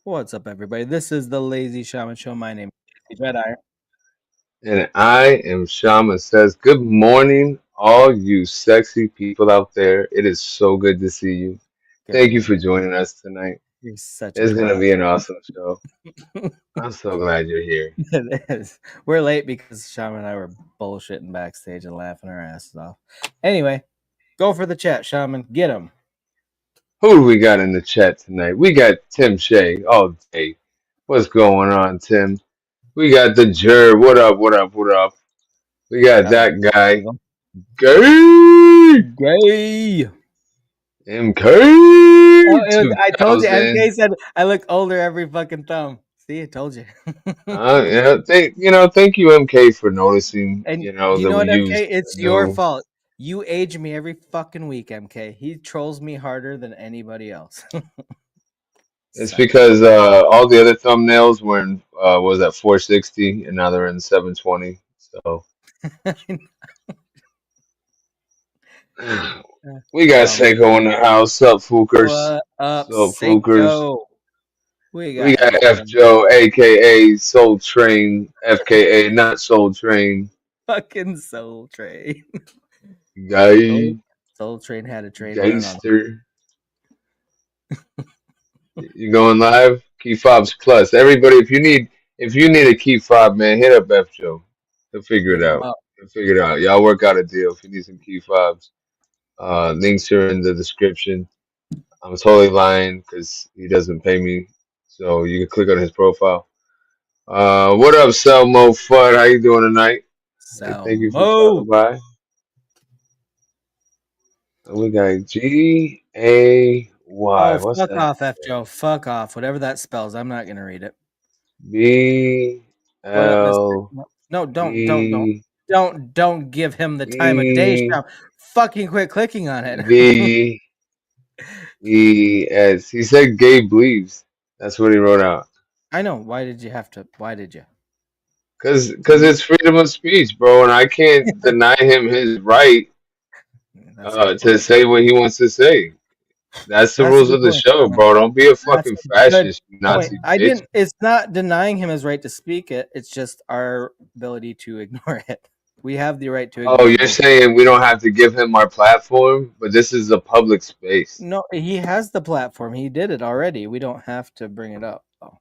What's up, everybody? This is the Lazy Shaman Show. My name is Lazy Jedi. And I am Shaman Says, good morning, all you sexy people out there. It is so good to see you. Good Thank you morning. for joining us tonight. You're such a It's going to twat. be an awesome show. I'm so glad you're here. It is. We're late because Shaman and I were bullshitting backstage and laughing our asses off. Anyway, go for the chat, Shaman. Get him. Who do we got in the chat tonight? We got Tim Shea all day. What's going on, Tim? We got the Jer. What up, what up, what up? We got I like that guy. them. Gay! Gay. Oh, MK I told you. 2000. MK said I look older every fucking thumb. See, I told you. Yeah, thank you, MK, for noticing. And you That know we what, use MK? a It's your new. fault. You age me every fucking week, MK. He trolls me harder than anybody else. It's Sucker. because all the other thumbnails were in was at 460, and now they're in 720. So we got Oh, Seiko in the house. Sup, Fookers? what up, Sup, Fookers? Seiko? We We got got F F Joe. Joe, aka Soul Train, FKA not Soul Train, Fucking Soul Train. Soul, guy, Soul Train had a train running on. gangster. You going live? Key fobs plus. Everybody, if you need a key fob, man, hit up F Joe. He'll figure Hit it him out. up. He'll figure it out. Y'all work out a deal if you need some key fobs. Links are in the description. I'm totally lying because he doesn't pay me. So you can click on his profile. What up, Selmo Fudd? How you doing tonight? Hey, thank you for Salmo. stopping by. We got Gay. Oh, What's fuck that off, F say? Joe. Fuck off. Whatever that spells, I'm not gonna read it. B What up, Mister? L No, E don't give him the time of day, E Sham. Fucking quit clicking on it. V E S. He said Gabe believes. That's what he wrote out. I know. Why did you have to? Why did you? Cause it's freedom of speech, bro, and I can't deny him his right That's a good to point. say what he wants to say. That's the That's a rules good of the point, show, Shaman. bro. Don't be a That's fucking a good fascist, you point. Nazi I bitch. didn't. It's not denying him his right to speak it. It's just our ability to ignore it. We have the right to Oh, ignore you're bullshit. saying we don't have to give him our platform, but this is a public space. No, he has the platform. He did it already. We don't have to bring it up. Oh,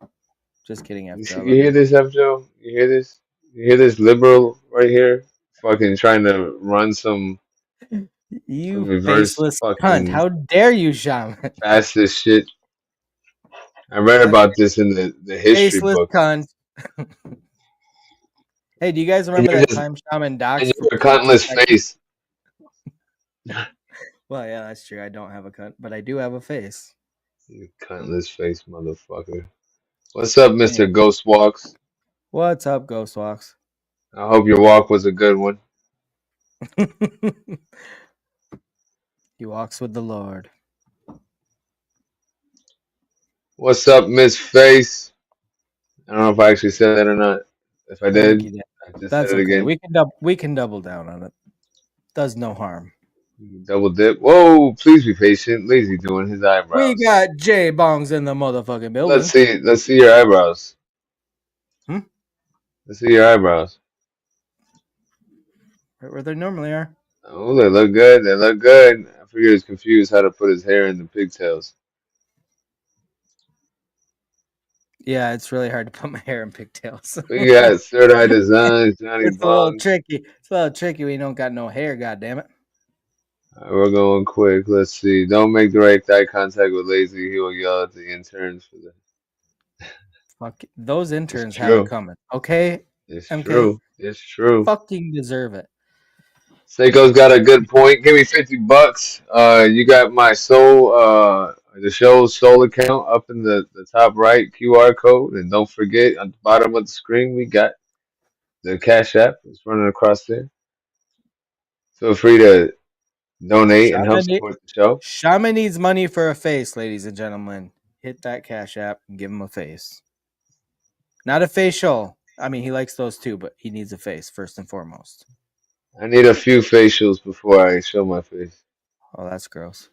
just kidding, F. You Joe. see, I you love hear you. this, F. Joe? You hear this? You hear this liberal right here, fucking trying to run some You reverse faceless cunt. fucking How dare you, Shaman? fascist shit. I read That's about this in the history faceless books. cunt. Hey, do you guys And remember you're that just time Shaman and doxed you're a for 2 cuntless seconds? face. Well, yeah, that's true. I don't have a cunt, but I do have a face. You cuntless face motherfucker. What's up, Anyway, Mr. Ghost Walks? what's up, Ghost Walks? I hope your walk was a good one. He walks with the Lord. What's up, Miss Face? I don't know if I actually said that or not. If I I think did, he did. I just said That's it okay. again. We can double down on it. Does no harm. Double dip. Whoa, please be patient. Lazy doing his We eyebrows. got J Bongs in the motherfucking Let's building. see. Let's see your eyebrows. Hmm? Let's see your eyebrows. Right where they normally are. Oh, they look good. They look good. I figured he was confused how to put his hair in the pigtails. Yeah, it's really hard to put my hair in pigtails. We got Third Eye Designs, Johnny It's a little Bongs. tricky. It's a little tricky when you don't got no hair, god damn it. All right, we're going quick. Let's see. Don't make direct eye contact with Lazy. He will yell at the interns for the. Fuck, those It's interns have it true. coming. Okay, It's MK? true. It's true. Fucking deserve it. Seiko's got a good point. Give me $50. You got my the show's soul account up in the top right QR code, and don't forget at the bottom of the screen we got the Cash App. It's running across there. Feel free to donate and help Shaman, support the show. Shaman needs money for a face, ladies and gentlemen. Hit that Cash App and give him a face. Not a facial. I mean, he likes those too, but he needs a face first and foremost. I need a few facials before I show my face. Oh, that's gross.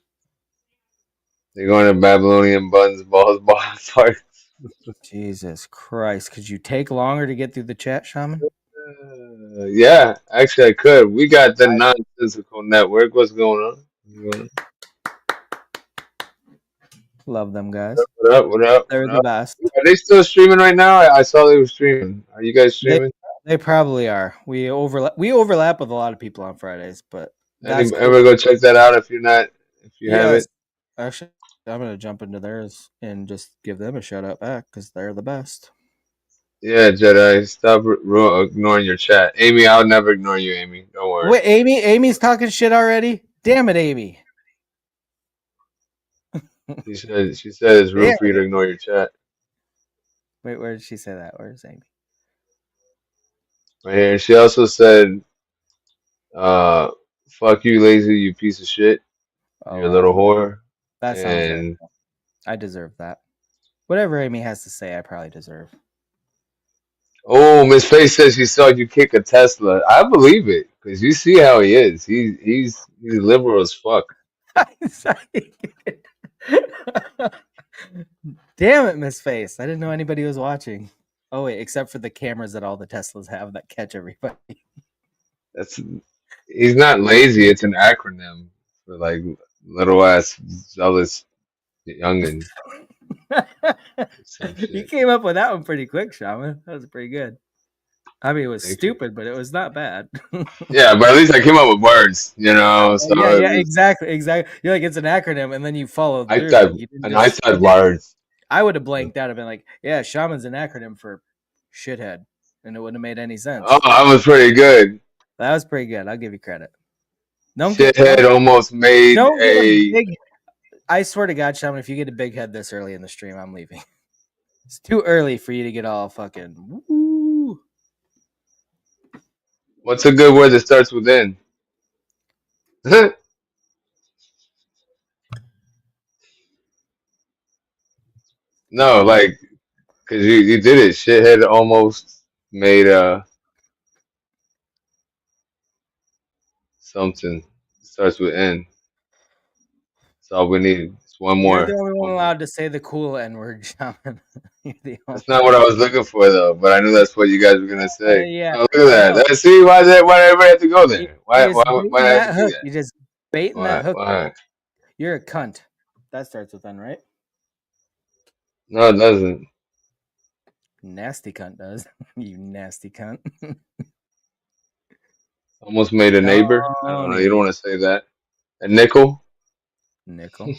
They're going to Babylonian buns, balls, balls, parts. Jesus Christ. Could you take longer to get through the chat, Shaman? Yeah, actually, I could. We got the nonsensical network. What's going on? Love them guys. What up? What up? They're What the up? best. Are they still streaming right now? I saw they were streaming. Are you guys They streaming? they probably are. We overlap with a lot of people on Fridays, but Any that's ever cool. go check that out if you're not if you have Yes. it? Actually, I'm gonna jump into theirs and just give them a shout out back because they're the best. Yeah, Jedi. Stop ignoring your chat, Amy. I'll never ignore you, Amy. Don't worry. Wait, Amy's talking shit already? Damn it, Amy. She said it's Damn rude for you to it. ignore your chat Wait, where did she say that? Where's Amy? right here. She also said, "Fuck you, lazy, you piece of shit. Oh You're a little wow. whore." That sounds right. And I deserve that. Whatever Amy has to say, I probably deserve. oh, Miss Face says she saw you kick a Tesla. I believe it because you see how he is. He's liberal as fuck. Damn it, Miss Face. I didn't know anybody was watching. Oh wait, except for the cameras that all the Teslas have that catch everybody. That's he's not lazy. It's an acronym for like little ass zealous youngin. Some You shit. came up with that one pretty quick, Shaman. That was pretty good. I mean, it was Thank you. stupid, but it was not bad. Yeah, but at least I came up with words, you know. So Yeah, it yeah, was, exactly. You're like it's an acronym, and then you followed I through. said Like you didn't and I just. said words. I would have blanked out and been like, "Yeah, shaman's an acronym for shithead," and it wouldn't have made any Oh, sense. I was pretty good. That was pretty good. I'll give you credit. Don't get Shithead don't almost made don't get a a. big. I swear to God, Shaman, if you get a big head this early in the stream, I'm leaving. It's too early for you to get all fucking. Woo. What's a good word that starts with N? No, like because you did it. Shithead almost made something. Starts with N. That's all we need. It's one You're the more. only one One more. allowed to say the cool N word, Shaman. You're the only That's not what one. I was looking for though, but I knew that's what you guys were gonna say. Yeah, Oh, look at I that. know. See why everybody had to go there? You Why just why baiting I had to that do hook. that? You just baiting that hook. Why? You're a cunt. That starts with N, right? No, it doesn't. Nasty cunt does. You nasty cunt. Almost made a neighbor. I don't know. You don't Tony. want to say that. A nickel. Nickel.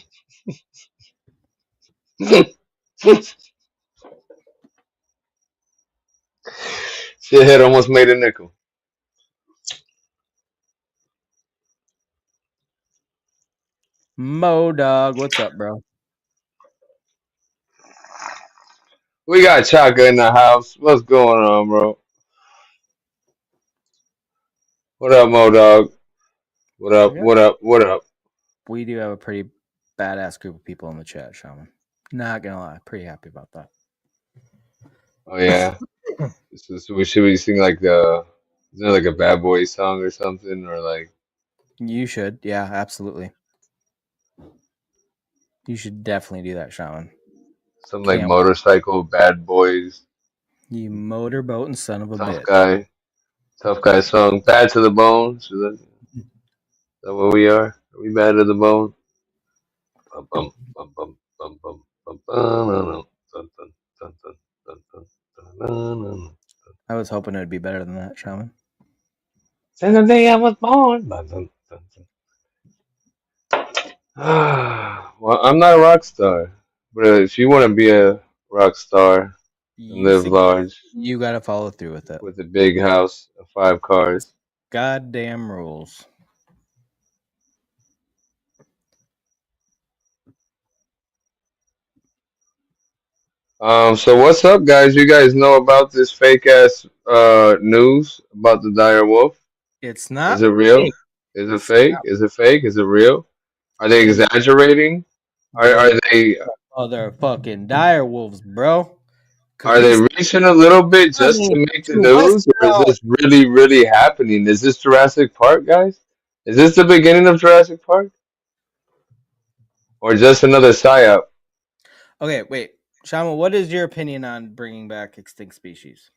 Shithead almost made a nickel. Mo dog. What's up, bro? We got Chaka in the house. What's going on, bro? What up, Mo Dog? What up? We got What up? What up? we do have a pretty badass group of people in the chat, Shaman. Not gonna lie, pretty happy about that. Oh yeah. So we should we sing like is there like a bad boy song or something or like You should, yeah, absolutely. You should definitely do that, Shaman. some like Can't wait. motorcycle bad boys You motorboating son of a tough bitch. guy tough guy song bad to the bone. Is that what we are? Are we bad to the bone? Bum, bum, bum, bum, bum, bum, bum, bum, dun, dun, dun, dun, dun, dun, dun, dun, dun. I was hoping it'd be better than that, Shaman. Since the day I was born. Dun, dun, dun, dun. Well, I'm not a rock star, but if you want to be a rock star and You live succeed. large You gotta follow through with it. with a big house and 5 cars. Goddamn rules. So what's up, guys? You guys know about this fake ass news about the dire wolf? It's Is not it real? fake. Is it It's fake? not Is it fake? Is it real? Are they because exaggerating? Are they they motherfucking dire wolves, bro. Cause are they these reaching a little bit just coming to make the to news, or is Westeros. this really, really happening? Is this Jurassic Park, guys? Is this the beginning of Jurassic Park, or just another psyop? Okay, wait. Shama, what is your opinion on bringing back extinct species?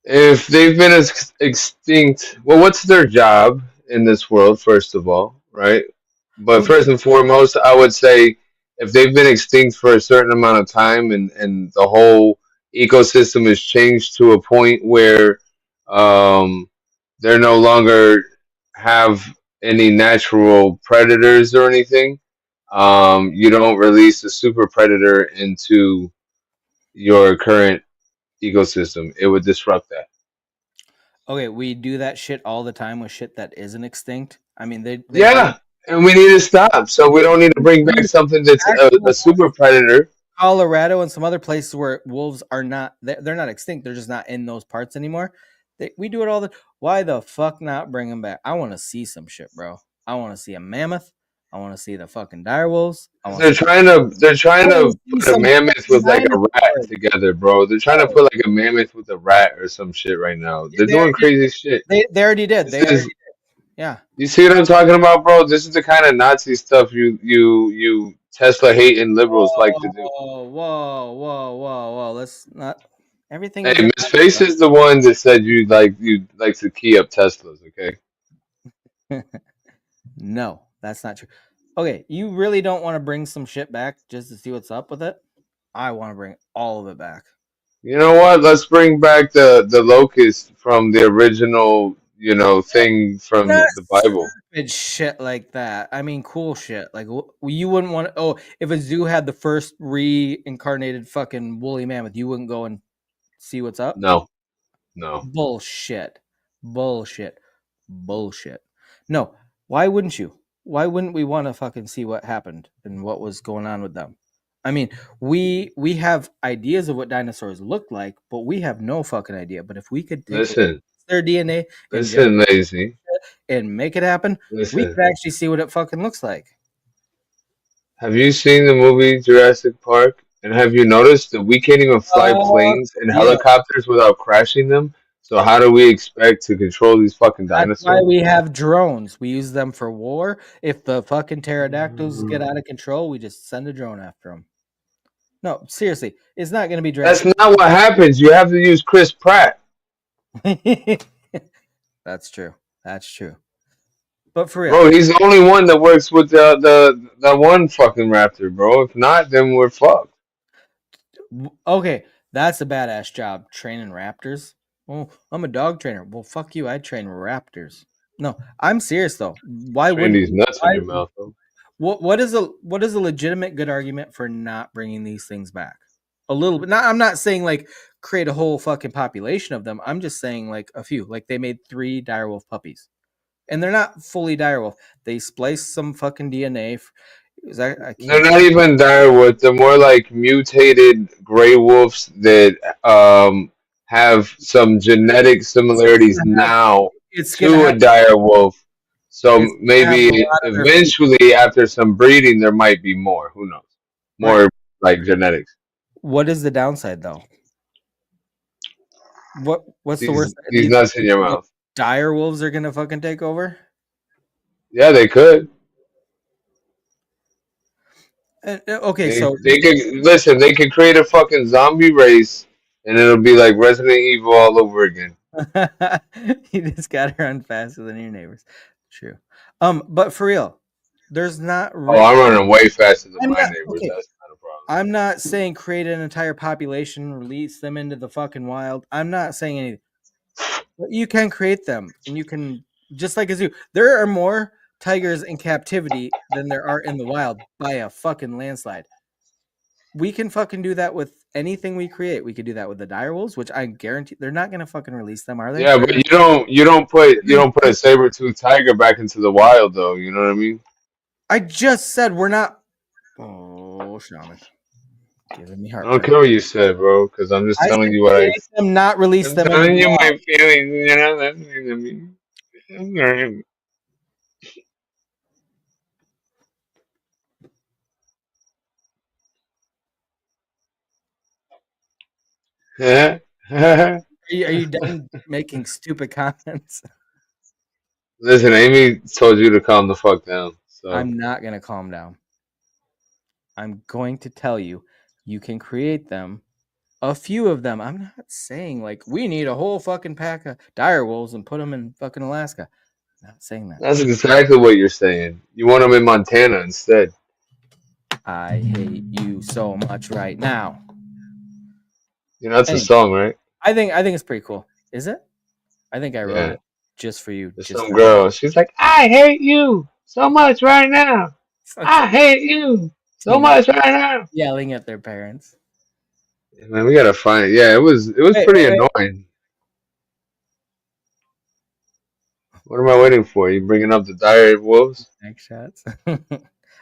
If they've been extinct, well, what's their job in this world, first of all, right? But Who first gives? and foremost, I would say if they've been extinct for a certain amount of time and the whole ecosystem has changed to a point where um, they're no longer have any natural predators or anything, you don't release a super predator into your current ecosystem. It would disrupt that. Okay, we do that shit all the time with shit that isn't extinct. I mean, they bring Yeah, and we need to stop. So we don't need to bring back there's something that's a actual super predator. Colorado and some other places where wolves are not they're not extinct. They're just not in those parts anymore. We do it all the. Why the fuck not bring them back? I want to see some shit, bro. I want to see a mammoth. I want to see the fucking dire wolves. I 'Cause want to see. they're I trying want to to see put a some mammoth fucking with like a rat dinosaurs. together, bro. They're trying to Bro. put like a mammoth with a rat or some shit right now. They're They doing already crazy shit. they already did. This They already is did. Yeah. you see what I'm talking about, bro? This is the kind of Nazi stuff you Tesla hating liberals like to do. Whoa. Let's not. Everything Hey, is not. Miss Face is the one that said you like to key up Teslas, okay? No, that's not true. Okay, you really don't want to bring some shit back just to see what's up with it? I want to bring all of it back. You know what? Let's bring back the locust from the original, thing Not from the Bible. stupid shit like that. I mean, cool shit. Like you wouldn't want to. Oh, if a zoo had the first reincarnated fucking woolly mammoth, you wouldn't go and see what's up. No, no. Bullshit. Bullshit. Bullshit. No, why wouldn't you? Why wouldn't we want to fucking see what happened and what was going on with them? I mean, we have ideas of what dinosaurs look like, but we have no fucking idea. But if we could take Listen, their DNA and just listen, lazy. and make it happen, we Listen. could actually see what it fucking looks like. Have you seen the movie Jurassic Park? And have you noticed that we can't even fly Uh, planes and yeah, helicopters without crashing them? So how do we expect to control these fucking that's why dinosaurs? we have drones. We use them for war. If the fucking pterodactyls get out of control, we just send a drone after them. No, seriously, it's not going to be That's Jurassic. not what happens. You have to use Chris Pratt. That's true. That's true. But for real, Bro, he's the only one that works with the one fucking raptor, bro. If not, then we're fucked. okay, that's a badass job training raptors. Oh, I'm a dog trainer. Well, fuck you. I train raptors. No, I'm serious though. Why Train wouldn't these we? nuts in Why? your mouth, though. What is a legitimate good argument for not bringing these things back? A little bit. Not. I'm not saying like create a whole fucking population of them. I'm just saying like a few. Like they made 3 direwolf puppies, and they're not fully direwolf. They spliced some fucking DNA. I They're can't. not even direwolf. They're more like mutated gray wolves that have some genetic similarities now It's gonna to a have. dire wolf. So It's gonna have a maybe lot of their feet. eventually, after some breeding, there might be more. Who knows? Right. More like genetics. What is the downside though? What's the worst? Do These you think nuts in your the mouth. dire wolves are gonna fucking take over? Yeah, they could. Okay, They so they could listen. They could create a fucking zombie race, and it'll be like Resident Evil all over again. you just got to run faster than your neighbors. True. But for real, there's not. Oh, I'm running way faster than I'm my not neighbors. okay. That's not a problem. I'm not saying create an entire population, release them into the fucking wild. I'm not saying anything. But you can create them, and you can just like a zoo. There are more tigers in captivity than there are in the wild by a fucking landslide. We can fucking do that with anything we create. We could do that with the direwolves, which I guarantee they're not gonna fucking release them, are they? Yeah, They're but gonna. you don't put a saber tooth tiger back into the wild though. You know what I mean? I just said we're not. Oh, shaman, giving me I don't heartburn. care what you said, bro, because I'm just I telling said you what I. create them, not release I'm them into telling the you wild. my feelings. You know that's what I mean. Are you done making stupid comments? Listen, Amy told you to calm the fuck down. So I'm not gonna calm down. I'm going to tell you, you can create them. A few of them. I'm not saying like we need a whole fucking pack of dire wolves and put them in fucking Alaska. Not saying that. That's exactly what you're saying. You want them in Montana instead. I hate you so much right now. You know, that's a Anyway, song, right? I think it's pretty cool. Is it? I think I wrote Yeah. it just for you, There's just some for that. girl. She's like, I hate you so much right now. Sounds I like hate you so teenage much right now. yelling at their parents. Man, we gotta find it. Yeah, it was Wait, pretty wait, wait. annoying. What am I waiting for? You bringing up the Dire Wolves? Next shots.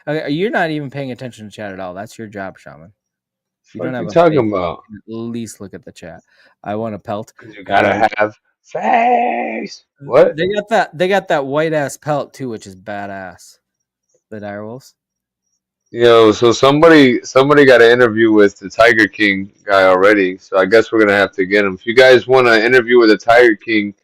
Okay, you're not even paying attention to chat at all. That's your job, Shaman. You don't Fuck have you a talking face. about? At least look at the chat. I want a pelt. Because you Uh, gotta have face. What? they got that white ass pelt too, which is badass. The direwolves. Yo, so somebody got an interview with the Tiger King guy already. So I guess we're gonna have to get him. If you guys want to interview with the Tiger King,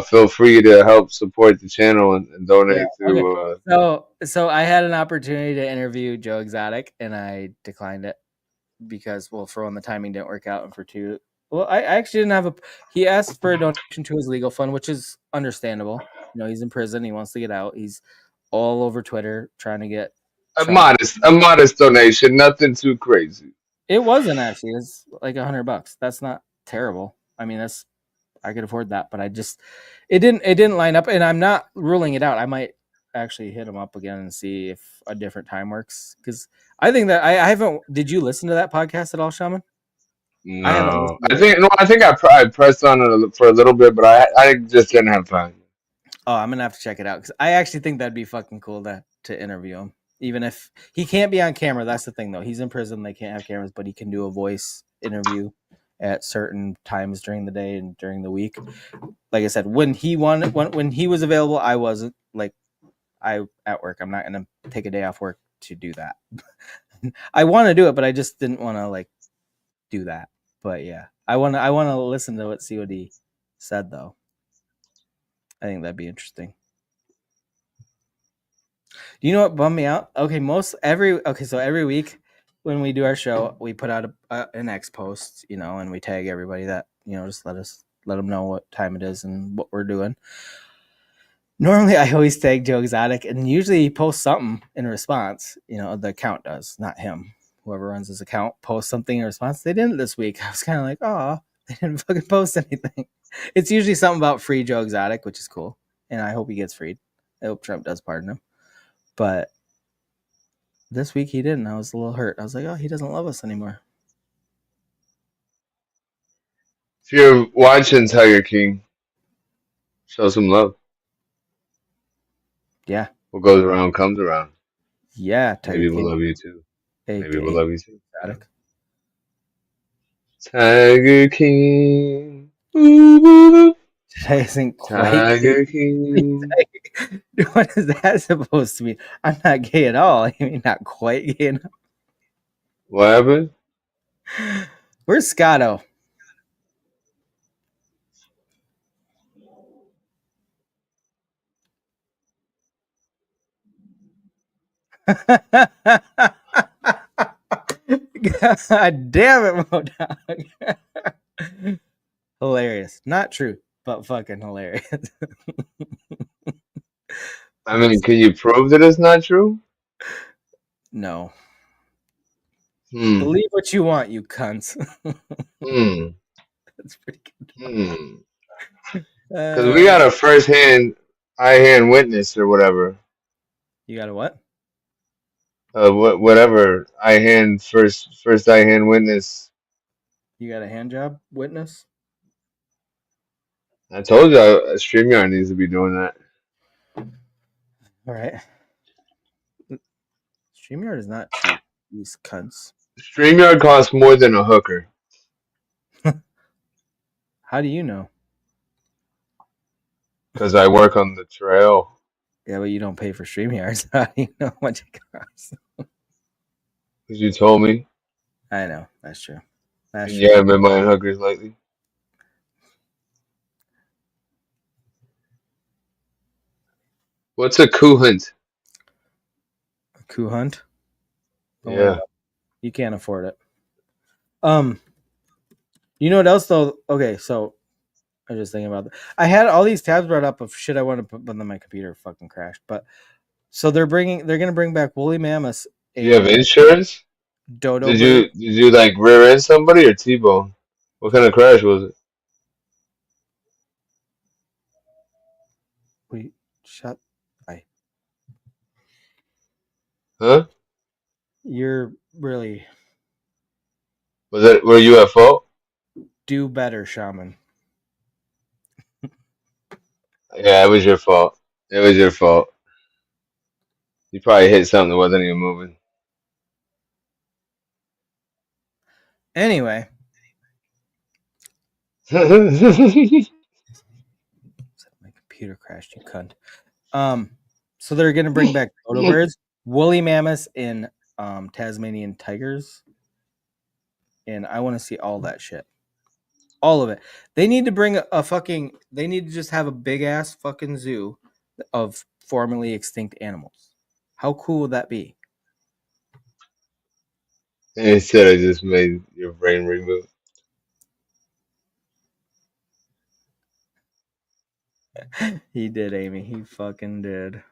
feel free to help support the channel and Yeah. donate Okay. to. So I had an opportunity to interview Joe Exotic, and I declined it because, well, for one, the timing didn't work out, and for two, well, I actually didn't have a. He asked for a donation to his legal fund, which is understandable. He's in prison. He wants to get out. He's all over Twitter trying to get A shot. modest donation, nothing too crazy. It wasn't actually. It's like $100. That's not terrible. I mean, that's I could afford that, but it didn't line up, and I'm not ruling it out. I might actually hit him up again and see if a different time works because I think that I haven't. Did you listen to that podcast at all, Shaman? I haven't No, listened I to it. think no, I think I pressed on it for a little bit, but I just didn't have time. Oh, I'm gonna have to check it out because I actually think that'd be fucking cool to interview him, even if he can't be on camera. That's the thing, though. He's in prison; they can't have cameras, but he can do a voice interview at certain times during the day and during the week. Like I said, when he was available, I wasn't. Like I at work. I'm not gonna take a day off work to do that. I want to do it, but I just didn't want to like do that. But yeah, I want to listen to see what he said though. I think that'd be interesting. Do you know what bummed me out? So every week when we do our show, we put out an X post, and we tag everybody that just let them know what time it is and what we're doing. Normally, I always tag Joe Exotic, and usually he posts something in response. The account does, not him. Whoever runs his account posts something in response. They didn't this week. I was kind of like, oh, they didn't fucking post anything. It's usually something about free Joe Exotic, which is cool, and I hope he gets freed. I hope Trump does pardon him. But this week he didn't. I was a little hurt. I was like, oh, he doesn't love us anymore. If you're watching Tiger King, show some love. Yeah, What goes around comes around. yeah, Tiger Maybe we'll King, love you too. Maybe we'll aka love you too. Yeah. Exotic. Tiger King. Ooh, ooh, ooh. That isn't quite gay. Tiger King. What is that supposed to mean? I'm not gay at all. I mean, not quite gay enough. What happened? Where's Scotto? God damn it, Modog. Hilarious. Not true, but fucking hilarious. I mean, can you prove that it's not true? No. Hmm. Believe what you want, you cunts. Hmm. That's pretty good. Hmm. Because we Uh, got a eye hand witness or whatever. you got a what? Whatever first eye hand witness. You got a hand job witness? I told you, StreamYard needs to be doing that. All right. StreamYard is not cheap. These cunts. StreamYard costs more than a hooker How do you know? because I work on the trail. Yeah, but you don't pay for StreamYard. So how do you know how much it costs? Because you told me, I know. That's true. That's and you true. haven't been buying hookers lately. What's a coup hunt? A coup hunt? Don't worry Yeah. about it. You can't afford it. Um, you know what else though? Okay, so I was just thinking about that. I had all these tabs brought up of shit I want to put, but then my computer fucking crashed. But so they're gonna bring back woolly mammoths Do you have and insurance? dodo Did birds. you like rear end somebody or T-bone? What kind of crash was it? Wait, shut. I. Huh? You're really Were you at fault? do better, shaman. Yeah, it was your fault. It was your fault. You probably hit something that wasn't even moving. Anyway, my computer crashed. You cunt. Um, so they're gonna bring back dodo birds, woolly mammoths, and Tasmanian tigers, and I want to see all that shit, all of it. They need to bring a fucking. They need to just have a big ass fucking zoo of formerly extinct animals. How cool would that be? Instead, I just made your brain reboot. He did, Amy. He fucking did.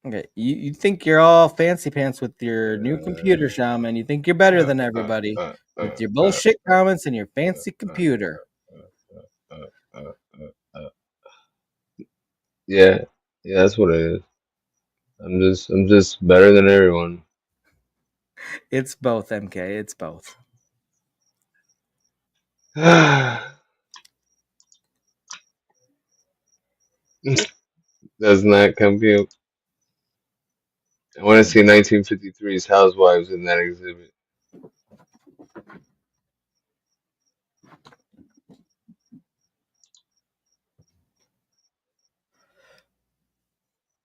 Okay, you think you're all fancy pants with your new computer, shaman. You think you're better than everybody with your bullshit comments and your fancy computer. Yeah, yeah, that's what it is. I'm just better than everyone. It's both, MK. It's both. Does not compute. I want to see 1953's Housewives in that exhibit.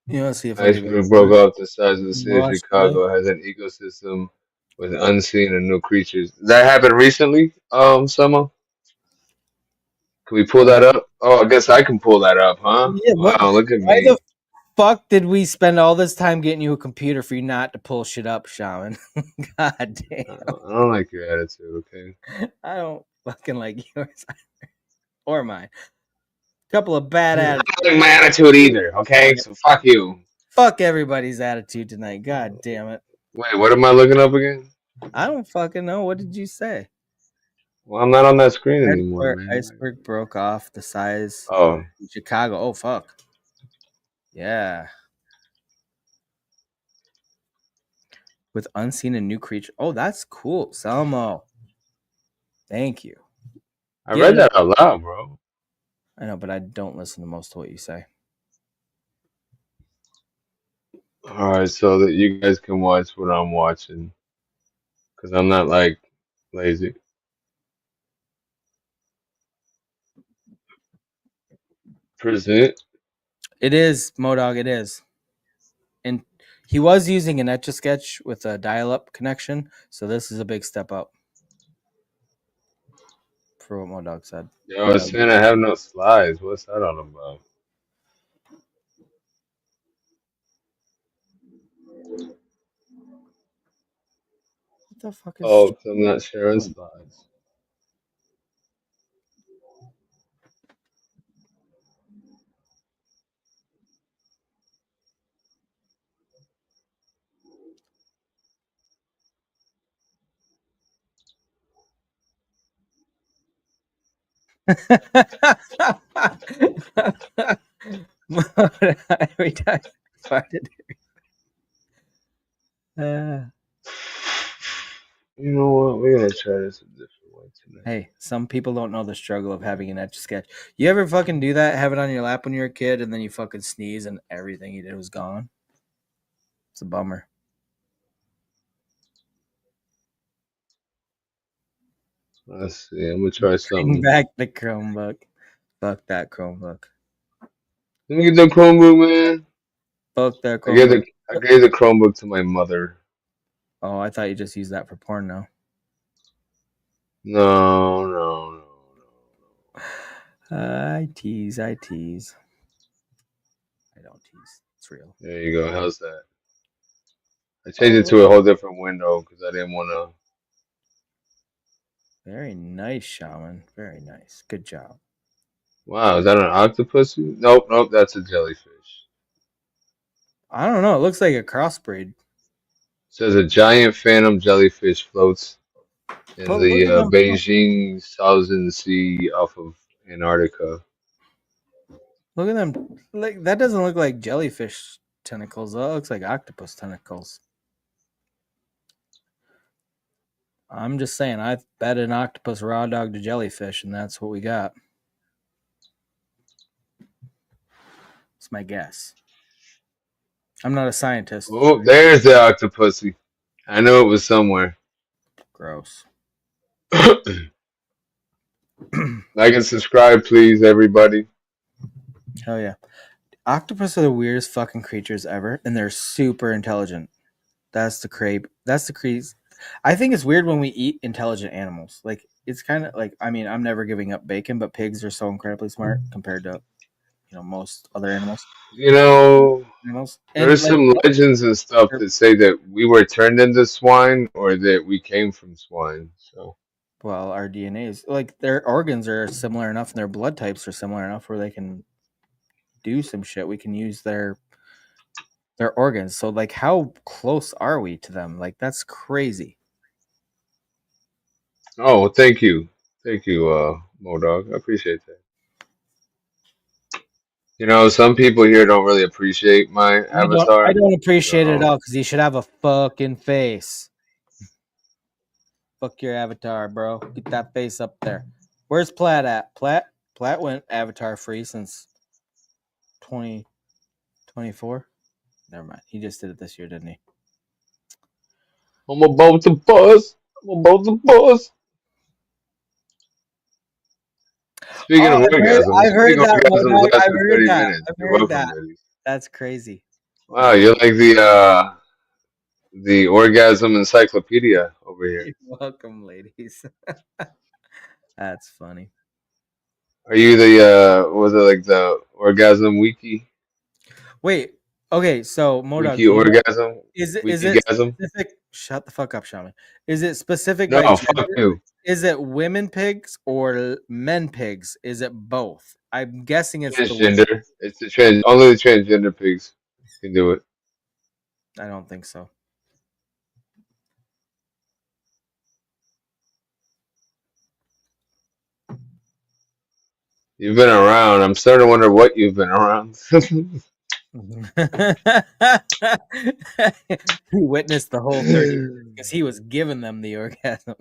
You want to see a fucking Iceberg broke exhibit? off the size of the You city of watch today? Chicago. Has an ecosystem with unseen and new creatures. That happened recently. Summer. Can we pull What that happened? up? Oh, I guess I can pull that up, huh? Yeah. What? Wow, look at Why the me. fuck did we spend all this time getting you a computer for you not to pull shit up, shaman? God damn. I don't like your attitude, okay? I don't fucking like yours or mine. Couple of bad I attitudes. don't like my attitude either, okay? So fuck you. Fuck everybody's attitude tonight. God damn it. Wait, what am I looking up again? I don't fucking know. What did you say? Well, I'm not on that screen anymore, man. Iceberg broke off the size Oh, in Chicago. Oh fuck. Yeah. With unseen and new creature. Oh, that's cool. Selmo. Thank you. I Get read it up. that out loud, bro. I know, but I don't listen to most of what you say. All right, so that you guys can watch what I'm watching, because I'm not like lazy. Present. It is, Modog, it is. And he was using an Etch a Sketch with a dial up connection, so this is a big step up for what Modog said. Yo, I was saying I have no slides. What's that all about? What the fuck is Oh, 'cause I'm not sharing slides. every time I farted. You know what? We're gonna try this a different way tonight. Hey, some people don't know the struggle of having an Etch a Sketch. You ever fucking do that? Have it on your lap when you're a kid, and then you fucking sneeze, and everything you did was gone. It's a bummer. Let's see. I'm gonna try Bring something. back the Chromebook. Fuck that Chromebook. Let me get the Chromebook, man. Fuck that I gave Chromebook. the Chromebook to my mother. Oh, I thought you just used that for porn now. No, no, no, I tease. No tease. It's real. There you go. How's that? I changed it to a whole different window because I didn't want to. Very nice, Shaman. Very nice. Good job. Wow, is that an octopus? Nope, nope, that's a jellyfish. I don't know. It looks like a crossbreed. Says a giant phantom jellyfish floats in But the look at them. Beijing Southern Sea off of Antarctica. Look at them. Like that doesn't look like jellyfish tentacles. That looks like octopus tentacles. I'm just saying. I bet an octopus raw dogged a jellyfish, and that's what we got. It's my guess. I'm not a scientist. Oh, there's the octopusy. I know it was somewhere. Gross. Like and subscribe, please, everybody. Hell yeah. Octopus are the weirdest fucking creatures ever, and they're super intelligent. That's the crave. That's the crease. I think it's weird when we eat intelligent animals. Like it's kind of like I mean I'm never giving up bacon, but pigs are so incredibly smart compared to most other animals. You know, And there's like some legends and stuff that say that we were turned into swine or that we came from swine. So, well, our DNA is like their organs are similar enough, and their blood types are similar enough where they can do some shit. We can use their organs. So like, how close are we to them? Like that's crazy. oh, well, thank you, Modog. I appreciate that. You know, some people here don't really appreciate my I avatar. don't appreciate it at all So, because you should have a fucking face. Fuck your avatar, bro. Get that face up there. Where's Platt at? Platt went avatar free since 2024. Never mind. He just did it this year, didn't he? I'm about to buzz. I'm about to buzz. Speaking Oh, of orgasms, I've heard speaking of that, orgasms Modog. last I've for heard 30 that. minutes. I've You're heard welcome, that. ladies. That's crazy. Wow, you're like the orgasm encyclopedia over here. You're welcome, ladies. That's funny. Are you the what was it like the orgasm Wait. Okay, so Modog, wiki do you orgasm is wiki it gasm? specific? Shut the fuck up, Shaman. Is it specific by No, fuck gender? you. Is it women pigs or men pigs? Is it both? I'm guessing it's the women. Transgender. It's the trans. Only the transgender pigs can do it. I don't think so. You've been around. I'm starting to wonder what you've been around. He witnessed the whole 30 because he was giving them the orgasm.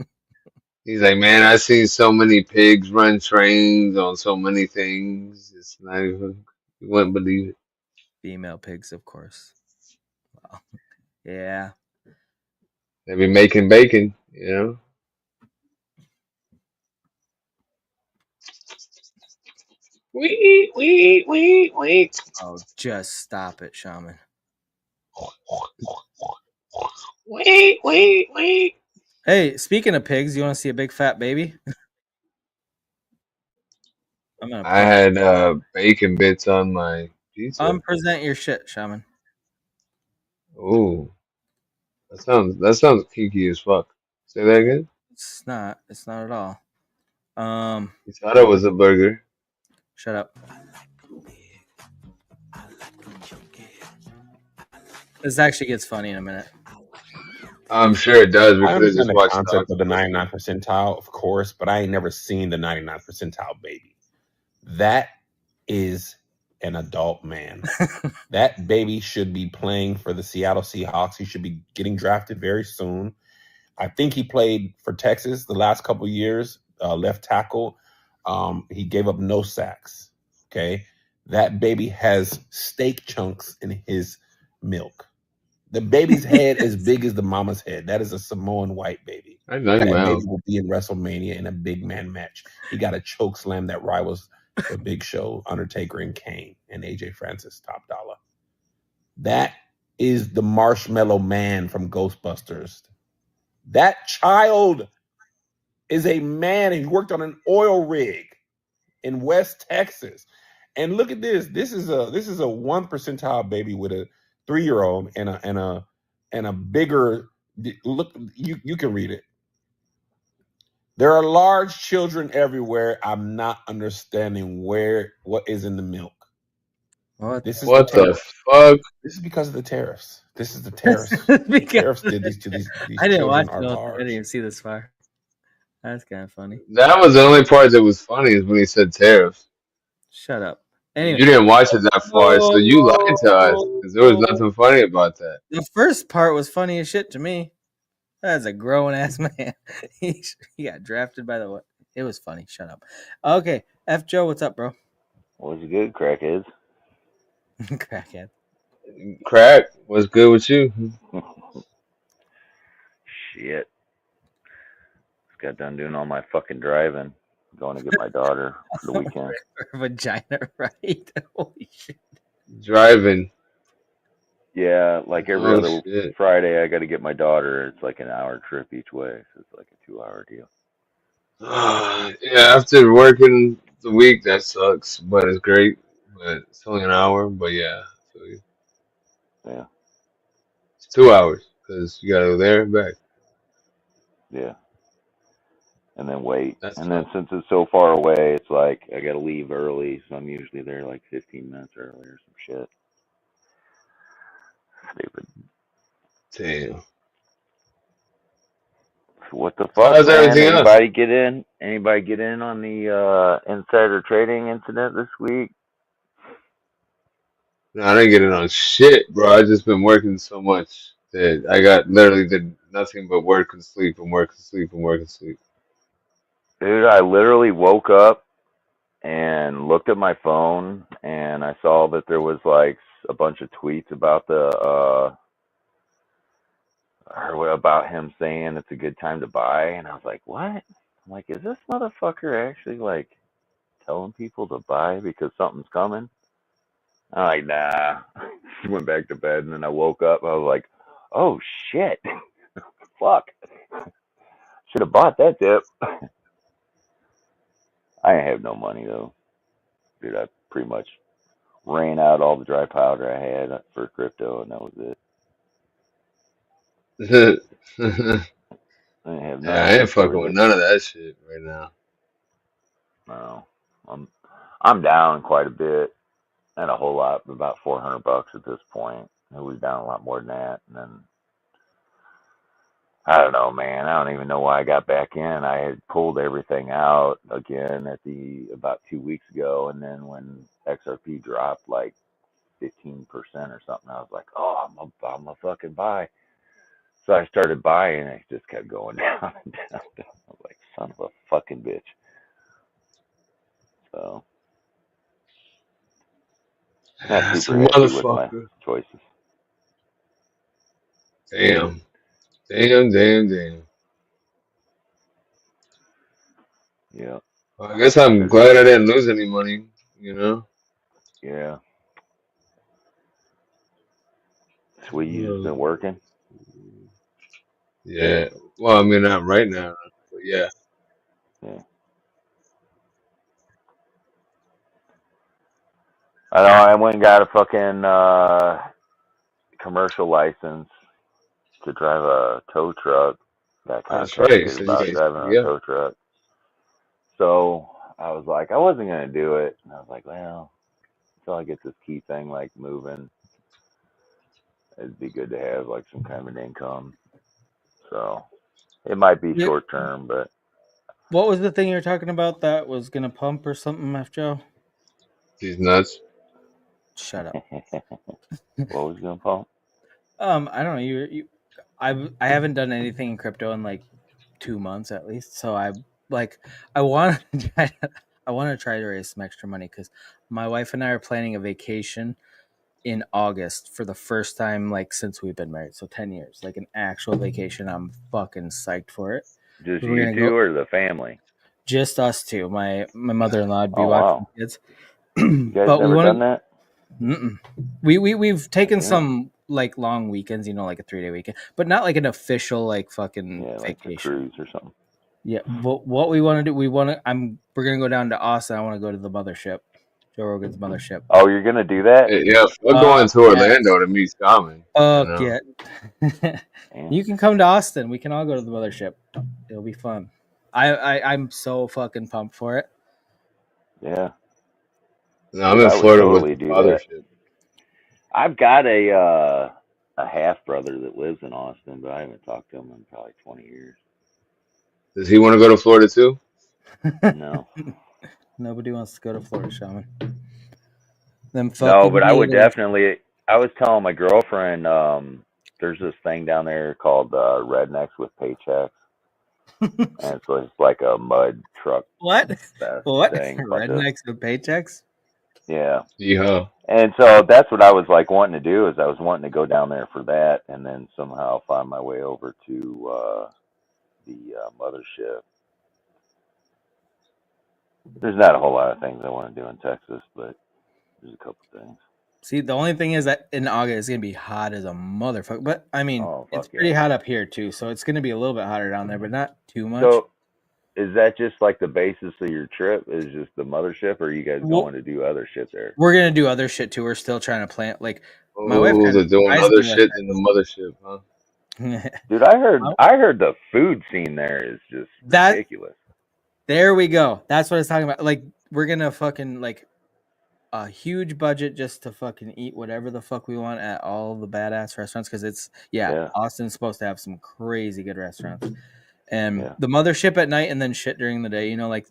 He's like, man, I've seen so many pigs run trains on so many things. It's not even. You wouldn't believe it. Female pigs, of course. Wow. Yeah. They be making bacon, you know. Wee. Oh, just stop it, Shaman. Wee. Hey, speaking of pigs, you want to see a big fat baby? I'm gonna I had bacon bits on my pizza. present your shit, Shaman. Ooh, that sounds kinky as fuck. Say that again. It's not. It's not at all. Um, You thought it was a burger. shut up. This actually gets funny in a minute. I'm sure it does I because I understand just the watched the concept of the octopus 99 thing. percentile, of course, but I ain't never seen the 99 percentile baby. That is an adult man. That baby should be playing for the Seattle Seahawks. He should be getting drafted very soon. I think he played for Texas the last couple of years, left tackle. He gave up no sacks. Okay. That baby has steak chunks in his milk. The baby's head is big as the mama's head. That is a Samoan white baby. I know That wow. baby will be in WrestleMania in a big man match. He got a choke slam that rivals the Big Show, Undertaker, and Kane, and AJ Francis, top dollar. That is the Marshmallow Man from Ghostbusters. That child is a man. He worked on an oil rig in West Texas. And look at this. This is a 1 percentile baby with a 3-year-old and a bigger look. You can read it. There are large children everywhere. I'm not understanding what is in the milk. What? This is What the fuck? This is because of the tariffs. This is the tariffs. The tariffs did these to these I didn't children watch are it. I large. didn't even see this far. That's kind of funny. That was the only part that was funny is when he said tariffs. Shut up. You Anyway, didn't watch it that far, so you lied to us because there was nothing funny about that. the first part was funny as shit to me. That's a grown ass man. he got drafted by the what? It was funny. Shut up. Okay, F Joe, what's up, bro? What's good, crackheads? Crackhead. Crack, what's good with you? Shit. Just got done doing all my fucking driving. Going to get my daughter for the weekend. Vagina, right? Holy shit. Driving. Yeah, like every Oh other shit. Friday, I got to get my daughter. It's like an hour trip each way, so it's like a 2-hour deal. Yeah, after working the week, that sucks, but it's great. But it's only an hour, but yeah, so Yeah, it's 2 hours because you gotta go there and back. yeah. And then wait. That's And then tough. since it's so far away, it's like I got to leave early, so I'm usually there like 15 minutes early or some shit. Stupid. Damn. So what the So fuck, how's man? everything else? Anybody get in? Anybody get in on the insider trading incident this week? No, I didn't get it on shit, bro. I just been working so much that I got literally did nothing but work and sleep and work and sleep and work and sleep. Dude, I literally woke up and looked at my phone and I saw that there was like a bunch of tweets about about him saying it's a good time to buy, and I was like, "What?" I'm like, "Is this motherfucker actually like telling people to buy because something's coming?" I'm like, "Nah." Went back to bed and then I woke up. I was like, "Oh shit. Fuck. Should have bought that dip." I ain't have no money though. Dude, I pretty much ran out all the dry powder I had for crypto, and that was it. Yeah, I didn't have I nothing ain't fucking worth with it. none of that shit right now. No, I'm down quite a bit, and a whole lot, about $400 at this point. It was down a lot more than that, and then I don't know, man. I don't even know why I got back in. I had pulled everything out again at the about 2 weeks ago, and then when XRP dropped like 15% or something, I was like, oh, I'm a fucking buy. So I started buying, and it just kept going down and down. I was like, son of a fucking bitch. So not That's a super happy with my motherfucker. choices. Damn. Damn, damn, damn. Yeah, Well, I guess I'm because glad I didn't lose any money, you know? yeah. So you just Uh, been working? yeah. Well, I mean, not right now, but yeah. Yeah. I know I went and got a fucking commercial license to drive a tow truck. Got That's right. contacted So you about guys, driving a yeah. tow truck. So I was like, I wasn't gonna do it. And I was like, well, until I get this key thing like moving, it'd be good to have like some kind of an income. So it might be Yeah. short term, but What was the thing you were talking about that was gonna pump or something, F Joe? He's nuts. Shut up. what was gonna pump? I don't know. I haven't done anything in crypto in like 2 months at least. So like I want to I want to try to raise some extra money because my wife and I are planning a vacation in August for the first time like since we've been married. So 10 years, like an actual vacation. I'm fucking psyched for it Just because we're you gonna two go or the family? just us two. My mother-in-law would be Oh watching wow, the kids, you guys but we never want done to. that? We've God taken damn. some like long weekends, like a 3-day weekend, but not like an official like fucking Yeah, like a vacation. cruise or something. Yeah, but what we want to do, we're gonna go down to Austin. I want to go to the mothership. Joe Rogan's mothership. Oh, you're gonna do that? Yeah, we're going to Orlando to meet Shaman. Yeah. Yeah. You can come to Austin. We can all go to the mothership. It'll be fun. I'm so fucking pumped for it. Yeah. No, I'm Dude, in I would Florida with totally the do that. fathership. I've got a half brother that lives in Austin, but I haven't talked to him in probably 20 years. Does he want to go to Florida too? No. Nobody wants to go to Florida, Shaman. Them No, fucking but I would natives. definitely. I was telling my girlfriend, there's this thing down there called Rednecks with Paychecks, and it's like a mud truck What? fest What? thing. Bunch of Rednecks with paychecks? yeah. Yeehaw. And so that's what I was like wanting to do is I was wanting to go down there for that, and then somehow find my way over to the mothership. There's not a whole lot of things I want to do in Texas, but there's a couple things. See, the only thing is that in August it's gonna be hot as a motherfucker. But I mean, Oh it's fuck pretty yeah! hot up here too, so it's gonna be a little bit hotter down there, but not too much. So is that just like the basis of your trip? Is just the mothership, or are you guys Well, going to do other shit there? we're gonna do other shit too. We're still trying to plan. Like my wife Oh, kind of they're doing other surprisingly shit in the mothership, huh? Dude, I heard the food scene there is just that ridiculous. there we go. That's what I was talking about. Like we're gonna fucking like a huge budget just to fucking eat whatever the fuck we want at all the badass restaurants because it's Yeah, Austin's supposed to have some crazy good restaurants. And yeah, the mothership at night and then shit during the day, like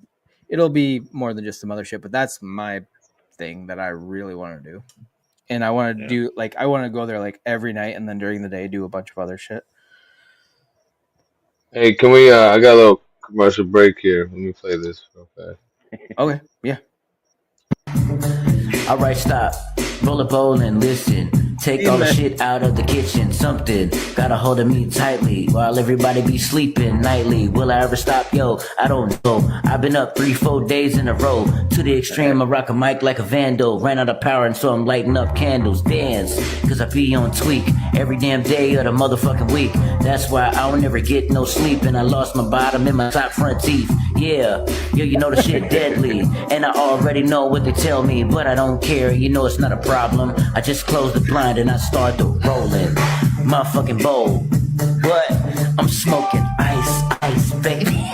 it'll be more than just the mothership, but that's my thing that I really want to do. And I want to do like I want to go there like every night and then during the day do a bunch of other shit. Hey, can we? I got a little commercial break here. Let me play this real fast. Okay, yeah. Alright, stop. Roll a bowl and listen. Take all the shit out of the kitchen. Something got a hold of me tightly while everybody be sleeping nightly. Will I ever stop? Yo, I don't know. I've been up 3-4 days in a row. To the extreme, I rock a mic like a vandal. Ran out of power and so I'm lighting up candles. Dance, cause I be on tweak every damn day of the motherfucking week. That's why I don't ever get no sleep. And I lost my bottom and my top front teeth. Yeah, yo, you know the shit deadly. And I already know what they tell me, but I don't care, you know it's not a problem. I just close the blind and I start to rolling my fucking bowl. What? I'm smoking ice, baby.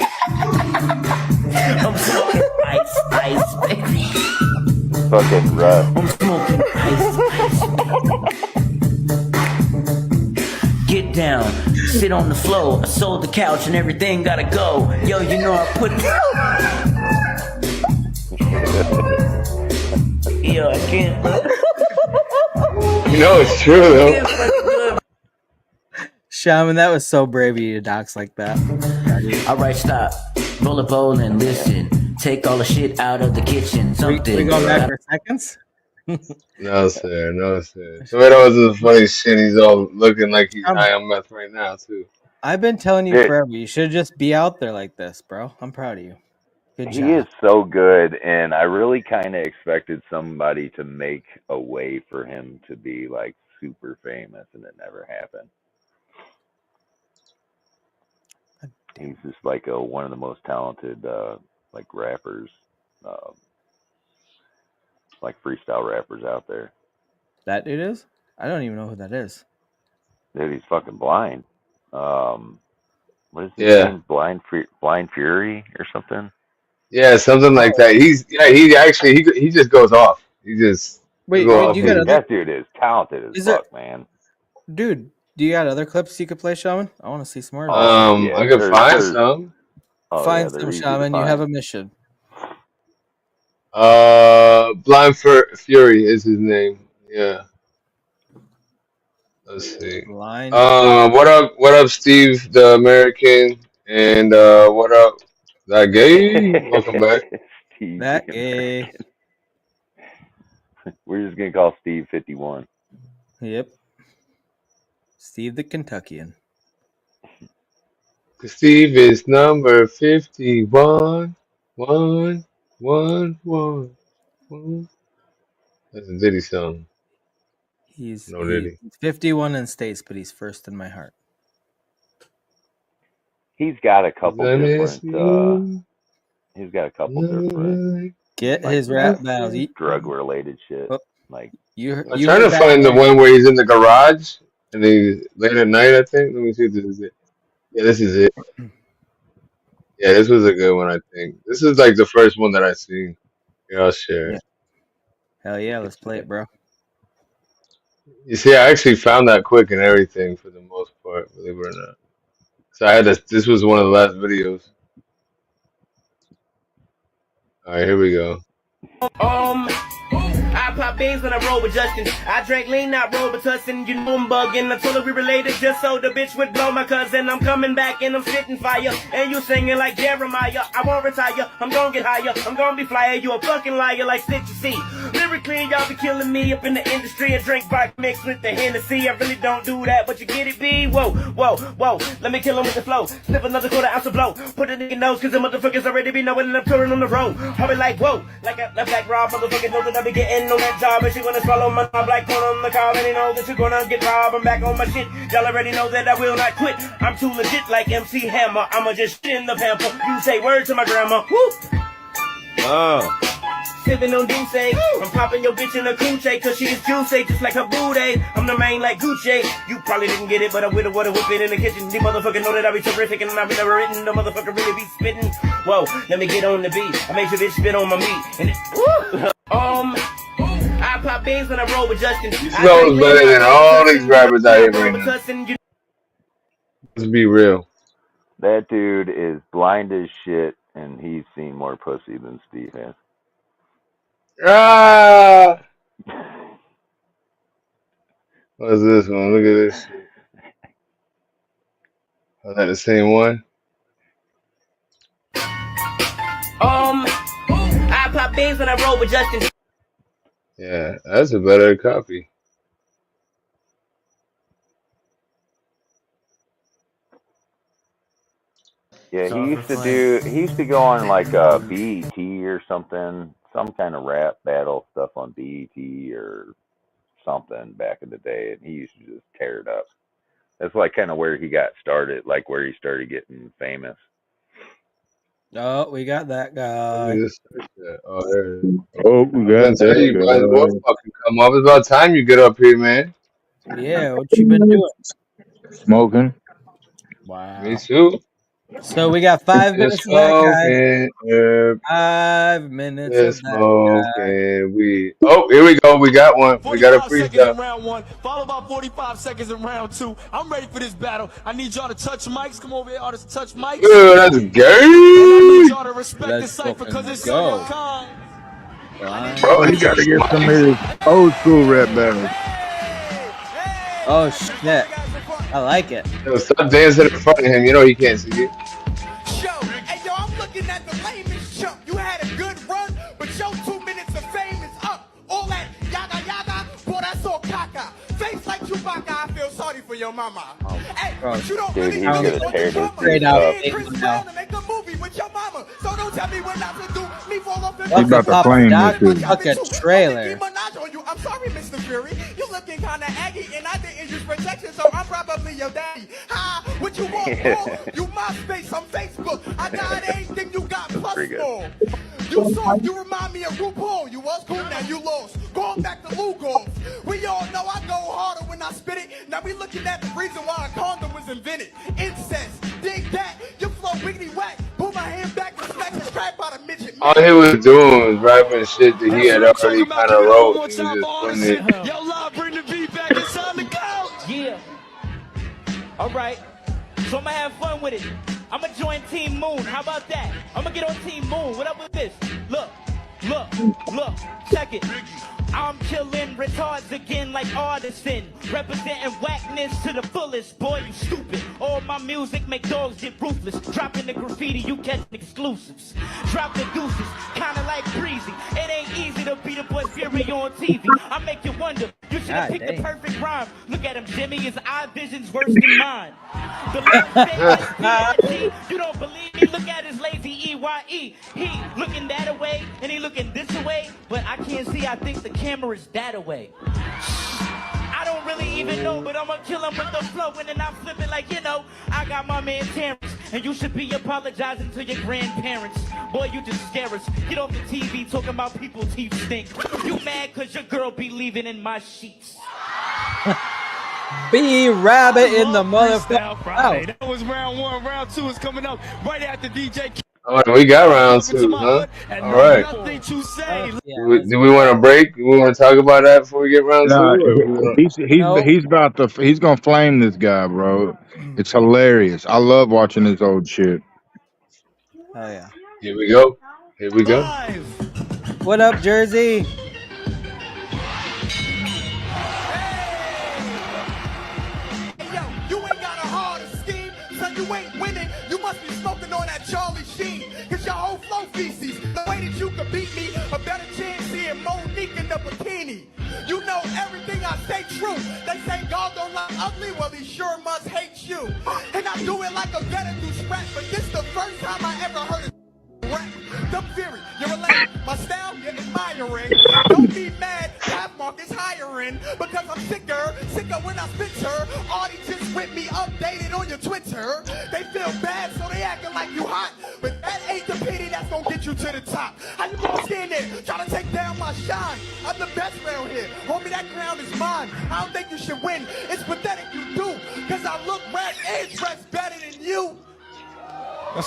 I'm smoking ice, baby. fucking rough. I'm smoking ice, baby. Get down, sit on the floor. I sold the couch and everything gotta go. Yo, you know I put Yo, I can't. You know it's true though. Shaman, that was so brave of you to dox like that. Alright, stop. Roll a bowl and listen. Take all the shit out of the kitchen. Something. We going back for seconds? No sir, no sir. Tomato is the funny shit. He's all looking like he's high on meth right now too. I've been telling you Dude, forever. You should just be out there like this, bro. I'm proud of you. Good he is job. so good, and I really kind of expected somebody to make a way for him to be like super famous, and it never happened. He's just like one of the most talented like rappers, uh, like freestyle rappers out there. That dude is? I don't even know who that is. Dude, he's fucking blind. Um, what is his Yeah, name? Blind Fury or something? yeah, something like that. He actually he just goes off. He'll Wait, go do off you got and Dude, other? that dude is talented as Is there, fuck, man. dude? Do you got other clips you could play, Shaman? I want to see some more of this. Oh yeah, I could find there's some. oh yeah, Find they're some, easy to Shaman. You have find. a mission. Fury is his name. Yeah. Let's see. Blind Fury. What up, Steve, the American, and what up, that gay? Welcome back. Steve the That gay. American. We're just gonna call Steve 51. Yep. Steve the Kentuckian. Steve is number 51. One, one, one, one. That's a Diddy song. He's No Diddy. 51 in states, but he's first in my heart. He's got a couple I miss different. you. He's got a couple different Get like his rap battles. drug related shit. Oh, Like I'm you trying heard to back find the there. one where he's in the garage and he late at night. I think. Let me see if this is it. Yeah, this is it. Yeah, this was a good one. I think this is like the first one that I seen. Yeah, I'll share Yeah. it. Hell yeah, let's play it, bro. You see, I actually found that quick and everything for the most part, believe it or not. So I had this. This was one of the last videos. All right, here we go. I pop beans when I roll with Justin. I drank lean, not roll with Tussin. You know I'm bugging. I told her we related just so the bitch would blow my cousin. I'm coming back and I'm spitting fire. And you singing like Jeremiah. I won't retire. I'm gonna get higher. I'm gonna be flyer. You a fucking liar like Stitchy C. Lyrically, y'all be killing me up in the industry. I drink vodka mixed with the Hennessy. I really don't do that, but you get it, B? Whoa, whoa, whoa. Let me kill him with the flow. Sniff another quarter ounce of blow. Put it in your nose, cause the motherfuckers already be knowing I'm touring on the road. I be like, whoa. Like a black Rob, motherfuckers know that I be getting on that job. And she wanna swallow my black corn on the cob. And they know that you're gonna get robbed. I'm back on my shit. Y'all already know that I will not quit. I'm too legit like MC Hammer. I'ma just shit in the pamper. You say word to my grandma. Woo! Oh. Sipping on Douce. I'm popping your bitch in a coochie, cause she's juicy, just like her booty. I'm the main like Gucci. You probably didn't get it, but I with a water whip it in the kitchen. The motherfucker know that I be terrific and I be never written. The motherfucker really be spitting. Whoa, let me get on the beat. I make sure bitch spit on my meat. And I pop beans when I roll with Justin. This smells better than all these rappers out here right now. Let's be real. that dude is blind as shit, and he's seen more pussy than Steve has. Ah, what's this one? Look at this shit. Is that the same one? I pop beans when I roll with Justin. Yeah, that's a better copy. Yeah, he used to go on like BET or something, some kind of rap battle stuff on BET or something back in the day, and he used to just tear it up. That's like kind of where he got started, like where he started getting famous. Oh, we got that Let guy. me just search that. Oh, there it is. Oh, we I got was gonna tell you, you might as well that fucking come up. It's about time you get up here, man. Yeah, what you been doing? guy. Smoking. Me Wow. too. So we got 5 Just minutes of that guy. smoking. 5 minutes Just of that guy. smoking weed. Oh, here we go. We got one. We got a 45 seconds freestyle. in round one, followed by 45 seconds in round two. I'm ready for this battle. I need y'all to touch mics. Come over here, artists, touch mics. Ew, that's And I need gay. y'all to respect Let's the cipher because fucking it's so go. kind. Bro, Oh, he got to get some of his old school rap battles. Oh shit. I like it. yo, stop dancing in front of him. You know he can't see it. Hey yo, I'm looking at the lamest chump. You had a good run, but your 2 minutes of fame is up. All that yaga yaga, boy, that's all caca. Face like Chewbacca, I feel sorry for your mama. Hey, but you don't Dude, really he's know gonna what tear the this drama Straight is. out. Me and Chris Brown to make a movie with your mama. So don't tell me what not to do. Me fall off in He about to flame this shit. Fuck a trailer. On you. I'm sorry, Mr. Fury. You looking kinda aggy, and I didn't use protection, so I'm probably your daddy. Ha! What you want, bro? You MySpace, I'm Facebook. I got anything you got plus more. You soft, you remind me of RuPaul. You was cool, now you lost. Going back to Lugolf. We all know I go harder when I spit it. Now we looking at the reason why a condom was invented. Incest, dig that. Your flow wiggity whack. Pull my hand back and snatch the crap out of midget. All he was doing was rapping shit that he That's had what I'm talking already about. kind Give of it up one wrote. more He was time for just all putting this it. shit. Yo, live, bring the beat back. It's time to go. Yeah. All right. So I'm gonna have fun with it. I'm gonna join Team Moon. How about that? I'm gonna get on Team Moon. What up with this? Look. Check it. I'm killing retards again like Artisan. Representing whackness to the fullest. Boy, you stupid. All my music make dogs get ruthless. Dropping the graffiti, you catch exclusives. Drop the deuces, kinda like Breezy. It ain't easy to beat a boy Fury on TV. I make you wonder. You should have picked the perfect rhyme. Look at him, Jimmy. His eye vision's worse than mine. The last thing you don't believe me? Look at his lazy EYE. He looking that away and he looking this away, but I can't see. I think the camera is that away. I don't really even know, but I'ma kill him with the flow, and then I flip it like, you know, I got my man Terrence. And you should be apologizing to your grandparents. Boy, you just scare us. Get off the TV talking about people teeth stink. You mad cause your girl be leaving in my sheets. B Rabbit in the motherfucker. Friday. That was round 1. Round 2 is coming up right after DJ. All right, we got round 2, huh? All right. Do we want to break? Do we want to talk about that before we get round 2? Nah, Or he's gonna flame this guy, bro. It's hilarious. I love watching this old shit. Oh yeah. Here we go. Here we go. What up, Jersey? You ain't winning, you must be smoking on that Charlie Sheen. Cause your whole flow feces, the way that you could beat me, a better chance seeing Monique in the bikini. You know everything I say true. They say God don't like ugly, well he sure must hate you. And I do it like a veteran do scrap, but this the first time I ever heard it. Dumb theory, you're related. My style, you're admiring. Don't be mad, Pathmark is hiring. Because I'm sicker when I spit her. Audie just with me updated on your Twitter. They feel bad, so they acting like you hot. But that ain't the pity that's gonna get you to the top. How you gonna stand there, trying to take down my shine? I'm the best round here. Homie, that crown is mine. I don't think you should win. It's pathetic you do. Cause I look red and dress better than you.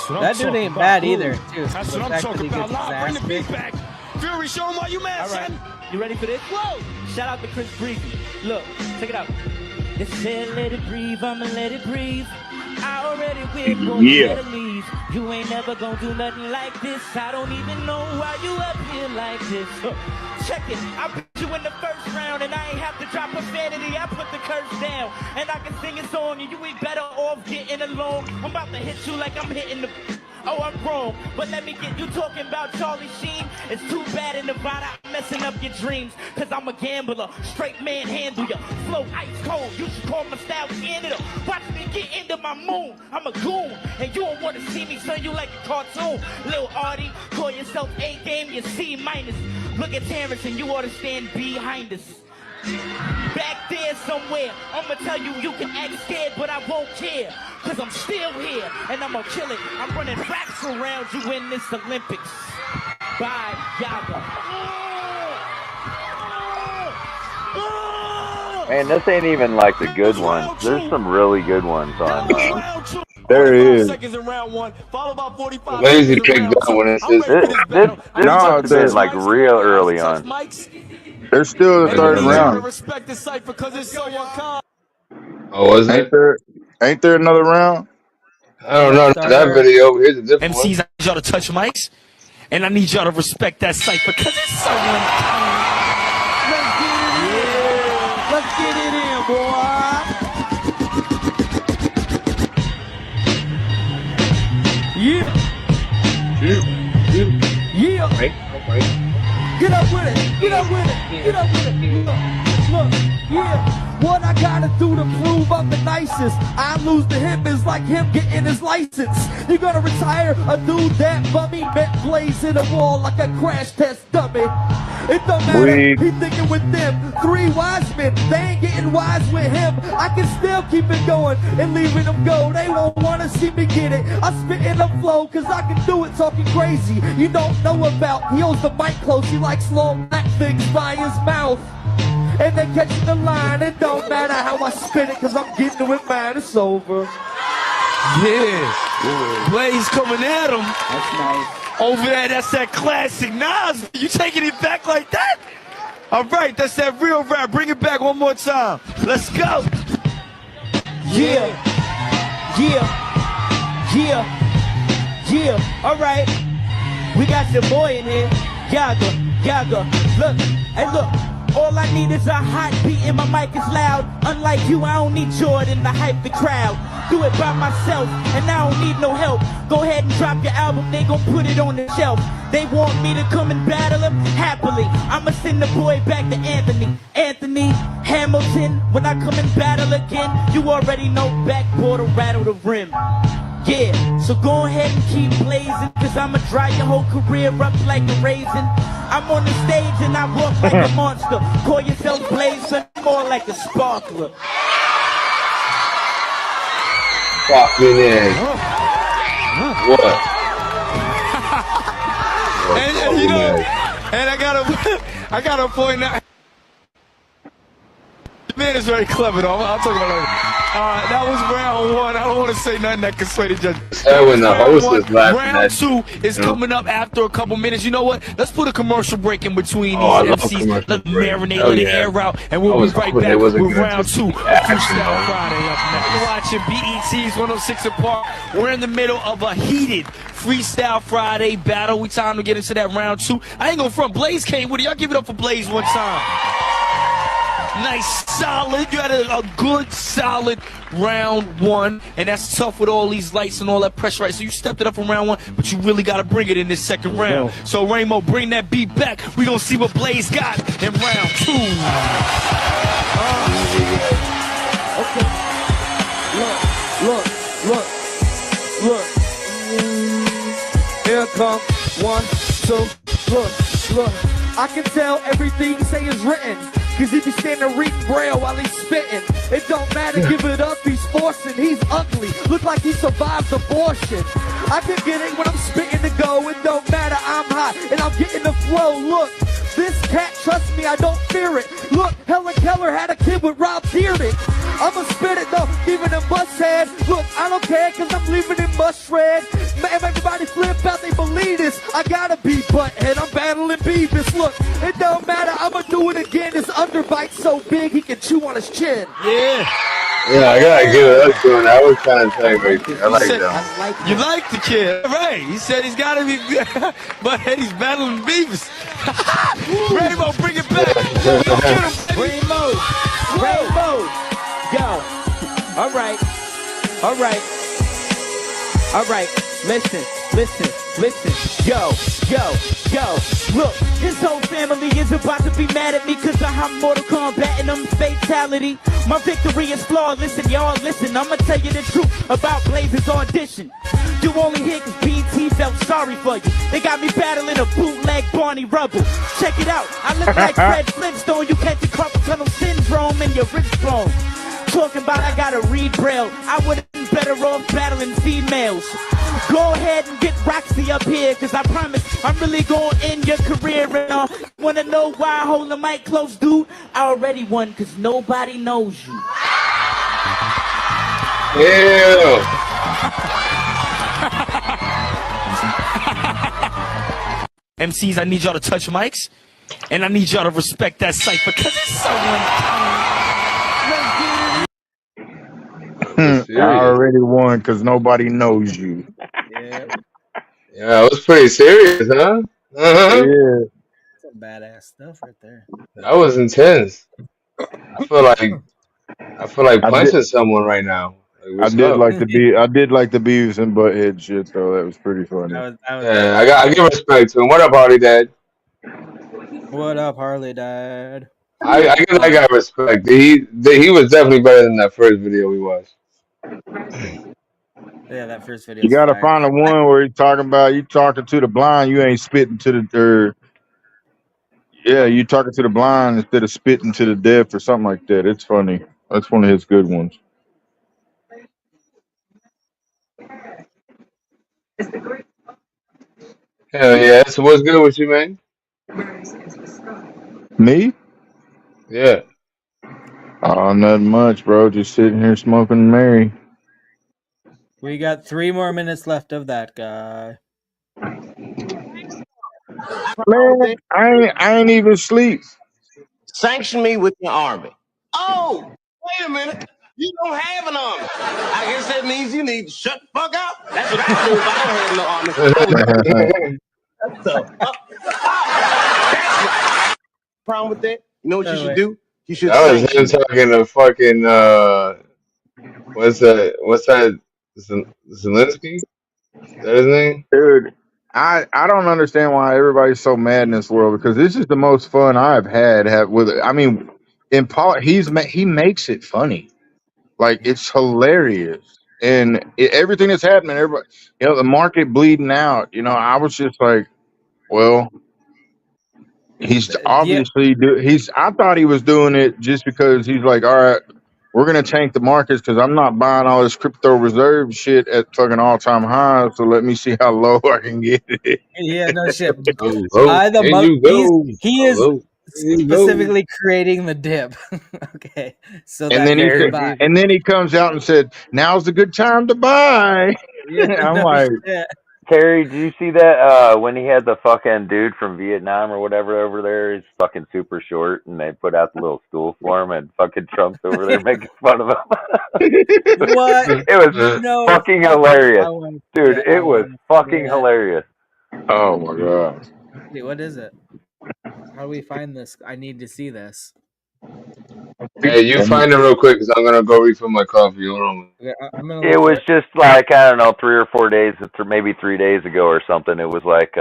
That dude ain't bad either, too. That's what I'm talking about. Live, bring the beat back. Fury, show him why you mad, son. You ready for this? Whoa! Shout out to Chris Breezy. Look, check it out. They said let it breathe, I'ma let it breathe. I already win, boy, you better leave. You ain't never gonna do nothing like this. I don't even know why you up here like this. Check it, I put you in the first round and I ain't have to drop profanity. I put the curse down and I can sing a song and you ain't better off getting along. I'm about to hit you like I'm hitting the... Oh, I'm wrong, but let me get you talking about Charlie Sheen. It's too bad in Nevada, I'm messing up your dreams. Cause I'm a gambler, straight man handle ya. Flow ice cold, you should call my style Canada. Watch me get into my moon, I'm a goon. And you don't wanna see me turn you like a cartoon. Lil Artie, call yourself A-game, you're C-. Look at Terrence and you ought to stand behind us. Back there somewhere, I'ma tell you, you can act scared, but I won't care. Cause I'm still here, and I'ma kill it. I'm running racks around you in this Olympics. Bye, Yaga. Man, this ain't even like the good ones. There's some really good ones on. There it is. Seconds in round 1, followed by 45 Lazy kicked down when it says This must have been like real early on. There's still the third round. Respect the cipher because it's so uncommon. Oh, was it? Ain't there another round? I don't know. That video. Here's a different MCs, one. I need y'all to touch mics, and I need y'all to respect that cipher because it's so uncommon. Let's get it in, boy. Yeah. Okay. Get up with it. Get up with it. Get up with it. Look, yeah. What I gotta do to prove I'm the nicest? I lose the hip is like him getting his license. You gonna retire a dude that bummy met plays in a wall like a crash test dummy. It don't matter, he thinking with them 3 wise men, they ain't getting wise with him. I can still keep it going and leaving them go. They won't wanna see me get it. I spit in the flow cause I can do it talking crazy. You don't know about, he holds the mic close, he likes long black things by his mouth. And they catching the line, it don't matter how I spit it cause I'm getting it with mine, it's over. Yeah. Blaze coming at him. That's nice. Over there, that's that classic Nas. You taking it back like that? All right, that's that real rap. Bring it back one more time. Let's go. Yeah. All right. We got your boy in here. Yaga. Look, hey look. All I need is a hot beat and my mic is loud. Unlike you, I don't need Jordan to hype the crowd. Do it by myself, and I don't need no help. Go ahead and drop your album, they gon' put it on the shelf. They want me to come and battle him? Happily. I'ma send the boy back to Anthony Hamilton. When I come and battle again, you already know backboard to rattle the rim. Yeah, so go ahead and keep blazing, cause I'ma dry your whole career up like a raisin. I'm on the stage and I walk like a monster. Call yourself Blaze, but more like a sparkler. Fucking in. What? And you know, and I gotta point out. The man is very clever, though. I'll talk about it later. That was round one. I don't want to say nothing that can sway the judge. When the host is laughing round at two is coming up after a couple minutes. You know what? Let's put a commercial break in between these MCs. Let's marinate, let it air out, and we'll be right back with round two of Freestyle Friday up next. You're watching BET's 106 and Park. We're in the middle of a heated Freestyle Friday battle. We time to get into that round two. I ain't gonna front. Blaze came with it. Y'all give it up for Blaze one time. Nice, solid. You had a good, solid round one, and that's tough with all these lights and all that pressure, right? So you stepped it up from round one, but you really got to bring it in this second round. So Rainbow, bring that beat back. We gonna see what Blaze got in round two. Okay. Look. Here come 1, 2. Look. I can tell everything you say is written. Cause if you stand and read braille while he's spitting, it don't matter, give it up, he's forcing, he's ugly, look like he survived abortion. I can get it when I'm spitting to go, it don't matter, I'm hot, and I'm getting the flow, look. This cat, trust me, I don't fear it. Look, Helen Keller had a kid with Rob Bearded. I'ma spit it though, even in bus head. Look, I don't care, cause I'm leaving in bus shred. Man, everybody flip out, they believe this. I gotta be butthead, I'm battling Beavis. Look, it don't matter, I'ma do it again. His underbite's so big, he can chew on his chin. Yeah, I gotta give it up to him. That was kind of tight right there. I like that. You like the kid, right? He said he's gotta be, but he's battling Beavis. Rainbow, bring it back. Yo, get him. Rainbow. Yo. All right. Listen. Yo. Look, his whole family is about to be mad at me cause I have Mortal Kombat and I'm fatality. My victory is flawless and y'all listen, I'ma tell you the truth about Blaze's audition. You only hit cause BT felt sorry for you. They got me battling a bootleg Barney Rubble. Check it out, I look like Fred Flintstone. You catch the carpal tunnel syndrome and your wrist blown. Talking about I gotta read braille. I would've been better off battling females. Go ahead and get Roxy up here, cause I promise I'm really gonna end your career. And wanna know why I hold the mic close, dude? I already won, cause nobody knows you. Yeah. MCs, I need y'all to touch mics, and I need y'all to respect that cipher, cause it's so I already won because nobody knows you. Yeah, it was pretty serious, huh? Yeah. Some badass stuff right there. That was intense. I feel like punching someone right now. Like, I did up? like the Beavis and Butthead shit though. That was pretty funny. That was Yeah, I give respect to him. What up, Harley Dad? What up, Harley Dad? I give that guy respect. He was definitely better than that first video we watched. Yeah, that first video. You gotta find the one where he's talking about you talking to the blind, you ain't spitting to the you talking to the blind instead of spitting to the deaf or something like that. It's funny. That's one of his good ones. Hell yeah. So what's good with you, man? Me? Yeah. Oh, nothing much, bro. Just sitting here smoking Mary. We got 3 more minutes left of that guy. Man, I ain't even sleep. Sanction me with your army. Oh, wait a minute. You don't have an army. I guess that means you need to shut the fuck up. That's what I do if I don't have no army. That's right. Problem with that? You know what you should do? You should That was him sanction talking to fucking what's that Zelensky? Is that his name? Dude, I don't understand why everybody's so mad in this world because this is the most fun I've had with it. I mean, in part, he makes it funny, like it's hilarious, and everything that's happening, everybody, the market bleeding out. I was just like, well, he's obviously I thought he was doing it just because he's like, all right, we're gonna tank the markets because I'm not buying all this crypto reserve shit at fucking all time highs. So let me see how low I can get it. Yeah, no shit. How low Buy the can mug. you go? He How is low can you go? specifically creating the dip. Okay, so And that then you can Terry, buy. he comes out and said, "Now's the good time to buy." Yeah, I'm no like, shit. Terry, did you see that when he had the fucking dude from Vietnam or whatever over there? He's fucking super short, and they put out the little stool for him, and fucking Trump's over there making fun of him. What? It was No fucking fucking. I hilarious, want to see dude. it. I It was want to see fucking it. hilarious. "Oh my god." Wait, what is it? How do we find this? I need to see this. Hey, you find it real quick because I'm gonna go refill my coffee. Hold on. Okay, I'm gonna It look for was it. just like I don't know, 3 or 4 days, maybe 3 days ago or something. It was like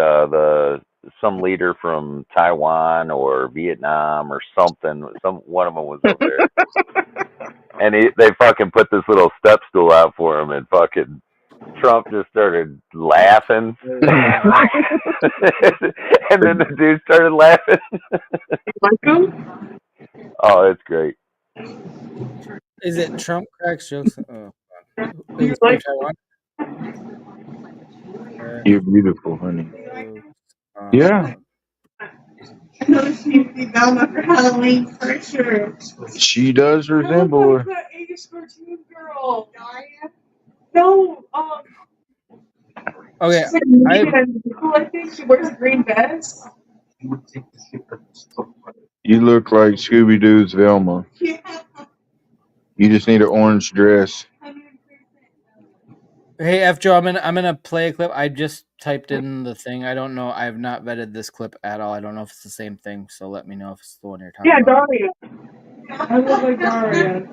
some leader from Taiwan or Vietnam or something. One of them was over there, and they fucking put this little step stool out for him, and fucking Trump just started laughing, and then the dude started laughing. Oh, it's great. Is it Trump cracks jokes? Oh, it was from Taiwan. You're beautiful, honey. Jokes Yeah, on- I know she needs to be Velma for Halloween for sure. she does resemble her. That Ace cartoon girl. Daria? No, Okay, she's like I mean and cool. I think she wears a green vest. You look like Scooby Doo's Velma. Yeah. You just need an orange dress. Hey F Joe, I'm gonna play a clip. I just typed in the thing. I don't know. I have not vetted this clip at all. I don't know if it's the same thing. So let me know if it's the one you're talking Yeah, about. Daria. I look like Daria.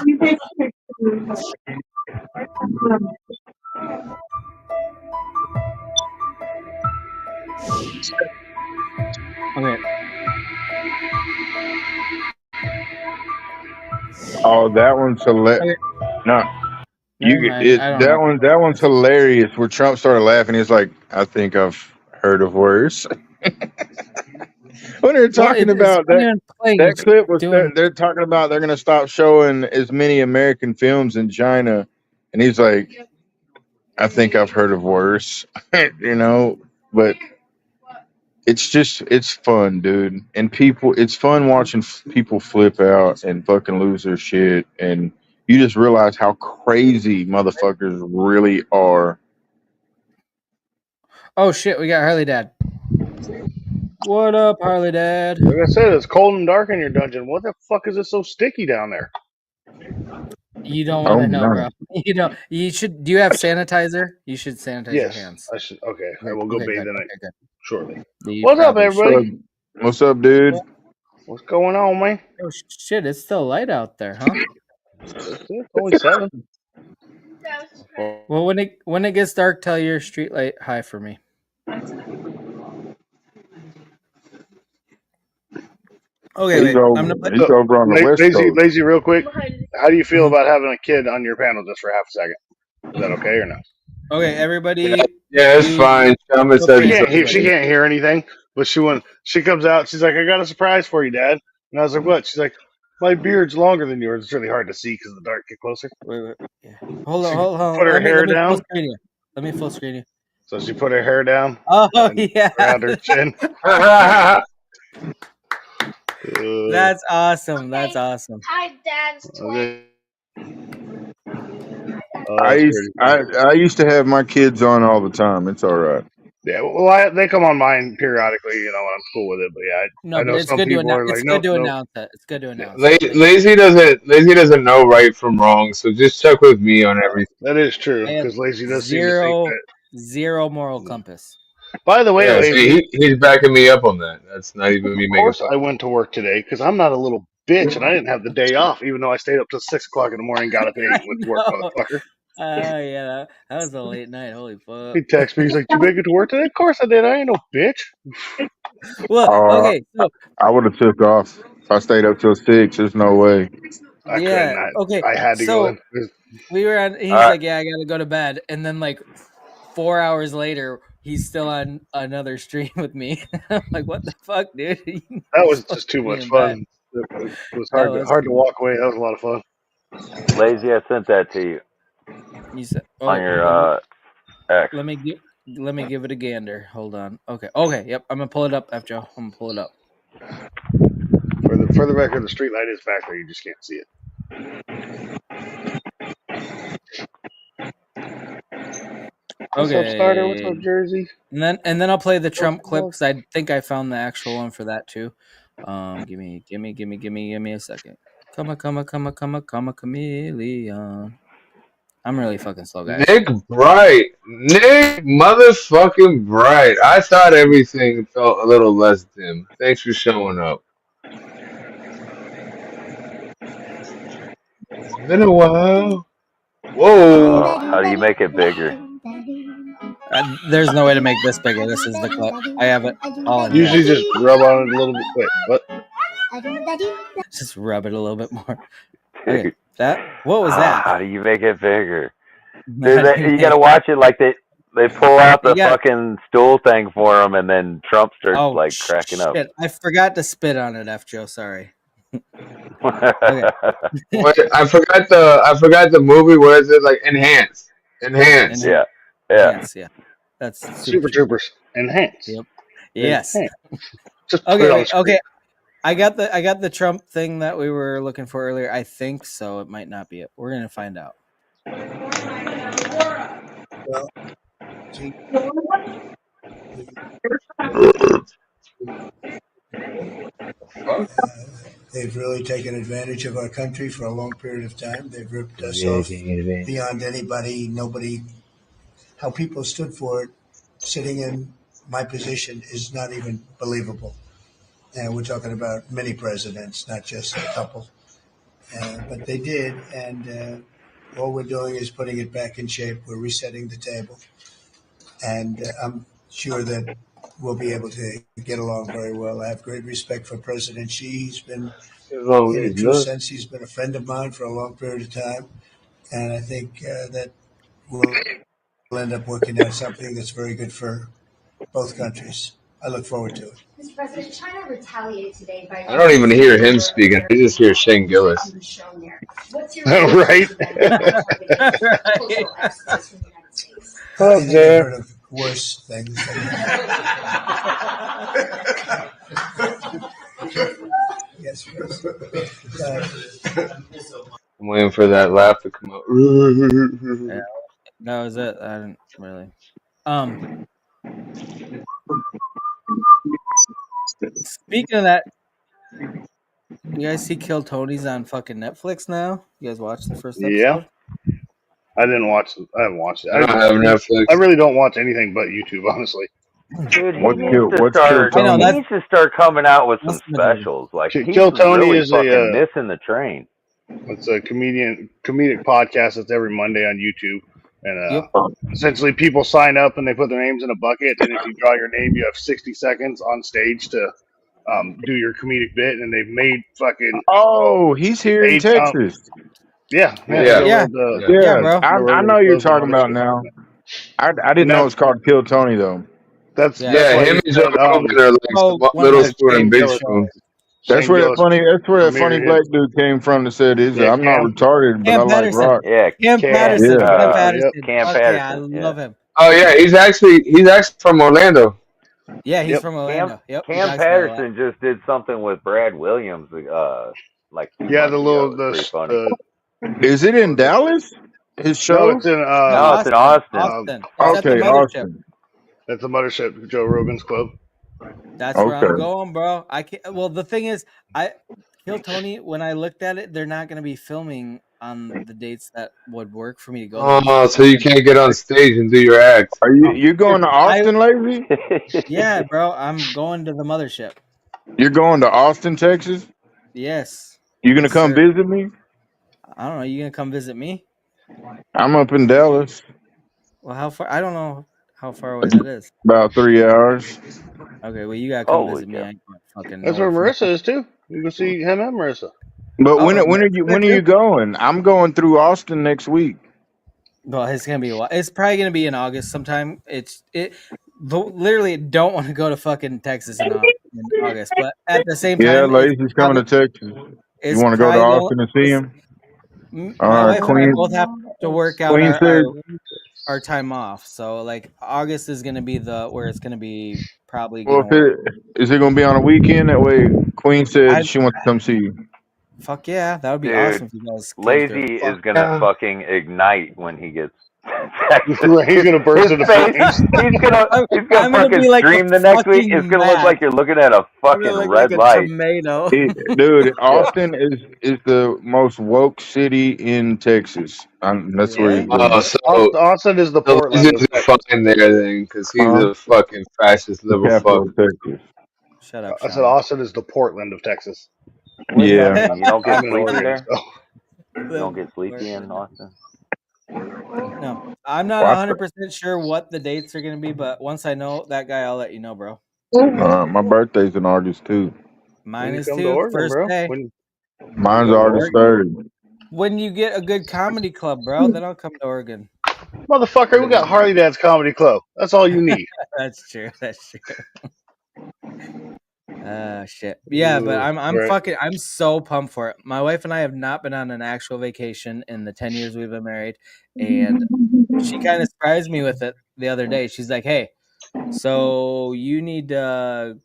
You take pictures. Okay. Oh, that one's hilarious. Okay. No, Never mind. I don't know. that one's hilarious. Where Trump started laughing, he's like, "I think I've heard of worse." When they're Well, talking it's about not that, even playing. that It's clip was doing. they're talking about they're going to stop showing as many American films in China, and he's like, "I think I've heard of worse," you know. But it's fun, dude, and it's fun watching people flip out and fucking lose their shit, and you just realize how crazy motherfuckers really are. Oh shit! We got Harley Dad. What up, Harley Dad? Like I said, it's cold and dark in your dungeon. What the fuck is it so sticky down there? You don't want Oh to know, bro. no, You know. You should. Do you have sanitizer? You should sanitize your Yes, hands. I should. Okay, I Okay. will go Okay. bathe Good. in it Okay. Good. shortly. You What's up, probably everybody? should. what's up, dude? What's going on, man? Oh shit! It's still light out there, huh? It's only 7. Well, when it gets dark, tell your street light hi for me. Okay, wait. I'm gonna put. He's So, over on the west coast. lazy, real quick. How do you feel Mhm. about having a kid on your panel just for half a second? Is that okay or no? Okay, everybody, Yeah, it's do fine. Shaman feel says free She to it's can't hear. speak. She okay. can't hear anything. But when she comes out, she's like, "I got a surprise for you, Dad." And I was like, "What?" She's like, "My beard's longer than yours. It's really hard to see because the dark get closer." Wait. Yeah. Hold on. She Hold on. put her Let hair me full down. screen you. Let me full screen you. So she put her hair down Oh and yeah, around her chin. that's awesome. That's awesome. Hi, Dad's Okay. I That's used pretty funny. I used to have my kids on all the time. It's all right. Yeah, well, they come on mine periodically, and I'm cool with it. But yeah, I No, but know it's some good to people announce. are It's like, good nope, to nope. announce it. It's good to Yeah, announce it. Thank you. Lazy doesn't know right from wrong, so just check with me on everything. that is true I have because Lazy does seem to think zero moral that. compass. By the way, Yeah, see, Lazy, he's backing me up on that. That's not even me of making course fun I of him. went to work today because I'm not a little bitch, and I didn't have the day off, even though I stayed up till 6 o'clock in the morning, got up at 8, I and went to work, know. motherfucker. Yeah, that was a late night. Holy fuck. He texted me, he's like, "You make it to work today?" Of course I did. I ain't no bitch. Well, Uh, okay, so I would have took off if I stayed up till 6. There's no way. I couldn't. yeah, okay, I had to go so in. we were on. All He's right. like, "Yeah, I gotta go to bed," and then like 4 hours later, he's still on another stream with me. I'm like, "What the fuck, dude? That You're was supposed just too to be much in bed." fun. It was That hard to was hard to cool. walk away. That was a lot of fun. Lazy, I sent that to you You said, on "Oh, your X. let me give it a gander. Hold on. Okay. Yep. I'm gonna pull it up, F Joe. I'm gonna pull it up. For the record, the street light is back there. You just can't see it. What's up, Starter? What's up, Okay. Jersey? And then I'll play the Trump clip Welcome. because I think I found the actual one for that too. Give me a second. Come a chameleon. I'm really fucking slow, guys. Nick Bright. Nick motherfucking Bright. I thought everything felt a little less dim. Thanks for showing up. It's been a while. Whoa. How do you make it bigger? There's no way to make this bigger. This is the clip. I have it all in here. Usually just rub on it a little bit. Wait, what? Just rub it a little bit more. Dude. Okay, what was that? How do you make it bigger? Dude, you gotta watch it like they pull out the fucking stool thing for him, and then Trump starts cracking up. I forgot to spit on it, F Joe. Sorry. Okay. Wait, I forgot the movie. Where is it? Like Enhance. Yeah. Enhance, yeah. That's Super Troopers. Enhance. Yep. Yes. Enhance. Just okay. I got the Trump thing that we were looking for earlier. I think so. It might not be it. We're gonna find out. They've really taken advantage of our country for a long period of time. They've ripped us off beyond nobody. How people stood for it, sitting in my position, is not even believable. And we're talking about many presidents, not just a couple. But they did, and all we're doing is putting it back in shape. We're resetting the table. And I'm sure that we'll be able to get along very well. I have great respect for President Xi. He's been, in a true sense, he's been a friend of mine for a long period of time. And I think that we'll end up working out something that's very good for both countries. I look forward to it. Mr. President, China retaliated today by. I don't even hear him speaking. I just hear Shane Gillis. What's your right? cultural experts from the United States? I think I've heard of worse things. Yes, I'm waiting for that laugh to come out. Yeah, that was it. I didn't really. Speaking of that, you guys see Kill Tony's on fucking Netflix now? You guys watched the first episode? Yeah. I didn't watch it. I haven't watched it. I don't have Netflix. I really don't watch anything but YouTube, honestly. Dude, he needs to start coming out with some specials. Like he's Kill Tony really is fucking missing the train. It's a comedic podcast that's every Monday on YouTube, and essentially people sign up and they put their names in a bucket, and if you draw your name, you have 60 seconds on stage to do your comedic bit, and they've made fucking. Oh, he's here in Texas. Yeah, bro. I know you're talking about now. I didn't know it's called Kill Tony though. That's him and Joe Rogan are like Little Spoon and Big Spoon. That's where that funny black dude came from that said, I'm not retarded, but I like rock. Yeah, Cam Patterson. Cam Okay, Patterson. I love him. Oh yeah, he's actually from Orlando. Yeah, he's from Orlando. Cam Patterson just did something with Brad Williams, like 2 months ago. Pretty funny. Is it in Dallas? His show? No, it's in it's in Austin. Okay, Austin. That's the Mothership, Joe Rogan's club. That's where I'm going, bro. I can't. Well, the thing is, Kill Tony. When I looked at it, they're not going to be filming on the dates that would work for me to go. Oh, so you can't get on stage and do your act. Are you going to Austin, Lazy? Yeah, bro. I'm going to the Mothership. You're going to Austin, Texas? Yes. You gonna come visit me? I don't know. You gonna come visit me? I'm up in Dallas. Well, how far? I don't know how far away that is. About 3 hours. Okay, well, you gotta come visit me. I ain't fucking. That's where Marissa is too. You can see him and Marissa. But when are you going? I'm going through Austin next week. Well, it's gonna be a while. It's probably gonna be in August sometime. literally don't want to go to fucking Texas in August, but at the same Yeah, time, Lazy's coming to Texas. You it's want to go to probably Austin and see him? my wife and I Queen. both have to work out Queen said, our time off. So like August is gonna be where it's gonna be probably "Well, gonna work. is it going to be on a weekend? That way, Queen said I she wants to come see you." fuck yeah, that would be awesome Dude, if you guys came through. Lazy Fuck is gonna yeah. fucking ignite when he gets to Texas. He's gonna burst His into face, flames. he's gonna I'm gonna fucking be like a stream the next week. It's fucking gonna look match. like you're looking at a I'm gonna fucking look like red a light. tomato. Dude, Yeah. Austin is the most woke city in Texas. That's where he's Really? going. Austin is the So Portland of Lazy's Texas. fine there then, because he's Huh? a fucking fascist The liberal capital fuck. of Texas. Shut up, I said Shaman. Austin is the Portland of Texas. What does that Yeah. mean? You don't get I'm in sleepy Oregon, there? so You don't get sleepy in Austin? No, I'm not Well, 100% sure what the dates are gonna be, but once I know that guy, I'll let you know, bro. my birthday's in August too. when Mine you is come to too. Oregon, First bro, day. when you Mine's come to August Oregon, 3rd. When you get a good comedy club, bro, then I'll come to Oregon. motherfucker, we got Harley Dad's Comedy Club. That's all you need. That's true. That's true. Shit. Yeah, but Right. I'm so pumped for it. My wife and I have not been on an actual vacation in the 10 years we've been married, and she kind of surprised me with it the other day. She's like, "Hey, so you need to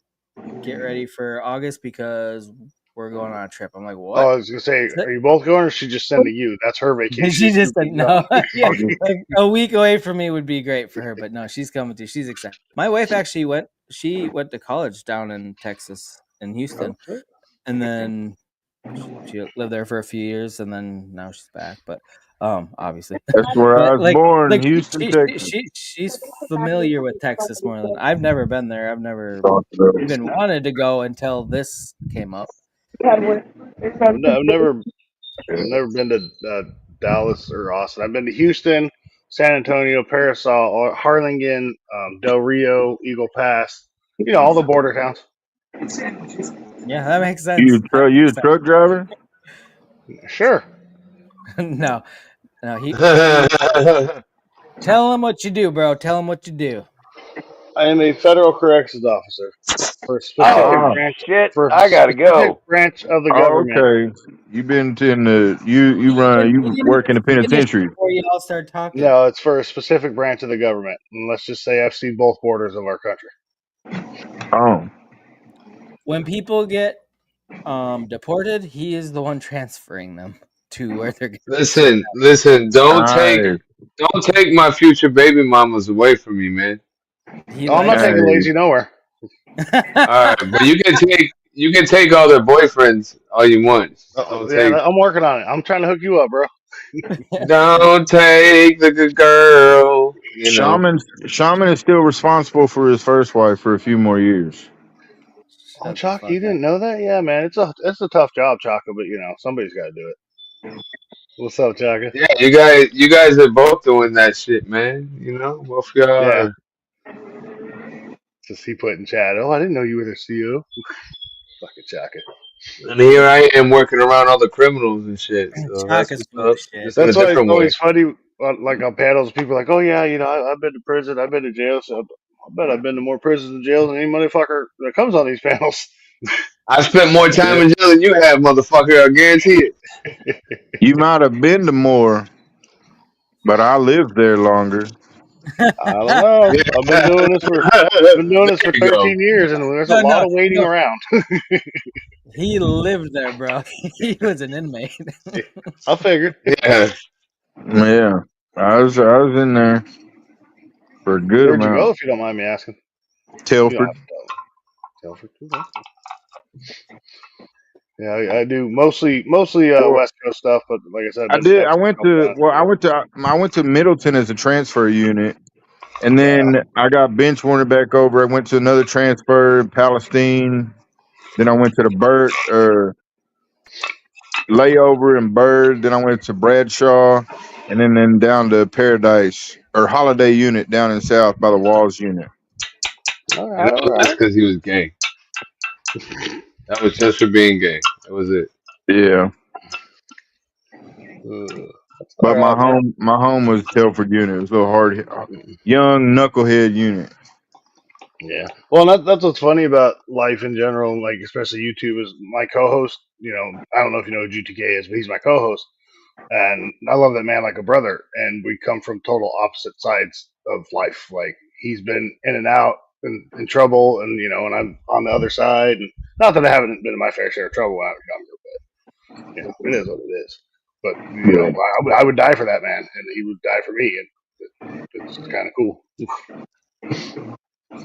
get ready for August because we're going on a trip." I'm like, Oh, "What?" I was gonna say, are you both going, or is she just sending you? That's her vacation. She You just said being gone. no. Yeah, like a week away from me would be great for her, but no, she's coming too. She's excited. My wife actually went. She went to college down in Texas, in Houston, Okay. and then she lived there for a few years, and then now she's back. But obviously, That's where I but was born, like Houston, Texas. she's familiar with Texas more than I've never been there. I've never even wanted to go until this came up. I've never been to Dallas or Austin. I've been to Houston, San Antonio, Parasol, Harlingen, Del Rio, Eagle Pass. You know, all the border towns. Yeah, that makes You sense. That you a makes sense. truck driver? Sure. No, no, he tell him what you do, bro. Tell him what you do. I am a federal corrections officer for a specific Oh Ah, branch shit! for a I gotta specific go. branch of the oh, government. okay. You been in the you You didn't work in the finish penitentiary. before you all start talking. No, it's for a specific branch of the government. And let's just say I've seen both borders of our country. Oh, When people get deported, he is the one transferring them to where they're going to be served. Listen, nice. don't take my future baby mamas away from me, man. He Oh, I'm not likes taking Hey, lazy nowhere. All right, but you can take all their boyfriends all you want. Just Yeah, I'm working on it. I'm trying to hook you up, bro. don't take the good girl. You know. Shaman is still responsible for his first wife for a few more years. Oh, Shut the Chalk, fuck you up. didn't know that? Yeah, man, it's a tough job, Chaka, but you know somebody's got to do it. What's up, Chaka? Yeah, you guys are both doing that shit, man. You know, both of y'all Yeah, are. just he put in chat. Oh, I didn't know you were the CEO. Fucking Chaka. And here I am working around all the criminals and shit. So Chalk that's is what's full of up. shit. Just in a That's why it's different way. always funny, like on panels, people are like, "Oh yeah, you know, I've been to prison, I've been to jail, so I bet I've been to more prisons and jails than any motherfucker that comes on these panels." I spent more time Yeah. in jail than you have, motherfucker. I guarantee it. You might have been to more, but I lived there longer. I don't know. Yeah. I've been doing this for There you go. 13 years, and there's a No, lot no, of waiting no. around. He lived there, bro. He was an inmate. I figured. Yeah. Yeah, I was in there for a good Where'd you go, amount. if you don't mind me asking? You don't Telford. have to tell me. Telford, okay. Yeah, I do mostly Well, West Coast stuff, but like I said, I've I been to did. I Texas went a couple to times. well, I went to Middleton as a transfer unit, and Yeah. then I got bench warranted back over. I went to another transfer in Palestine. Then I went to the Burt or layover in Bird. Then I went to Bradshaw, and then down to Paradise or Holiday Unit down in South by the Walls Unit. All And right, that all was just right. because he was gay. That was just for being gay. That was it. Yeah, That's all but right, man. my home was Telford Unit. It was a little hard, young knucklehead unit. Yeah. Well, that's what's funny about life in general, like especially YouTube, is my co-host. You know, I don't know if you know who GTK is, but he's my co-host, and I love that man like a brother. And we come from total opposite sides of life. Like he's been in and out and in trouble, and you know, and I'm on the other side. And not that I haven't been in my fair share of trouble when I was younger, but you know, it is what it is. But you know, Right. I would die for that man, and he would die for me, and it's kind of cool.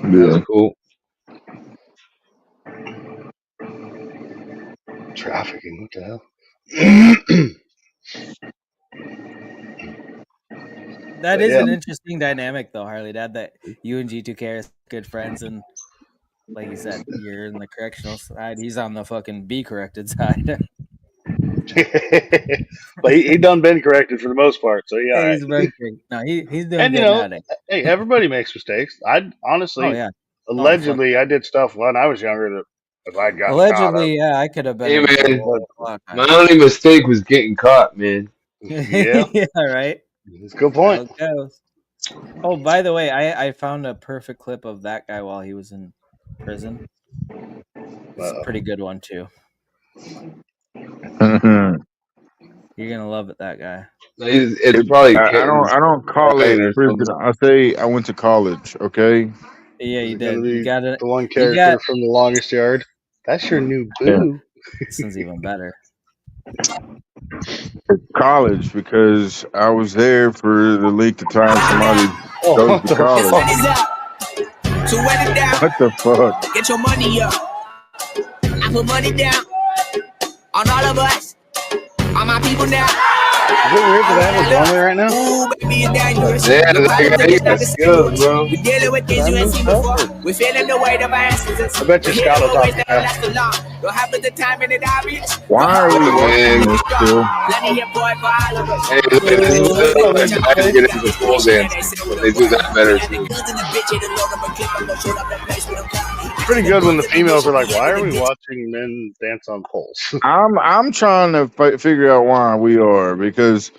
That's Yeah. cool. Trafficking, what the hell? That But is yeah, an interesting dynamic, though, Harley Dad. That you and G2K are good friends, and like you said, you're in the correctional side. He's on the fucking be corrected side. but he done been corrected for the most part, so yeah, all right. He's been great. No, he's doing And you good know, nowadays. hey, everybody makes mistakes. I Oh honestly, yeah. Oh fuck allegedly, yeah. I did stuff when I was younger that if I'd gotten caught up, Allegedly, yeah, I could have been Hey in man, trouble but a lot of my times. only mistake was getting caught, man. yeah, Yeah, right. it's a good How point. it goes. Oh, by the way, I found a perfect clip of that guy while he was in prison. It's a Uh, pretty good one too. Mhm. You're gonna love it, that guy. It's probably I kittens don't call crying it or prison. something. I say I went to college. Okay. Yeah, is you it gonna did. You be got it. the one You got character from The Longest Yard? That's your new Yeah. boo. this one's even better. College because I was there for the length of time somebody Oh, goes what to the This college. one fuck? is up. To run it down, What the fuck? get your money up. I put money down on all of us, on my people now. Is it weird that I have a drum right now? Ooh, baby, it's dangerous. Damn, Your that problems guy, are you just like got a skills, sandwich. bro. We're dealing with Did things I you ain't move seen stuff? before. Or We're feeling the weight of our ancestors. I bet We're you here Scott will for talk ways to that don't that. last too long. Don't have the time and the obvious. Why are we Hey watching man, this still? Plenty of boy for all of us. hey, look, Big this is bridges what to I burn, do. but I What your did you try mama to say? know get we got into pole inspiration that ain't dancing, sitting but with they the do word. that We better got the too. guns in the bitch, and the load up a clip. I'm gonna shoot up that place with them coming. It's pretty good when the females are like, "Why are we watching men dance on poles?" I'm trying to figure out why we are because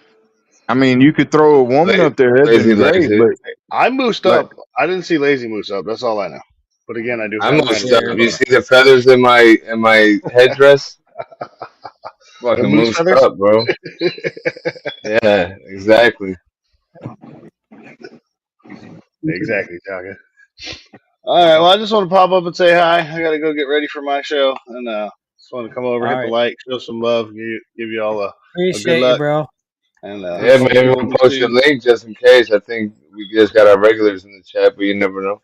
I mean you could throw a woman up there, that'd Lazy, been great, lazy. but I moosed like up. I didn't see Lazy Moose up. That's all I know. But again, I do I'm have gonna kind of stop. weird There, You photo. see the feathers in my headdress? The Fucking moose moosed feathers. up, bro. Yeah, exactly. Exactly, Chaka. All right. Well, I just want to pop up and say hi. I got to go get ready for my show, and just want to come over, all hit the right. like, show some love, give you all a good Appreciate you, luck, bro. and Yeah, Appreciate maybe you. we'll hopefully post your see. link just in case. I think we just got our regulars in the chat, but you never know.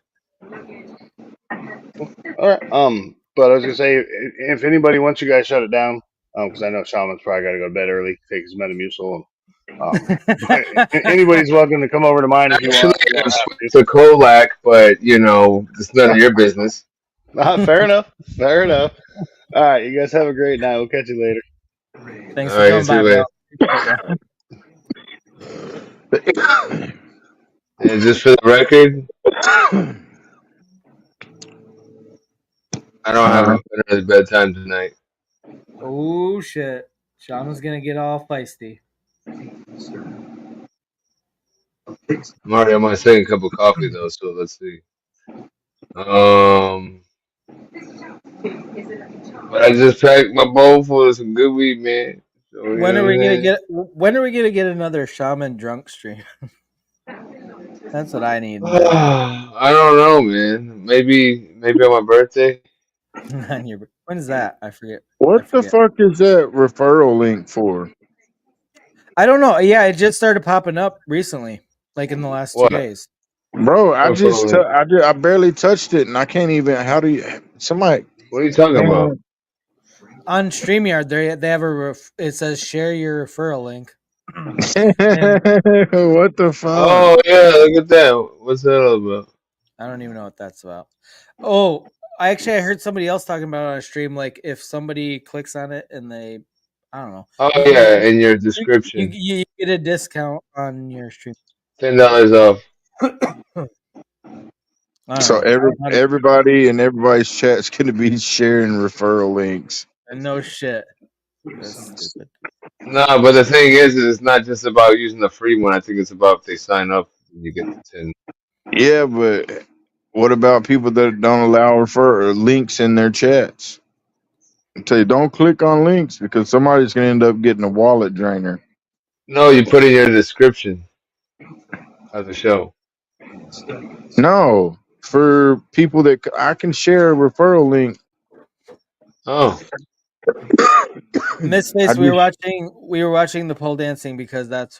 All right. But I was gonna say, if anybody wants you guys shut it down, because I know Shaman's probably got to go to bed early, take his Metamucil, but anybody's welcome to come over to mine if you Actually, want. You I'm don't have switched to Colac, but you know, it's none of your business. Fair enough. Fair enough. All right. You guys have a great night. We'll catch you later. Thanks All for right, you coming by, too, bro. man. Appreciate ya. And just for the record, I don't have uh, a better bedtime tonight. Oh shit. Shaman's gonna get all feisty. I'm already on my second cup of coffee though, so let's see. Um, but I just packed my bowl full of some good weed, man. So you know what I'm saying? When are we gonna get another shaman drunk stream? That's what I need, man. I don't know, man. Maybe on my birthday. On your when is that? I forget. I what the forget. fuck is that referral link for? I don't know. Yeah, it just started popping up recently, like in the last 2 What? days. Bro, What for? I barely touched it and I can't even how do you somebody What are you talking about? man On StreamYard, they have it says share your referral link. And what the fuck? Oh yeah, look at that. What's that all about? I don't even know what that's about. Oh, I heard somebody else talking about it on a stream. Like if somebody clicks on it and I don't know, Oh you yeah, in your you, description, you get a discount on your stream. $10 off. I don't So know. I don't know how to, everybody and everybody's chat's gonna be sharing referral links. no shit. That's stupid. No, but the thing is it's not just about using the free one. I think it's about if they sign up, you get the 10. Yeah, but What about people that don't allow refer links in their chats? I tell you, don't click on links because somebody's gonna end up getting a wallet drainer. No, you put in your description of the show. No, for people that I can share a referral link. Oh, Miss I Face, just we were watching the pole dancing because that's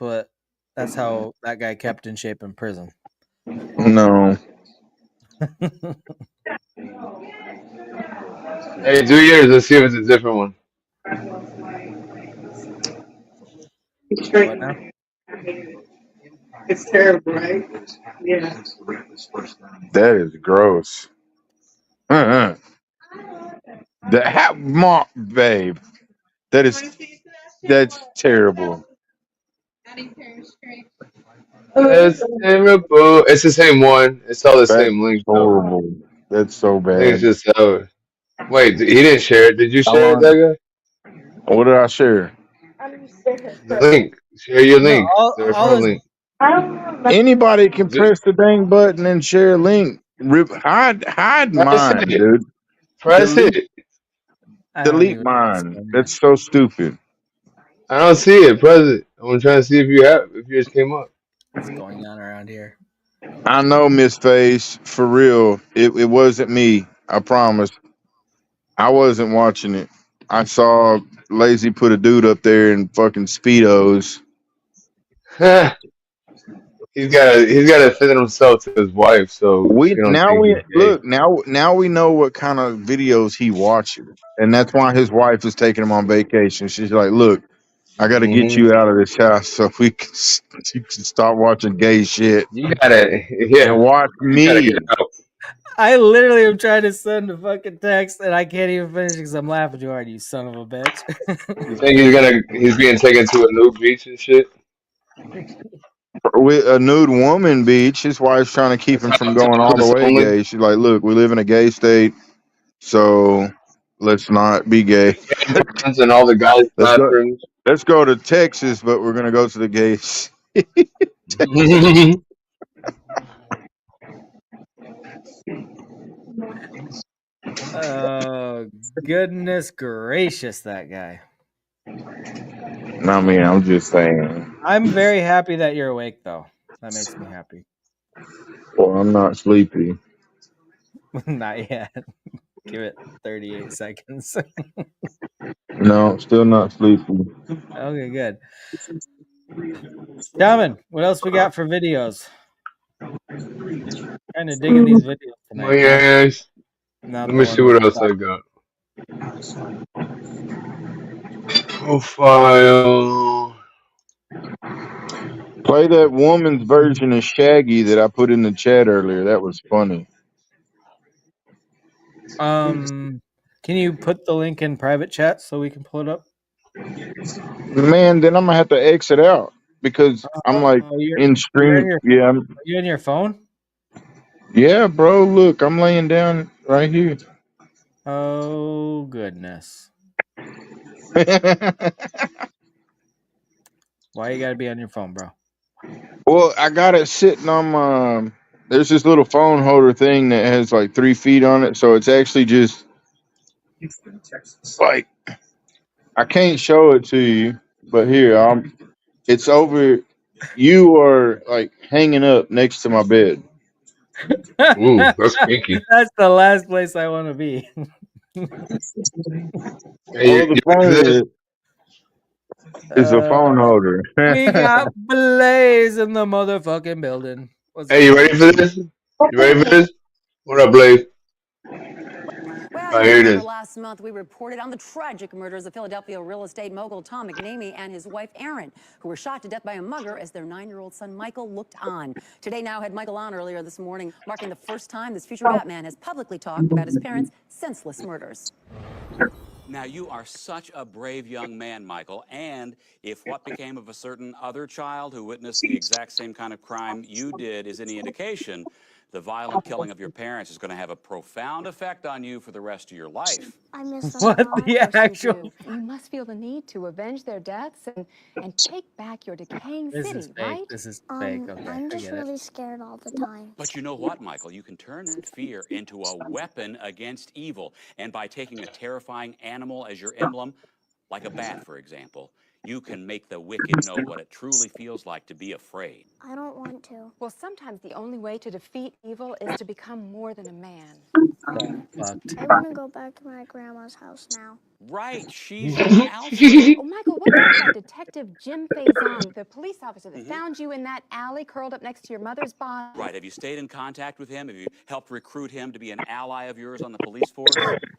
how that guy kept in shape in prison. no. hey, do yours. Let's see if it's a different one. What now? It's terrible, right? Yeah. That is gross. Uh-uh. Babe. That's terrible. That's terrible. It's the same one. It's all the That's same link though. horrible. That's so I think it's bad. just wait, he didn't share it. Did you How share it, long? that What did I share? guy? The link. Share your No, link. The all referral this link. Anybody can D- press the dang button and share a link. Hide Press mine, it. dude. Press Delete it. I don't delete even know what's mine. going on. That's so stupid. I don't see it. Press it. I'm trying to see if yours came up. What's going on around here? I know, Miss Face, for real. It wasn't me. I promise. I wasn't watching it. I saw Lazy put a dude up there in fucking speedos. he's got to fit himself to his wife, so We she don't now think we he's gay. look now we know what kind of videos he watches, and that's why his wife is taking him on vacation. She's like, "Look, I got to get Hmm you out of this house so you can stop watching gay shit You gotta, and yeah, watch you gotta get me." out. I literally am trying to send a fucking text and I can't even finish because I'm laughing too hard. You son of a bitch. You think he's being taken to a nude beach and shit? With a nude woman beach, his wife's trying to keep him from going all the Topless way only. gay. She's like, "Look, we live in a gay state, so let's not be gay. Tampons in all the guys' Let's go. bathrooms. Let's go to Texas, but we're gonna go to the gay." Oh, goodness gracious, that guy. I mean, I'm just saying. I'm very happy that you're awake, though. That makes me happy. Well, I'm not sleepy. Not yet. Give it 38 seconds. No, still not sleepy. Okay, good. Shaman, what else we got for videos? Kind of digging these videos My tonight, man. ass. Not Let the me see one with what else I got. Profile. Play that woman's version of Shaggy that I put in the chat earlier. That was funny. Can you put the link in private chat so we can pull it up? Man, then I'm gonna have to exit out because I'm like in You're in stream. your Yeah, are you in your phone? yeah, bro. Look, I'm laying down right here. Oh goodness. Why you gotta be on your phone, bro? Well, I got it sitting on my. There's this little phone holder thing that has like 3 feet on it, so it's actually just like I can't show it to you, but here It's over. You are like hanging up next to my bed. Ooh, that's kinky. That's the last place I want to be. Hey, Oh, the you ready for this? phone is a phone holder. We got Blaze in the motherfucking building. What's Hey, up, you Blaze? ready for this? You ready for this? What up, Blaze? Well, Oh, you here it remember is. last month we reported on the tragic murders of Philadelphia real estate mogul Tom McNamee and his wife Erin, who were shot to death by a mugger as their 9-year-old son Michael looked on. Today Now had Michael on earlier this morning, marking the first time this future Batman has publicly talked about his parents' senseless murders. Now, you are such a brave young man, Michael, and if what became of a certain other child who witnessed the exact same kind of crime you did is any indication, The violent killing of your parents is going to have a profound effect on you for the rest of your life. I miss them What a lot. the actual? You must feel the need to avenge their deaths and take back your decaying This city, is fake. right? This is fake. Okay, I'm I just get it. really scared all the time. But you know what, Michael? You can turn that fear into a weapon against evil. And by taking a terrifying animal as your emblem, like a bat, for example, you can make the wicked know what it truly feels like to be afraid. I don't want to. Well, sometimes the only way to defeat evil is to become more than a man. Fucked. I want to go back to my grandma's house now. Right, she's your alpha. Oh, Michael, what about that detective Jim Faison, the police officer that found you in that alley curled up next to your mother's body? Right, have you stayed in contact with him? Have you helped recruit him to be an ally of yours on the police force?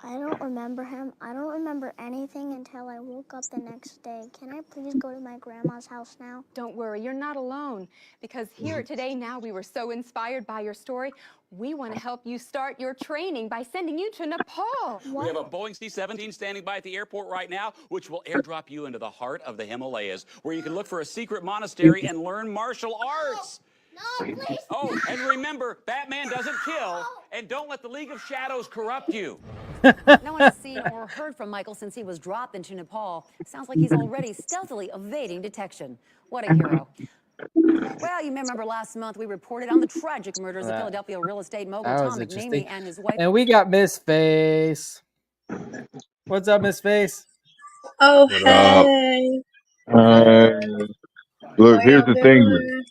I don't remember him. I don't remember anything until I woke up the next day. Can I please go to my grandma's house now? Don't worry, you're not alone. Because here at Today Now, we were so inspired by your story, we want to help you start your training by sending you to Nepal. We have a Boeing C-17 standing by at the airport right now, which will airdrop you into the heart of the Himalayas, where you can look for a secret monastery and learn martial arts. No, please. Oh, and remember, Batman doesn't kill, and don't let the League of Shadows corrupt you. No one has seen or heard from Michael since he was dropped into Nepal. Sounds like he's already stealthily evading detection. What a hero. Well, you may remember last month we reported on the tragic murders of Philadelphia real estate mogul That was Tom interesting. McNamee and his wife. And we got Miss Face. What's up, Miss Face? Oh, What up? hey. Look, How here's y'all the thing. doing?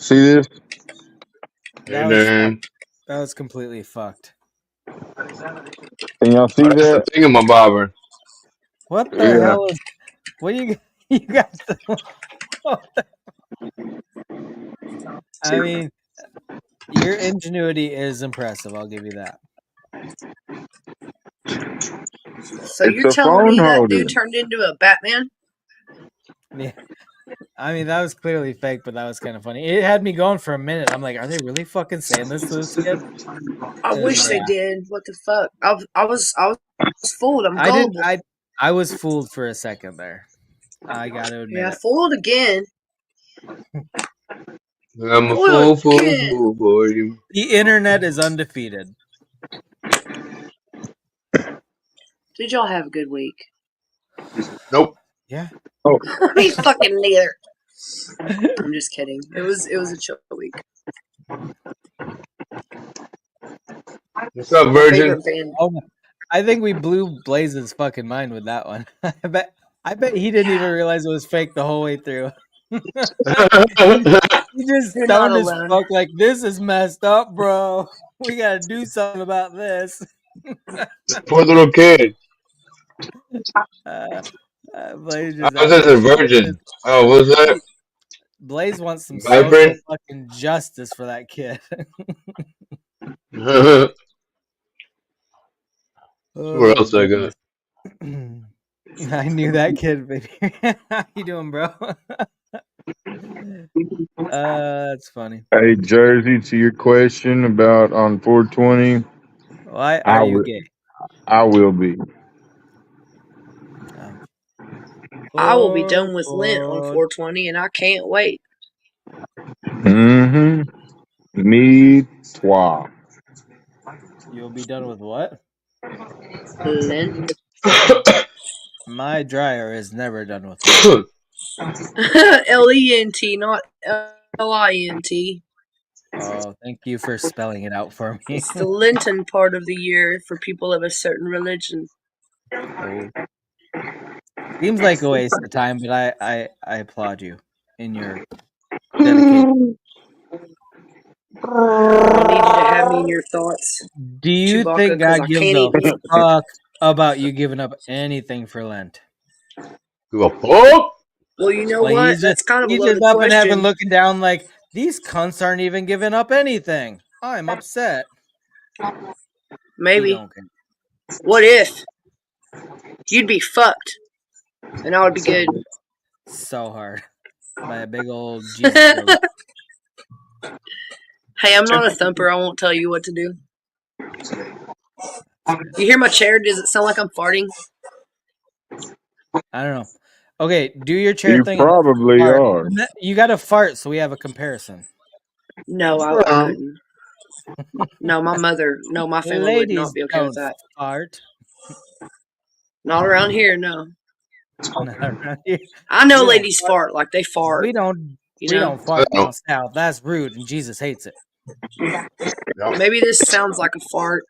See this? That was completely fucked. Can y'all see Oh, that's the that? thingamabobber. What the Yeah. hell is? What do you got? I mean, your ingenuity is impressive. I'll give you that. So It's you're a telling phone me that holder. dude turned into a Batman? Yeah. I mean, that was clearly fake, but that was kind of funny. It had me going for a minute. I'm like, are they really fucking saying this to this kid? I wish they did. What the fuck? I was fooled. I'm gullible. I was fooled for a second there. I got to admit Yeah, it. fooled again. I'm a fool for you. The internet is undefeated. Did y'all have a good week? Nope. Yeah. Oh. Me fucking neither. I'm just kidding. It was a chill week. What's up, My Virgin? favorite band. Oh, I think we blew Blaze's fucking mind with that one. I bet he didn't even realize it was fake the whole way through. He just You're not stoned as alone. fuck like, this is messed up, bro. We gotta do something about this. Poor little kid. Blaze I just was out just there. a virgin. Oh, what was that? Blaze wants some social Vibrant? fucking justice for that kid. Where else I got? I knew that kid, baby. How you doing, bro? That's funny. Hey, Jersey, to your question about on 420. Why are you gay? I will be. I will be done with Lent on 420, and I can't wait. Mm-hmm. Me too. You'll be done with what? Lent. My dryer is never done with Lent. L-E-N-T, not L-I-N-T. Oh, thank you for spelling it out for me. It's the Lenten part of the year for people of a certain religion. Oh. Seems like a waste of time, but I applaud you in your dedication. I need you to have me in your thoughts. Do you Chewbacca, think God I gives can't a eat meat. fuck about you giving up anything for Lent? Give a fuck? Well, you know Like what? That's kind of a he's just loaded up in heaven question. looking down like, these cunts aren't even giving up anything. I'm upset. Maybe. He don't care. What if? You'd be fucked. And I would be good. So hard. By a big old Jesus goat. Hey, I'm not a thumper. I won't tell you what to do. You hear my chair? Does it sound like I'm farting? I don't know. Okay, do your chair You thing. probably are. You got to fart so we have a comparison. No, I couldn't. No, my mother. No, my family would not Ladies be okay with don't that. fart. Not around here. No. Not around here. I know We don't ladies fart. fart like they fart. We don't. You We know. don't fart down south. That's rude, and Jesus hates it. Maybe this sounds like a fart.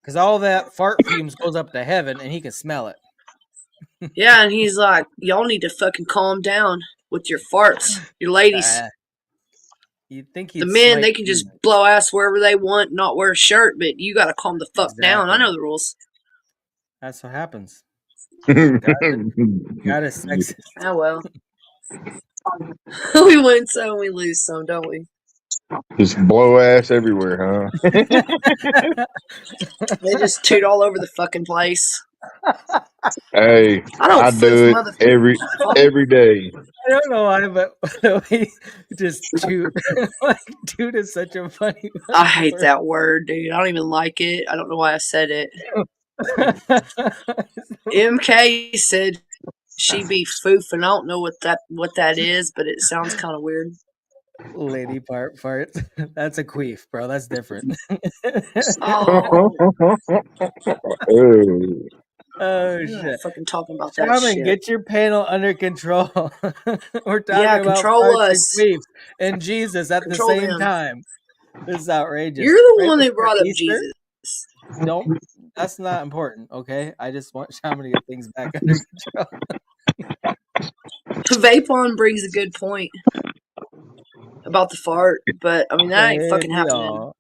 Because all that fart fumes goes up to heaven, and he can smell it. Yeah, and he's like, y'all need to fucking calm down with your farts. Your ladies. You'd think The he'd men, smite they can you. just blow ass wherever they want, not wear a shirt, but you gotta calm the fuck down. I Exactly. know the rules. That's what happens. God is sexist. Oh well. We win some, we lose some, don't we? Just blow ass everywhere, huh? They just toot all over the fucking place. Hey, I don't I foof do it motherfucker. every day. I don't know why, but the way just toot, like toot is such a funny. I hate word. that word, dude. I don't even like it. I don't know why I said it. MK said she be foofing. I don't know what that is, but it sounds kind of weird. Lady farts. That's a queef, bro. That's different. Oh, Oh I'm not shit! fucking talking about that Shaman, shit. get your panel under control. We're talking Yeah, about control farts and us. queefs and Jesus at the Control same them. time. This is outrageous. You're the Right one who before brought up Easter? Jesus. Don't. That's not important. Okay, I just want Shaman to get things back under control. Vapon brings a good point about the fart, but I mean that ain't fucking Baby, happening.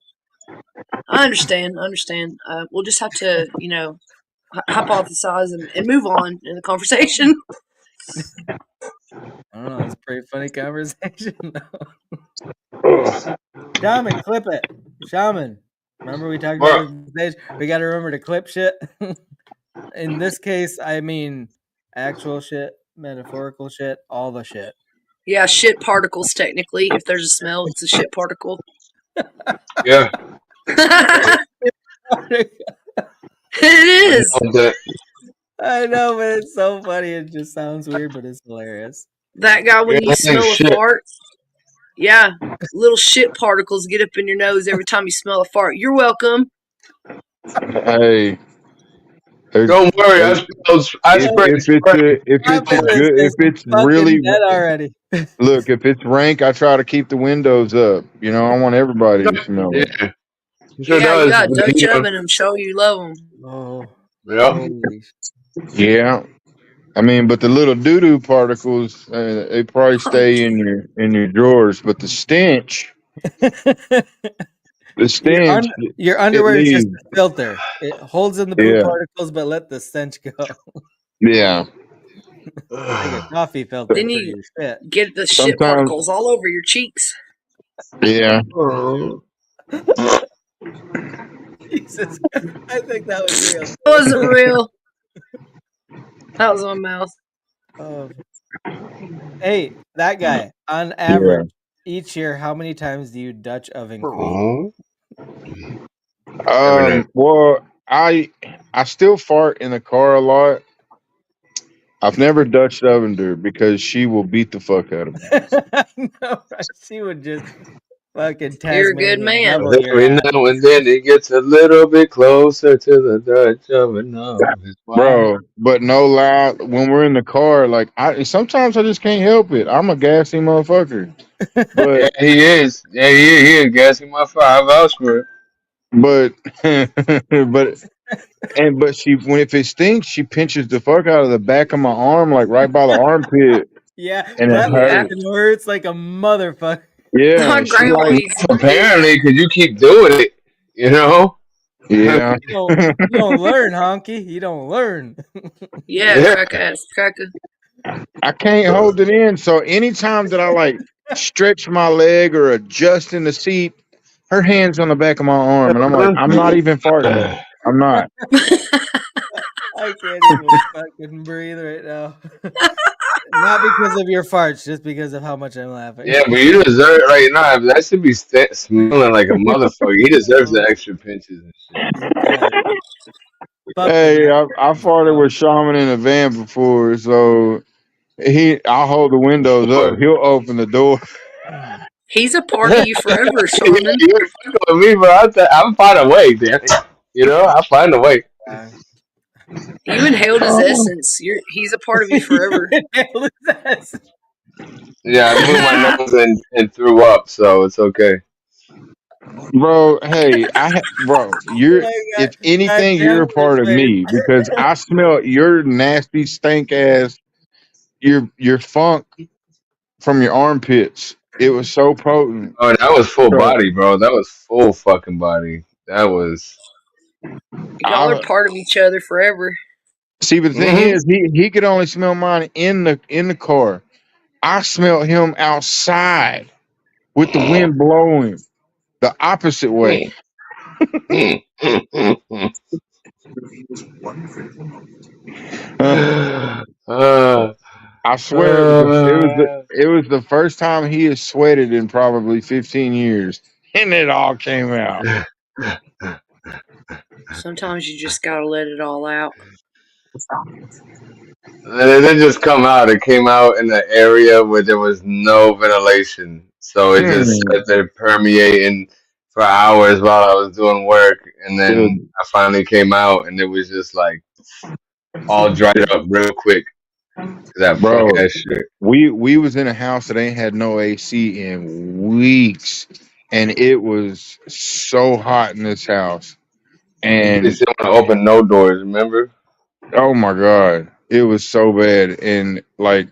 I understand. We'll just have to, hypothesize and move on in the conversation. I don't know. It's a pretty funny conversation. Shaman, clip it. Shaman. Remember we talked about this stage? We got to remember to clip shit. In this case, I mean actual shit, metaphorical shit, all the shit. Yeah, shit particles. Technically, if there's a smell, it's a shit particle. Yeah. It is. I know, but it's so funny. It just sounds weird, but it's hilarious. That guy, when you smell a fart, yeah, little shit particles get up in your nose every time you smell a fart. You're welcome. Hey. Don't worry, I spray if it's really dead already. Look, if it's rank, I try to keep the windows up. You know, I want everybody to smell it. Yeah. Yeah, you gotta Dutch oven them, show you love them. Oh, yeah. Yeah. I mean, but the little doo doo particles, they probably stay in your drawers. But the stench, your underwear is just a filter. It holds in the poop particles, but let the stench go. Yeah. Like a coffee filter. Then for you your shit. get the shit particles all over your cheeks. Yeah. Jesus, I think that was real. It wasn't real. That was my mouth. Oh. Hey, that guy. On average, each year, how many times do you Dutch oven queen? Well, I still fart in the car a lot. I've never Dutch ovened her because she will beat the fuck out of me. No, she would just fucking You're a good man. Every now and then it gets a little bit closer to the Dutch oven. Bro, but no lie, when we're in the car, like sometimes I just can't help it. I'm a gassy motherfucker. But yeah, he is. Yeah, he is gassy motherfucker. I vouch for it. But but she if it stinks, she pinches the fuck out of the back of my arm, like right by the armpit. Yeah, and that it hurts. fucking hurts like a motherfucker. Yeah, My grandma like, apparently, because you keep doing it, you know. Yeah, you don't learn, honky. You don't learn. Yeah, cracker. I can't hold it in. So anytime that I like stretch my leg or adjust in the seat, her hand's on the back of my arm, and I'm like, I'm not even farting. I'm not. I can't even fucking breathe right now. Not because of your farts, just because of how much I'm laughing. Yeah, but you deserve right now. That should be smelling like a motherfucker. He deserves the extra pinches and shit. Hey, I farted with Shaman in a van before, so I'll hold the windows up. He'll open the door. He's a part of you forever, You Shaman. ain't fucking with me, bro. I'm find a way, damn it. You know, I find a way. You inhaled his Oh, essence. He's a part of you forever. Yeah, I blew my nose and threw up, so it's okay. bro, hey, bro, Oh you're my god! if anything, Damn you're a his part of face. me because I smell your nasty stank ass, your funk from your armpits. It was so potent. Oh, that was full So body, bro. That was full fucking body. That was. Y'all are I part of each other forever. see, but the thing Hmm. is, he could only smell mine in the car. I smelled him outside with the wind blowing the opposite way. Uh, uh, I swear uh, it was the first time he has sweated in probably 15 years, and it all came out. Sometimes you just gotta let it all out. And it didn't just come out. It came out in an area where there was no ventilation. So it just Hmm. sat there permeating for hours while I was doing work. And then Dude, I finally came out and it was just like all dried up real quick. That funky bro, ass shit. we was in a house that ain't had no AC in weeks, and it was so hot in this house. They And still want to open no doors, remember? oh my god, it was so bad. And like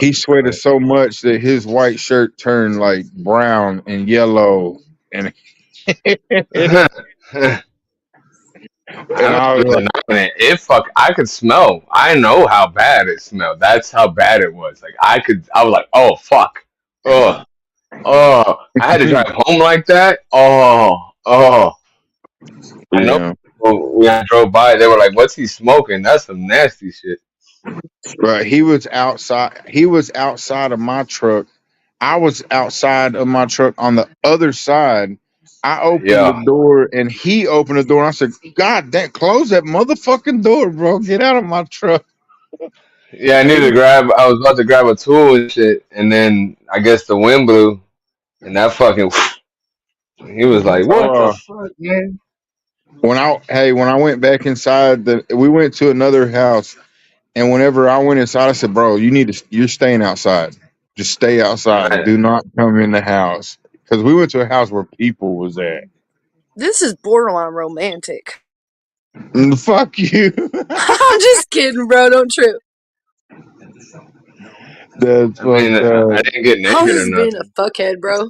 he Fucking sweated so much that his white shirt turned like brown and yellow, and and sweat. I'm not I was even like, denying it. It fuck. I could smell. I know how bad it smelled. That's how bad it was. Like I could. I was like, oh fuck. Oh, oh. I had to drive home like that. Oh, oh. I know. yeah. When I drove by, they were like, "What's he smoking? That's some nasty shit." But he was outside. He was outside of my truck. I was outside of my truck on the other side. I opened the Yeah, door and he opened the door. And I said, "God, that close that motherfucking door, bro! Get out of my truck." yeah. I And needed to he, grab. I was about to grab a tool and shit, and then I guess the wind blew, and that fucking. He was like, "What the fuck, man?" when I went back inside, we went to another house. And whenever I went inside, I said, "Bro, you're staying outside. Just stay outside. I, Do not come in the house." Because we went to a house where people was at. This is borderline romantic. Fuck you. I'm just kidding, bro. Don't trip. That's I mean, fucked up. I didn't get I was naked or just being a nothing. fuckhead, bro.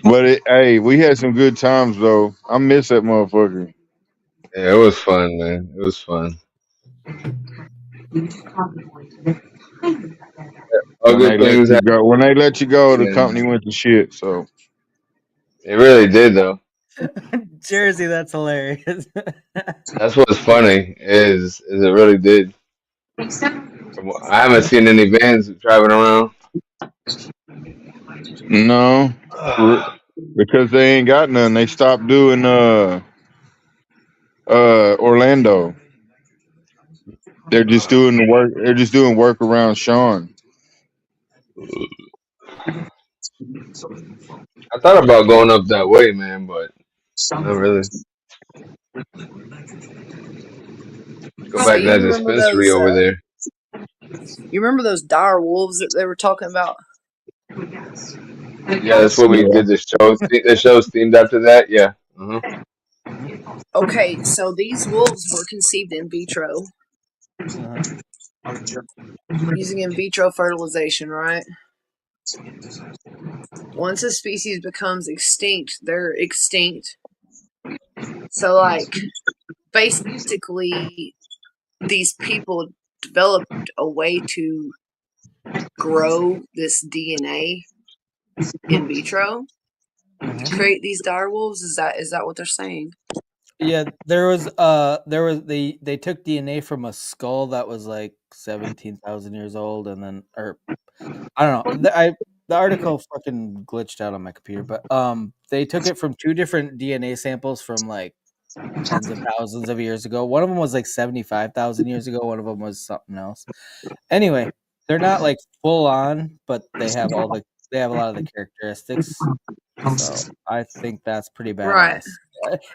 But hey, we had some good times though. I miss that motherfucker. Yeah, it was fun, man. It was fun. All When good they let things you happen. go, the company And went to shit. So it really did, though. Jersey, that's hilarious. That's what's funny is it really did. I haven't seen any vans driving around. no, because they ain't got none. They stopped doing Orlando. They're just doing the work. They're just doing work around Sean. I thought about going up that way, man, but not really. Go So back to you that remember dispensary those? over there. You remember those dire wolves that they were talking about? Yeah, that's what we Yeah. did. The show's themed after that. Yeah. Mhm, Okay, so these wolves were conceived in vitro uh-huh. using in vitro fertilization, right? Once a species becomes extinct, they're extinct. So, like, basically, these people developed a way to grow this DNA in vitro to Uh-huh. create these dire wolves. Is that what they're saying? Yeah, there was they took DNA from a skull that was like 17,000 years old, and then or I don't know. The article fucking glitched out on my computer, but they took it from two different DNA samples from like tens of thousands of years ago. One of them was like 75,000 years ago. One of them was something else. Anyway, they're not like full on, but they have all the They have a lot of the characteristics. So I think that's pretty Right. badass.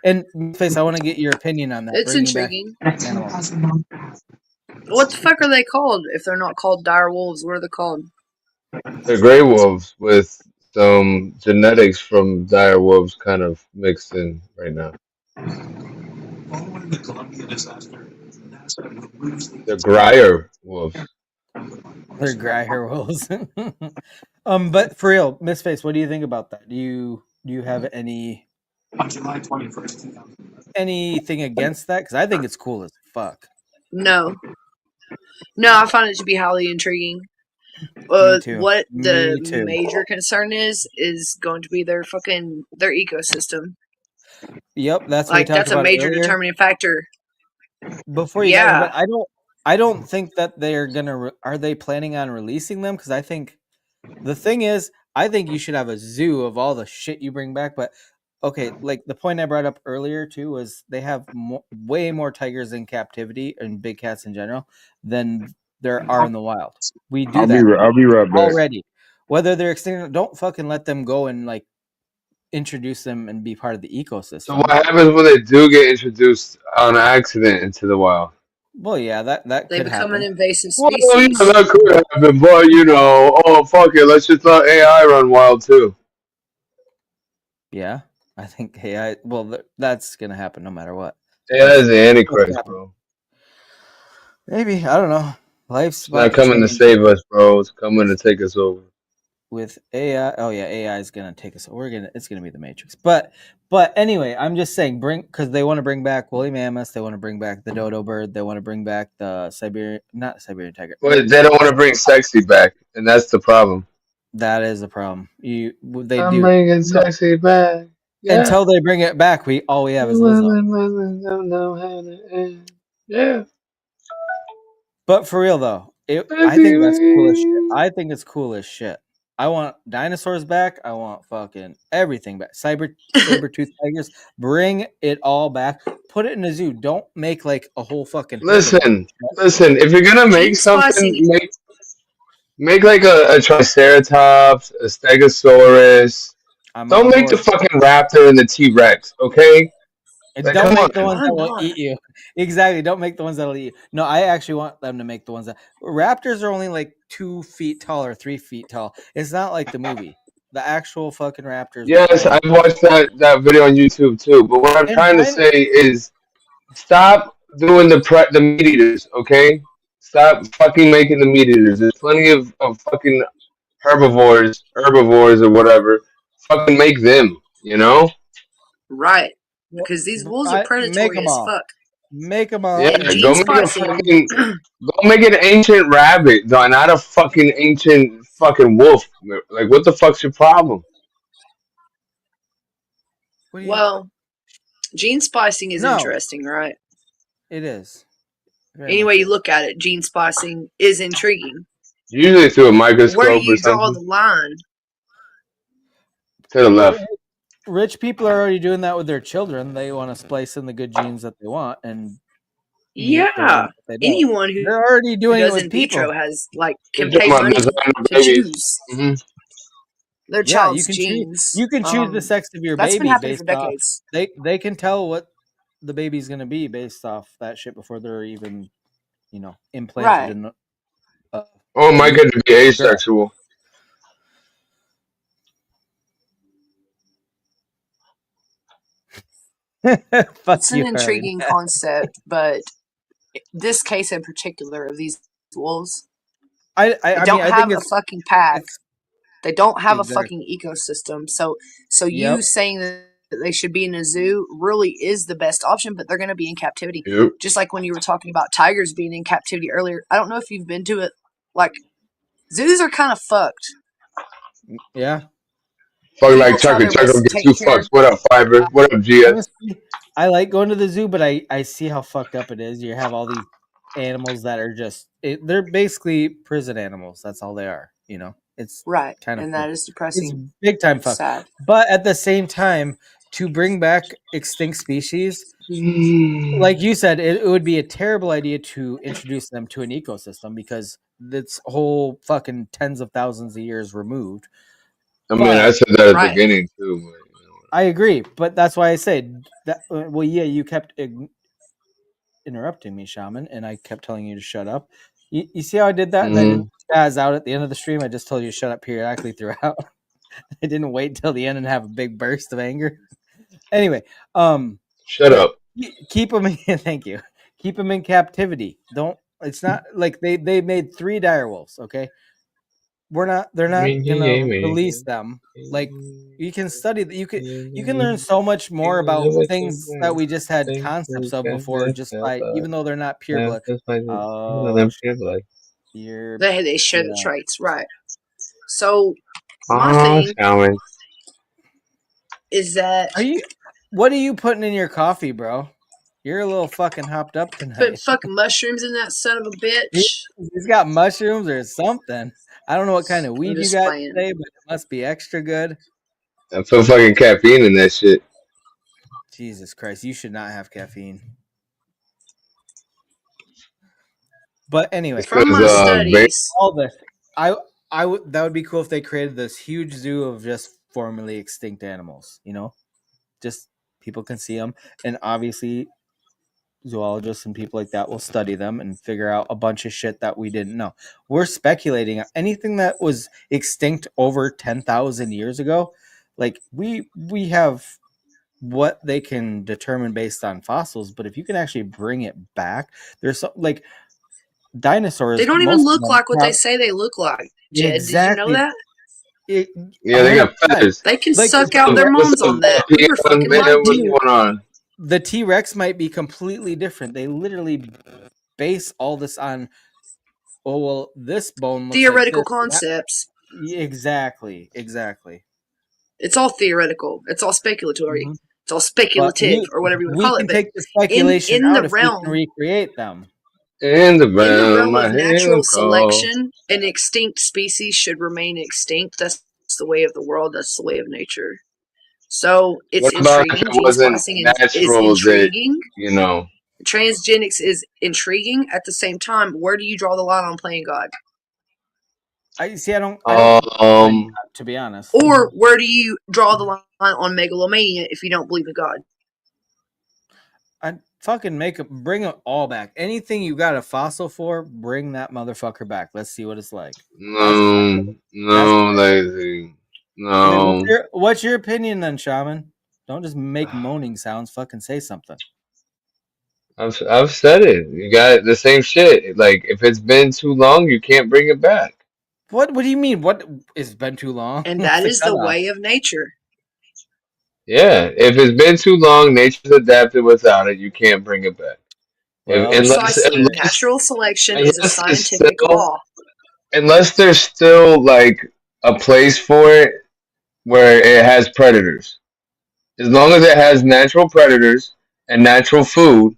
And Face, I want to get your opinion on that. It's Bringing back intriguing. animals. What the fuck are they called? If they're not called dire wolves, what are they called? They're gray wolves with some genetics from dire wolves kind of mixed in right now. They're Gryer wolves. They're Gryer wolves. But for real, Miss Face, what do you think about that? Do you have anything against that? Because I think it's cool as fuck. No. No, I find it to be highly intriguing. Me too. What the Me too. major concern is going to be their ecosystem. Yep, that's what we Like talked that's a about major earlier. determining factor. Before you got there, Yeah. but I don't think that they're gonna. Are they planning on releasing them? Because I think the thing is, I think you should have a zoo of all the shit you bring back. But okay, like the point I brought up earlier too was they have way more tigers in captivity and big cats in general than there are in the wild. We do that I'll be right back. already. Whether they're extinct, don't fucking let them go and like introduce them and be part of the So ecosystem. what happens when they do get introduced on accident into the wild? Well, yeah, that They could become an happen. invasive Well, yeah, species. that could happen, but oh fuck it, let's just let AI run wild too. Yeah, I think AI. Well, that's gonna happen no matter what. AI is the What's Antichrist, happening? bro. Maybe I don't know. Life's It's not about to coming to change save us, bro. It's coming to take us over. with AI. Oh yeah, AI is gonna take us. It's gonna be the Matrix. But anyway, I'm just saying, because they want to bring back woolly mammoths. They want to bring back the dodo bird. They want to bring back the not Siberian tiger. But they don't want to bring sexy back, and that's the problem. That is a problem. They I'm do. bringing No, sexy back. Yeah. until they bring it back, all we have is Lizzo. Don't know how to end. Yeah. But for real though, I think that's cool as shit. I think it's cool as shit. I want dinosaurs back. I want fucking everything back. Saber-tooth tigers. Bring it all back. Put it in a zoo. Don't make like a whole fucking herbivore. Listen. If you're gonna make Gene something, splicing. make like a Triceratops, a Stegosaurus. I'm Don't on make the board. fucking raptor and the T-Rex, okay? And Like, don't come on. make the ones Why that will not? eat you. Exactly. Don't make the ones that'll eat you. No, I actually want them to make the ones that raptors are only like 2 feet tall or 3 feet tall. It's not like the movie. The actual fucking raptors will Yes, probably I've watched that video on YouTube too. But what I'm and trying to say is, stop doing the meat eaters, okay? Stop fucking making the meat eaters. There's plenty of fucking herbivores or whatever. Fucking make them, you know? Right. Because these wolves are I make predatory them as all. fuck. Make them all. And Yeah, And gene splicing. go make an ancient rabbit, not a fucking ancient fucking wolf. Like, what the fuck's your problem? what do you? Well, gene splicing is No, interesting, right? it is very Any way much you is. look at it, gene splicing is intriguing. Usually through a Where do microscope or you draw something. the line? To the Well, left. rich people are already doing that with their children. They want to splice in the good genes that they want and mute the Yeah. ones that they don't. Anyone They're already who doing it does with in vitro people. has You're can talking pay about money designer to babies. choose Hmm. their Yeah, you child's can choose. genes. You can choose the sex of your That's been baby happening for based off. decades. They can tell what the baby's gonna be based off that shit before they're even implanted Right. in Oh, a my little God, to be girl. asexual. Fuck It's an you, Harley. intriguing concept, but this case in particular of these wolves, they I mean don't I have think a fucking path. it's They don't have a exactly. fucking ecosystem. So you Yep. saying that they should be in a zoo really is the best option, but they're going to be in captivity. Yep. Just like when you were talking about tigers being in captivity earlier. I don't know if you've been to it. Like, zoos are kind of fucked. Yeah. Fucking like People try Chucky. their Chucky best to don't get take two care. fucks. What up, Fiber? What up, GS? Honestly, I like going to the zoo, but I see how fucked up it is. You have all these animals that are they're basically prison animals. That's all they are. It's Right. kind of And that fucked. is It's depressing. big time It's fucked. sad. But at the same time, to bring back extinct species, like you said, it would be a terrible idea to introduce them to an ecosystem because it's whole fucking tens of thousands of years removed. I mean, I said that at the Right. beginning too. But, I agree, but that's why I say that. Well, yeah, you kept interrupting me, Shaman, and I kept telling you to shut up. You see how I did that, and I didn't spaz out at the end of the stream. I just told you to shut up periodically throughout. I didn't wait till the end and have a big burst of anger. Anyway, shut yeah, up. keep them in. Thank you. Keep them in captivity. Don't. It's not like they made 3 dire wolves. Okay, they're not gonna release them. Like, you can study that. You can learn so much more about things that we just had concepts of before, just by, even though they're not pure blood. Oh, pure They share the blood. traits, right? So my Oh, thing shaman. is that What are you putting in your coffee, bro? You're a little fucking hopped up putting tonight. fucking mushrooms in that son of a bitch. He's got mushrooms or something. I don't know what kind of I'm weed you just got playing. today, but it must be extra good. I put fucking caffeine in that shit. Jesus Christ, you should not have caffeine. But anyway, From my studies, all this, I would that would be cool if they created this huge zoo of just formerly extinct animals. Just people can see them, and obviously zoologists and people like that will study them and figure out a bunch of shit that we didn't know. We're speculating anything that was extinct over 10,000 years ago. Like, we have what they can determine based on fossils, but if you can actually bring it back, there's like they dinosaurs, don't even most of look them like what they have say they look like. Jed, did you know exactly that? it, Yeah, they got 100%. feathers. They can Like, suck out their What's moms up, on that. We were young fucking man? lied What's to. going on? the T-Rex might be completely different. They literally base all this on, oh well, this bone looks like Theoretical this. That, concepts. exactly. It's all theoretical. It's all speculatory. Mhm. It's all But speculative or whatever you want to we call it. can But take the speculation in out the if we can realm recreate them. In the in the realm, realm of I hear natural them call. selection, an extinct species should remain extinct. That's the way of the world. That's the way of nature. So it's What about if intriguing. it Gene wasn't splicing is natural that, intriguing. you know? Transgenics is intriguing. At the same time, where do you draw the line on playing God? I see. I don't Um, to be honest. Or where do you draw the line on megalomania if you don't believe in God? I'd fucking bring it all back. Anything you got a fossil for, bring that motherfucker back. Let's see what it's like. That's lazy. I mean, No. what's your opinion then, Shaman? Don't just make moaning sounds. Fucking say something. I've said it. You got the same shit. Like, if it's been too long, you can't bring it back. What do you mean? What, it's been too long? And What's that the is the cutoff? way of nature. Yeah, if it's been too long, nature's adapted without it. You can't bring it back. If, Well, Precisely. Natural selection is a unless there's scientific still law. unless there's still like a place for it where it has predators. As long as it has natural predators and natural food,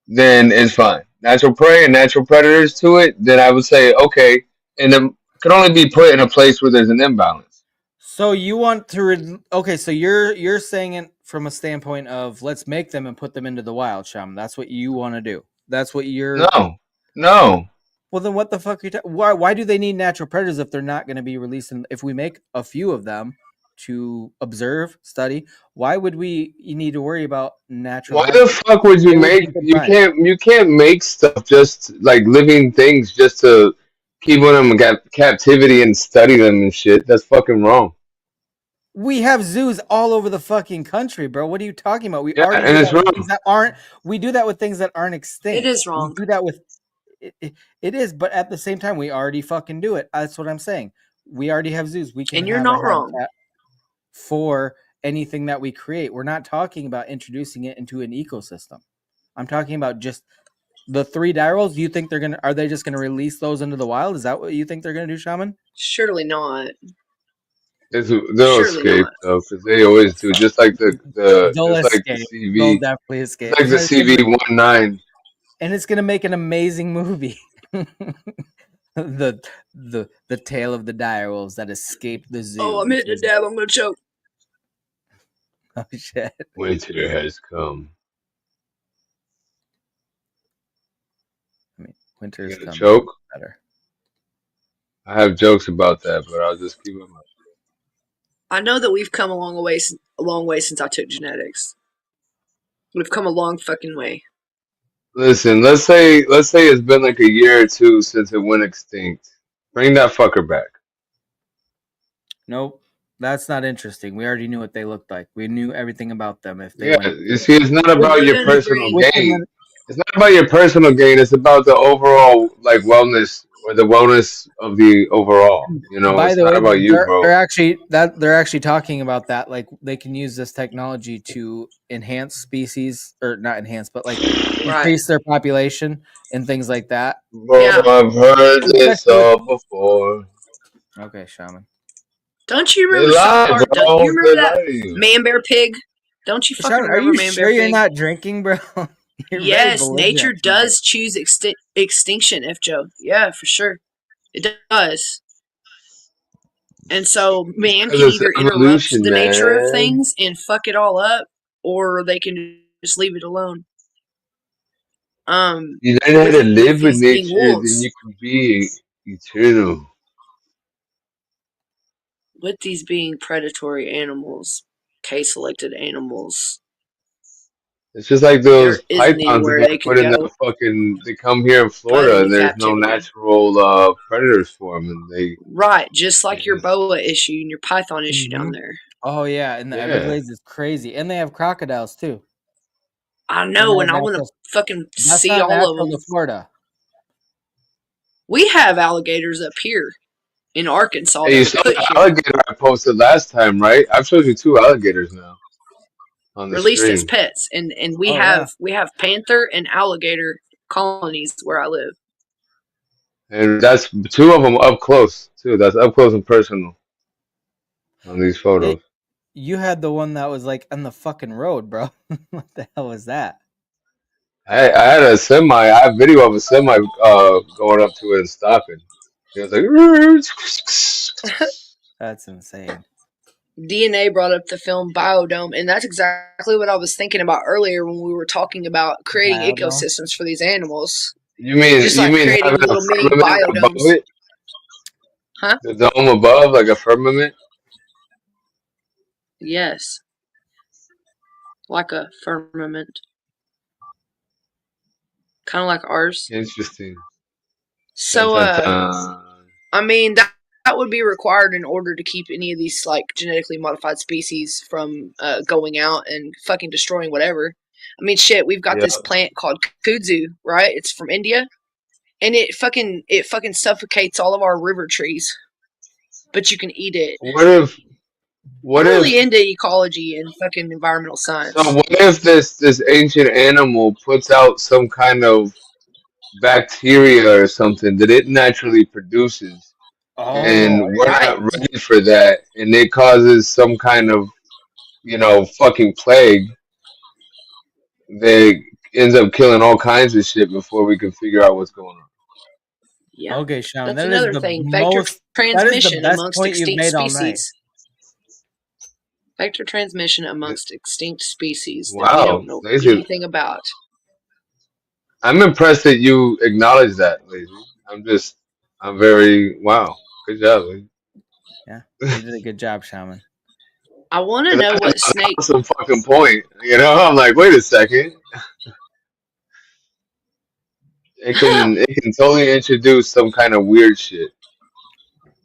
then it's fine. Natural prey and natural predators to it, then I would say okay, and it could only be put in a place where there's an imbalance. so you want to okay? So you're saying it from a standpoint of let's make them and put them into the wild, Shaman. That's what you want to do. That's what you're. No, no. Well, then what the fuck are you why do they need natural predators if they're not going to be released? If we make a few of them to observe, study, why would we you need to worry about natural Why the habitat? fuck would you They would be make confined. you can't make stuff just like living things just to keep them in captivity and study them and shit. That's fucking wrong. We have zoos all over the fucking country, bro. What are you talking about? We Yeah, already and do it's that with things wrong. that aren't. We do that with things that aren't It extinct. is We wrong. do that with. It is, but at the same time, we already fucking do it. That's what I'm saying. We already have zoos. We can And you're have a not wrong. habitat for anything that we create. We're not talking about introducing it into an ecosystem. I'm talking about just the 3 direwolves. You think are they just gonna release those into the wild? Is that what you think they're gonna do, Shaman? Surely not. They'll Surely escape not. though, because they always do. They'll Just like the escape. They'll CV, definitely just escape. like the CV-19. And it's gonna make an amazing movie. The tale of the direwolves that escaped the zoo. Oh, I'm hitting a dab. I'm gonna choke. Oh shit! Winter has come. I mean, winter's You gonna coming. choke? Better. I have jokes about that, but I'll just keep it. I know that we've come a long way since I took genetics. We've come a long fucking way. Listen, let's say it's been like a year or two since it went extinct. Bring that fucker back. Nope. That's not interesting. We already knew what they looked like. We knew everything about them if they Yeah, went you see, it's not We're about your gonna personal agree. gain. It's not about your personal gain. It's about the overall like wellness or the wellness of the overall. You know, By it's the not way, about you, bro. they're actually talking about that. Like they can use this technology to enhance species, or not enhance, but like Right. increase their population and things like that. Bro, Yeah. I've heard this Especially with all before. okay, Shaman. Don't you They remember South lie, Park? Don't you bro. They remember that lie to you. Man Bear Pig? Don't you fucking Shaman, are remember you Man Bear sure you're Pig? not drinking, bro? You're very Yes, nature belligerent tonight. does choose extinction, F. Joe. Yeah, for sure. It does. And so It's man because can it's either interrupt evolution, the nature of man. things and fuck it all up, or they can just leave it alone. You learn how to With live with these being nature, then wolves, you can be eternal. with these being predatory animals, K-selected animals, It's just like there those isn't pythons that anywhere get they could put in go the fucking. They come here in but Florida, into and there's no captivity. natural predators for them, and Right, just they like your just boa issue and your python issue down Hmm. there. Oh yeah, and the yeah. Everglades is crazy, and they have crocodiles too. I They're know, not and I want to natural. fucking That's see not all of natural them. to Florida. We have alligators up here in Arkansas Hey, that you were saw put the here, alligator I posted last time, right? I've showed you two alligators now on the released as stream, pets, and we Oh yeah. have panther and alligator colonies where I live. and that's two of them up close too. That's up close and personal on these It photos. you had the one that was like on the fucking road, bro. What the hell was that? I had a semi. I have video of a semi going up to it and stopping. It was like. That's insane. DNA brought up the film Biodome, and that's exactly what I was thinking about earlier when we were talking about creating Biodome? ecosystems for these animals. You mean Just like having creating a little mini firmament above biodomes. it? Huh? The dome above, like a firmament? Yes. Like a firmament. Kind of like ours. Interesting. Dun, So, dun, dun. I mean, that would be required in order to keep any of these, like, genetically modified species from going out and fucking destroying whatever. I mean, shit, we've got Yeah. this plant called kudzu, right? It's from India. And it fucking suffocates all of our river trees. But you can eat it. What if, I'm what really if, into ecology and fucking environmental so science. what if this ancient animal puts out some kind of bacteria or something that it naturally produces, Oh, and we're Right. not ready for that, and it causes some kind of, fucking plague that ends up killing all kinds of shit before we can figure out what's going on. Yeah. okay, Sean. That's another thing. Vector That is the transmission best amongst point you've extinct made all night. species. Vector transmission amongst extinct species that we don't Wow, know Lazy. anything about. I'm impressed that you acknowledge that, Lazy. I'm very, wow. Good job, Lazy. Yeah, you did a good job, Shaman. I want to 'Cause know that's what an snake. awesome fucking point. I'm like, wait a second. It can totally introduce some kind of weird shit.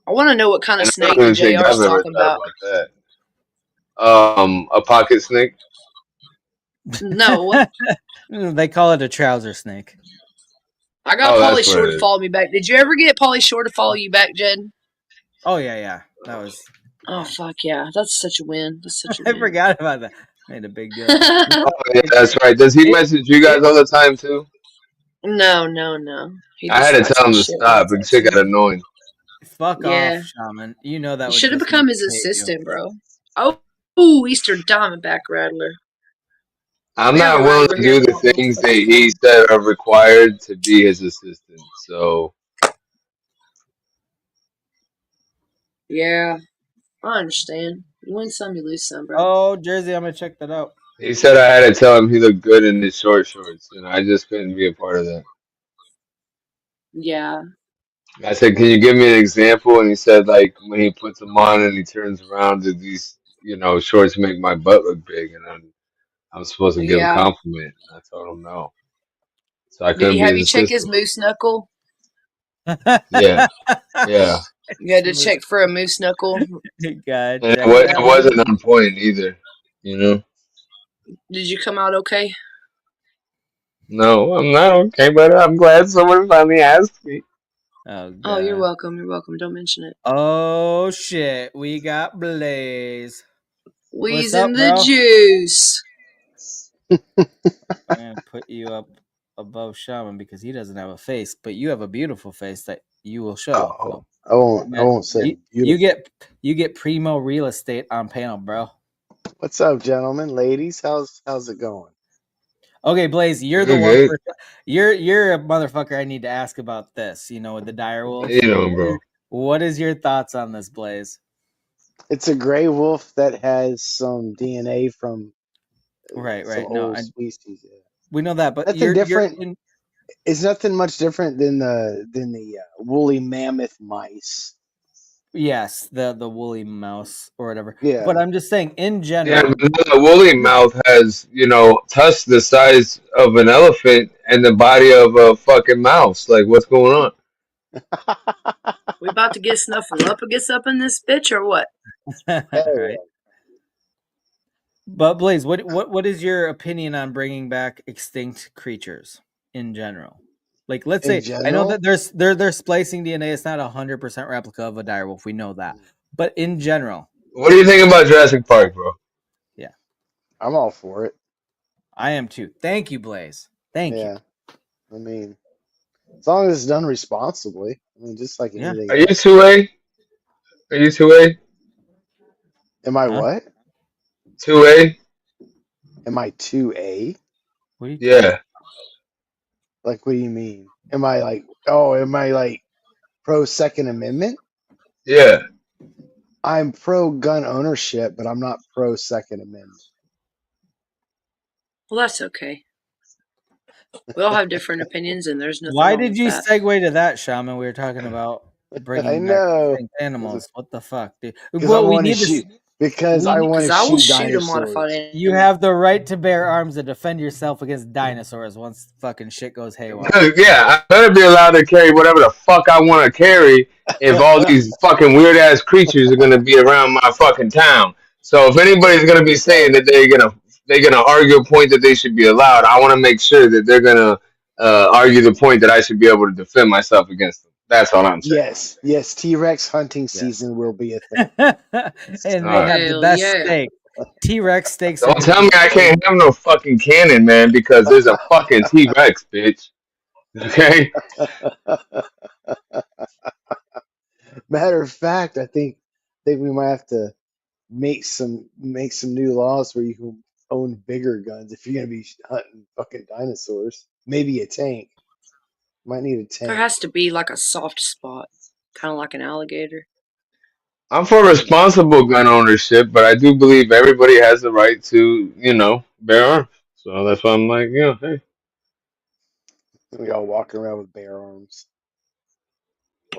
I want to know what kind of And I don't snake the even think JR's I've ever talking thought about. about that. A pocket snake? No, They call it a trouser snake. I got Oh, Pauly that's what Shore it to is. follow me back. Did you ever get Pauly Shore to follow you back, Jed? Oh yeah. That was. Oh fuck yeah, that's such a win. That's such a I win. forgot about that. Made a big deal. Oh, yeah, that's right. Does he message you guys all the time, too? No. He I just had to writes tell my him to shit when he stop because texts shit got me. annoying. Fuck Yeah, off, Shaman. You know that you would should have just become his irritate you. assistant, bro. Oh, Eastern Diamondback Rattler. I'm We have a not willing rattler to here do that the don't know what the things fuck that he's he doing. said are required to be his assistant. So Yeah, I understand. You win some, you lose some, bro. Oh, Jersey, I'm gonna check that out. he said I had to tell him he looked good in his short shorts, and I just couldn't be a part of that. Yeah. I said, can you give me an example? And he said, like, when he puts them on and he turns around, did these, shorts make my butt look big? And I'm supposed to give a Yeah. compliment. I told him no. So I Did couldn't he be have his you check his assistant. moose knuckle? Yeah, yeah. You had to check for a moose knuckle. God, And check it that wasn't moose. on point either, you know? Did you come out okay? No, I'm not okay, but I'm glad someone finally asked me. Oh Oh, you're God. welcome. You're welcome. Don't mention it. Oh shit. We got Blaze. What's Wheeze in up, the bro? juice. I'm gonna put you up above Shaman because he doesn't have a face, but you have a beautiful face that you will show. So Oh, I won't. I man, won't say you, I'm you beautiful. get primo real estate on panel, bro. What's up, gentlemen, ladies? How's it going? Okay, Blaze, you're the Good, one good. for you're a motherfucker I need to ask about this, with the dire You wolves. know, bro. What is your thoughts on this, Blaze? It's a gray wolf that has some DNA from Right, some right. No, old species. Yeah. we know that, but Nothing you're different. in It's nothing much different than the woolly mammoth mice. yes, the woolly mouse or whatever. But Yeah. I'm just saying in Yeah, general, but then the woolly mouth has, tusks the size of an elephant and the body of a fucking mouse. Like, what's going on? We about to get snuffleupagus up in this bitch or what? right? But Blaze, what is your opinion on bringing back extinct creatures in general? Like, let's In say I know that general, they're splicing DNA. It's not 100% replica of a direwolf. We know that, but in general, What do you think about Jurassic Park, bro? yeah, I'm all for it. I am too. Thank you, Blaze. Thank you. Yeah. I mean, as long as it's done responsibly. I mean, just like Yeah. anything Are you else. 2A? Are you 2A? Am I Huh? what? 2A? Am I 2A? What are you talking? Yeah, Like, what do you mean? Am I like, oh, am I like pro Second Amendment? yeah. I'm pro gun ownership, but I'm not pro Second Amendment. Well, that's okay. We all have different opinions, and there's nothing Why wrong did with you that. segue to that, Shaman? We were talking about I bringing back know. extinct animals. What the fuck, dude? Because I Well, we want to need to. shoot. Because I We want Because to I will shoot shoot a modified dinosaurs. You animal. have the right to bear arms to defend yourself against dinosaurs once fucking shit goes haywire. Yeah, I better be allowed to carry whatever the fuck I want to carry if all these fucking weird ass creatures are gonna be around my fucking town. So if anybody's gonna be saying that they're gonna argue a point that they should be allowed, I want to make sure that they're gonna argue the point that I should be able to defend myself against them. That's all I'm saying. Yes, yes. T Rex hunting Yes. season will be a thing. And All they right. have the Hell best yeah. steak. T Rex steaks are Don't going to tell me be I can't amazing. have no fucking cannon, man, because there's a fucking T Rex, bitch. Okay. Matter of fact, I think we might have to make some new laws where you can own bigger guns if you're gonna be hunting fucking dinosaurs. Maybe a tank. Might need a There tank. has to be like a soft spot, kind of like an alligator. I'm for responsible gun ownership, but I do believe everybody has the right to, bear arms. So that's why I'm like, hey. We all walking around with bare arms.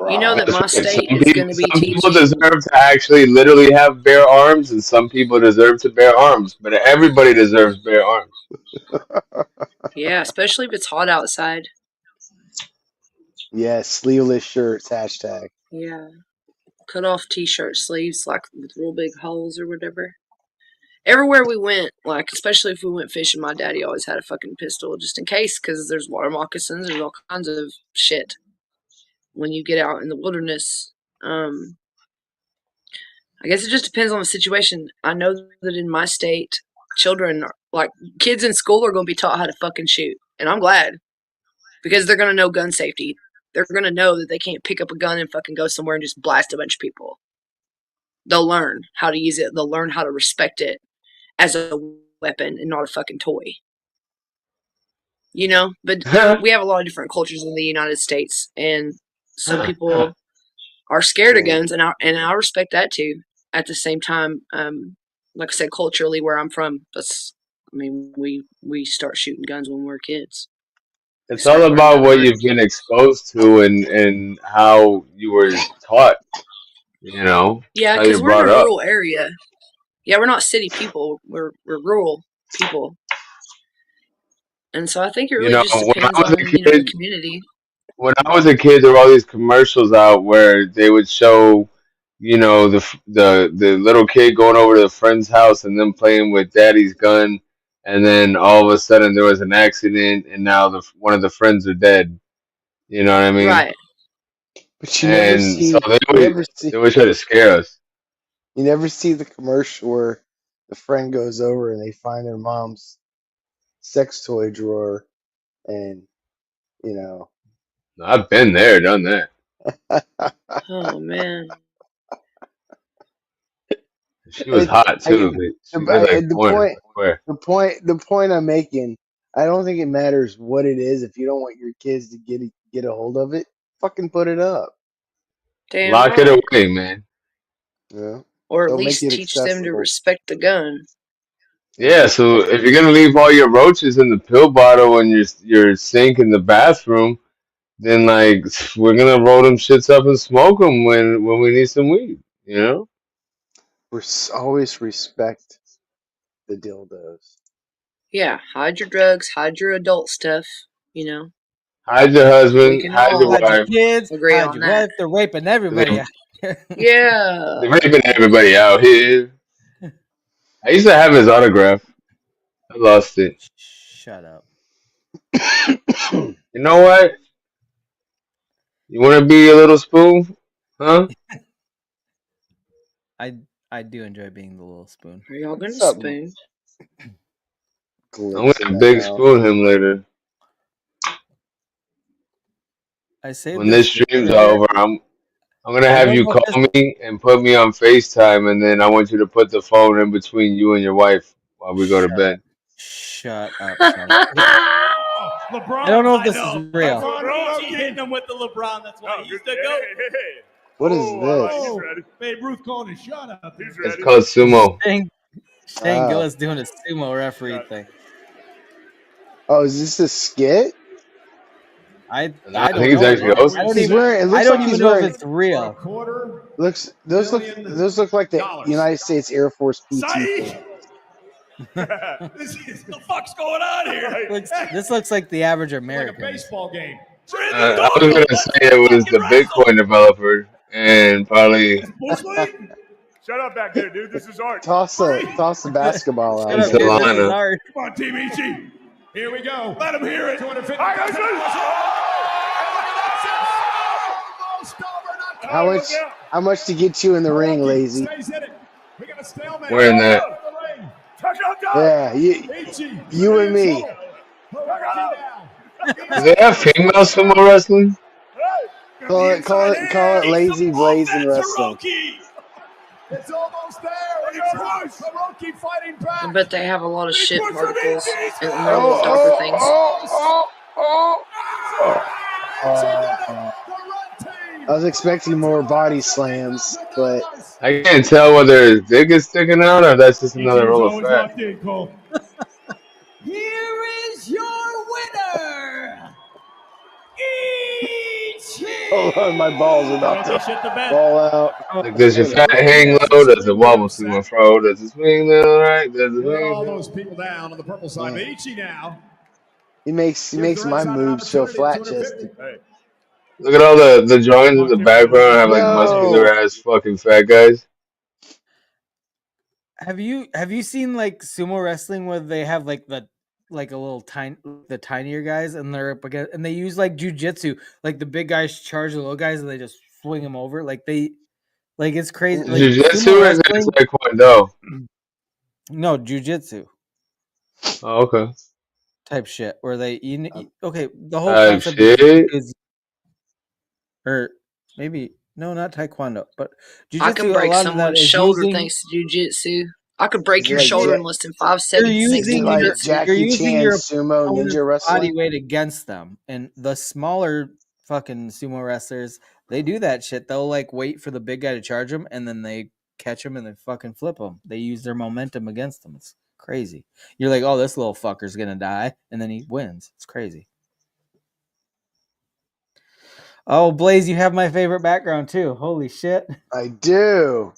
You know that Rah. That's my right. state is going to be Some people teaching. deserve to actually literally have bare arms, and some people deserve to bear arms. But everybody deserves bare arms. Yeah, especially if it's hot outside. Yes, sleeveless shirts. Hashtag. Yeah, cut off t-shirt sleeves, like with real big holes or whatever. Everywhere we went, like especially if we went fishing, my daddy always had a fucking pistol just in case, because there's water moccasins, there's all kinds of shit when you get out in the wilderness. Um, I guess it just depends on the situation. I know that in my state, children, like kids in school, are going to be taught how to fucking shoot, and I'm glad because they're going to know gun safety. They're going to know that they can't pick up a gun and fucking go somewhere and just blast a bunch of people. They'll learn how to use it. They'll learn how to respect it as a weapon and not a fucking toy. But we have a lot of different cultures in the United States, and some people are scared of Yeah. guns, and I respect that too. At the same time, like I said, culturally, where I'm from, we start shooting guns when we were kids. It's all about what you've been exposed to and how you were taught. You know, Yeah, how because you're we're in a brought up. rural area. Yeah, we're not city people. We're rural people, and so I think it You really know, just when depends I was a on the kid, community. there were all these commercials out where they would show, you know, the little kid going over to a friend's house and then playing with daddy's gun, and then all of a sudden there was an accident and now one of the friends are dead. You know what I mean? Right. But And so you never they see would try to scare us. you never see the commercial where the friend goes over and they find their mom's sex toy drawer and you know I've been there, done that. Oh man. She was hot too. But she did like the porn. point I swear. the point I'm making, I don't think it matters what it is. If you don't want your kids to get a hold of it, fucking put it up. Damn Lock it right. away, man. Yeah. Or at Don't make least it teach them to accessible. respect the gun. Yeah, so if you're gonna leave all your roaches in the pill bottle and your sink in the bathroom, then like we're gonna roll them shits up and smoke them when we need some weed. You know, Always respect the dildos. Yeah, hide your drugs, hide your adult stuff, you know. hide your We husband, can hide your all Hide your wife. kids, agree hide on your that. wife. They're raping everybody They, out here. Yeah. they're raping everybody out here. I used to have his autograph. I lost it. Shut up. You know what? You want to be a little spoon, huh? I I do enjoy being the little spoon. Are y'all gonna What's up, spoon? I'm glitz in gonna the big house? spoon him later. I saved When this this for stream's later. over, I'm gonna I have don't you know if call this. me and put me on FaceTime, and then I want you to put the phone in between you and your wife while we go to Shut bed. up. Shut up, son. I don't LeBron, know if I this is know. real. LeBron hitting him with the LeBron. That's why he's the GOAT. What is this? Oh, Babe Ruth calling a shot out there. It's called sumo. Shane Oh. Gillis doing a sumo referee thing. Oh, is this a skit? I I don't think he's know. actually I hosting. don't He's even wearing. It I looks don't like he's even know if wearing. it's real. Those look like the United States Air Force PT pants. The fuck's going on here? This looks like the average American. Like a baseball game. I was gonna say it was the Bitcoin developer, and probably Shut up back there, dude. This is art. Toss the basketball Shut out up, there. dude. This is Solana. art. Come on, Team Ichi. Here we go. Let him hear it. 250. How much to get you in the ring, Lazy? Stays in it. We got a stalemate. Wearing that. Yeah, you and me. Do they have female sumo wrestling? Call it lazy blazing wrestling. It's almost there. Hiroki fighting back. I bet they have a lot of shit particles in their Oh, little dopper things. I was expecting more body slams, but I can't tell whether his dick is sticking out or that's just Ichi another was roll of always fat. locked in, Cole. Here is your winner, Ichi. hold on, my balls are about to Shit the bed. fall out. Like, does your fat hang low? Does it wobble to my fro? Does it swing little right? Does it Put all swing? those people down on the purple side. But Ichi now. He makes my moves feel flat chested. Hey. Look at all the drawings in the background have like muscular ass fucking fat guys. Have you seen like sumo wrestling where they have like a little the tinier guys and they're up against, and they use like jujitsu, like the big guys charge the little guys and they just swing them over like it's crazy. Like Jiu-jitsu sumo or is it wrestling. taekwondo? No, jujitsu Oh, okay. type shit where they okay. The whole Type concept of shit. jiu-jitsu is, or maybe no, not taekwondo, but I can jujitsu. A break lot of that someone's is shoulder using. thanks to jujitsu. I could Is break it your like shoulder in less than 5 You're seconds thanks to is it using like jujitsu. you're Jackie using Chan your sumo opponent's ninja body wrestling? weight against them, and the smaller fucking sumo wrestlers, they do that shit. They'll like wait for the big guy to charge them, and then they catch him and they fucking flip them. They use their momentum against them. It's crazy. You're like, oh, this little fucker's gonna die, and then he wins. It's crazy. Oh, Blaze, you have my favorite background too. Holy shit. I do.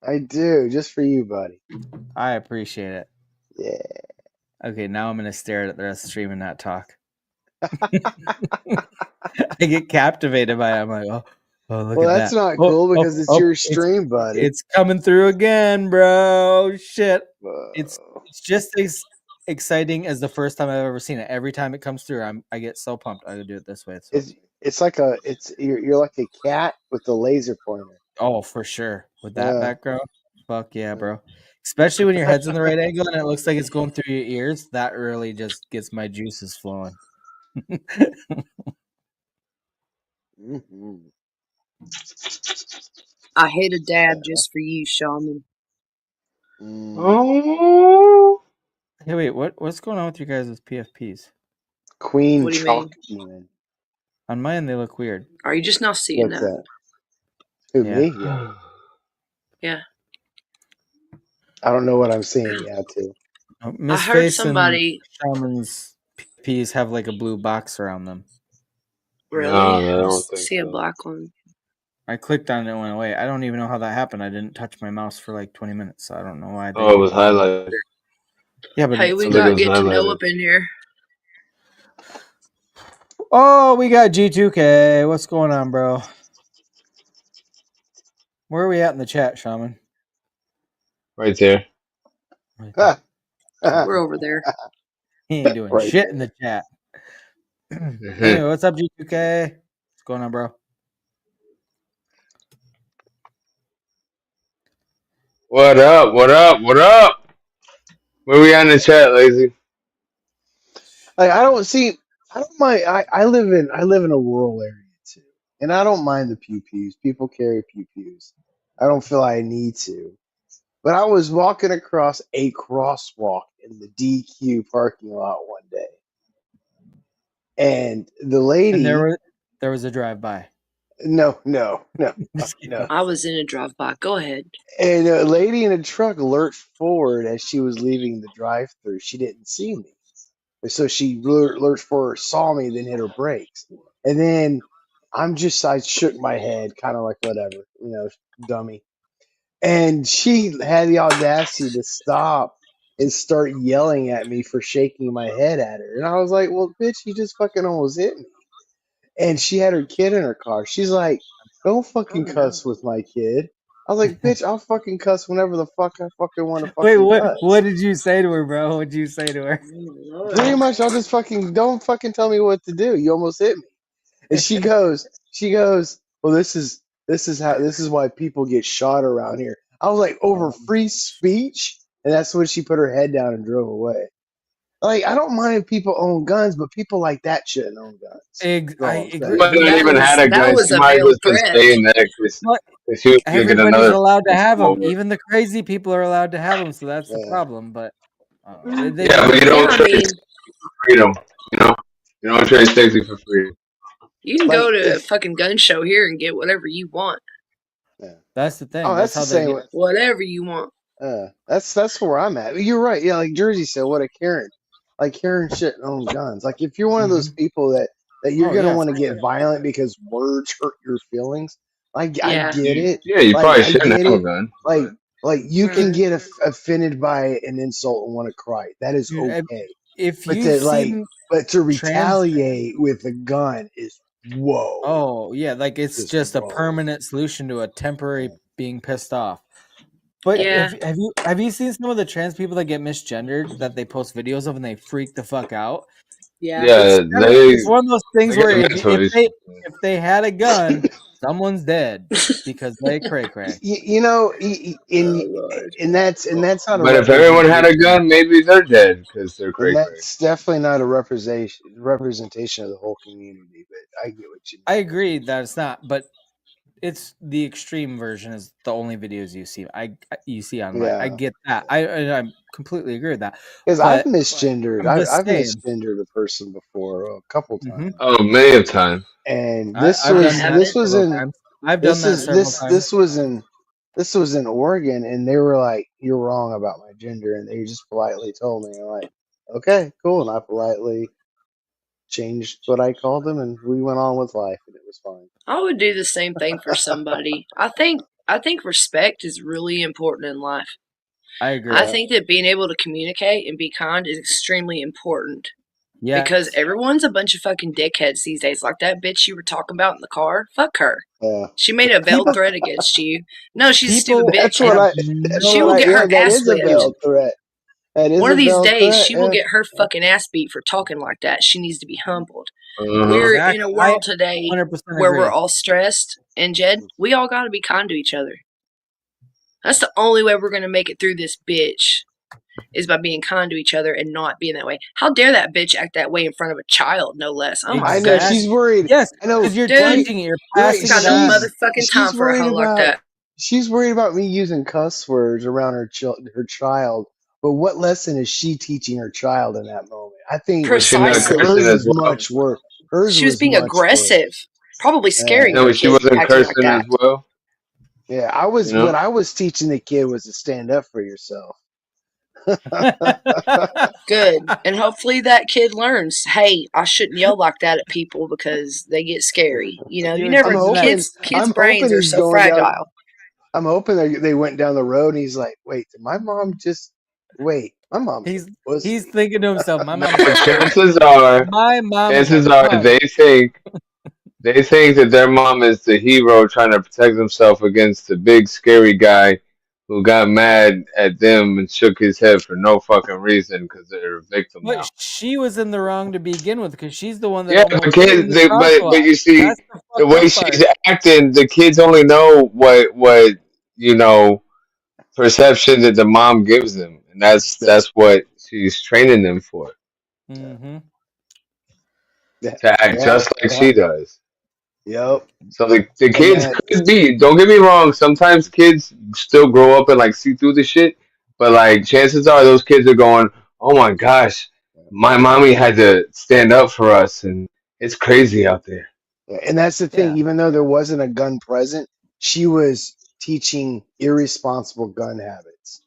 I do. Just for you, buddy. I appreciate it. Yeah. Okay, now I'm gonna stare at the rest of the stream and not talk. I get captivated by it. I'm like, oh, look Well, at that's that. not Oh, cool oh, because it's oh, your stream, buddy. it's coming through again, bro. Shit. It's just as exciting as the first time I've ever seen it. Every time it comes through, I get so pumped. I do it this way. So. It's like you're like a cat with a laser pointer. Oh, for sure. With that background, fuck yeah, bro. Especially when your head's in the right angle and it looks like it's going through your ears. That really just gets my juices flowing. Mm-hmm. I hate a dab just for you, Shaman. Oh. Hey, wait, what's going on with you guys with PFPs? Queen What do you mean? Chalk Demon. On mine, they look weird. Are you just not seeing What's that? that? Who, Yeah. me? Yeah. Yeah. I don't know what I'm seeing yet, too. Miss I heard Face somebody. and Shaman's PFPs have like a blue box around them. Really? No, I don't think See a so. black one. I clicked on it and it went away. I don't even know how that happened. I didn't touch my mouse for like 20 minutes, so I don't know why. Oh, it was highlighted. Yeah, but hey, we got Get to Know up in here. Oh, we got G2K. What's going on, bro? Where are we at in the chat, Shaman? Right there. We're over there. He ain't doing Right shit there. in the chat. Anyway, what's up, G2K? What's going on, bro? What up? What up? What up? Where we at in the chat, Lazy? Like, I don't mind. I live in a rural area too, and I don't mind the pew pews. People carry pew pews. I don't feel I need to. But I was walking across a crosswalk in the DQ parking lot one day, and the lady. And there was a drive by. No. I was in a drive by. Go ahead. And a lady in a truck lurched forward as she was leaving the drive-through. She didn't see me. So she lurched forward, saw me, then hit her brakes. And then I shook my head, kind of like whatever, dummy. And she had the audacity to stop and start yelling at me for shaking my head at her. And I was like, well, bitch, you just fucking almost hit me. And she had her kid in her car. She's like, don't fucking cuss with my kid. I was like, bitch, I'll fucking cuss whenever the fuck I fucking want to Wait, fucking cuss. what did you say to her, bro? What did you say to her? Pretty much, I'll just don't fucking tell me what to do. You almost hit me. And she goes, well, this is why people get shot around here. I was like, over free speech? And that's when she put her head down and drove away. Like, I don't mind if people own guns, but people like that shouldn't own guns. I She agree. might not even had a gun. She a might have veiled just been threat. saying that because she was going to get Everybody's another allowed to have them. over. Even the crazy people are allowed to have them, so that's the problem. But Yeah, but you don't trade for freedom. You know, you don't trade safety for freedom. You can go to a fucking gun show here and get whatever you want. That's the thing. Oh, that's how the they same. get. Whatever you want. That's where I'm at. You're right. Yeah, like Jersey said, what a Karen. Like Karen shouldn't own guns. Like if you're one of those people that you're gonna want to get violent because words hurt your feelings. I get it. Yeah, you Like probably I shouldn't get have a it. gun. Like you can get offended by an insult and want to cry. That is Dude, okay. if But you've seen to trans, retaliate with a gun is whoa. oh yeah, like it's just a permanent solution to a temporary being pissed off. But have you seen some of the trans people that get misgendered that they post videos of and they freak the fuck out? Yeah, It's one of those things they where get if they had a gun, someone's dead because they cray cray. And that's not a But if everyone had a representation. gun, maybe they're dead because they're cray And cray. that's definitely not a representation of the whole community. But I get what you mean. I agree that it's not, but it's the extreme version is the only videos you see. You see online. I get that. I completely agree with that. Because I've misgendered. I'm just I've saying. misgendered a person before a couple times. Oh, many of times. And I've done that several times. This was in Oregon, and they were like, "You're wrong about my gender," and they just politely told me, "I'm like, okay, cool," and I politely changed what I called him, and we went on with life, and it was fine. I would do the same thing for somebody. I think respect is really important in life. I agree. I think that being able to communicate and be kind is extremely important. Yes. Because everyone's a bunch of fucking dickheads these days. Like that bitch you were talking about in the car. Fuck her. Yeah. She made a veiled threat against you. No, she's a stupid bitch. That's what I. She will get her that ass is a whipped. veiled threat. That is One a of these veiled days, threat. she will get her fucking ass beat for talking like that. She needs to be humbled. Uh-huh. We're Exactly. in a world today 100% where agree. we're all stressed, and Jed, we all got to be kind to each other. That's the only way we're going to make it through this bitch, is by being kind to each other and not being that way. How dare that bitch act that way in front of a child, no less. Oh my I know goodness. she's worried. Yes, I know because you're Dude, teaching it, you're right. passing got it no on. motherfucking time She's for a worried hoe like about. that. She's worried about me using cuss words around her child. But what lesson is she teaching her child in that moment? I think Was she not Precisely. cursing hers as was well? much worse. Hers She was was being much worse. aggressive. Probably scaring No, the she kid wasn't acting like cursing that. as well. Yeah, You know. what I was teaching the kid was to stand up for yourself. Good. And hopefully that kid learns, hey, I shouldn't yell like that at people because they get scary. You know, you never, kids' brains are he's so going fragile. down. I'm hoping they went down the road and he's like, wait, did my mom just wait? My mom's a pussy. He's thinking to himself, my No, mom's a chances are, my mom is a cunt. they think that their mom is the hero trying to protect himself against the big scary guy who got mad at them and shook his head for no fucking reason because they're a victim now. But she was in the wrong to begin with because she's the one that Yeah, almost but came kids, across a but lot. you see, That's the the fucked way up part. she's acting, the kids only know what you know perception that the mom gives them, and that's what she's training them for, Mm-hmm. to act just like she does. Yep. So the And kids could be. Don't get me wrong. Sometimes kids still grow up and like see through the shit, but like chances are those kids are going, "Oh my gosh, my mommy had to stand up for us, and it's crazy out there." And that's the thing. Even though there wasn't a gun present, she was teaching irresponsible gun habits.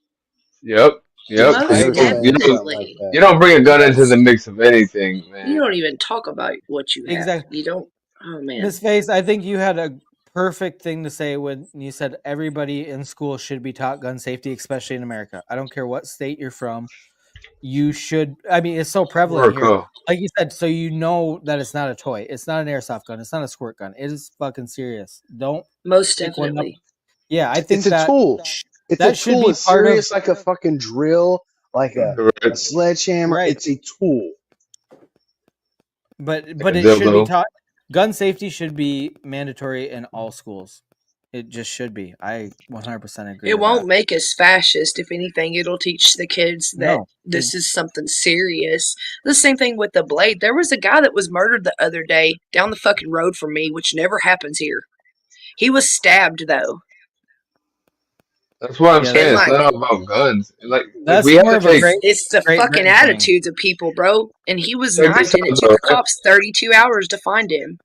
Yep. Yep. Just by her saying something like that. You don't bring a gun into the mix of anything, man. You don't even talk about what you have. Exactly. You don't. Oh man. Miss Face, I think you had a perfect thing to say when you said everybody in school should be taught gun safety, especially in America. I don't care what state you're from. You should. I mean, it's so prevalent here. America. Like you said, so you know that it's not a toy. It's not an airsoft gun. It's not a squirt gun. It is fucking serious. Don't most pick one up. definitely. Yeah, I think it's a tool. It's that a should tool be as part of. serious like a fucking drill, like a sledgehammer. Right. It's a tool. But it should be taught. Gun safety should be mandatory in all schools. It just should be. I 100% agree. It won't make us fascist. If anything, it'll teach the kids that this is something serious. The same thing with the blade. There was a guy that was murdered the other day down the fucking road from me, which never happens here. He was stabbed though. That's what I'm saying. It's not all about guns. Like that's we have more to of take. It's the Great fucking Britain attitudes of people, bro. And he was Check 19. this out, It took though, the cops 32 hours to find him.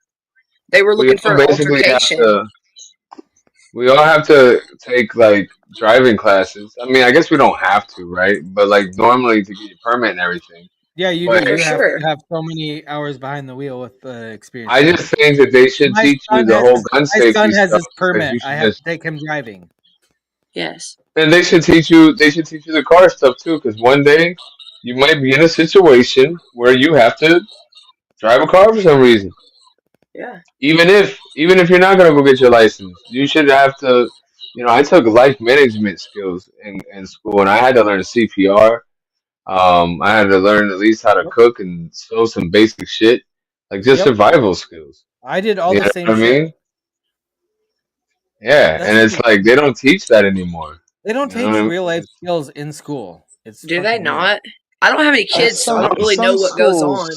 They were We looking for all an basically have altercation. to. We all have to take like driving classes. I mean, I guess we don't have to, right? But like normally to get your permit and everything. Yeah, you But do. You have to have so many hours behind the wheel with experience. I just think that they should teach you the whole gun safety has stuff. his permit. You should I have just, to take him driving. Yes. and they should teach you. They should teach you the car stuff too, because one day you might be in a situation where you have to drive a car for some reason. Yeah. Even if you're not gonna go get your license, you should have to. You know, I took life management skills in school, and I had to learn CPR. I had to learn at least how to cook and sew some basic shit, like just survival skills. I did all You the know same what I shit. mean? Yeah, and it's like they don't teach that anymore. They don't You know what teach I mean? real life skills in school. It's Do they fucking not? I don't have any kids, so I don't really know what goes on.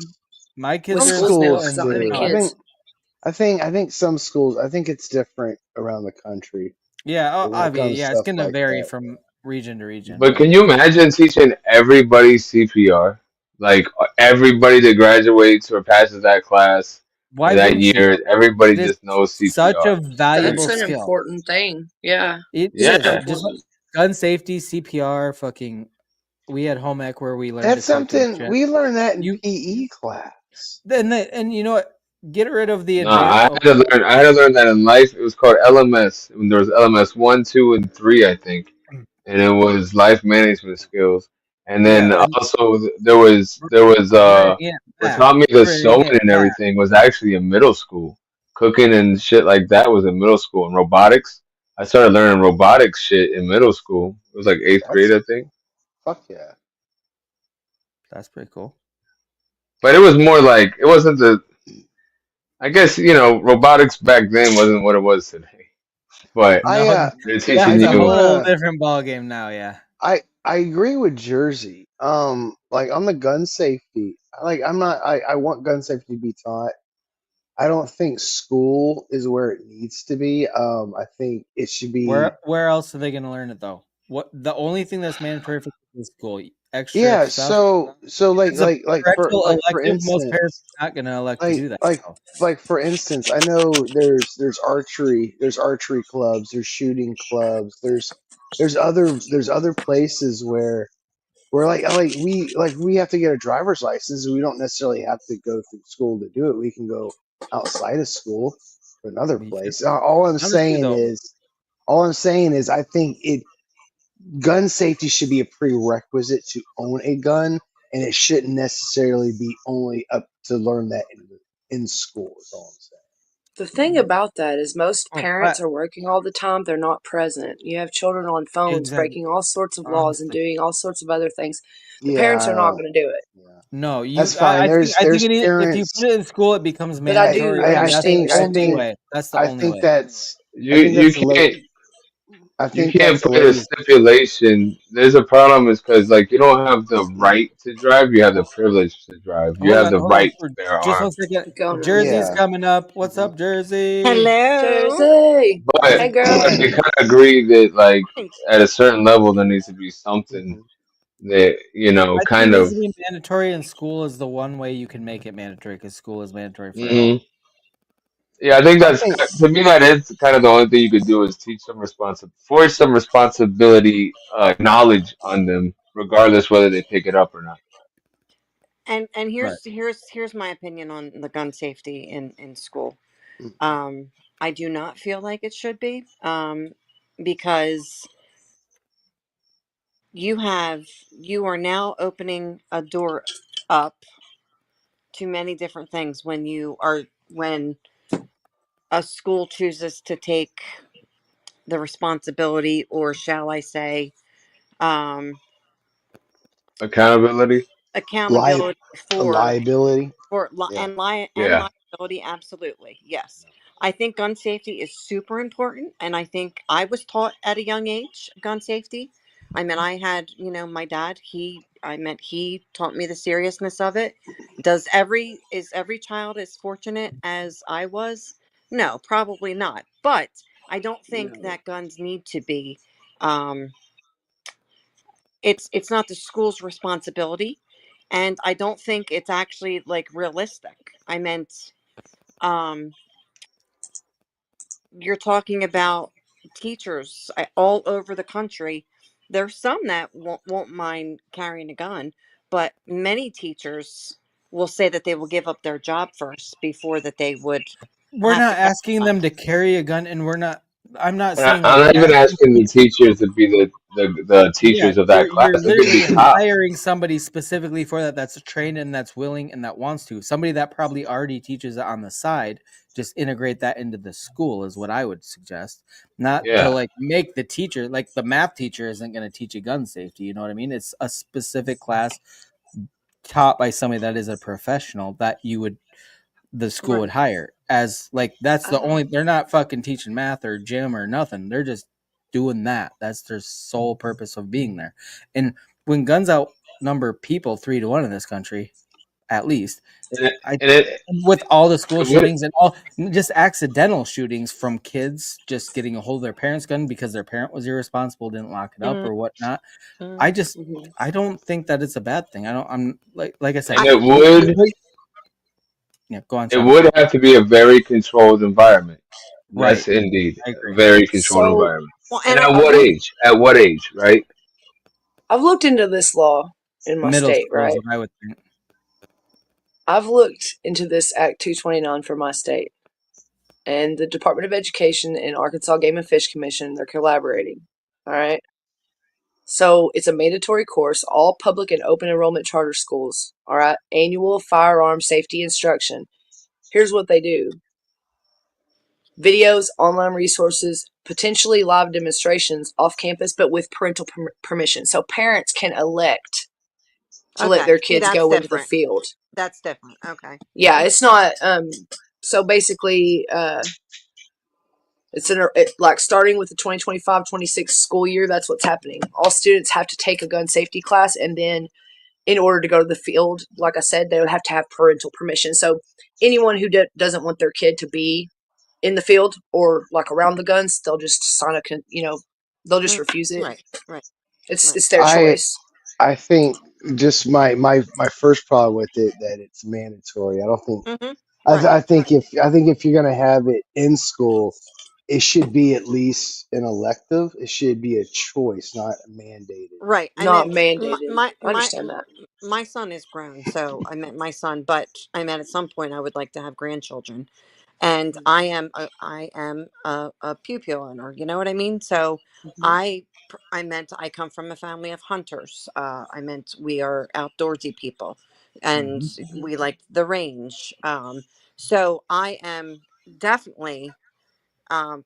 My kids with are in schools now school because and I don't have any no. kids. I think some schools. I think it's different around the country. Yeah, when it comes to it's stuff going to like vary that. from region to region. But can you imagine teaching everybody CPR? Like everybody that graduates or passes that class Why that wouldn't you? year, everybody It is just knows CPR. such a valuable That's an skill. important thing. Yeah. It Yeah. is. Just like gun safety, CPR, fucking. We had home ec where we learned That's to cook and something shit. we learned that in PE class. And you know what? Get rid of the No, advance. I had to learn. I had to learn that in life. It was called LMS. When there was LMS 1, 2, and 3, I think, and it was life management skills. And then Yeah, and also there was yeah, what math. taught me Get the rid of sewing yeah, and math. everything was actually in middle school. Cooking and shit like that was in middle school. And robotics, I started learning robotics shit in middle school. It was like eighth grade, That's I think. fuck yeah. That's pretty cool. But it was more like it wasn't the. I guess robotics back then wasn't what it was today. But I No, they're I teaching that's a you. do whole different ball game now. Yeah. I agree with Jersey. Like on the gun safety, I want gun safety to be taught. I don't think school is where it needs to be. I think it should be. Where else are they going to learn it though? What the only thing that's mandatory for school, extra Yeah, stuff. so If it's a parental for elective, most parents instance, are not going to elect to like do that. like So like for instance, I know there's archery clubs, there's shooting clubs, there's other places where we have to get a driver's license. We don't necessarily have to go through school to do it. We can go outside of school to another place. honestly, though, All I'm saying is I think it gun safety should be a prerequisite to own a gun, and it shouldn't necessarily be only up to learn that in school. Is all I'm saying. The thing about that is most oh, parents are working all the time. They're not present. You have children on phones exactly. breaking all sorts of laws and Honestly, doing all sorts of other things. The parents are not Yeah, going to do it. yeah, no. that's fine. I think There's if you put parents. it in school, it becomes But I I, do mandatory, I and I that's the understand think your only situation. way. That's the I only think way. that's You I think you that's can't late. I you think can't that's put a lazy. stipulation. There's a problem is because like you don't have the right to drive. You have the privilege to drive. You have the Hold on right to for bear just one arms. second. Going on. Jersey's Yeah. coming up. What's Hmm. up, Jersey? Hello. Jersey. But Hey, girl. I kind of agree that like Thank at a certain level there needs to be something Hmm. that I think it kind needs of. to be mandatory, and school is the one way you can make it mandatory because school is mandatory for all. Mhm. Yeah, I think I that's think to me that is kind of the only thing you could do is teach some force some responsibility, knowledge on them, regardless whether they pick it up or not. and Right. here's my opinion on the gun safety in school. mhm. I do not feel like it should be because you are now opening a door up to many different things when a school chooses to take the responsibility, or shall I say, um, Accountability. li- accountability a for liability. For Yeah. and Yeah. liability, absolutely, yes. I think gun safety is super important, and I think I was taught at a young age gun safety. I mean, I had, my dad. He taught me the seriousness of it. Is every child as fortunate as I was? No, probably not. But I don't think No. that guns need to be. Um, it's not the school's responsibility, and I don't think it's actually like realistic. I meant, um you're talking about teachers all over the country. There's some that won't mind carrying a gun, but many teachers will say that they will give up their job first before that they would We're have not to carry asking a gun. them to carry a gun, and we're not. I'm not And saying they I'm not even can't. asking the teachers to be the Yeah, teachers of that you're class. They could be literally cops. hiring somebody specifically for that. That's trained and that's willing and that wants to. Somebody that probably already teaches it on the side. Just integrate that into the school is what I would suggest. Not to Yeah. like make the teacher like the math teacher isn't going to teach you gun safety. You know what I mean? It's a specific class taught by somebody that is a professional that you would the school Right. would hire as like that's the Uh, only they're not fucking teaching math or gym or nothing. They're just doing that. That's their sole purpose of being there. And when guns outnumber people 3-1 in this country, at least, And it, I and it, with all the school it would. shootings and all just accidental shootings from kids just getting a hold of their parents' gun because their parent was irresponsible, didn't lock it up Mm, or whatnot. mm. I just mhm. I don't think that it's a bad thing. I'm like I said, And I, yeah, go on, it Sean. would have to be a very controlled environment. Right. Yes, indeed, I a agree. very controlled So environment. well, And and at I've what looked age? At what age? Right? I've looked into this law in my Middle state, school is right? what I would think. I've looked into this Act 229 for my state, and the Department of Education and Arkansas Game and Fish Commission, they're collaborating. All right. So it's a mandatory course, all public and open enrollment charter schools. All right. Annual firearm safety instruction. Here's what they do: videos, online resources, potentially live demonstrations off campus, but with parental permission. So parents can elect to let Okay. their See, kids that's go into the different. field. That's different. Okay. Yeah, it's not. So basically, it's like starting with the 2025-26 school year. That's what's happening. All students have to take a gun safety class, and then in order to go to the field, like I said, they would have to have parental permission. So anyone who doesn't want their kid to be in the field or like around the guns, they'll just sign they'll just refuse it. Right. Right. It's their I choice. I think just my first problem with it that it's mandatory. I don't think Mm-hmm. Right. I think if you're gonna have it in school, it should be at least an elective. It should be a choice, not mandated. Right. I Not meant mandated. I my understand that. my son is grown, so I meant my son. But I meant at some point I would like to have grandchildren, and I am a pupil owner. You know what I mean? So Mm-hmm. I meant I come from a family of hunters. I meant we are outdoorsy people, and Mm-hmm. we like the range. So I am definitely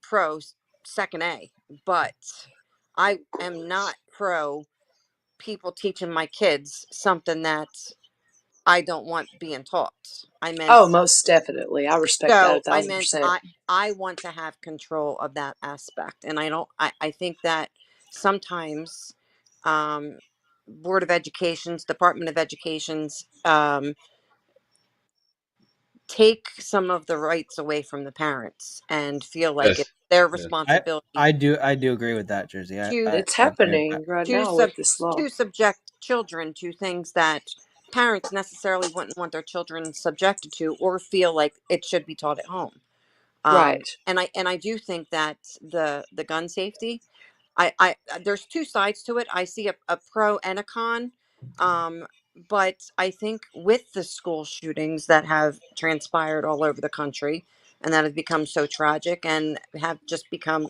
pro second A, but I am not pro people teaching my kids something that I don't want being taught. I meant Oh, most definitely. I respect that so a I thousand meant percent. I want to have control of that aspect, and I don't. I think that sometimes um, Board of Education's, Department of Education's take some of the rights away from the parents and feel like it's Yes. their Yes. responsibility I do agree with that, Jersey. to It's I agree with that. happening right now with this law. to subject children to things that parents necessarily wouldn't want their children subjected to or feel like it should be taught at home. Right. And I do think that the gun safety, I there's two sides to it. I see a pro and a con. Um, but I think with the school shootings that have transpired all over the country and that have become so tragic and have just become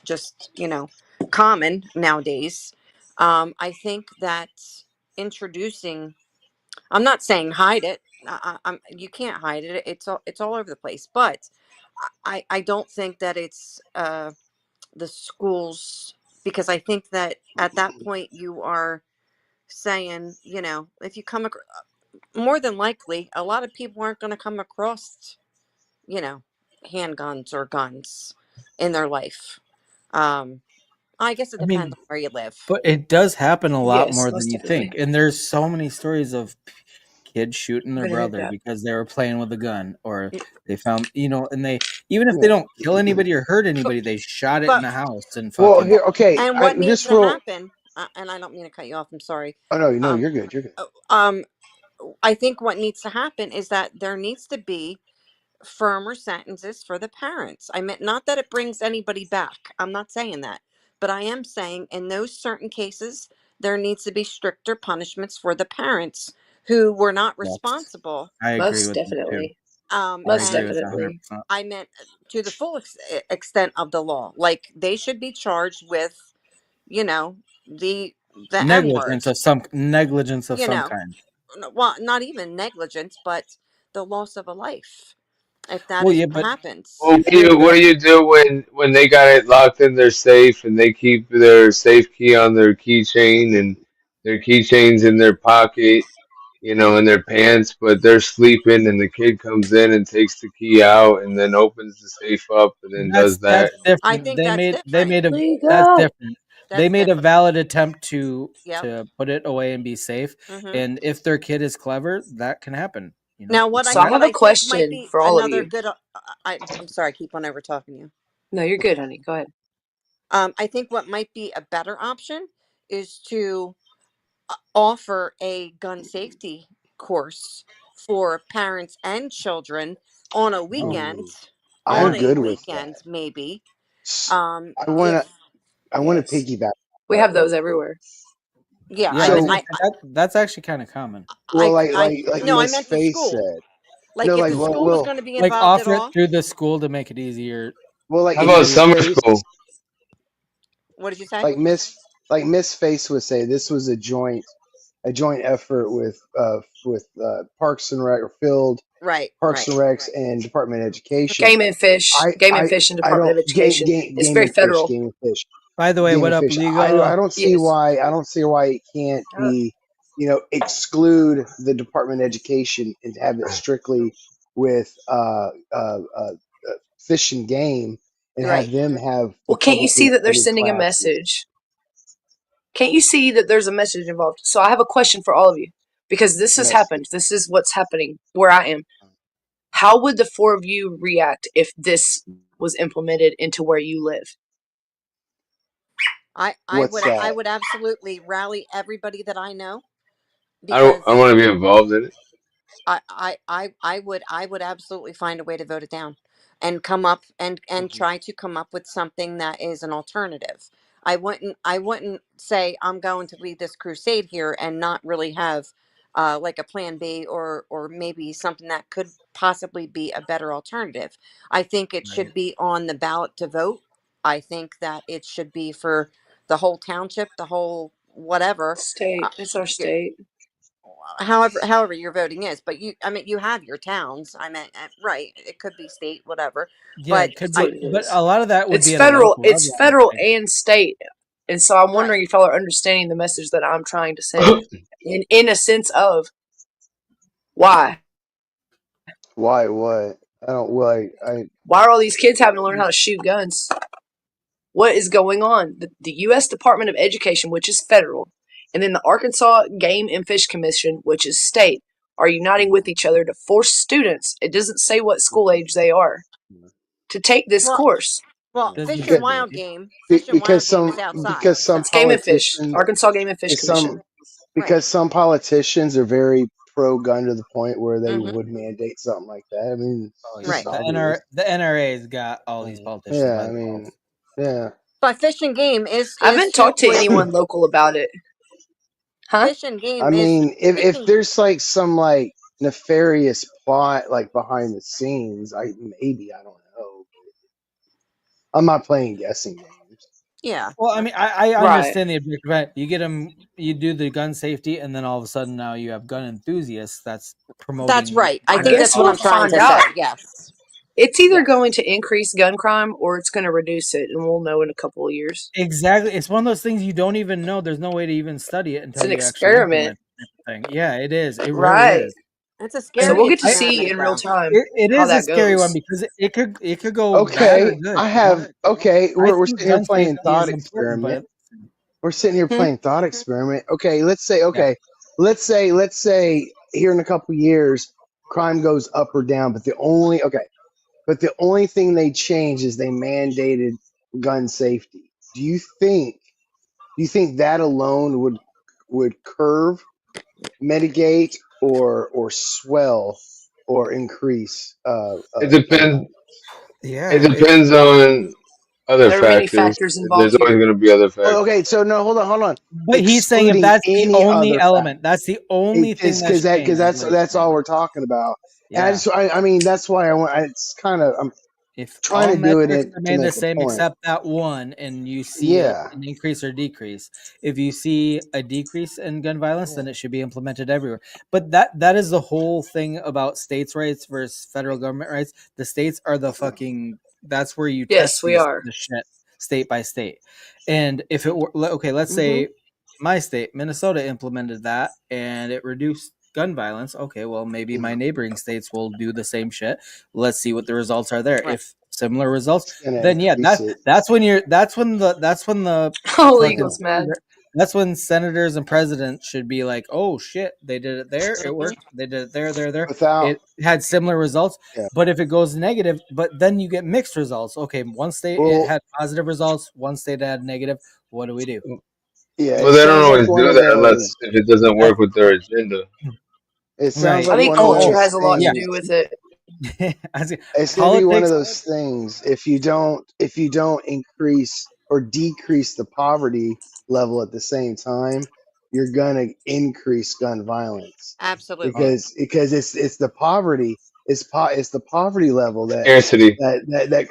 just common nowadays, I think that introducing, I'm not saying hide it. You can't hide it. It's all over the place. But I don't think that it's the schools, because I think that at that point you are saying, if you come more than likely a lot of people aren't going to come across, you know handguns or guns in their life. um I guess it I depends mean, on where you live. but it does happen a lot Yes, more than most you think, definitely. and there's so many stories of kids shooting I'm their gonna hit brother that. because they were playing with a gun, or they found, and they, even if they Yeah. don't kill anybody or hurt anybody, they shot it in But the house and Well, fucking. here, okay, and what needs just to real. happen, and I don't mean to cut you off, I'm sorry. Oh no, no, um you're good. You're good. um I think what needs to happen is that there needs to be firmer sentences for the parents. I meant not that it brings anybody back. I'm not saying that. But I am saying in those certain cases, there needs to be stricter punishments for the parents who were not Yes, responsible. I agree Most with you too. definitely. I Most agree And with that definitely. 100%. I meant to the full extent of the law. Like they should be charged with, you know, the the N word. Negligence of You some know, kind. well, not even negligence, but the loss of a life, if that Well, is yeah, what but happens. Well, here's what the do you do when they got it locked in their safe and they keep their safe key on their keychain and their keychains in their pocket, in their pants, but they're sleeping and the kid comes in and takes the key out and then opens the safe up and then that's does that's that. I different. think that's They different. made a That's Legal. different. They That's made a different. valid attempt to Yep. put it away and be safe, Hmm. and if their kid is clever, that can happen. Now, what I So I That have what a I think might question be for all of another you. good. I'm sorry, I keep on over talking you. No, you're good, honey. Go ahead. I think what might be a better option is to offer a gun safety course for parents and children on a weekend. Ooh, On I'm a good with that. weekend, maybe. S- I want to. If I want to Yes. piggyback We that have real those quick. everywhere. Yeah, Yeah, So, that's actually kind of common. well, like no, I Miss meant the Face school. said. Like No, if like the school was well, going to be Like involved at offer it all. through the school to make it easier. like How in about Miss summer Face, school? What did you say? like Miss Face would say, this was a joint effort with Parks and Rec or Field Right, Parks right. and Recs and Department of Education. Game and Fish, Game and Fish, and I Department don't of Education. It's game very and fish, federal. game and fish, By the way, game what and up, fish. I legal? don't see Yes. why it can't be, exclude the Department of Education and have it strictly with fish and game, and have Right. them have the Well, can't you see publicly that they're funded sending a classes. message? Can't you see that there's a message involved? So I have a question for all of you because this has Yes. happened. This is what's happening where I am. How would the four of you react if this was implemented into where you live? What's I that? would absolutely rally everybody that I know I because want to be involved in it. I would absolutely find a way to vote it down and come up and try to come up with something that is an alternative. I wouldn't say I'm going to lead this crusade here and not really have like a plan B or maybe something that could possibly be a better alternative. I think it Right. should be on the ballot to vote. I think that it should be for the whole township, the whole whatever. State. It's our state. However your voting is, but you have your towns. I mean, right, it could be state, whatever, Yeah, but it could That's what be, it but is. a lot of that would It's be at a federal. local It's level, I would federal think. and state, and so I'm right. wondering if y'all are understanding the message that I'm trying to send. In a sense of why Why? What? I don't like. why are all these kids having to learn how to shoot guns? What is going on? The U.S. Department of Education, which is federal, and then the Arkansas Game and Fish Commission, which is state, are uniting with each other to force students, it doesn't say what school age they are, to take this Well, course. Does Fish it and because say? Wild Game, Fish and Wild Game is outside. some It's Game and Fish, politicians Arkansas Game and Fish is some Commission. Right. because some politicians are very pro gun to the point where they Mm-hmm. would mandate something like that. I mean, Oh it's yeah, Right. just obvious. The NRA's got all these politicians Yeah, by I the balls. mean, yeah. But Fish and Game I is haven't to talked to where anyone local about it. Huh? Fish and Game I is mean, if taking. there's like some like nefarious plot like behind the scenes, I don't know. I'm not playing guessing games. Yeah. Well, I mean, I Right. understand the objective. Right? You get them, you do the gun safety, and then all of a sudden now you have gun enthusiasts. That's That's promoting right. I I think their that's guess what we'll I'm cause. trying find to out. say. Yes. It's either Yes. going to increase gun crime or it's going to reduce it, and we'll know in a couple of years. Exactly. It's one of those things you don't even know. There's no way to even study it It's until an you actually experiment. implement the thing. Yeah, it is. It really Right. is. It's a So And scary we'll get to I, see experiment, in real though. time it how is a that scary one goes. because it could go bad or Okay, good. I You know, have. Okay, I we're think sitting here gun playing safety thought is important, experiment. but We're sitting here Hmm? playing thought experiment. Okay, let's say. yeah, Okay, let's say here in a couple years, crime goes up or down, but the only thing they changed is they mandated gun safety. Do you think that alone would curve, mitigate, or swell or increase It gun depends. violence? It yeah. depends on other There are many factors. factors There's involved always here. going to be other Well, factors. okay, so no, hold on. But he's saying if Excluding that's the any only other factor, element, that's the only thing that's because changed, is what he's that's saying. all we're talking about. And Yeah. I mean that's why it's kind of I'm If trying all to do it metrics are to made the make a same point. except that one, and you see Yeah. an increase or decrease, if you see a decrease in gun violence, then it should be implemented everywhere. But that is the whole thing about states' rights versus federal government rights. The states are the fucking that's where you Yes, test we are. the shit state by state. And if it were okay, let's Mm-hmm. say my state, Minnesota, implemented that and it reduced gun violence. Okay, well maybe my neighboring states will do the same shit. Let's see what the results are there. Right. If similar results, It's gonna then yeah, increase it. that's when the Oh, fucking Eagles, man. that's when senators and presidents should be like, oh shit, they did it there, it Mm-hmm. worked. They did it there. Without It had similar results. yeah. But if it goes negative, but then you get mixed results. Okay, one state it Well, had positive results, one state had negative. What do we do? yeah, Well, it they don't sounds like always one do of that unless those if it doesn't That work with their agenda. it sounds right. I like think one of culture those has a lot to Yeah. things. do with it. I see. It's going to be one of Politics. those things if you don't increase or decrease the poverty level at the same time, you're gonna increase gun violence Absolutely. because it's the poverty it's the poverty level Scarcity.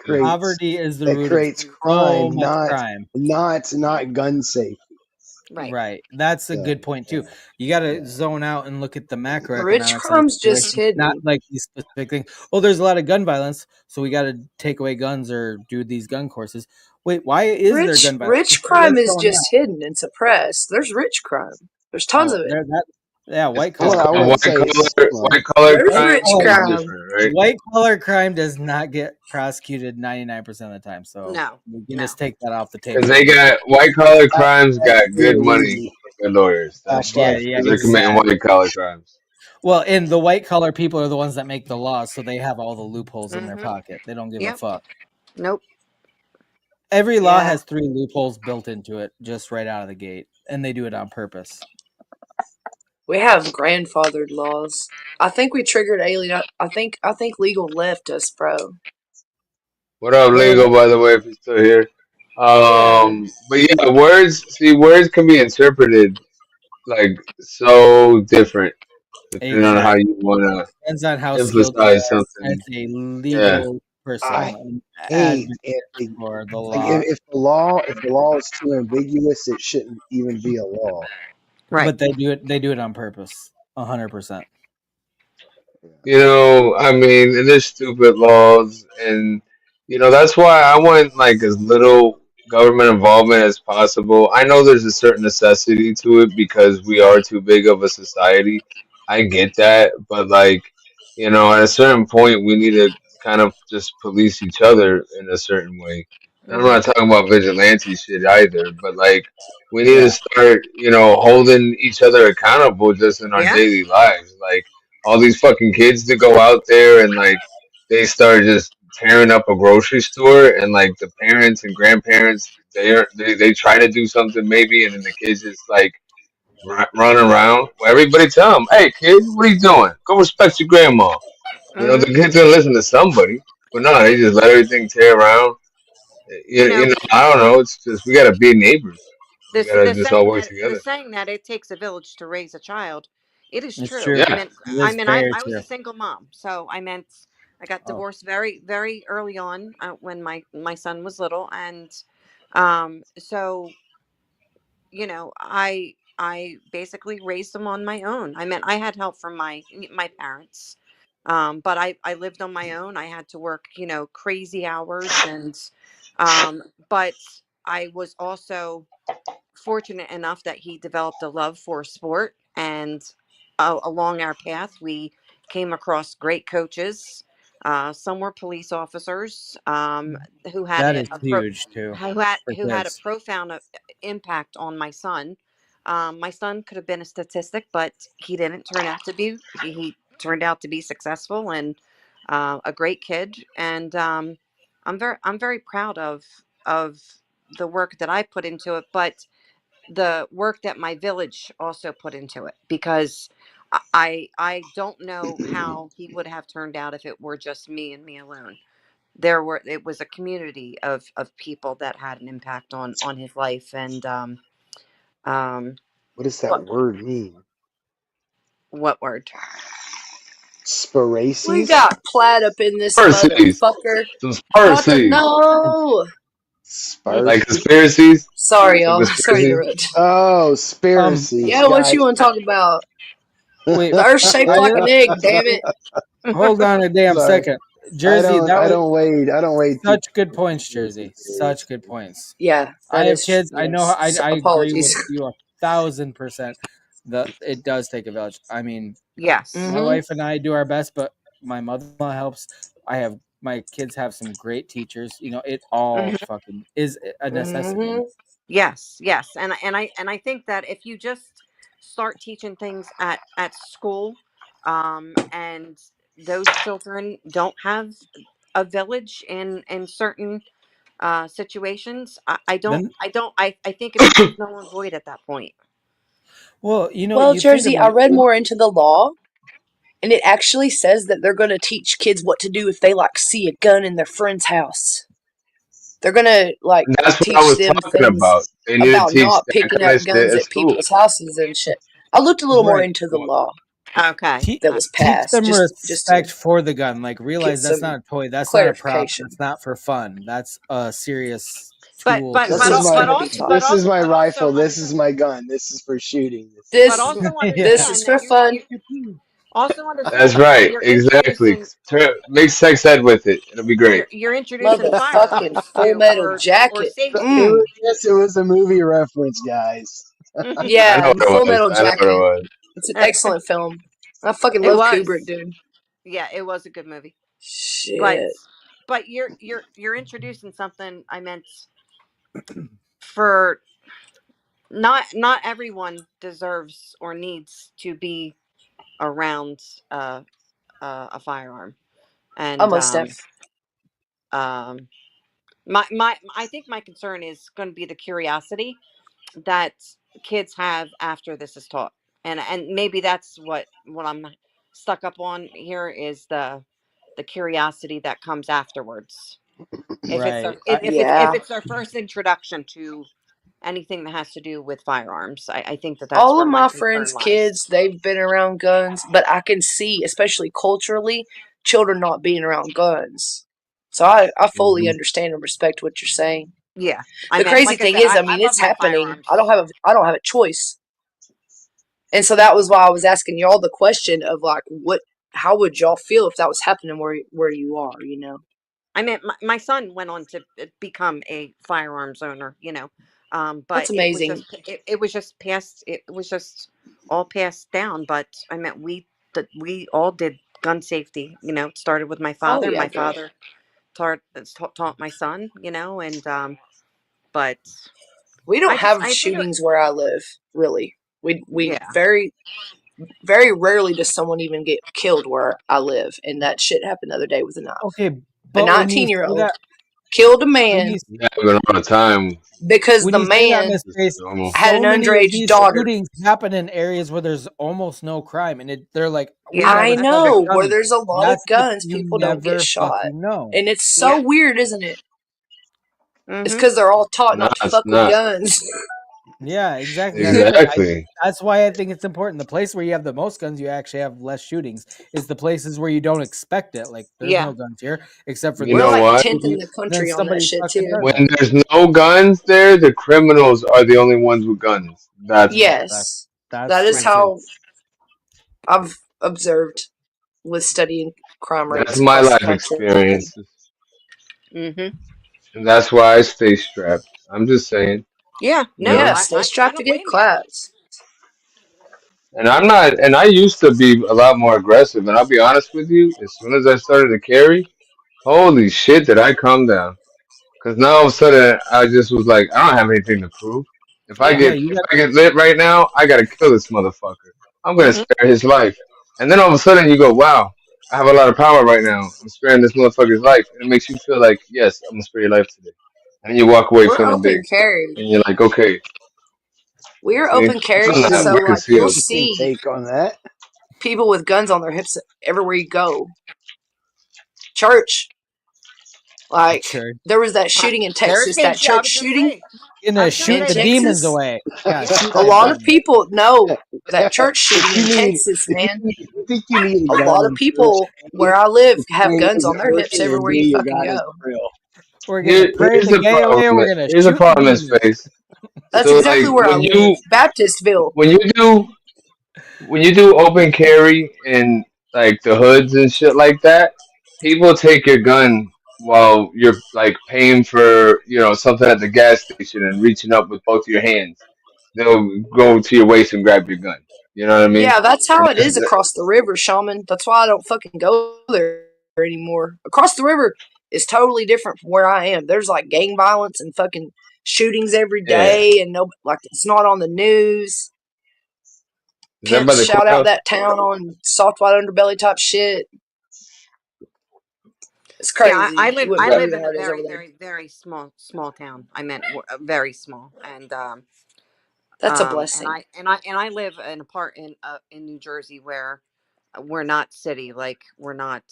Poverty is the that root of creates so crime, much crime. not gun safety. Right. Right. That's a So good point too. You got to zone out and look at the Rich macroeconomics of the crime's just situation, not hidden. like these specific things. Oh, there's a lot of gun violence, so we got to take away guns or do these gun courses. Wait, why is there gun violence? Rich crime What's is going on? just hidden and suppressed. There's rich crime. There's tons Oh, of it. there that yeah, white It's collar well, I crime. called wouldn't say it's white well, collar There's White rich crime collar is crime. different, right? white collar crime does not get prosecuted 99% of the time. So No. we can No. just take that off the Because table they right now. got white collar crimes got good money, absolutely good lawyers. That's Yeah, why, yeah, because they're committing exactly. white collar crimes. Well, and the white collar people are the ones that make the laws, so they have all the loopholes in their Mhm. pocket. They don't give a Yep. fuck. Nope. Every law Yeah. has 3 loopholes built into it just right out of the gate, and they do it on purpose. We have grandfathered laws. I think we triggered alien. I think legal left us, bro. What up, Well, legal? By the way, if you're still here. Yeah. But yeah, words can be interpreted like so different depending on how exactly. you want Depends on how to skilled you emphasize are as something. a Yeah, legal person I and hate advocate it. for the Like law. if the law is too ambiguous, it shouldn't even be a law. Right. But they do it on purpose. 100%. I mean, and there's stupid laws, and that's why I want like as little government involvement as possible. I know there's a certain necessity to it because we are too big of a society. I get that, but like, at a certain point, we need to kind of just police each other in a certain way. And I'm Mhm. not talking about vigilante shit either, but like, we need to Yeah. start, holding each other accountable just in our Yeah. daily lives, like all these fucking kids that go out there and like they start just tearing up a grocery store and like the parents and grandparents they try to do something maybe and then the kids just like run around. Well, everybody tell them, hey kid, what are you doing? Go respect your grandma. The Mhm. kids gonna listen to somebody, but no, they just let everything tear around. You know, I don't know. It's just we gotta be neighbors. We this gotta just all work the together. saying that it takes a village to raise a child, it is It's true. true. Yeah. It is very I was true. a single mom, so I got Oh, divorced very very early on when my son was little, and so I basically raised them on my own. I had help from my parents, but I lived on my own. I had to work crazy hours, and but I was also fortunate enough that he developed a love for sport, and along our path we came across great coaches. Some were police officers, who had that is huge too for who had a kids. profound impact on my son. My son could have been a statistic, but he didn't turn out to be. He turned out to be successful and a great kid, and I'm very proud of the work that I put into it, but the work that my village also put into it, because I don't know how he would have turned out if it were just me and me alone. It was a community of people that had an impact on his life, and um What does that what word mean? what word? We Sparaces? got plaid up in this Conspiracies. motherfucker. Some About to conspiracies. know. Like Sparcy? conspiracies. Sorry, Some y'all. Sorry to conspiracy. interrupt. Oh, Um, spiracies. Yeah, what you Gotcha. want to talk about? wait, The Earth's shaped I like an egg. Damn it. hold on a damn Sorry. second. Jersey, that was I don't wade through such good points, conspiracy Jersey. theories. Such good points. Yeah, I that have is. kids. I know. Yes. I agree with Apologies. you 1,000%. That it does take a village. I mean, Yes. my Mm-hmm. wife and I do our best, but my mother-in-law helps. My kids have some great teachers. It all Hmm. fucking is a necessity. Mm-hmm. Yes, yes, and I think that if you just start teaching things at school, and those children don't have a village in certain situations, Then, I think it becomes null and void at that point. well, Well, you think Jersey, about I it. read more into the law, and it actually says that they're going to teach kids what to do if they like see a gun in their friend's house. They're gonna like That's what I teach was them talking things about. They need to about teach not that picking kind up of shit guns at at school. people's houses and shit. I looked a little more Right. into the law Okay. that was Teach passed, them just to respect for the gun. Like get realize that's some not a toy. That's not a prop. That's clarification. not for fun. That's a serious But tool but for That's but the what's al- but gonna government. be also taught. but This is also my but rifle. also This is my gun. This is for shooting. This is but This also this Yeah. is understand for that fun. That's that right. you're Exactly. introducing Make sex ed with it. It'll be great. you're introducing Motherfucking firearms full to metal for jacket. it safety. was, yes, it was a movie reference, guys. I know Yeah, what Full it was. Metal I know what it Jacket. was. It's an excellent film. I fucking It love Kubrick, was. dude. Yeah, it was a good movie. But Shit. you're introducing something I meant for not everyone deserves or needs to be around uh, a firearm. And Almost def. um my I think my concern is going to be the curiosity that kids have after this is taught. And maybe that's what I'm stuck up on here is the curiosity that comes afterwards. If it's Right. if Yeah. it's their first introduction to anything that has to do with firearms, I think that's All where of my my concern friends' lies. kids, they've been around guns, but I can see, especially culturally, children not being around guns. So I fully Hmm. understand and respect what you're saying. Yeah, I The mean, crazy like I thing said, is, I I mean, love it's my happening. firearms. I don't have a choice. And so that was why I was asking y'all the question of like, how would y'all feel if that was happening where you are? You know, I mean, my son went on to become a firearms owner, but that's amazing. it was just passed. It was just all passed down. But I mean, we all did gun safety. It started with my Oh father. yeah, My girl. father taught my son. And but We don't have I think shootings where I live. Really, we yeah. very rarely does someone even get killed where I live, and that shit happened the other day with a knife. Okay, A but when you say 19-year-old that, killed a when you man Yeah, but all the time. because when the you say that, man Miss Grace, Normal. had an so many of underage these daughter. shootings happen in areas where there's almost no crime, and they're like, we Yeah, never I that's saw the know where gun. there's a lot of That's what guns, you people don't get never shot, fucking know. and it's so yeah. weird, isn't it? It's Mm-hmm. because they're all taught Nah, not to it's fuck with not. guns. Yeah, exactly. Exactly. That's why I think it's important. The place where you have the most guns, you actually have less shootings. Is the places where you don't expect it. Like, there's Yeah. no guns here except for You We're this know like one what? 10th in shooting. the And then country on that somebody shit fucking too. does When that. there's no guns there, the criminals are the only ones with guns. That's Yeah, why. That that's is true too. how I've observed with studying crime That's rates my across the life country. experiences. Mm-hmm. And that's why I stay strapped. I'm just saying, Yeah. you No, Yeah, know. stay I strapped to don't get blame you. claps. And I'm not, and I used to be a lot more aggressive. And I'll be honest with you, as soon as I started to carry, holy shit, did I calm down? Because now all of a sudden I just was like, I don't have anything to prove. Yeah. Yeah, you If got I get lit right now, I gotta kill this motherfucker. I'm gonna Mm-hmm. spare his life. And then all of a sudden you go, wow, I have a lot of power right now. I'm sparing this motherfucker's life, and it makes you feel like, yes, I'm gonna spare your life today. And then you walk away We're feeling open big, carry. and you're like, okay, you We're see, open so carry, now Interesting, so we're like you'll concealed. interesting see take on that. people with guns on their hips everywhere you go. Church, like church. there was that shooting in There's Texas, been. that church I was gonna shooting say. I Gonna was gonna shoot in say the there's been. demons Texas. away. Yeah, Yeah. shoot A that lot of demon. people know that church shooting in Texas, man. If you think you need A a gun lot of in church, people A, where I live the have plane guns on isn't their hips working and everywhere B, you your fucking God is go. real. We're gonna pray Here's the the gay away. We're problem. gonna Here's the shoot the problem, Miss demons. Face. That's So exactly like where I live. Baptistville. when you do when you do open carry in like the hoods and shit like that, people take your gun while you're like paying for something at the gas station and reaching up with both your hands. They'll go to your waist and grab your gun. You know what I mean? Yeah, that's how And it is across the river, Shaman. That's why I don't fucking go there anymore. Across the river is totally different from where I am. There's like gang violence and fucking shootings every yeah, day, and no, like it's not on the news. is that by Pimps the shout out courthouse? that town on soft white underbelly type shit. It's See, crazy. You wouldn't I believe live in how a it is over very, there. very, very small town. I meant very small, and That's a and blessing. I live in a part in New Jersey where we're not city, like we're not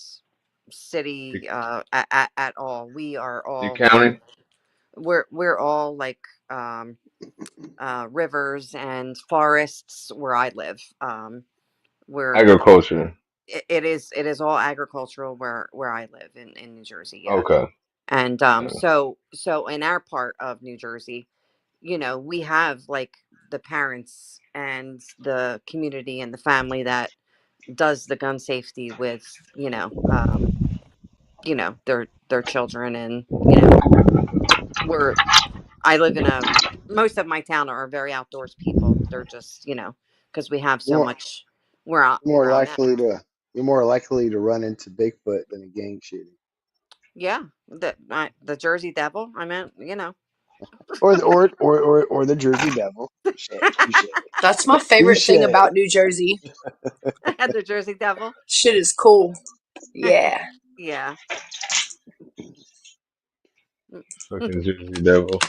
city You at all. We are you all like counting? we're all like rivers and forests where I live. We're Agriculture. it is all agricultural where I live in New Jersey. Yeah. Okay. And Yeah. so in our part of New Jersey, we have like the parents and the community and the family that does the gun safety with their children, and we're I live in a most of my town are very outdoors people. They're just because we have so You're much where more I'm at. likely to you're more likely to run into Bigfoot than a gang shooting, Yeah, the Jersey Devil. I meant or the Jersey Devil. Touche. That's my favorite Touche. thing about New Jersey. the Jersey Devil. Shit is cool. Yeah. Yeah. Fucking Jersey Devil.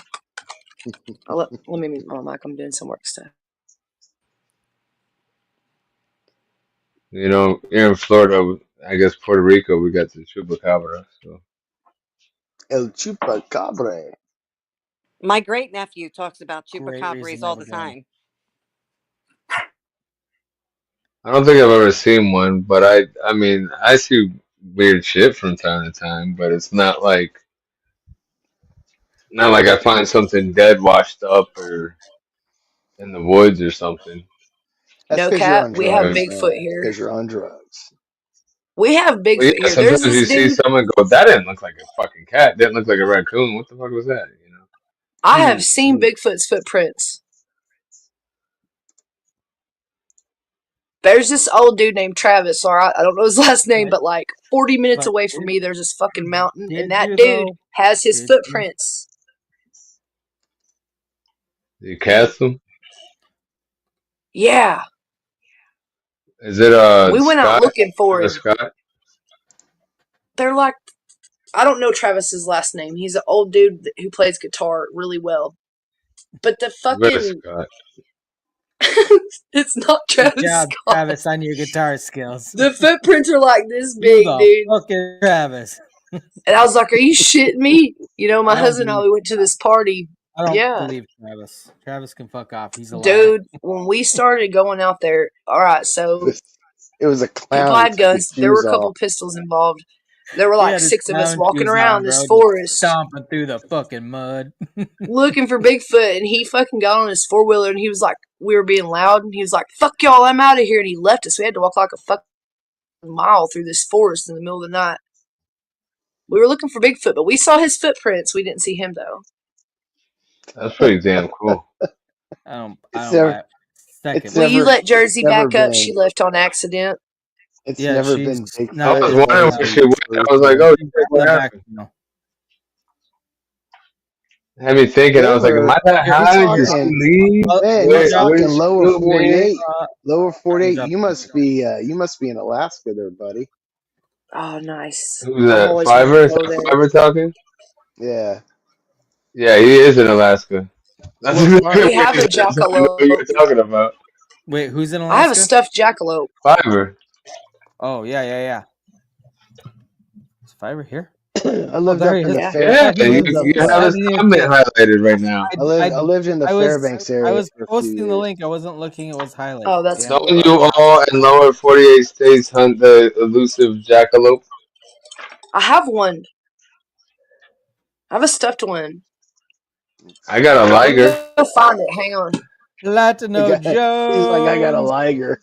Let me mute my mic. I'm doing some work stuff. Here in Florida, I guess Puerto Rico, we got the chupacabra. So El Chupacabra. My great nephew talks about Great reason chupacabras to all have the a gun. time. I don't think I've ever seen one, but I mean, I see weird shit from time to time, but it's not like I find something dead washed up or in the woods or something. That's No because you're cap. on We have drugs, Right. Bigfoot man. here. Because you're on drugs. We have Well, Bigfoot yeah, here. There's sometimes this you see dude. someone go, that didn't look like a fucking cat. Didn't look like a raccoon. What the fuck was that? I have seen Bigfoot's footprints. There's this old dude named Travis, or I don't know his last name, but like 40 minutes But away from me, there's this fucking mountain, and did that you dude though? has his Did you? footprints. You cast them? Yeah. Is it We went out Scott? looking for Travis him. Scott? They're like, I don't know Travis's last name. He's an old dude who plays guitar really well. But the Where's fucking. Scott? It's not Good Travis job, Scott. Travis, on your guitar skills. The footprints are like this You big, the dude. fucking Travis. And I was like, are you shitting me? My I don't husband and I, believe. we went to this party. I don't Yeah. believe Travis. Travis can fuck off. He's a liar. Dude, when we started going out there, all right, so It was a people clown. He had took his guns. There were shoes a couple off. pistols involved. There were He like had his 6 of us clown walking shoes around on, this bro, just forest stomping through the fucking mud. looking for Bigfoot, and he fucking got on his 4-wheeler, and he was like, we were being loud, and he was like, fuck y'all, I'm out of here, and he left us. We had to walk like a fucking mile through this forest in the middle of the night. We were looking for Bigfoot, but we saw his footprints. We didn't see him, though. That's pretty damn cool. I don't It's buy never. it. Second. Will you let It's Jersey never back up? been. She left on accident. It's Yeah, never she's been I not. Bigfoot. was It's wondering always where been she went. I was like, spooky. oh She's shit, what back happened? now. Had me thinking. I was like, am I that Here, You're high? Did she talking, leave? man. You're Where talking did she lower shoot me? 48. Lower I'm 48. jumping. You must be in Alaska, there, buddy. Oh, nice. Who's I'm that? always wanting Fiverr? to Is go that there. Fiverr talking? Yeah. Yeah, he is in Alaska. That's What exactly part? We what have he a said. So I know who jackalope. you're talking about. Wait, who's in I have a Alaska? stuffed jackalope. Fiverr. Oh, yeah. Is Fiverr here? I Oh, lived there up he in the is. Yeah. fair. Yeah, I He lived is. up. you I have his didn't even see comment it. highlighted right now. I I lived in the Fairbanks I area was for a few posting the years. link. I wasn't looking. It was highlighted. Oh, that's Damn. cool, Don't though. you all in lower 48 states hunt the elusive jackalope? I have one. I have a stuffed one. I got a Let me liger. go find it. Hang on. Latino He's like, I got a Jones. liger.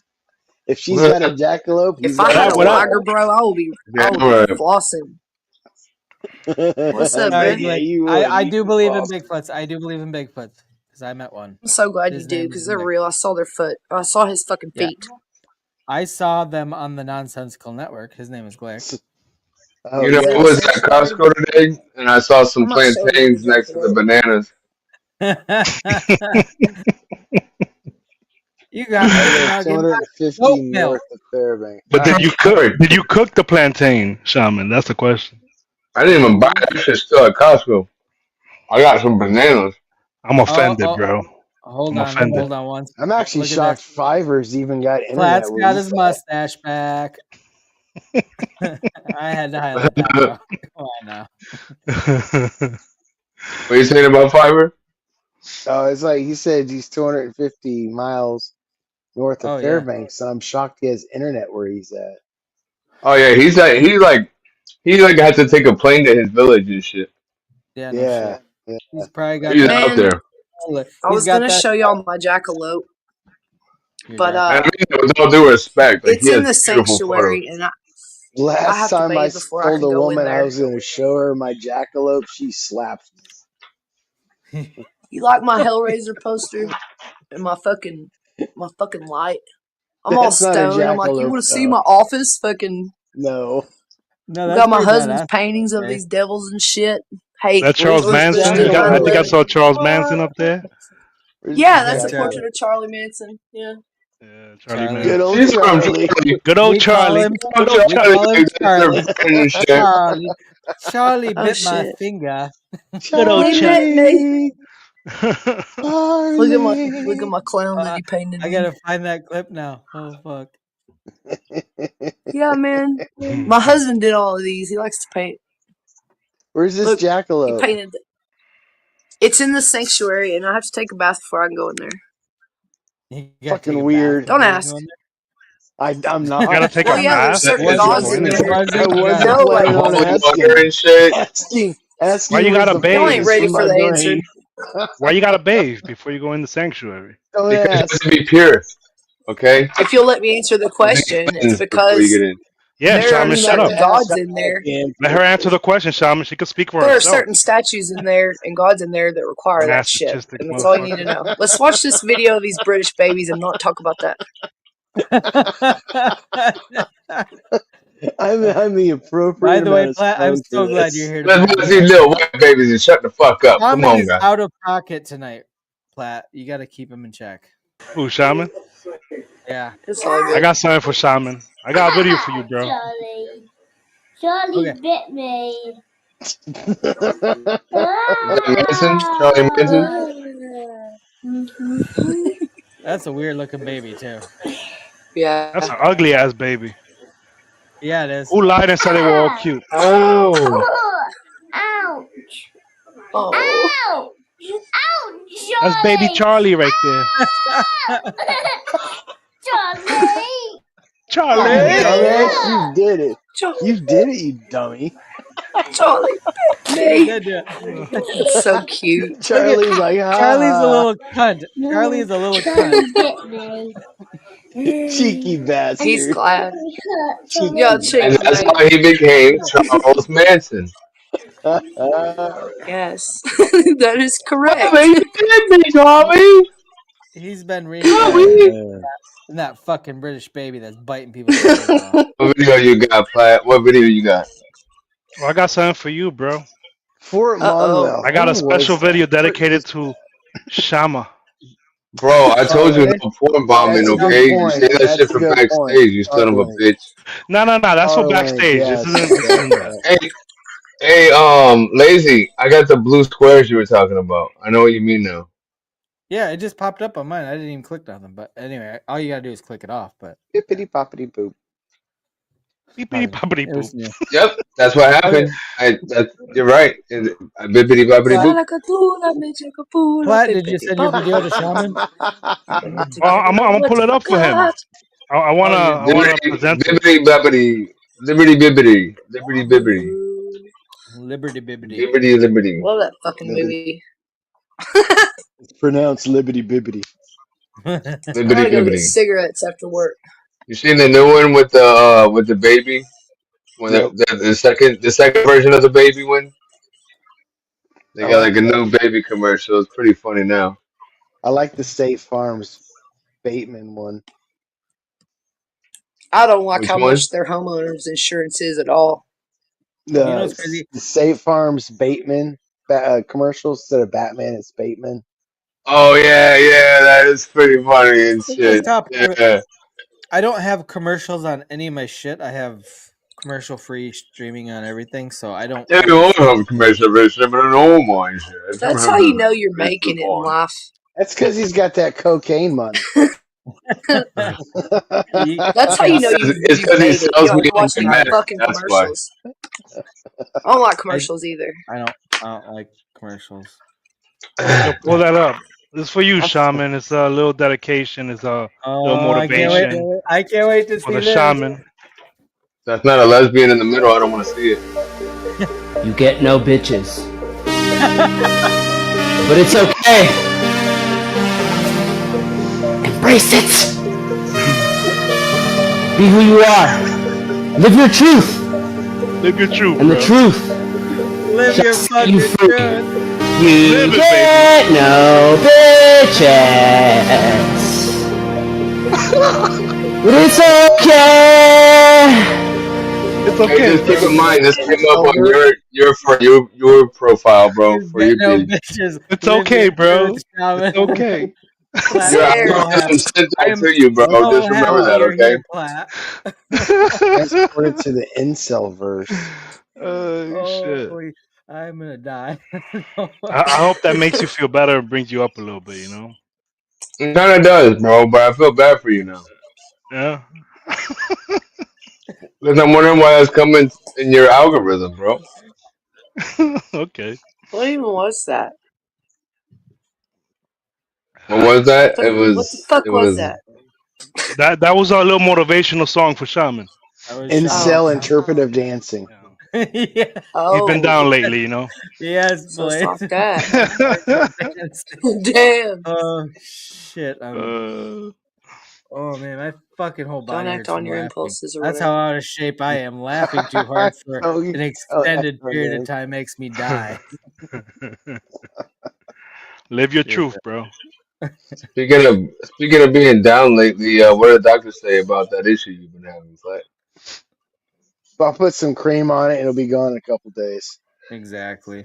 If she's got a jackalope, If he's I got had a a What up? lager, liger. bro, I would be Right. flossing. What's up, Yeah, man? you would. I You'd do be believe in lost. Bigfoots. I do believe in Bigfoots because I met one. I'm so glad you His do, name because is they're Nick. real. I saw their foot. I saw his fucking Yeah, feet. I saw them on the Nonsensical Network. His name is Glick. Oh You know, Is I that yeah. a was at sanctuary? Costco today and I saw some I'm not showing you plantains the next to the jackalope. bananas. You got I me live talking about 250 goat milk. north of Fairbanks. But did you cook? Word. Did you cook the plantain, Shaman? That's the question. I didn't even buy that shit still at Costco. I got some bananas. I'm Oh, offended, bro. hold I'm on, offended. hold on one I'm second. actually Look at that. shocked Fiverr's even got internet Flat's where got he's his at. mustache back. I had to highlight that, bro. Come on now. What are you saying about fiber? Oh, it's like he said he's 250 miles north of Oh yeah, Fairbanks, and I'm shocked he has internet where he's at. Oh yeah, he like had to take a plane to his village and shit. yeah, no Yeah, shit. yeah. He's probably got He's that. out Man, there. I He's was got gonna that. show y'all my jackalope, Your but And I jackal. mean, with all due respect, like he it's in has the beautiful photos. sanctuary, and I Last have to time I bathe before I told can a go in woman I there. was going to show her my jackalope, she slapped You like my Hellraiser poster and my fucking light? I'm me. all That's not a stoned. I'm like, you jackalope, want to see though. my office? Fucking No, No, that's got my pretty husband's badass. paintings of Okay. these devils and shit. Hey, That Where's Charles the Manson. still I think I jackalope? living. saw Charles Manson up there. Where's the yeah, that's Yeah, a Charlie. portrait jackalope? of Charlie Manson. Yeah. Yeah, Charlie Charlie. Good Manson. old She's from Charlie. Charlie. Good old We call Charlie. him. Good old We Charlie, call him like that's their Charlie. friend and shit. Charlie. Charlie Oh bit my shit. finger. Good old He Charlie. bit me. Charlie. Look at Charlie. my clown that he painted I me. gotta find that clip now. Oh fuck. Yeah, man. My husband did all of these. He likes to paint. Where's this Look, he jackalope? painted. It's in the sanctuary, and I have to take a bath before I can go in there. You gotta take Fucking a bath weird. Don't before you ask. go in I'm You gotta not. take Well, a yeah, there's bath That certain is there. gods in funny. there. I Wasn't wasn't gonna. No, like planning on Holy water asking. and shit. Why Asking you was gotta the y'all ain't bathe? furthest ready from for my the answer. brain. Why you gotta bathe before you go in the sanctuary? Don't Because you have ask. to be pure, okay? If you'll let me answer the To be question, it's cleansed before you because get in. Yeah, there Tell are Shaman, me shut not up. certain to ask. gods I in have there. the Let her answer. answer the question, Shaman. She can speak for There are herself. certain statues in there and gods in there that require that shit. Masochistic And that's all you need to motherfucker. know. Let's watch this video of these British babies and not talk about that. I'm the By appropriate the way, amount of Platt, I'm stoned for so glad you're this. here to Let's back not me see up. little white babies and shut the fuck up. Come Shaman on, is guys. out of pocket tonight, Platt. You gotta keep him in check. Who, Shaman? Yeah. It's all I good. got something for Shaman. I got a video for you, bro. Charlie. Charlie Okay. bit me. Is that Manson? Charlie Manson? That's a weird looking baby too. That's Yeah. an ugly ass baby. Yeah, it is. Who lied and said they were all cute? Oh. Ouch! Oh. Ouch! Ouch, That's baby Charlie! Charlie right there. Charlie! Charlie! Dumbass, you Charlie! did it. You did it, you dummy. Charlie bit He me. did do it. It's so cute. Look at Charlie's like, Charlie's a ha little cunt. Charlie's a little cunt. Charlie bit me. ha. Cheeky He's bastard. glad. Cheeky Yeah, And cheeky that's bastard. mate. how he became Charles Manson. Yes. That is correct. Mommy, you did me, Tommy. He's been reincarnated Tommy. in that fucking British baby that's biting people's ears off. What video you got, Platt? What video you got? Well, I got something for you, bro. Fort Uh-oh. Monmouth. I got a When special was that? video dedicated to Shama. Bro, I told you Okay, no porn bombing, that's a Shama. good okay? You point. say that shit That's a for good point. backstage, you son of a Starlink. bitch. No, that's for Starlink. backstage. This Yes. isn't. This isn't that. Hey, Lazy, I got the blue squares you were talking about. I know what you mean now. Yeah, it just popped up on mine. I didn't even click nothing. But anyway, all you gotta do is click it off. But Bippity boppity boop. Beepity poppity it was poop. new. Yep, that's what Okay, happened. You're right. Bibbity boppity Platt. boop. Platt, did you send your video to Shaman? Oh, I'm gonna pull it up for him. I wanna Oh, you're. I wanna present it. Bibbity boppity. Liberty bibbity. Liberty bibbity. Liberty bibbity. Liberty liberty. Love that fucking Liberty. movie. It's pronounced libbity bibbity. I Bibbity gotta go get bibbity. cigarettes after work. You seen the new one with the baby? When Nope. the second version of the baby one? They I got like like a that. new baby commercial. It's pretty funny now. I like the State Farms Bateman one. I don't like Which how one? much their homeowners insurance is at all. You know what's crazy? The State Farms Bateman commercials instead of Batman, it's Bateman. Oh yeah, that is pretty funny and Let's shit. top. Yeah. I don't have commercials on any of my shit. I have commercial free streaming on everything, so I don't. Yeah, you want to have a commercial version, but I don't mind shit. That's how you know you're making it in on. life. That's because he's got that cocaine money. That's how you know It's you've because he made it. You sells don't me watch in these meth. fucking That's why. commercials. I don't like commercials either. I don't. I don't like commercials. Yo, pull that up. This is for you, Shaman. It's a little dedication. It's a little Oh, motivation I can't wait to for see the this. shaman. That's not a lesbian in the middle. I don't want to see it. You get no bitches. But it's okay. Embrace it. Be who you are. Live your truth. Live your truth, And the bro. truth Live shall your set you fucking free. truth. You Live it, get no bitches. But it's okay. It's Hey, okay, just keep bro. in mind this came up Incel on verse? your for your profile, bro, You for get your no page. bitches. It's Live your okay, bro. truth, It's shaman. okay. Platt, Yeah, I'm I There. so happy. sent I that am to you, bro. so Just remember happy that, you're okay? here, Platt. That's according to the incel verse. Oh shit. Oh, I'm gonna die. I hope that makes you feel better and brings you up a little bit. It kind of does, bro. But I feel bad for you now. Yeah. Because I'm wondering why that's coming in your algorithm, bro. Okay. What even was that? What was that? What what the It fuck was was. that? That was our little motivational song for Shaman. I was Oh. shaman. Incel interpretive dancing. Yeah. He's been Oh. down lately. Yes, So it's Blaze. not that. Dancing. Damn. Oh shit! uh, Oh man, my fucking whole Don't body act hurts on from your laughing. impulses or That's how whatever. out of shape I am. Laughing too hard for Oh, an oh, extended Astro period of dance. time makes me die. Live your Shit. truth, bro. Speaking of being down lately, what did the doctor say about that issue you've been having, Flat? If I put some cream on it, it'll be gone in a couple days. Exactly.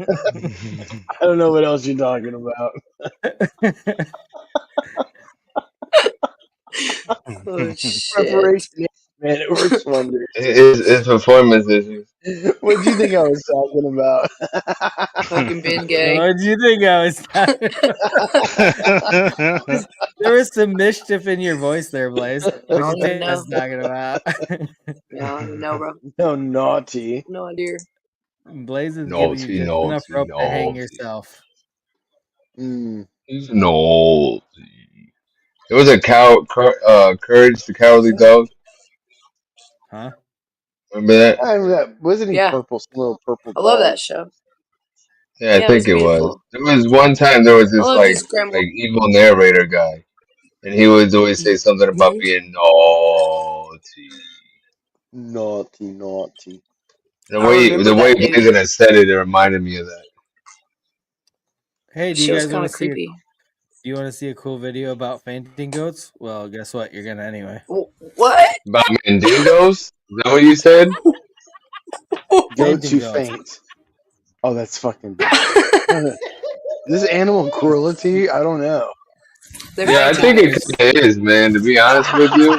I don't know what else you're talking about. Oh shit. Preparation, man, it works wonders. It's performance issues. What'd you think I was talking about? Fucking been gay. What do you think I was talking about? There was some mischief in your voice there, Blaze. I What do you don't even think I was know. talking about? Yeah, I don't even know, bro. No, naughty. No idea. Blaze is giving you Naughty, just enough naughty, rope to hang naughty. yourself. Mm. He's naughty. There was a Courage the Cowardly Dog. Huh? Remember that? Wasn't he Yeah. purple? Some little purple I love dog. that show. Yeah, I Yeah, it was think it was. beautiful. There was one time there was I this loved his grandma. like evil narrator guy, and he would always say something about being naughty. Naughty, naughty. I remember The way that lady. Blazing had said it, it reminded me of that. Hey, That do you shit was guys kind want of to see creepy. do you want to see a cool video about fainting goats? Well, guess what? You're gonna anyway. What? About Mandingos? Is that what you said? Goats Fainting who goats. faint. Oh, that's fucking. This is animal cruelty? I don't know. They're Yeah, I fainting think it ghosts. kinda is, man. To be honest with you,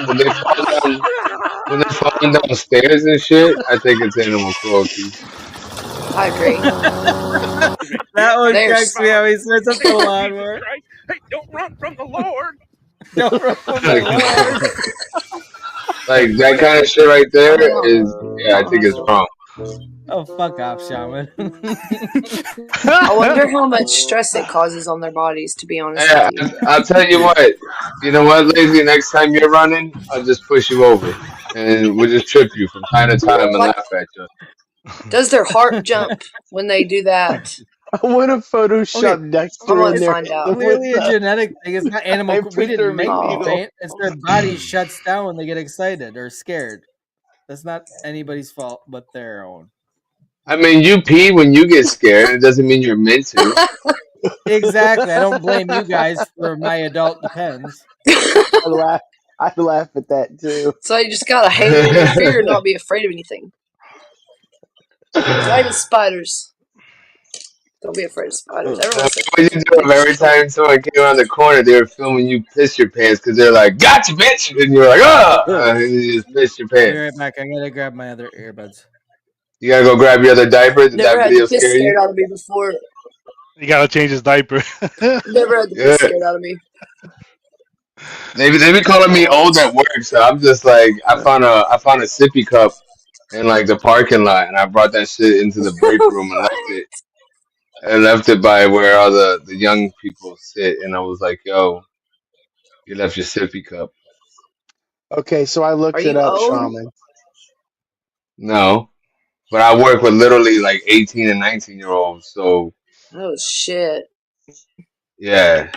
when they're falling downstairs and shit, I think it's animal cruelty. I agree. That one They're cracks me how he starts up the lawnmower. Hey, don't run from the Lord. Don't run from the Like, Lord. like that kind of shit right there is, yeah, I think it's Oh. wrong. Oh, fuck off, Shaman. I wonder how much stress it causes on their bodies, to be honest with Hey, you. I'll tell you what. You know what, Lazy? Next time you're running, I'll just push you over, and we'll just trip you from time to time and Like, laugh at you. does their heart jump when they do that? I want to Okay, Photoshop I Dexter want in to it's there find out. with clearly a the genetic thing. It's not animal. We didn't make them hypodermic Oh. faint. needle. It's their body shuts down when they get excited or scared. That's not anybody's fault but their own. I mean, you pee when you get scared. It doesn't mean you're meant to. Exactly. I don't blame you guys for my adult depends. I laugh. I laugh at that too. So you just gotta hang in your fear and not be afraid of anything. Not even spiders. Don't be afraid of spiders. Everyone says What you do every time someone came around the corner, they were filming you piss your pants because they're like, "Gotcha, bitch!" and you're like, "Ah!" and you just piss your I'll be pants. right back. I gotta grab my other earbuds. You gotta go grab your other diaper. Did never that had the video piss scare you? scared out of me before. You gotta change his diaper. Never had the Yeah. piss scared out of me. They be calling me What? old at work, so I'm just like, I found a sippy cup in like the parking lot, and I brought that shit into the break room and left it. I left it by where all the young people sit, and I was like, "Yo, you left your sippy cup." Okay, so I Are looked it you up, old? Shaman. No, but I work with literally like 18 and 19 year olds, so Oh shit. yeah.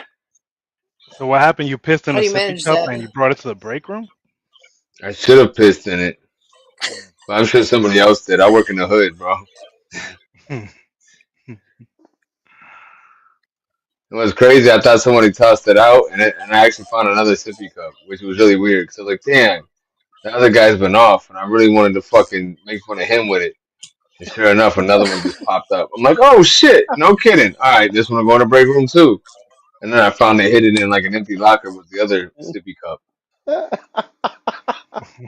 So what happened? You pissed in How a do you sippy manage cup that? and you brought it to the break room? I should have pissed in it, but I'm sure somebody else did. I work in the hood, bro. It was crazy. I thought somebody tossed it out, and I actually found another sippy cup, which was really weird. Because I was like, damn, the other guy's been off, and I really wanted to fucking make fun of him with it. And sure enough, another one just popped up. I'm like, oh shit, no kidding. All right, this one will go in the break room too. And then I found they hid it in like an empty locker with the other sippy cup.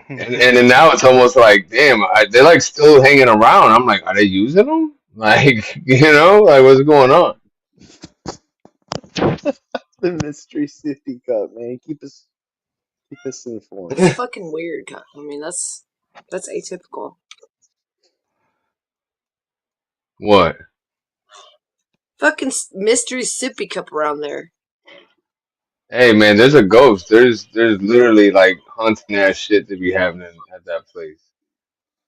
And then now it's almost like, damn, they're like still hanging around. I'm like, are they using them? Like, like what's going on? The mystery sippy cup, man. Keep us informed. That's fucking weird. I mean, that's atypical. What? Fucking mystery sippy cup around there. Hey man, there's a ghost. There's literally like haunting ass shit to be happening at that place.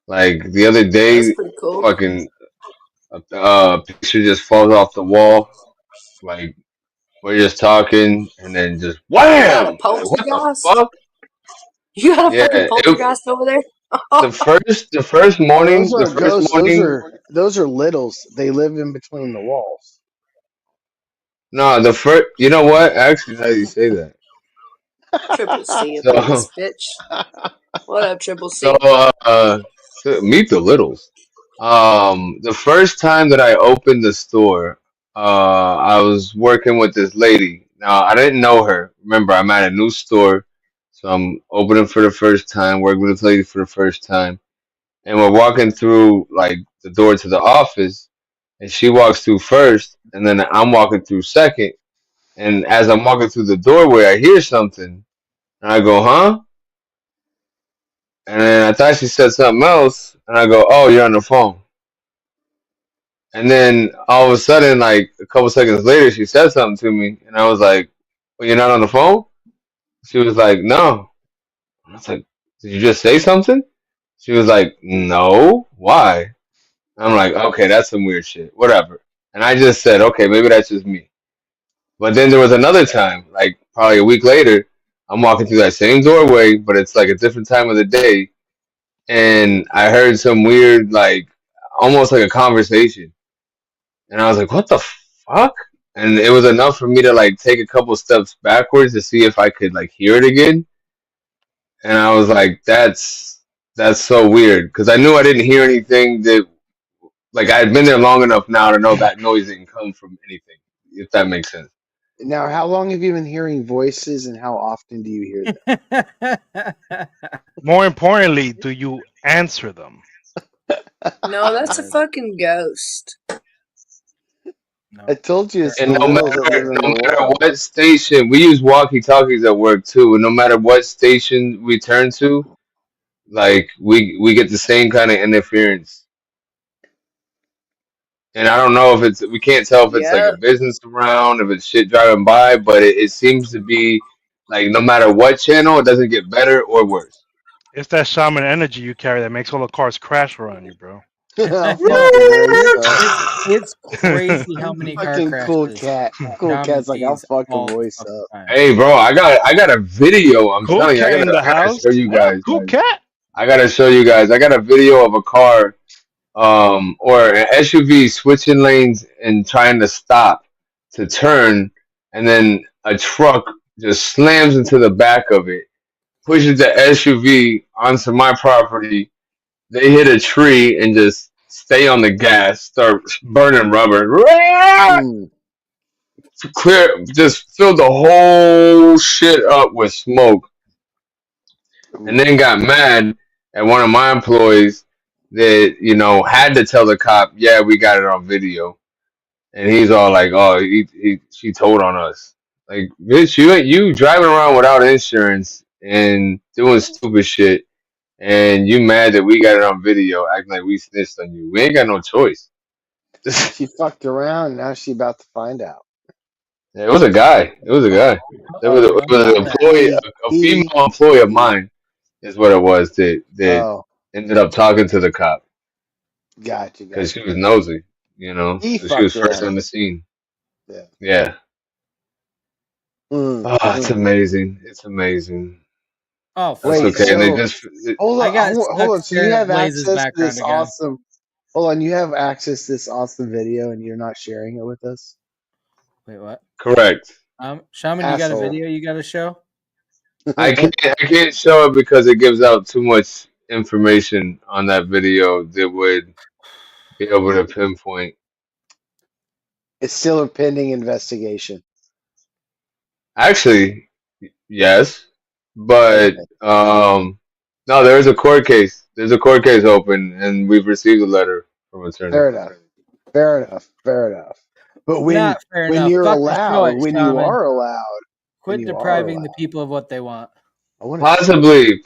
Like the other That's day, pretty cool. fucking picture just falls off the wall. Like we're just talking, and then just You got a wham! Like what the poltergeist? fuck? You got a Yeah, fucking poltergeist over there? the first Oh, morning, those the aren't first ghosts. morning. Those are littles. They live in between the walls. No, the first. You know what? Actually, now you say that. Triple C up in So this bitch. What up, Triple so C? so meet the littles. The first time that I opened the store, I was working with this lady. Now I didn't know her. Remember, I'm at a new store, so I'm opening for the first time, working with this lady for the first time, and we're walking through like the door to the office, and she walks through first, and then I'm walking through second. And as I'm walking through the doorway, I hear something, and I go, "Huh?" And then I thought she said something else, and I go, "Oh, you're on the phone." And then all of a sudden, like a couple seconds later, she said something to me, and I was like, "Well, you're not on the phone?" She was like, "No." I was like, "Did you just say something?" She was like, "No. Why?" I'm like, "Okay, that's some weird shit. Whatever." And I just said, "Okay, maybe that's just me." But then there was another time, like probably a week later, I'm walking through that same doorway, but it's like a different time of the day, and I heard some weird, like almost like a conversation. And I was like, what the fuck? And it was enough for me to like take a couple steps backwards to see if I could like hear it again. And I was like, that's so weird because I knew I didn't hear anything that like I had been there long enough now to know that noise didn't come from anything, if that makes sense. Now, how long have you been hearing voices, and how often do you hear them? More importantly, do you answer them? No, that's a fucking ghost. I told you it's And the littles that live in no the matter wall. what station we use walkie talkies at work too, and no matter what station we turn to, like we get the same kind of interference. And I don't know if it's we can't tell if it's like a Yep. business around, if it's shit driving by, but it seems to be like no matter what channel, it doesn't get better or worse. It's that shaman energy you carry that makes all the cars crash around you, bro. I fucking hope so. It's crazy how many car Fucking cool crashes cat. Cool Shaman cat's like, I'll sees fuck a all the voice fucking up. time. Hey, bro, I got a video. I'm Cool telling you, cat in the I gotta house. show you What up, guys. cool cat? I gotta show you guys. I got a video of a car, or an SUV switching lanes and trying to stop to turn, and then a truck just slams into the back of it, pushes the SUV onto my property. They hit a tree and just stay on the gas, start burning rubber. Mm. Clear, just filled the whole shit up with smoke. And then got mad at one of my employees that, had to tell the cop, yeah, we got it on video. And he's all like, oh, she told on us. Like, bitch, you driving around without insurance and doing stupid shit. and you mad that we got it on video, acting like we snitched on you. We ain't got no choice. She fucked around. Now she about to find out. Yeah, it was a guy. It was a guy. It was an employee, a female employee of mine, is what it was that ended up talking to the cop Gotcha. because she was nosy. You know, He so she was fucked first on around. the scene. Yeah. Yeah. Oh, it's amazing. It's amazing. Oh, That's wait. okay. And they So just hold I on. got Hold stuck on. So you staring at have Blaze's access to background this again. awesome. Hold on. You have access to this awesome video, and you're not sharing it with us. Wait, what? correct. Shaman, you got a Asshole. video you got to show? I can't show it because it gives out too much information on that video that would be able to pinpoint. It's still a pending investigation. Actually, yes, but Okay. no, there is a court case. There's a court case open, and we've received a letter from attorney. Fair enough. Fair enough. Fair enough. But It's when not fair when enough. you're Fucking show allowed, it, when you Shaman. are allowed, Quit depriving the people of what they want. I want to see.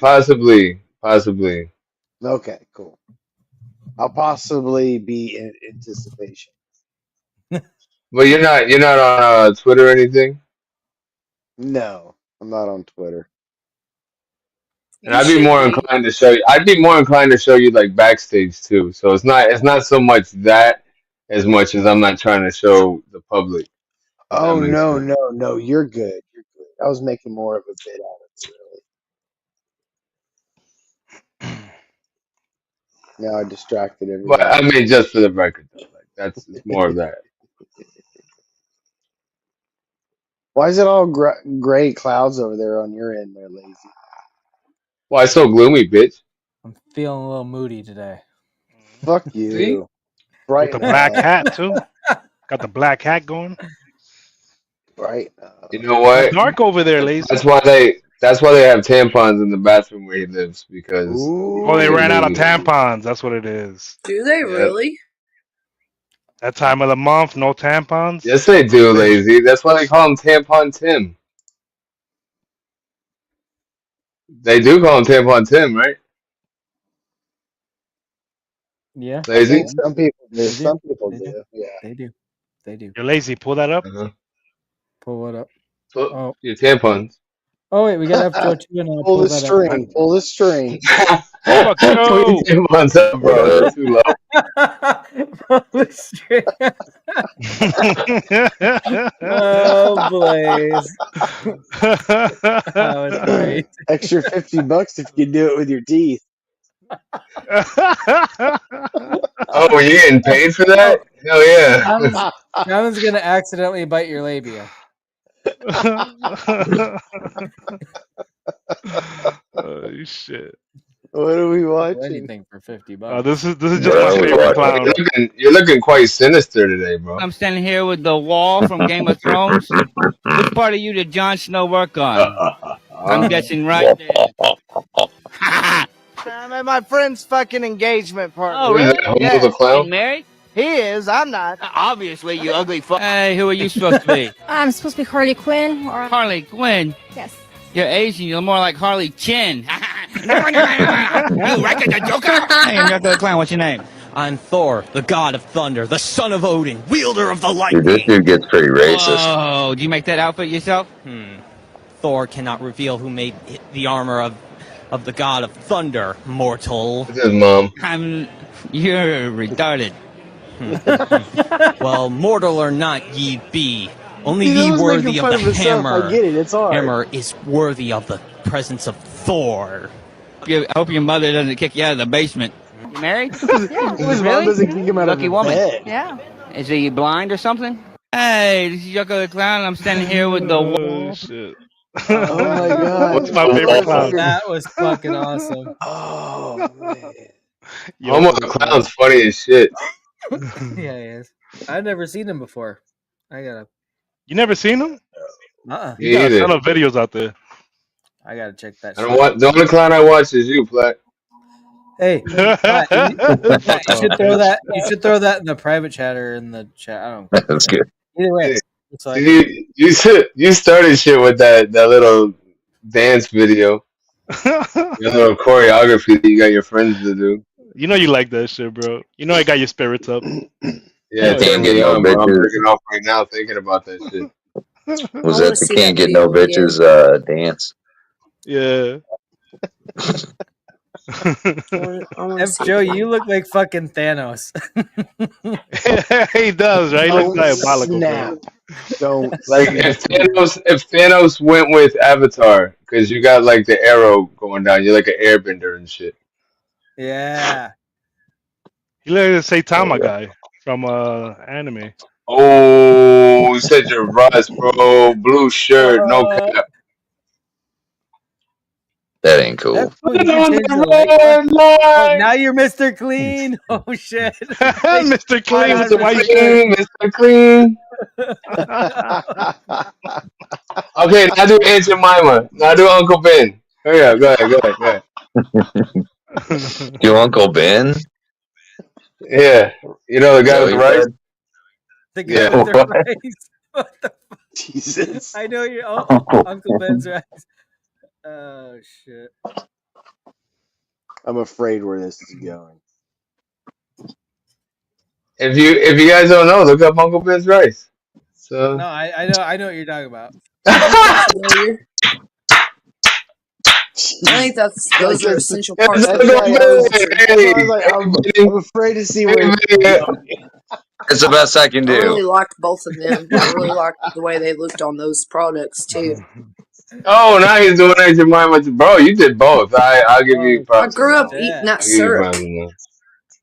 Possibly. Okay, cool. I'll possibly be in anticipation. But you're not on Twitter or anything. No, I'm not on Twitter. And You should be. inclined to show you. I'd be more inclined to show you like backstage too. So it's not so much that as much as I'm not trying to show the public. If that Oh makes no, sense. no, you're good. You're good. I was making more of a bit out of it, really. Now I distracted But I everybody. mean, just for the record, though, like it's more of that. Why is it all gray clouds over there on your end? They're lazy. Why so gloomy, bitch? I'm feeling a little moody today. Fuck See? you. With the Brighten black up. hat too. Got the black hat going. Brighten up. You know It's what? dark over there, Lazy. That's why they have tampons in the bathroom where he lives because Oh, they they ran out of need. tampons. That's what it is. Do they Yep. really? That time of the month, no tampons. Yes, they do, Lazy. That's why they call him Tampon Tim. They do call him Tampon Tim, right? Yeah. I Lazy. think some people do. They do. Some people They do. do. Yeah. They do. They do. You're lazy. Pull that up. Uh-huh. Pull what up? So, Oh. your tampons. Oh wait, we got F Joe too, and I'll Pull pull the that string. Pull the string. Fuck Pull your you. tampons up, bro. They're too low. up. Pull the string. Oh, Blaze. That was great. Extra $50 if you can do it with your teeth. Oh, were you getting paid for that? Hell yeah. Shaman's gonna accidentally bite your labia. Oh shit! What are we Do watching? anything for $50. This is just my favorite clown. You're looking quite sinister today, bro. I'm standing here with the wall from Game of Thrones. Which part of you did Jon Snow work on? I'm guessing right there. I'm at my friend's fucking engagement party. Oh, really? Homo the clown? Getting married? He is. I'm not. Obviously, you ugly fuck. Hey, who are you supposed to be? I'm supposed to be Harley Quinn, or Harley Quinn. yes. You're Asian. You're more like Harley Chin. You reckon the Joker? Hey, I'm Joker the Clown. What's your name? I'm Thor, the god of thunder, the son of Odin, wielder of the Dude, lightning. this dude gets pretty racist. Oh, did you make that outfit yourself? Thor cannot reveal who made the armor of the god of thunder, mortal. It's his mom. You're retarded. Well, mortal or not ye be, only He ye was worthy making of fun the of himself. hammer. I get it. It's hard. Hammer is worthy of the presence of Thor. I hope your mother doesn't kick you out of the basement. You married? Yeah. His mom doesn't kick him out Lucky of woman. bed. Yeah. Is he blind or something? Hey, this is Joko the Clown. I'm standing here with the wall. Oh shit! Oh my god. What's my favorite clown? That was fucking awesome. Oh man. Homo the clown's funny as shit. Yeah, he is. I've never seen him before. I gotta. You never seen him? Me You got a ton either. of videos out there. I gotta check that. I don't want the only clown I watch is you, Platt. Hey, Platt, you should throw that. You should throw that in the private chat or in the chat. I don't. That's good. Either way, it's like You started shit with that little dance video. Your little choreography that you got your friends to do. You know you like that shit, bro. You know I got your spirits up. You Yeah, know it it. turned me on, bro. I'm jerking off right now thinking about that shit. I want to see that video again. Dance. Yeah. I want to F. see it Joe, again. you look like fucking Thanos. He does, right? He looks Don't diabolical, bro. snap. Don't Like snap. if Thanos went with Avatar, because you got like the arrow going down, you're like an airbender and shit. Yeah. He looks like the Saitama guy from anime. Oh, you said you're Russ, bro. Blue shirt, no Uh, cap. That ain't cool. That's cool. Put You can on change the the light. red Oh, light. now you're Mr. Clean. Oh shit. Like, Mr. spot Clean with on, the Mr. white Mr. shirt. Clean, Mr. Clean. Okay, now do Aunt Jemima. Now do Uncle Ben. Hurry up, go ahead, go ahead, go ahead. You Uncle Ben? Yeah, you know the Is guy that with what the you rice. said? The guy Yeah. with the What? rice. What the Jesus. I know you. Oh, Uncle Uncle Ben's Ben. rice. Oh shit. I'm afraid where this is going. If you guys don't know, look up Uncle Ben's rice. So. No, I know what you're talking about. I'm familiar. I think Like those are essential It's parts of that's any Uncle why good I was. Ben. culture. That's Hey, why I was like, hey, I'm Benny. afraid to see Hey, where this is Benny. going. It's the best I can I do. really liked both of them. I really liked the way they looked on those products too. Oh, now he's doing Aunt Jemima. Bro, you did both. I'll give you Oh I props on grew that up one. eating shit. that I'll give you syrup. props on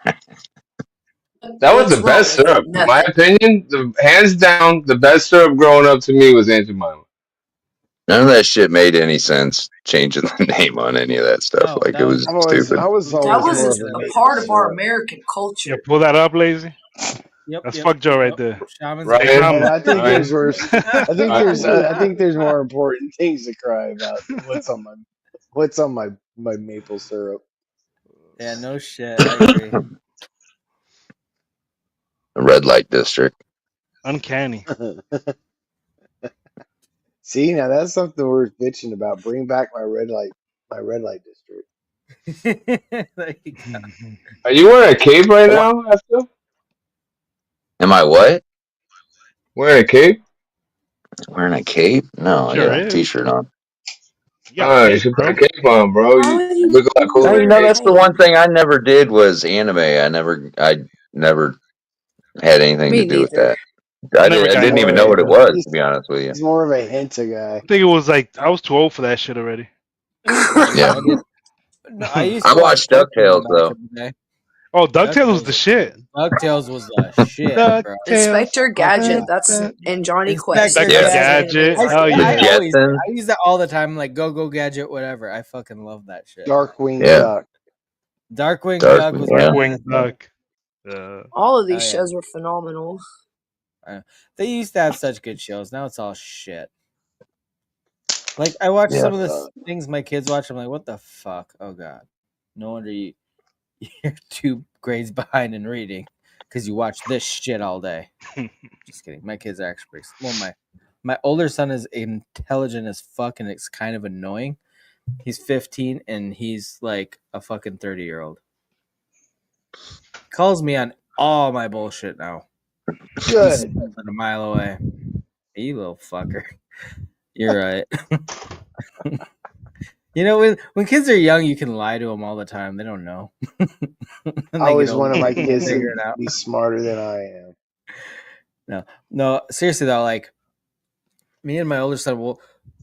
that. That was the What's wrong best with it? syrup, in my Nothing. opinion. The hands down, the best syrup growing up to me was Aunt Jemima. None of that shit made any sense. Changing the name on any of that stuff, No, like it that was was stupid. I was That always was more of a a maple part of our syrup. American Yeah, culture. pull that up, Lazy. yep, That's yep, fuck Joe right yep. there. Shaman's got Ryan, And Saitama. I think there's Ryan, worse. I think there's more important things to cry about than what's on my maple syrup. Yeah, no shit. I agree. The red light district. Uncanny. See, now that's something worth bitching about. Bring back my red light district. There you go. are you wearing a cape right What? now, Esther? Am I what? Wearing a cape? Wearing a cape? No, I Sure got a is. t-shirt on. You got a You cape, should put a bro. cape on, bro. Why You would you look a lot want to cooler No, with you a wear know a cape. that's the cape? one thing I never did was anime. I never had anything to Me do with neither. that. I I never did. I He's got didn't into even more it know of what it either. was, he's to be honest with you. he's more of a hentai guy. I think it was like I was too old for that shit already. Yeah, I did. No, I used I to watch watched Pokemon DuckTales back though. in the day. Oh, DuckTales was DuckTales, the shit. DuckTales was the shit, bro. DuckTales. Inspector Da, Gadget. That's da. and Johnny Quest. Inspector Yeah, Inspector Those Gadget. Gadget. animes I, were Hell st- the I yeah. great. always Jetsons. I use that all the time. Like go gadget, whatever. I fucking love that shit. Darkwing Yeah, Duck. Darkwing Dark. Duck was Yeah, Darkwing amazing. Duck. All of Oh these yeah, shows were phenomenal. they used to have such good shows. Now it's all shit. Like I watch yeah. some of the things my kids watch. I'm like, what the fuck? Oh god, no wonder you're 2 grades behind in reading because you watch this shit all day. Just kidding. My kids are actually well. My older son is intelligent as fuck, and it's kind of annoying. He's 15, and he's like a fucking 30-year-old. Calls me on all my bullshit now. He's Good. a mile away. Hey, you little fucker. You're right. You know, when kids are young, you can lie to them all the time. They don't know. When I they get always older, wanted my they'll kids figure to it out. be smarter than I am. No, seriously though, like me and my older son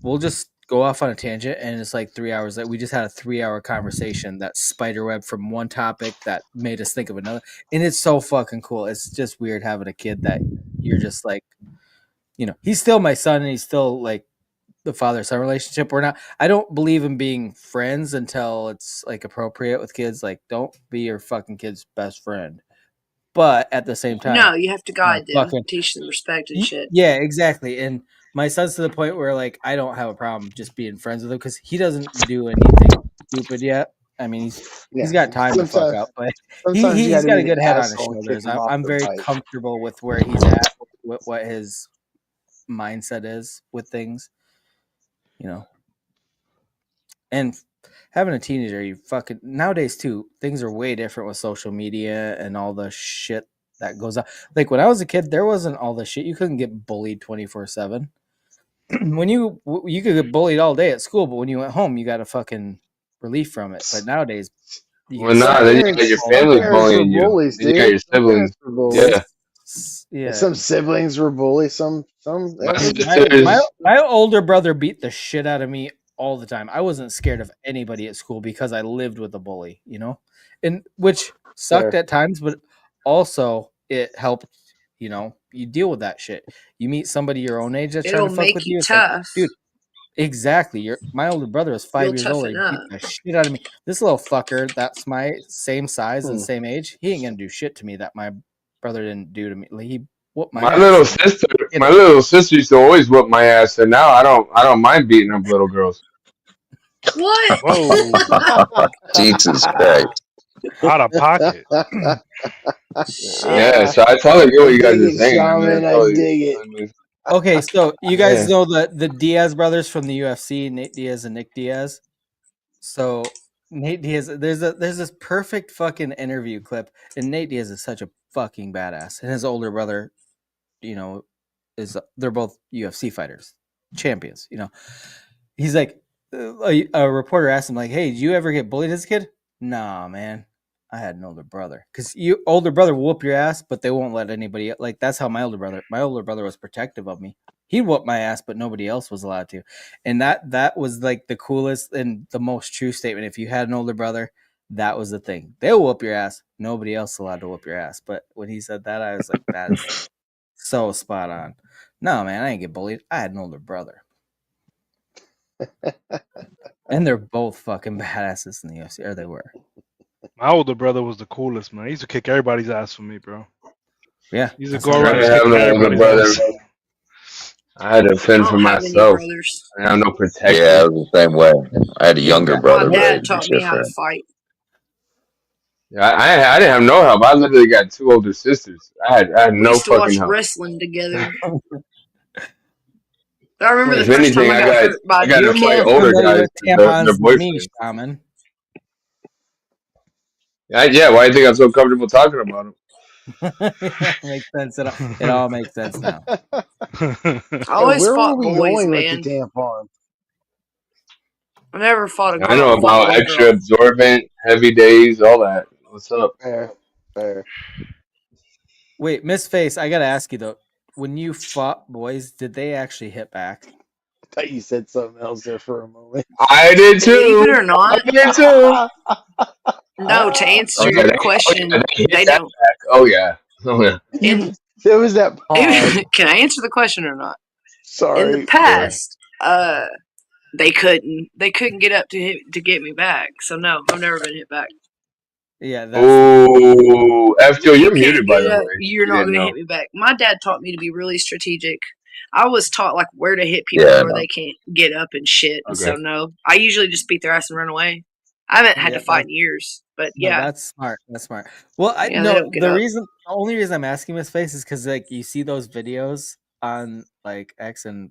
we'll just go off on a tangent, and it's like 3 hours. Like we just had a 3-hour conversation that spiderweb from one topic that made us think of another, and it's so fucking cool. It's just weird having a kid that you're just like, he's still my son, and he's still like the father-son relationship. We're not. I don't believe in being friends until it's like appropriate with kids. Like, don't be your fucking kid's best friend. But at the same time, No, you have to guide them, fucking teach them respect and shit. yeah, exactly. And my son's to the point where like I don't have a problem just being friends with him because he doesn't do anything stupid yet. I mean, he's Yeah. got time to fuck up, but Sometimes you got he's to got be a the good head on his asshole and kick shoulders. them off I'm the very bike. comfortable with where he's at, with what his mindset is with things, you know. And having a teenager, you fucking nowadays too. Things are way different with social media and all the shit that goes on. Like when I was a kid, there wasn't all the shit. You couldn't get bullied 24/7. When you could get bullied all day at school, but when you went home, you got a fucking relief from it. But nowadays, you Well, get nah, stuck then in you got your Our family parents were bullying you. bullies, Then you got dude. your Our parents siblings. were bullies. Yeah, yeah. Some siblings were bullies. Some my every My sisters. my older brother beat the shit out of me all the time. I wasn't scared of anybody at school because I lived with a bully, and which sucked fair. at times, but also it helped. You deal with that shit. You meet somebody your own age that's trying It'll to fuck make with you you. It's like, tough. dude, exactly. My older brother was You'll 5 years older. toughen He beat up. the shit out of me. This little fucker that's my same size and Hmm. same age, he ain't gonna do shit to me that my brother didn't do to me. Like, he whooped my My ass. little And sister, get my it. little sister used to always whoop my ass, and now I don't mind beating up little girls. What? Whoa. Jesus Christ. Out of pocket. Shit. Yeah, Ah, so I totally get I what you guys dig are it, saying. I mean, I shaman. I totally, dig it. I mean, Okay, so you guys yeah. know the Diaz brothers from the UFC, Nate Diaz and Nick Diaz. So Nate Diaz, there's this perfect fucking interview clip, and Nate Diaz is such a fucking badass, and his older brother, you know, they're both UFC fighters, champions. He's like, a reporter asked him like, "Hey, did you ever get bullied as a kid?" Nah, man. I had an older brother because you older brother will whoop your ass, but they won't let anybody. Like that's how my older brother. My older brother was protective of me. He'd whoop my ass, but nobody else was allowed to. And that was like the coolest and the most true statement. If you had an older brother, that was the thing. They'll whoop your ass. Nobody else allowed to whoop your ass. But when he said that, I was like, that's so spot on. No, man, I didn't get bullied. I had an older brother. And they're both fucking badasses in the UFC, or they were. My older brother was the coolest, man. He used to kick everybody's ass for me, bro. Yeah, He used to that's go how it I around is. just didn't have kicking no older everybody's brother. ass. I had to I fend for don't have any myself. brothers. I didn't have no Yeah, I protector. was the same way. I had a younger Exactly. My brother, but dad it's taught me how to different. fight. Yeah, I didn't have no help. I literally got two older sisters. I had We no used to fucking watch help. wrestling together. I remember the If Wait, first time anything, I got hurt by I a got you're to fight more deerpan. older familiar guys with because their tampons than me, boyfriends. Shaman. Yeah, why do you think I'm so comfortable talking about them? Yeah, makes sense. It all makes sense now. I Hey, always where were fought we boys, going with the man. tampon? I never fought a I girl. know I fought about one extra girl. absorbent, heavy days, all that. What's up? Fair, fair. Wait, Miss Face, I gotta ask you though. When you fought boys, did they actually hit back? I thought you said something else there for a moment. I did Believe too. it or I not, did too. no, to Oh answer yeah, your they question, hit they that don't. back. Oh yeah. Oh yeah. In There was that pause. can I answer the question or not? In the Sorry. Yeah. past, they couldn't. They couldn't get up to get me back. So no, I've never been hit back. Yeah, that's the thing. Oh, FJ, You you're can't muted by get the up. way. You're You not didn't going to know. hit me back. My dad taught me to be really strategic. I was taught like where to hit people Yeah, where no. they can't get up and shit. And so Okay. no, I usually just beat their ass and run away. I haven't had to Yeah, fight in years, but no, yeah, that's smart. That's smart. Well, I yeah, they no, don't get up. the only reason I'm asking Miss Face is because like you see those videos on like X and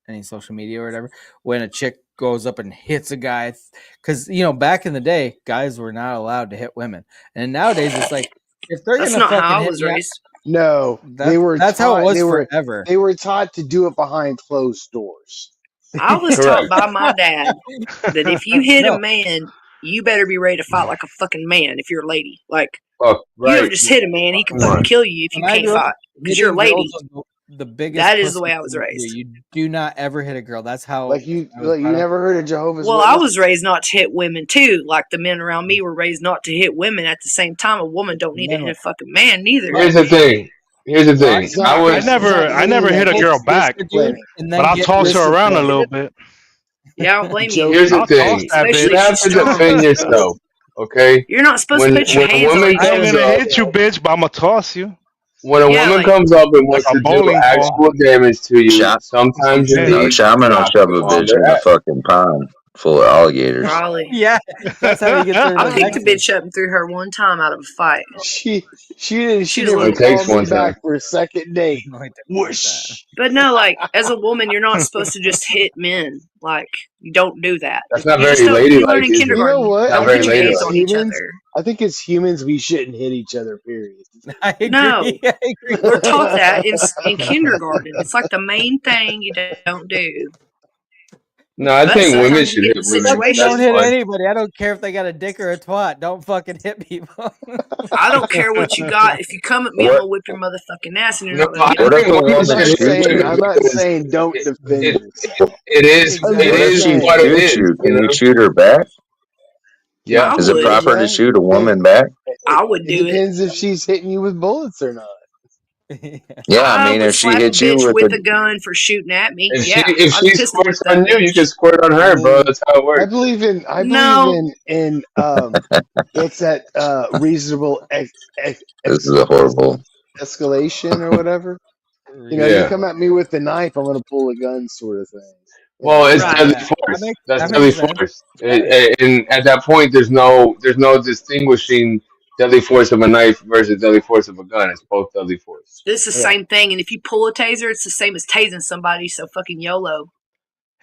any social media or whatever when a chick goes up and hits a guy, because back in the day guys were not allowed to hit women, and nowadays it's like if they're That's gonna not how fucking I hit was me, raised. No, they were that's how it taught. was forever. They were taught to do it behind closed doors. I was Correct. taught by my dad that if you hit a No, man, you better be ready to fight like a fucking man. If you're a lady, like Oh, you don't right. just hit a man; he can Come fucking on. kill you if you when I can't grew up, fight because you're a hitting girls lady. was the biggest That is the pussy way I thing was you can do. raised. You do not ever hit a girl. That's how I was Like you brought up. never heard of Jehovah's Well, I Witnesses? was raised not to hit women too. Like the men around me were raised not to hit women. At the same time, a woman don't need to Men hit were, a fucking man neither. Here's the thing. Here's the well, thing. It's I not. I was. It's never not I hitting never in hit that a hit girl back, sister, dude, disciplinary. and but then I'll get toss her around a little reciprocated. bit. Yeah, I don't blame you. Here's the Joking. I'll toss thing. that You Especially if bitch. she's have to strong. defend yourself. Okay. You're not supposed to put your When a hands on woman each I ain't comes other. gonna up, hit you, bitch, but I'ma toss you when a Yeah, woman like comes up and like wants a to do bowling ball. actual damage to you, I'm sometimes you saying. No, need to shaman will knock shove them a on bitch their in the ass. fucking pond. full of alligators. Probably. Yeah, that's how he gets rid of I the picked a Mexicans. bitch up and threw her one time out of a fight. She She was never little. called me back for a second date. No, it doesn't like that. Whoosh. But no, like as a woman, you're not supposed to just hit men. Like you don't do that. That's not You just very don't. You learn ladylike, in is it? You know kindergarten. what? Not I Don't very put think your hands as ladylike. on each humans, other. I think as humans we shouldn't hit each other. Period. I agree. No, I agree. we're taught that in kindergarten. It's like the main thing you don't do. No, I But think women sometimes you should get hit in women. Fucking That's don't hit fun. situations. anybody. I don't care if they got a dick or a twat. Don't fucking hit people. I don't care what you got. If you come at me, I'm What gonna whip your motherfucking ass, and you're No, not gonna I get what me. if think a women I'm woman should not hit shoots saying. you? women I'm not because saying don't it, defend it, yourself. it is I'm What just if it she is saying. what it shoots is, you? you Can you know? shoot her back? Yeah. I Is it would. proper to Yeah. shoot a Well, woman back? I would it do it. depends if she's hitting you with bullets or not. Yeah, I I mean, would if she slap a hits you bitch with with a, a gun for shooting at me. Yeah, If I'd she pistol whip squirts that on you, you can bitch. squirt on her, bro. That's how it I works. believe in. I believe No, in what's that? Reasonable this is a horrible. escalation or whatever. You know, you Yeah. come at me with the knife, I'm gonna pull a gun, sort of thing. You Well, know. it's right. deadly Yeah, force. That's that deadly makes sense. force. And at that point, there's no distinguishing deadly force of a knife versus deadly force of a gun. It's both deadly force. It's the Yeah. same thing. And if you pull a taser, it's the same as tasing somebody. So fucking YOLO.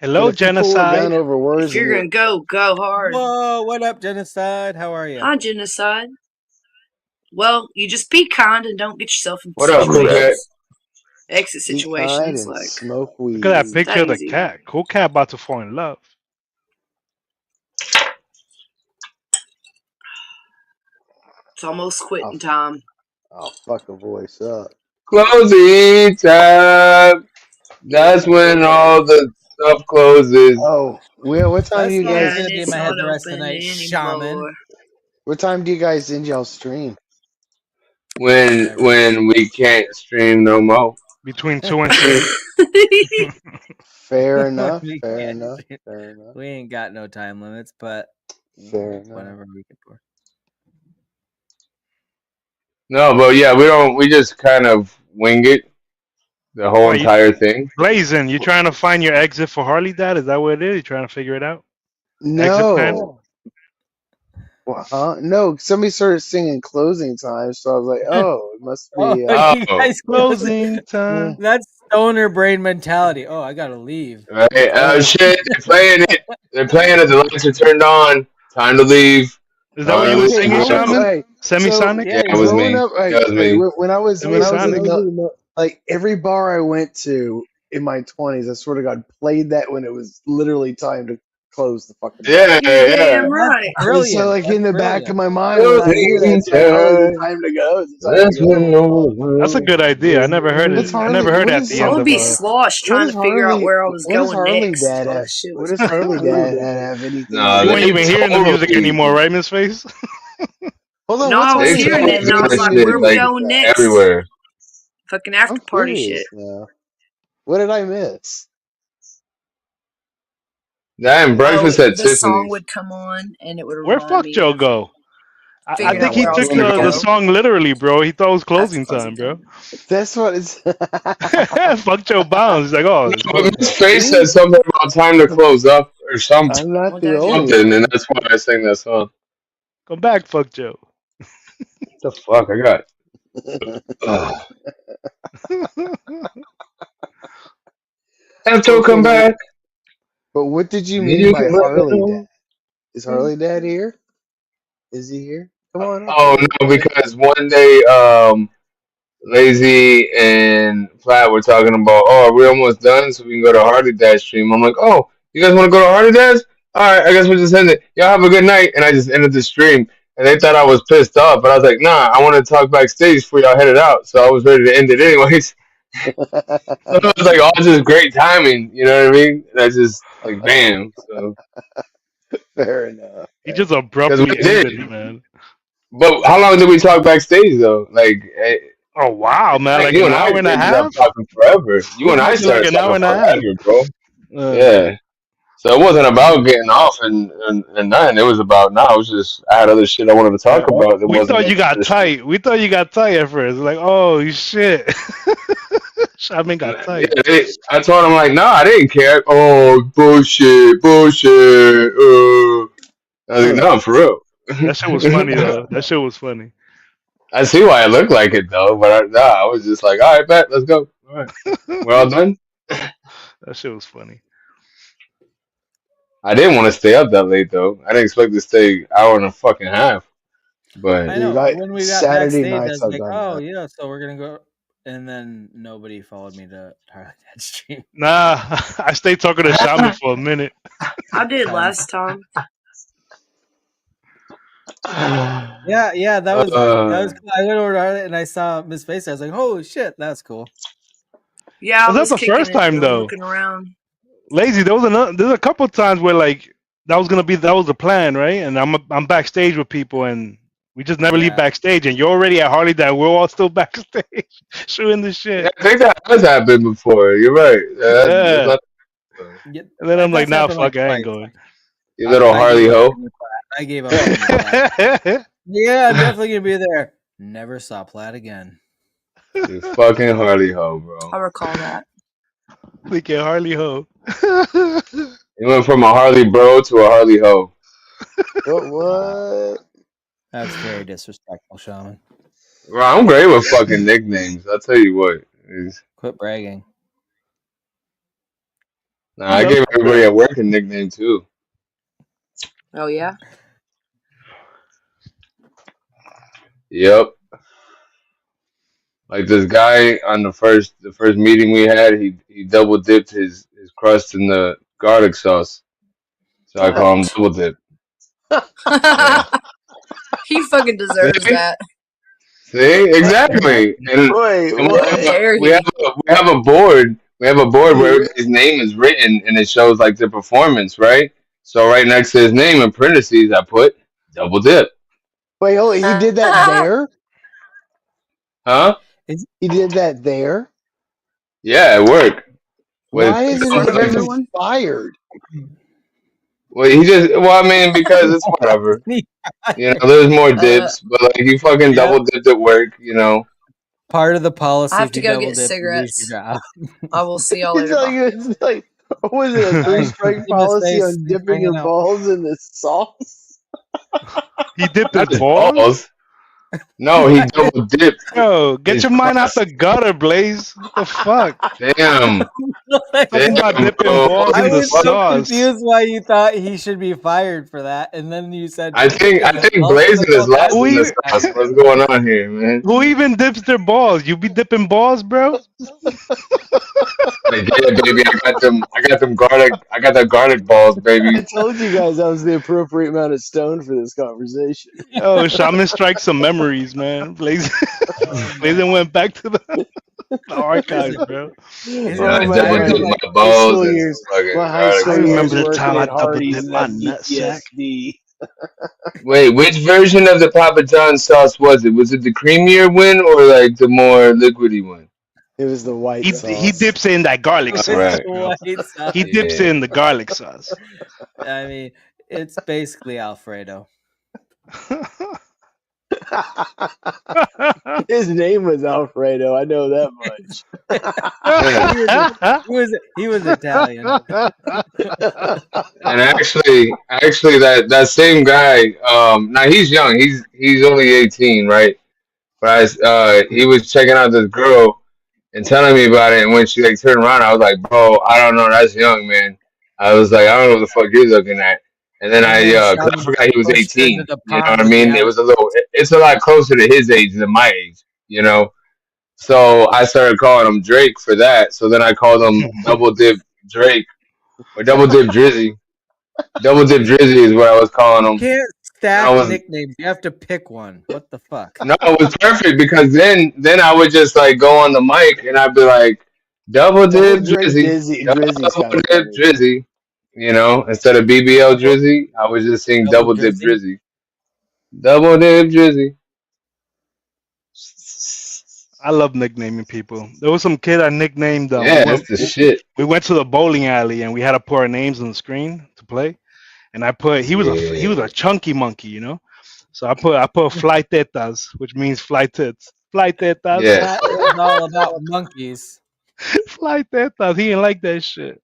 But Hello, if you pull a gun genocide. over If words and you're you're gonna go, go hard. Whoa, what up, genocide? How are you? Hi, genocide. Well, you just be kind and don't get yourself in What up, I'm cool dead. cat? situations, exit be kind situations. and Like, smoke Look at that weed. picture that of the easy. cat. Cool cat about to fall in love. It's almost I'll, quitting time. I'll fuck a voice up. Closing time. That's when Yeah. all the stuff closes. Oh, well, what time do Last you song is Yeah, guys? and gonna be in it's my head not the rest of the open night. Shaman. anymore. What time do you guys end y'all stream? Whenever. When we can't stream no more. Between 2 and 3. Fair enough. we Fair can't. enough. Fair enough. We ain't got no time limits, but Fair enough. whenever we can pour. No, but yeah, we don't. We just kind of wing it the whole Why you entire thing. blazing? You trying to find your exit for Harley Dad? Is that what it is? You trying to figure it out? Exit plan? No. Well, huh? No, somebody started singing closing time, so I was like, oh, it must Oh, be. you Oh, guys close. Closing Yeah. time. That's stoner brain mentality. Oh, I gotta leave. right. Oh Oh, shit! They're playing it. They're playing it. The lights are turned on. Time to leave. Is that All what right, you were let's okay, singing, hold go. on. Shaman? Hey, so Semisonic? Yeah, Yeah, it you was did. growing me. up, That was me. when I was Semisonic? in the, like every bar I went to in my 20s, I swear to God, played that when it was literally time to close the fucking bar. Yeah, You're yeah. damn That's right. And so, brilliant. like That's in the back of brilliant. my mind, when I hear that, Closing it's like, oh, is it time. time to go? Is it time to That's go? when all That's a the good idea. I never heard What's it. I Harley? never heard What it at is the I end would of be okay? sloshed What trying does to figure out Harley? where I was What does going Harley next Dad while have? this shit What was does Harley Dad playing. have anything to No, You do ain't they with even it? hearing the music totally, anymore, right, Miss Face? Hold on, No, what's I was they Harley hearing Dad it totally and I doing got was to this like, do shit where with we like it? going next? everywhere. Fucking I'm after party shit. curious now. What did I miss? That and Oh, breakfast at the song Tiffany's. would come on and it would Where remind Fuck me Joe of go? I figuring think out he where I You was took in the gonna the corner? go song literally, bro. He thought it was after closing closing time, bro. time. That's what it's. Fuck Joe Bounds. He's like, oh, No, it's but closing Miss time. Face said See, something about time to close up or something, I'm not Well, the that only is. and one. that's why I sang that song. Come back, Fuck Joe. What the fuck? I got. Ugh. Have to Okay, come back. but what did you mean You by can let me Harley Dad? know. Is Harley Dad here? Is he here? Come on up Oh here. no, because one day, Lazy and Flat were talking about, oh, we're almost done, so we can go to Hardy Dash stream. I'm like, oh, you guys want to go to Hardy Dash? All right, I guess we'll just end it. Y'all have a good night. And I just ended the stream. And they thought I was pissed off, but I was like, nah, I want to talk backstage before y'all headed out. So I was ready to end it anyways. So it was like all just great timing, you know what I mean? And I just like bam. So Fair enough. He just because we abruptly ended did, it, man. but how long did we talk backstage though? Like, Oh, wow, man. like Like you an and I hour and a ended up half? talking forever. You We and I talked for like started an hour talking and a half. forever, bro. Uh, Yeah. So it wasn't about getting off and nothing. It was about no. It was just I had other shit I wanted to talk about. That we wasn't thought you like got the stream. tight. We thought you got tight at first. Like, oh, shit. Shaman got Yeah, tight. I told him like, no, I didn't care. Oh, bullshit, bullshit. I was like, no, for real. That shit was funny though. That shit was funny. I see why it looked like it though, but I was just like, all right, bet, let's go. All right, we're all done. That shit was funny. I didn't want to stay up that late though. I didn't expect to stay hour and a fucking half. But I Dude, know. When we got Saturday backstage, I nights was I've like, done "Oh that. yeah, so we're gonna go," and then nobody followed me to Target that stream. Nah, I stayed talking to Shaman for a minute. I did last time. Yeah, that was uh, cool. I went over to Target and I saw Miss Face. I was like, "Holy shit, that's cool." Yeah, I Was that was the kicking first it time too, though? looking around. Lazy. There's a couple times where like that was the plan, right? And I'm backstage with people and we just never leave Yeah, backstage. And you're already at Harley that we're all still backstage shooting the yeah, shit. I think that has happened before. You're right. That's Yeah. not yeah, And then I'm like, that's nah, happened like fuck, I ain't twice. going. you little I gave Harley up hoe. on the Plaid. I gave up on the Plaid. Yeah, I'm definitely gonna be there. Never saw Plaid again. You fucking Harley hoe, bro. I recall that. We get Harley Ho. You went from a Harley bro to a Harley hoe. What? That's very disrespectful, Shaman. Bro, I'm great with fucking nicknames. I'll tell you what. Quit bragging. Nah, You I know, gave everybody at work a nickname too. Oh yeah. Yep. Like this guy on the first meeting we had, he double dipped his crust in the garlic sauce. So I call him Oh. double dip. Yeah. He fucking deserves See? that. See? Exactly. Wait, And How what? dare he? we have a board. We have a board where Dude, everybody's name is written and it shows like their performance, right? So right next to his name in parentheses I put double dip. wait, hold on. He did that there? Huh? He did that there? Yeah, it worked. Why In isn't he front of getting everyone? fired? Well, he just, well, I mean, because it's whatever. You know, there's more Uh, dips, but like you fucking Yep. double dipped at work, you know. Part of the I policy, have if to you go double get dip, you lose cigarettes. your job. I will see y'all later. Bye. It's like, was it a All three right, strike see Miss policy Face. on Thanks for dipping your hanging out. balls in the sauce? he dipped his Not his balls. balls. No, he double dipped Yo, get his your mind out crust. the gutter, Blaze. What the fuck? Damn. Talking about Damn, dipping bro. balls What I in the the was fuck? so sauce. confused why you thought he should be fired for that, and then you said I dipping his think balls. I was blazing like, is "Oh, that's lost Who in the even, not sauce. What's good." going on here, man? who even dips their balls? You be dipping balls, bro? Like, yeah, baby, I got them garlic, I got that garlic balls, I baby. told you guys that was the appropriate amount of stone for this conversation. Oh, Shaman strikes some memories, man. Blaze, Oh Blaze my! went back to the archives, Listen, bro. is it Yeah, Oh, I like double time? dipped my Like, my high balls school and some years. My fucking high garlic I school sauce. years remember the working time I at double Hardee's dipped and my that nutsack. PTSD. Wait, which version of the Papa John sauce was it? Was it the creamier one or like the more liquidy one? It was the white He sauce. dips in that garlic All with sauce, the right. bro. white sauce. He dips Yeah. in the garlic sauce. I mean, it's basically Alfredo. His name was Alfredo. I know that much. Yeah. He was Italian. And actually, that same guy. Now he's young. He's only 18, right? But he was checking out this girl and telling me about it. And when she like turned around, I was like, bro, I don't know. That's young, man. I was like, I don't know what the fuck you're looking at. And then And then cause I Shaman forgot he was pushed her into 18. the You know pond what I with the mean? It was a little. It's a lot closer to his age than my age. You know. So I started calling him Drake for that. So then I called him Double Dip Drake or Double Dip Drizzy. Double Dip Drizzy is what I was calling You him. can't And I stack was nicknames. You have to pick one. What the fuck? no, it was perfect because then I would just like go on the mic and I'd be like Double Double Dip Drake Drizzy, Drizzy's Double kind of Dip funny. Drizzy. You know, instead of BBL Double, Drizzy, I would just sing double Double Dip drizzy. Drizzy. Double Dip Drizzy. I love nicknaming people. There was some kid I nicknamed. Yeah, that's the shit. We went to the bowling alley and we had to put our names on the screen to play. And I put he was Yeah. a chunky monkey, you know. So I put fly tetas, which means fly tits. Fly tetas. Yeah. That is all about monkeys. Fly Tetas. He didn't like that shit.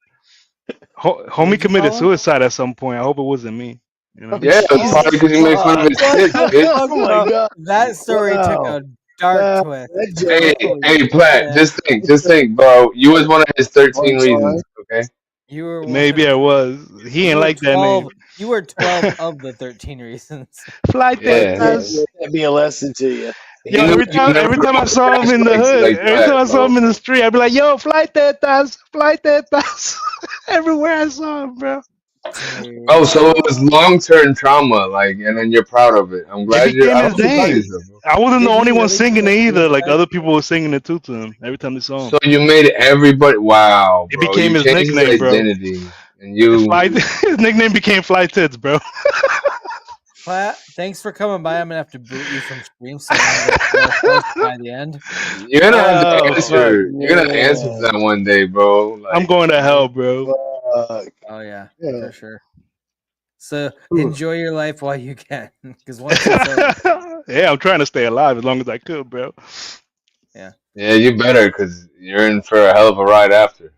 Homie What'd you committed call him? suicide at some point. I hope it wasn't me. You Oh, know. Yeah, it was Jesus probably because you made fun of fuck. his What tits, the bitch. fuck? Oh my god. That story took Wow. a dark Wow. twist. That Hey, joke. Holy hey, Platt, shit. just think, bro. You was one of his 13 Punchline. reasons, okay? You were one Maybe of I was. He you didn't were like that name. 12. You were 12 of the 13 reasons. Fly Yeah. Yeah, Tetas. let that be a lesson to you. You Yo, knew every you time never every time I brought saw him in the flashlights hood, like every Platt, time I saw bro. him in the street, I'd be like, yo, Fly Tetas, Fly Tetas. Everywhere I saw him, bro. Dude. Oh, so it was long-term trauma, like, and then you're proud of it. I'm It glad you're. became I his hope you're proud of name. yourself, bro. I wasn't the Did he only one really singing it commit either. Like suicide? other people were singing it too to him every time they saw him. So you made everybody. Wow, It bro. became You his changed his nickname, bro. identity, and you. His nickname became Fly Tits, bro. Platt, thanks for coming by. I'm gonna have to boot you from stream so I don't get more posts by the end. You're gonna have to Oh fuck. answer. You're gonna answer for Man. that one day, bro. I'm Like, going to hell, bro. Fuck. Oh yeah, Yeah. for sure. So enjoy your life while you can, because once it's over, Yeah, I'm trying to stay alive as long as I could, bro. yeah, yeah, you better, cause you're in for a hell of a ride after.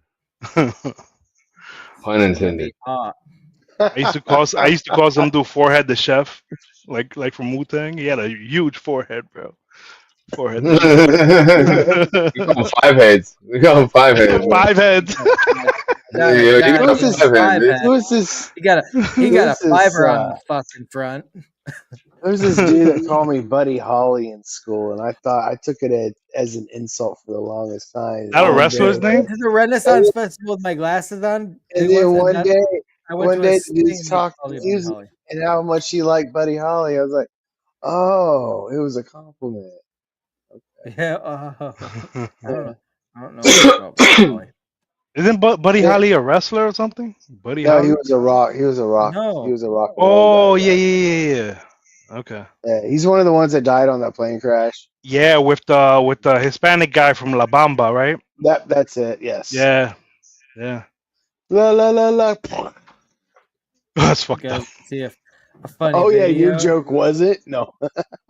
Pun it's gonna intended. be hot. I used to call some dude Forehead the Chef, like from Wu Tang. He had a huge forehead, bro. Forehead We the Chef. call him five heads. We call him five heads, bro. Five heads. Got a Yeah, you got a Who's goddamn this? five head, five bitch. head. Who's this? He got a Who's this? fiver on the fucking front. There's this dude that called me Buddy Holly in school, and I took it as an insult for the longest time. And That a one wrestler's day, I went name? to the Renaissance Festival with my glasses on. and Two then months, and one then day, I went to a the sting dude's and he talking called me Buddy music Holly. and how much he liked Buddy Holly. I was like, oh, it was a compliment. Yeah, I don't know. I don't know much about Buddy Holly. Isn't Buddy Yeah. Holly a wrestler or something? Buddy No, he Holly? was a rock. He was a rock. He No, was a rock and roll Oh guy. yeah, yeah. Okay. Yeah, he's one of the ones that died on that plane crash. Yeah, with the Hispanic guy from La Bamba, right? That's it. Yes. Yeah, yeah. La la la la. That's you fucked guys up. see a funny Oh yeah, your video. joke was it? No.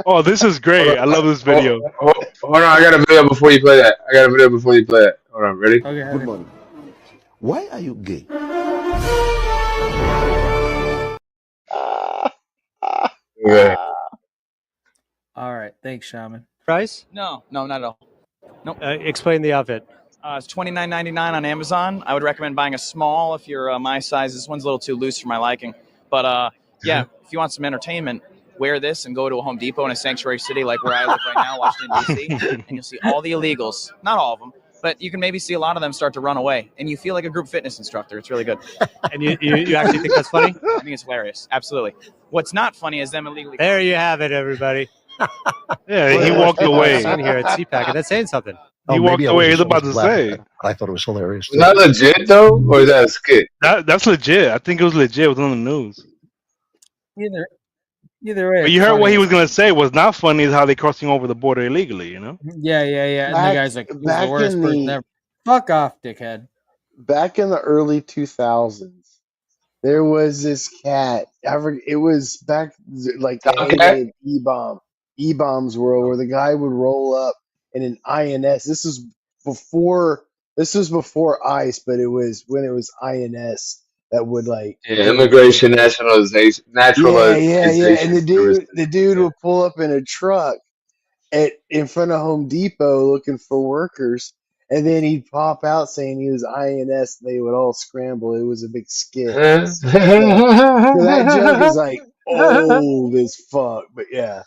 Oh, this is Hold great. on, I love this video. hold on. I got a video before you play that. I got a video before you play that. Hold on, ready? Okay, Good okay. morning. Why are you gay? Yeah. All right, thanks, Shaman. Price? No, not at all. Nope. Explain the outfit. It's $29.99 on Amazon. I would recommend buying a small if you're my size. This one's a little too loose for my liking. But yeah, if you want some entertainment, wear this and go to a Home Depot in a sanctuary city like where I live right now, Washington, D.C., and you'll see all the illegals. Not all of them, but you can maybe see a lot of them start to run away, and you feel like a group fitness instructor. It's really good. And you actually think that's funny? I think it's hilarious. Absolutely. What's not funny is them illegally. There you have it, everybody. Yeah, he walked away. Sitting here at CPAC, and that's saying something. He walked away. He's about to say. I thought it was hilarious. Was that legit though, or is that a skit? That's legit. I think it was legit. It was on the news. Either way. But you heard what he was gonna say was not funny. Is how they crossing over the border illegally. You know. Yeah. And the guy's like, "He's the worst person ever." Fuck off, dickhead. Back in the early 2000s, there was this cat. It was back like the heyday of E-Bombs world, where the guy would roll up in an INS. This was before ICE, but it was when it was INS that would like Immigration naturalization. Yeah. And the dude would pull up in a truck in front of Home Depot looking for workers, and then he'd pop out saying he was INS. And they would all scramble. It was a big skit. So that joke is like old as fuck. But yeah.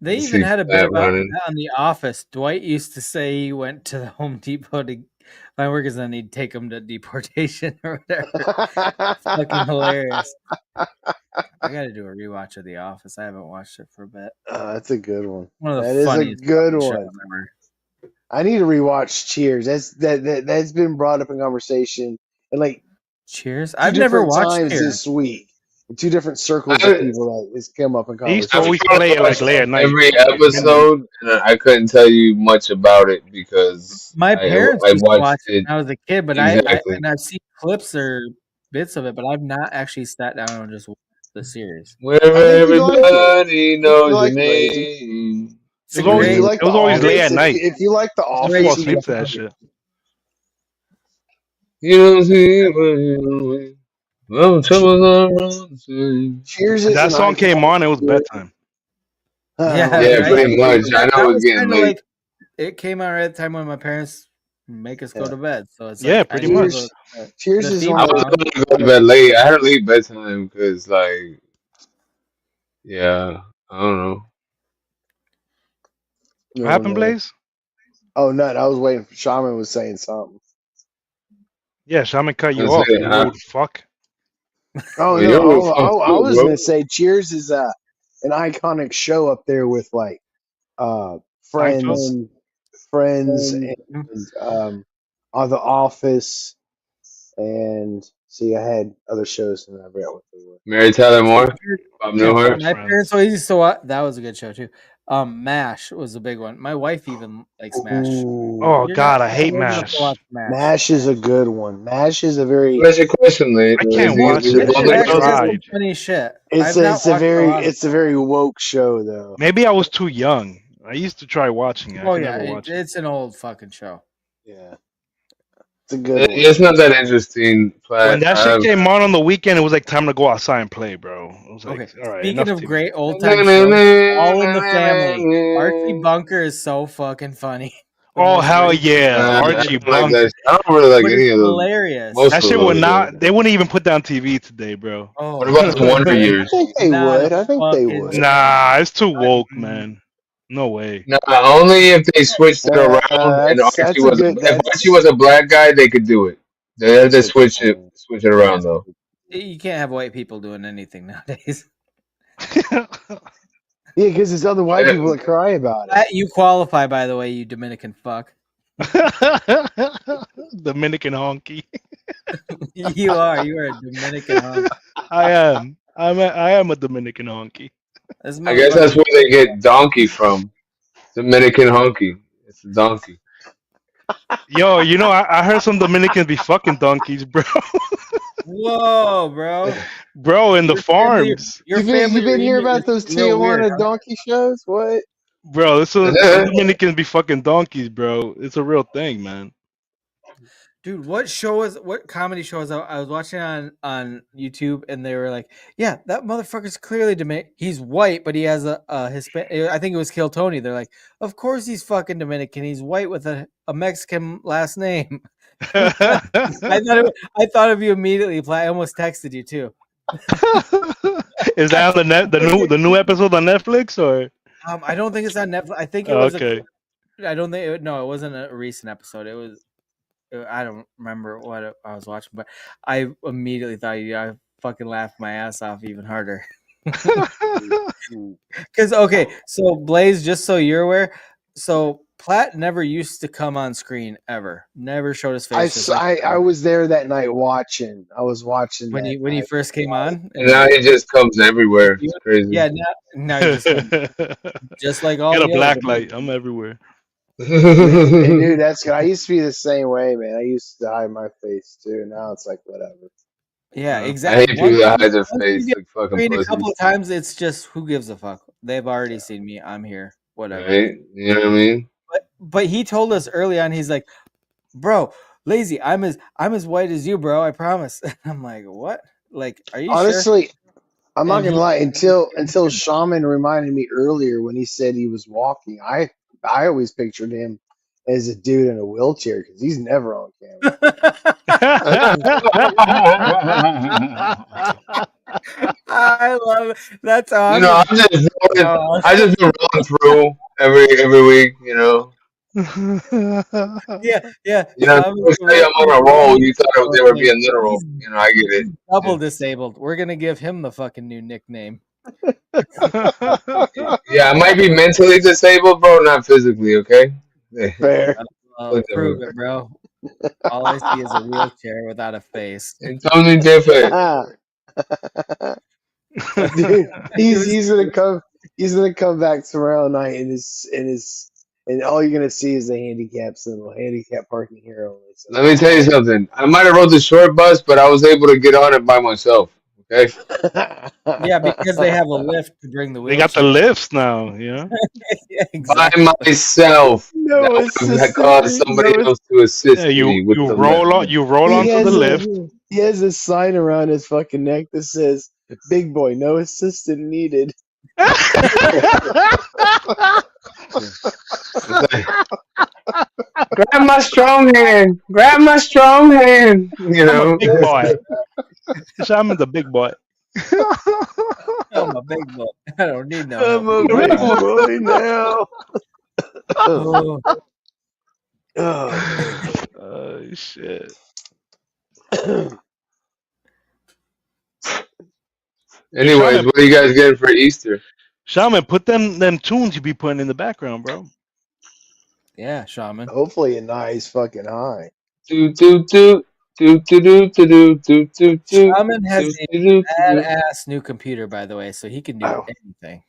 They even had a bit about that on The Office. Dwight used to say he went to the Home Depot to find workers, and then he'd take them to deportation or whatever. It's fucking hilarious. I got to do a rewatch of The Office. I haven't watched it for a bit. That's a good one. One of the that is a funniest good shows one. ever. I need to rewatch Cheers. That's been brought up in conversation and like Cheers. I've never watched times Cheers this week. Two different circles of people that has come up in He used conversation. to always play it like late at night. Every episode, and I couldn't tell you much about it because My parents I used to watched watch it it when I was a kid, but exactly. I've seen clips or bits of it, but I've not actually sat down and just watched the series. Where everybody knows your name. It's a always great. it was always late at night. If you like The I used to fall Office, you asleep to gotta that love it. shit. You don't see what you well, trouble on Cheers And is that an song came iconic. on, it was bedtime. Yeah, Yeah, right. pretty much. I know it That was was getting kind of late. like it came out right at the time when my parents make us go Yeah. to bed. So it's Yeah, like I pretty knew much. Cheers the is theme one I of was song. going to go to bed late. I had a late bedtime because, like, yeah, I don't know. the. What Oh happened, no! Blaze? Oh no! I was waiting for Shaman was saying something. Yeah, Shaman cut I you off, said, you huh? rude fuck. Oh Well, no! you're a fuck I too, was bro. gonna say Cheers is an iconic show up there with like Seinfeld? Friends, Friends, Mhm. and The Office, and see, I had other shows and I forgot what they were. Mary Tyler Moore, Bob Can't Newhart. watch My Friends. parents always used to watch. That was a good show too. MASH was a big one. My wife even likes MASH. Oh Ooh, You're not god, I hate old enough to MASH. watch MASH. MASH is a good one. MASH is a very What's your question, I can't Lazy? watch We it. both It I like actually those? has some tried. funny shit. it's I've a, not it's a watched a very lot of it's a very woke show though. Maybe I was too young. I used to try watching it. it. I Oh could yeah, never watch it. it's an old fucking show. Yeah, it's a good one. It's not that interesting, When Platt. that shit came on the weekend, it was like time to go outside and play, bro. It was like, Okay. all right, Speaking enough of TV. great old time shows, All in the Family. Archie Bunker is so fucking funny. The Oh most hell racist yeah, I shit. Archie don't like Bunker. that. I don't really like But any it's of those. hilarious. That Most of shit would those, though. not. They wouldn't even put down TV today, bro. What Oh, about the Wonder man. I Years? think they Not a would. I think they fucking would. Nah, it's too I- woke, man. No way. No, only if they switched it around and Archie That's a was good. if Archie was a black guy, they could do it. They have That's to a good point. switch it yeah. around though. You can't have white people doing anything nowadays. Yeah, because there's other white people that cry about it. You qualify, by the way, you Dominican fuck. Dominican honky. You are a Dominican hunk. I am. I am a Dominican honky. This I guess that's motherfucker. where they get donkey from. Dominican honky. It's a donkey. Yo, I heard some Dominicans be fucking donkeys, bro. Whoa, bro. Bro, in the farms. Your You've family been hearing reunion about is those real weird, Tijuana huh? donkey shows? What? Bro, some Dominicans be fucking donkeys, bro. It's a real thing, man. Dude, what comedy show I was watching on YouTube, and they were like, yeah, that motherfucker's clearly Dominican. He's white, but he has a Hispanic. I think it was Kill Tony. They're like, of course he's fucking Dominican. He's white with a Mexican last name. I thought of you immediately. I almost texted you too. Is that on the new episode on Netflix or? I don't think it's on Netflix. I think it Oh, was okay. I don't think it wasn't a recent episode. It was. I don't remember what I was watching, but I immediately thought I fucking laughed my ass off even harder. Because okay, so Blaze, just so you're aware, so Platt never used to come on screen ever. Never showed his face. I was there that night watching. I was watching when that he night. first came on, And now he just comes everywhere. It's crazy. yeah, now he just like all Get a the other black light. I'm everywhere. And dude, that's good. I used to be the same way, man. I used to hide my face too. Now it's like whatever. Yeah, I exactly. hate people that hide their Once face you like get fucking screened a pussies. couple of times, it's just who gives a fuck. They've already seen me. I'm here. Whatever. Right? You know what I mean? But he told us early on. He's like, "Bro, Lazy, I'm as white as you, bro. I promise." I'm like, "What? Like, are you Honestly, sure?" I'm not And gonna lie. Until Shaman reminded me earlier when he said he was walking, I always pictured him as a dude in a wheelchair because he's never on camera. I love it. That's You know, awesome. I just been rolling through every week. You know. Yeah. You know, people say I'm on a roll. You thought they were being literal. You know, I get it. Double disabled. We're gonna give him the fucking new nickname. Yeah, I might be mentally disabled, bro, not physically. Okay. Fair. Prove it, bro. All I see is a wheelchair without a face. It's something different. Dude, he's gonna come back tomorrow night and all you're gonna see is the handicap symbol, handicap parking here only. So. Let me tell you something. I might have rode the short bus, but I was able to get on it by myself. Okay. Yeah, because they have a lift to bring the They got the wheelchair. lifts now, yeah. Yeah, By exactly. myself. No That would have assistant. caused somebody No. else to Yeah, assist me with the lift. you roll He onto the has a lift. he has a sign around his fucking neck that says "Big boy, no assistant needed." It's like, grab my strong hand. Grab my strong hand. You I'm a know. big boy. I'm the big boy. I'm a big boy. I don't need no I'm help. a Come big on. boy now. Oh, Oh. Oh shit. Yo, Anyways, what are you guys getting for Easter? Shaman, put them tunes you be putting in the background, bro. yeah, Shaman. Hopefully, a nice fucking high. Do do do do do do do do do do do Shaman has do a do do. badass new computer, by the way, so he can do I'll, anything.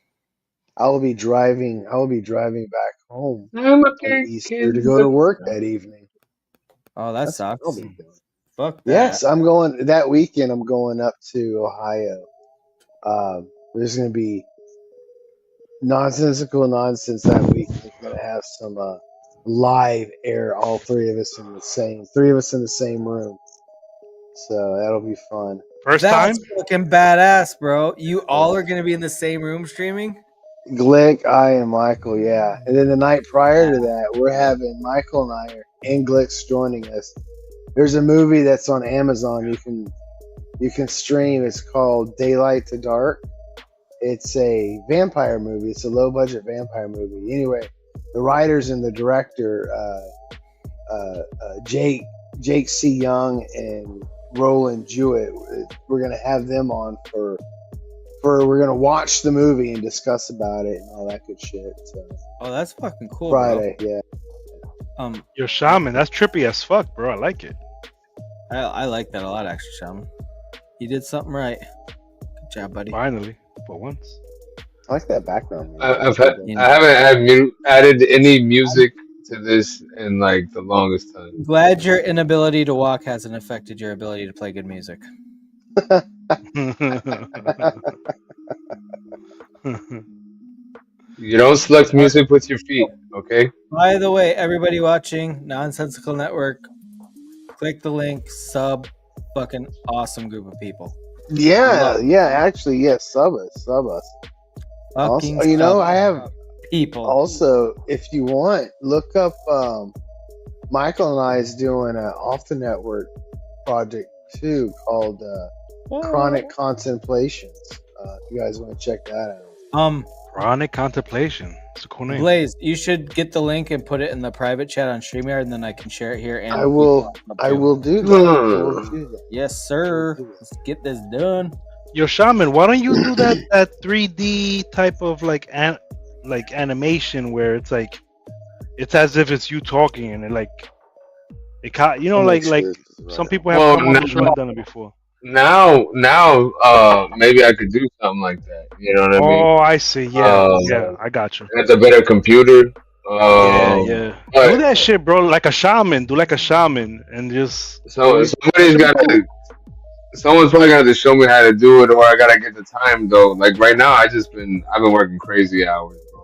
I'll be driving. I'll be driving back home I'm a on big Easter kid. to go to work that evening. Oh, that That's what I'll sucks. be doing. Fuck that. Yes, I'm going that weekend. I'm going up to Ohio. There's going to be nonsensical nonsense that weekend. We're going to have some live air. All three of us in the same room. So that'll be fun. First That's time? fucking badass, bro. You Yeah. all are gonna be in the same room streaming? Glick, I, and Michael, yeah. And then the night prior to that, we're having Michael and I and Glick's joining us. There's a movie that's on Amazon you can stream. It's called Daylight to Dark. It's a vampire movie. It's a low budget vampire movie. Anyway, the writers and the director, Jake C. Young and Roland Jewett, we're gonna have them on for we're gonna watch the movie and discuss about it and all that good shit. So Oh, that's fucking cool, Friday, yeah. Yo, Shaman, that's trippy as fuck, bro. I like it. I like that a lot, actually, Shaman. You did something right. Good job, buddy. Finally, for once. I like that background. I haven't added any music to this in like the longest time. Glad your inability to walk hasn't affected your ability to play good music. You don't select music with your feet, okay? By the way, everybody watching Nonsensical Network, click the link, sub, fucking awesome group of people. Yeah, actually, yes, sub us. Fucking Also, I have people. Also, if you want, look up Michael and I is doing an off the network project too called Chronic Contemplations. You guys want to check that out? Chronic Contemplation. It's a cool name. Blaze, you should get the link and put it in the private chat on StreamYard, and then I can share it here. And I will do that. Yes, sir. Let's get this done. Yo, Shaman, why don't you do that 3D type of like animation where it's like it's as if it's you talking and like some people have come on the show and done it before. Now, maybe I could do something like that. You know what I mean? Oh, I see. Yeah, I got you. That's a better computer. Yeah. Do that shit, bro. Like a shaman. Do like a shaman and just. Someone's probably gonna have to show me how to do it, or I gotta get the time though. Like right now, I've been working crazy hours, bro.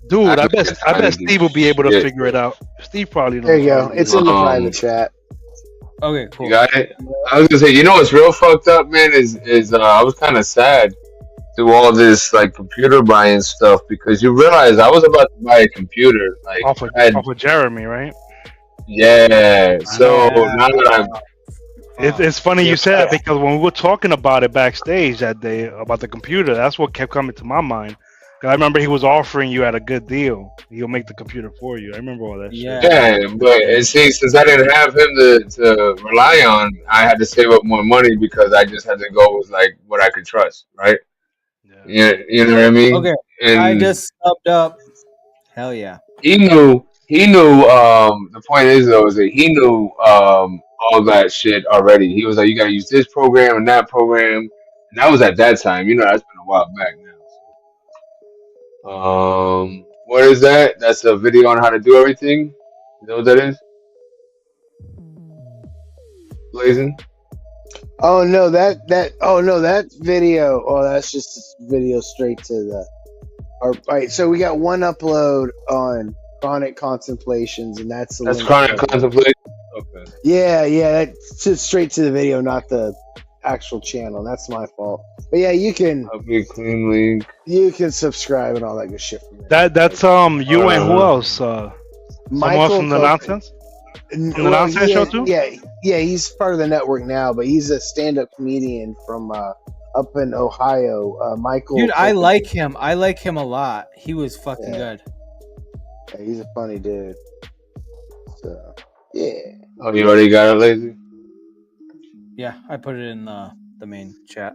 Dude, I bet Steve will be able to figure it out. Steve probably knows. There you go. It's in the private chat. Okay, cool. You got it. I was gonna say, what's real fucked up, man, is I was kind of sad through all this like computer buying stuff because you realize I was about to buy a computer like off of Jeremy, right? Yeah. So now that it's funny you said that because when we were talking about it backstage that day about the computer, that's what kept coming to my mind. I remember he was offering you at a good deal. He'll make the computer for you. I remember all that shit. Yeah, but see, since I didn't have him to rely on, I had to save up more money because I just had to go with like what I could trust, right? Yeah, you know what I mean. Okay, and I just subbed up. Hell yeah. He knew. The point is though, is that he knew all that shit already. He was like, you gotta use this program and that program, and that was at that time. That's been a while back now. What is that? That's a video on how to do everything. You know what that is? Blazing? Oh no, that video. Oh, that's just video straight to the. All right, so we got one upload on chronic contemplations, and that's the That's link chronic for the. contemplation. Okay. Yeah, that's just straight to the video, not the actual channel. That's my fault. But yeah, you can Clean link. you can subscribe and all that good shit from there. That's you and who else? Someone else Michael from the Cope. nonsense? From the nonsense show too? Yeah, he's part of the network now, but he's a stand-up comedian from up in Ohio. Michael. Dude, I like him. I like him a lot. He was fucking good. Yeah, he's a funny dude. So yeah. Oh, you already got it, Lazy? Yeah, I put it in the main chat.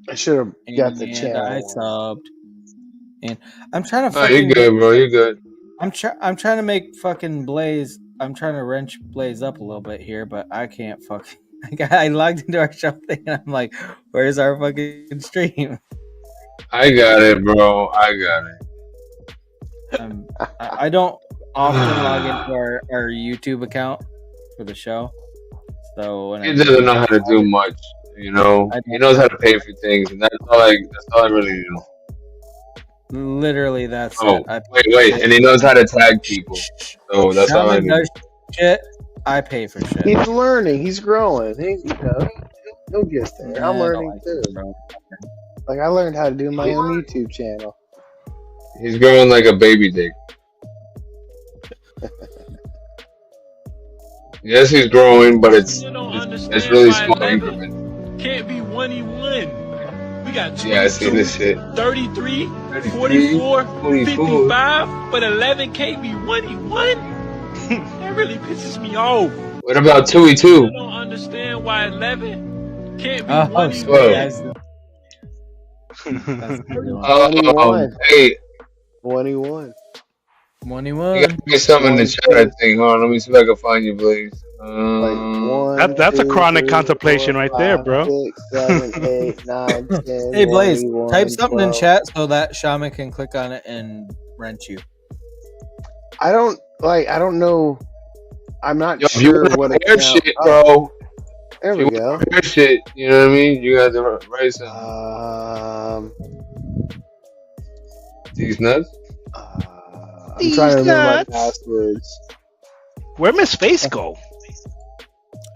I should have got the And channel. I subbed. And I'm trying to Oh, you're good, bro. You're good. I'm trying to make fucking Blaze. I'm trying to wrench Blaze up a little bit here, but I can't fucking. I logged into our show thing and I'm like, where's our fucking stream? I got it, bro. I got it. I don't often log into our YouTube account for the show. So when He doesn't know how to do much, you know. He knows how to pay for things, and that's all I really do. Literally, that's it. I Wait, and he knows how to tag people. So that's all I do. does shit. I pay for shit. He's learning. He's growing. He'll get there. I'm learning too. Like I learned how to do my own YouTube channel. He's growing like a baby dick. Yes, he's growing, but it's really small increments. Can't be 1E1. We got 22, I see this shit. 33, 44, 55, but 11 can't be 1E1? That really pisses me off. What about 2E2? I don't understand why 11 can't be 1E1. Hey. 21. 21. You gotta get something in the chat, I think. Hold on, let me see if I can find you, please. That's a chronic contemplation right there, bro. 6, 7, 8, 9, 10. Hey Blaze, 21, type something 12. in chat so that Shaman can click on it and wrench you. I don't know. I'm not Yo, sure you what hair shit, bro. There we go. Hair shit, you know what I mean? You got to write something. These nuts? I'm trying to remember my passwords. Where'd Miss Face go?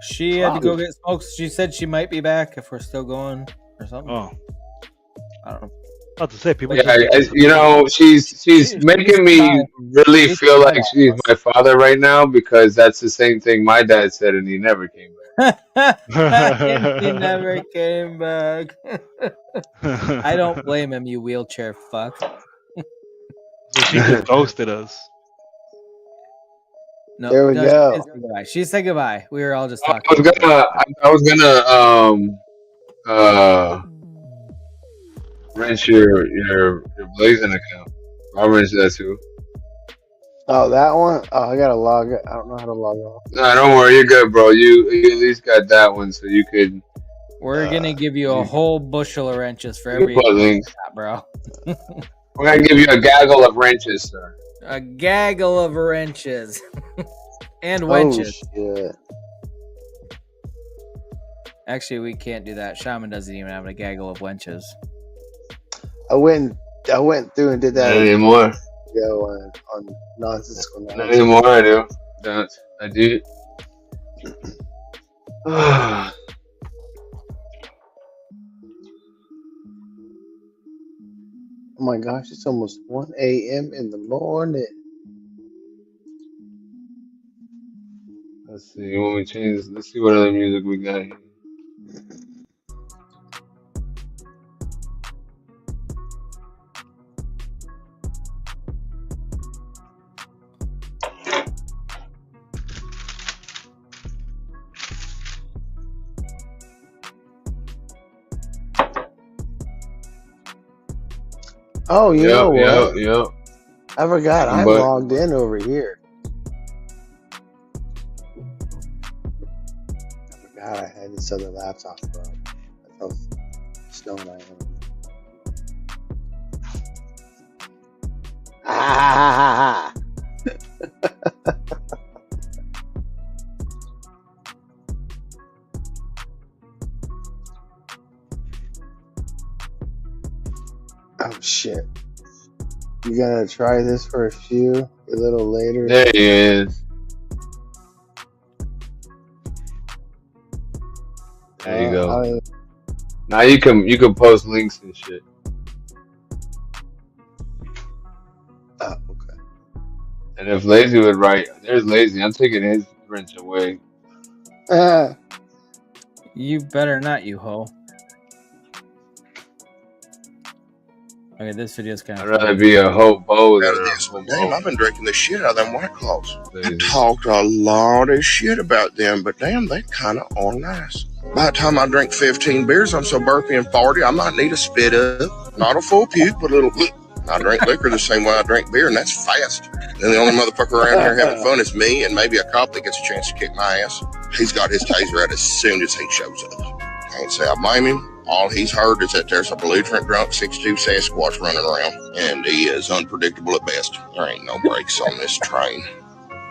She had to go get smokes. She said she might be back if we're still going or something. Oh, I don't know. About to say people. Yeah, you know, she's making me really feel like she's my father right now because that's the same thing my dad said and he never came back. He never came back. I don't blame him, you wheelchair fuck. So she just ghosted us. No, there we go. She said goodbye. We were all just talking. I was gonna wrench your Blazing account. I'll wrench that too. Oh, that one? Oh, I gotta log it. I don't know how to log off. No, don't worry, you're good, bro. You at least got that one, so you could. We're gonna give you a whole bushel of wrenches for every bro. We're gonna give you a gaggle of wrenches, sir. A gaggle of wrenches. And wenches. Oh, shit. Actually, we can't do that. Shaman doesn't even have a gaggle of wenches. I went through and did that. Not anymore. On nonsensical. Not anymore. I do. Don't. I do. Oh my gosh, it's almost 1 a.m. in the morning. Let's see. When we change this, let's see what other music we got here. Oh, you know what? Yep. I forgot. I'm logged in over here. I forgot I had this other laptop, bro. That's how stoned I am. Ah! Oh shit! You gonna try this for a few a little later? There he is. There you go. Now you can post links and shit. Oh, okay. And if Lazy would write, there's Lazy. I'm taking his wrench away. You better not, you hoe. Okay, this video's kind of. I'd rather be a hobo than a hobo. Damn, I've been drinking the shit out of them White Claws. I talked a lot of shit about them, but damn, they kind of are nice. By the time I drink 15 beers, I'm so burpy and farty, I might need a spit up. Not a full puke, but a little. I drink liquor the same way I drink beer, and that's fast. And the only motherfucker around here having fun is me, and maybe a cop that gets a chance to kick my ass. He's got his taser out as soon as he shows up. Can't say I blame him. All he's heard is that there's a belligerent drunk 6'2" Sasquatch running around, and he is unpredictable at best. There ain't no brakes on this train.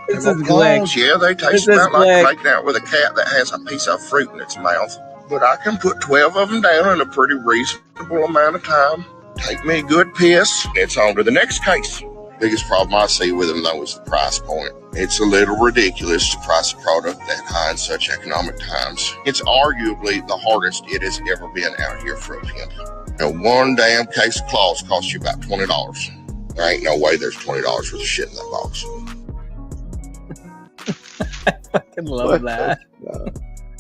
This is Glenn. Yeah, they taste about like making out with a cat that has a piece of fruit in its mouth. But I can put 12 of them down in a pretty reasonable amount of time. Take me a good piss, it's on to the next case. Biggest problem I see with them, though, is the price point. It's a little ridiculous to price a product that high in such economic times. It's arguably the hardest it has ever been out here for a pimp. Now, one damn case of claws costs you about $20. There ain't no way there's $20 worth of shit in that box. I fucking love that.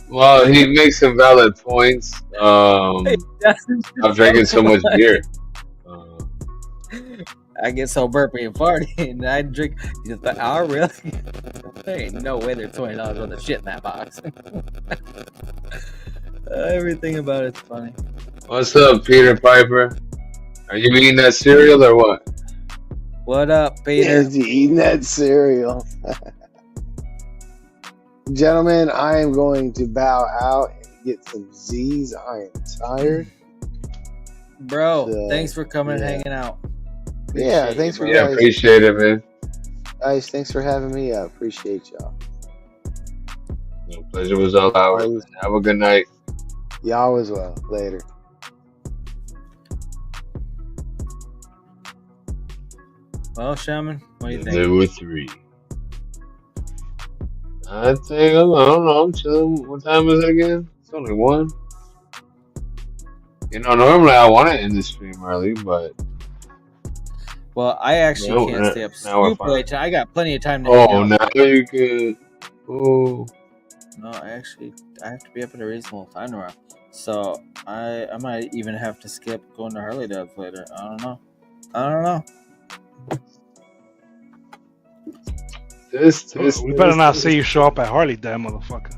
Well, he makes some valid points. I'm drinking so much beer. I get so burpy and farty, and I drink. You just, oh, really? There ain't no way there's $20 worth of shit in that box. Everything about it's funny. What's up, Peter Piper? Are you eating that cereal or what? What up, Peter? Is he eating that cereal? Gentlemen, I am going to bow out and get some Z's. I am tired. Bro, thanks for coming and hanging out. Yeah, thanks for guys. Appreciate it, man. Guys, thanks for having me. I appreciate y'all. The pleasure was all ours. Have a good night. Y'all as well. Later. Well, Shaman, what do you think? There were 3. I think, I don't know, I'm chilling. What time is it again? It's only 1. You know, normally I want to end the stream early, but... Well, I actually can't stay up super late. I got plenty of time to hang out. Now you can... Oh. No, I have to be up at a reasonable time tomorrow. So, I might even have to skip going to Harley Davidson later. I don't know. We better not see you show up at Harley, that motherfucker.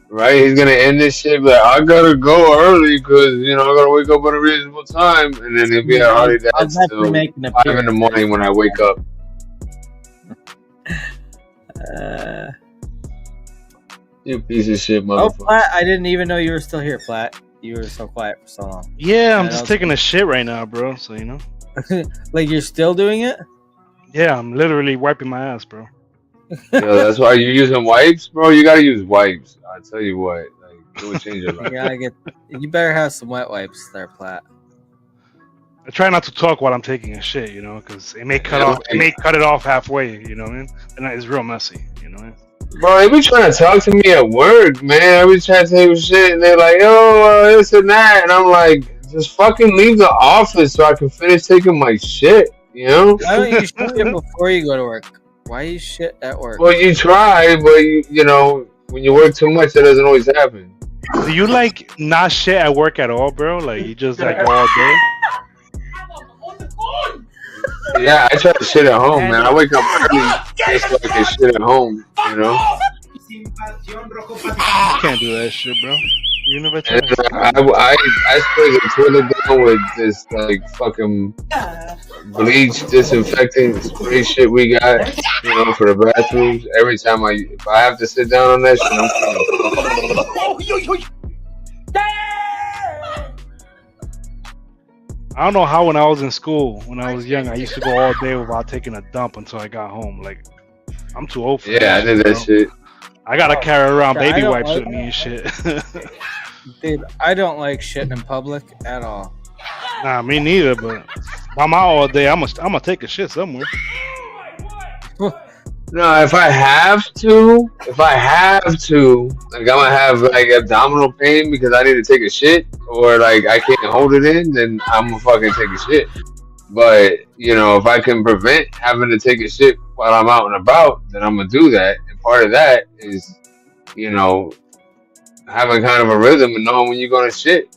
Right? He's gonna end this shit like, I gotta go early because, you know, I gotta wake up at a reasonable time. And then he'll be at Harley Davidson till 5 in the morning when I wake up. You piece of shit, motherfucker. Oh, Platt, I didn't even know you were still here, Platt. You were so quiet for so long. Yeah, I'm just taking a shit right now, bro. So, you know. Like, you're still doing it? Yeah, I'm literally wiping my ass, bro. Yeah, that's why you're using wipes, bro. You gotta use wipes. I tell you what, like, it would change your life. You better have some wet wipes there, Platt. I try not to talk while I'm taking a shit, you know, because it may cut it off halfway, you know what I mean? And it's real messy, you know what I mean? Bro, they be trying to talk to me at work, man. I be trying to take shit, and they're like, "Oh, this and that," and I'm like, "Just fucking leave the office so I can finish taking my shit," you know? Why don't you shit before you go to work? Why you shit at work? Well, you try, but you know, when you work too much, that doesn't always happen. Do you like not shit at work at all, bro? Like you just like go all day? Yeah, I try to shit at home, man. I wake up early just so I can shit at home, you know? You can't do that shit, bro. You never try. I spray the toilet down with this like fucking bleach disinfecting spray shit we got, you know, for the bathrooms. Every time if I have to sit down on that shit, I'm clean. I don't know how when I was in school, when I was young, I used to go all day without taking a dump until I got home. Like, I'm too old for that. Yeah, I did that shit. I gotta carry around baby wipes with me and shit. Dude, I don't like shitting in public at all. Nah, me neither. But if I'm out all day, I'm gonna take a shit somewhere. No, if I have to, like I'm gonna have like abdominal pain because I need to take a shit, or like I can't hold it in, then I'm gonna fucking take a shit. But you know, if I can prevent having to take a shit while I'm out and about, then I'm gonna do that. And part of that is, you know, having kind of a rhythm and knowing when you're gonna shit.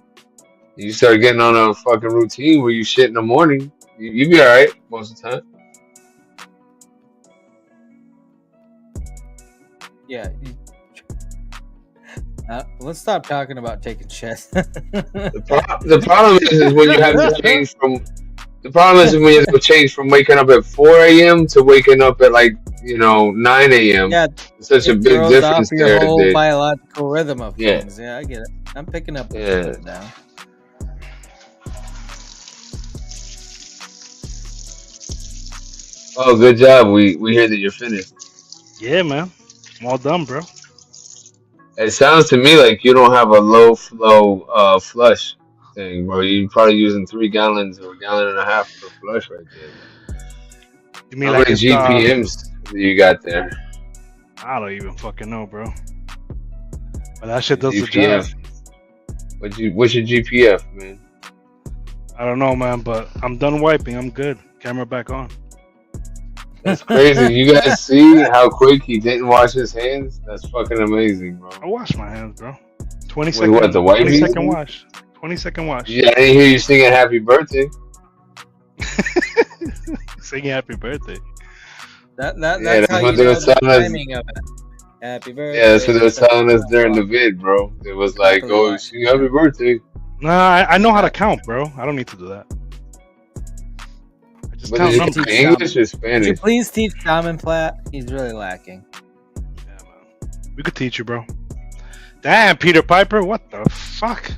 You start getting on a fucking routine where you shit in the morning, you be all right most of the time. Yeah. Let's stop talking about taking shit. The problem is when you have to change from. The problem is when you have to change from waking up at 4 a.m. to waking up at 9 a.m. Yeah, it's such a big throws difference off your there. whole biological rhythm of Yeah. things. Yeah, I get it. I'm picking up what Yeah. you're putting down. Oh, good job. We hear that you're finished. Yeah, man. I'm all done, bro. It sounds to me like you don't have a low flow flush thing, bro. You're probably using 3 gallons or 1.5 gallons per flush right there. You mean How like many it's GPMs do you got there? I don't even fucking know, bro. But that shit does the job. What's your GPF, man? I don't know, man, but I'm done wiping. I'm good. Camera back on. That's crazy. You guys see how quick he didn't wash his hands? That's fucking amazing, bro. I wash my hands, bro. 20 With second, what, the 20 wipes? second wash. 20-second wash. Yeah, I didn't hear you singing happy birthday. Singing happy birthday. That's that's how what you they know were the telling us. timing of it. Happy birthday. Yeah, that's what they were telling us during the vid, bro. It was like, oh, sing happy birthday. Nah, I know how to count, bro. I don't need to do that. I just But count is numbers. it English or Could Spanish? you please teach Shaman Flat? He's really lacking. We could teach you, bro. Damn, Peter Piper, what the fuck?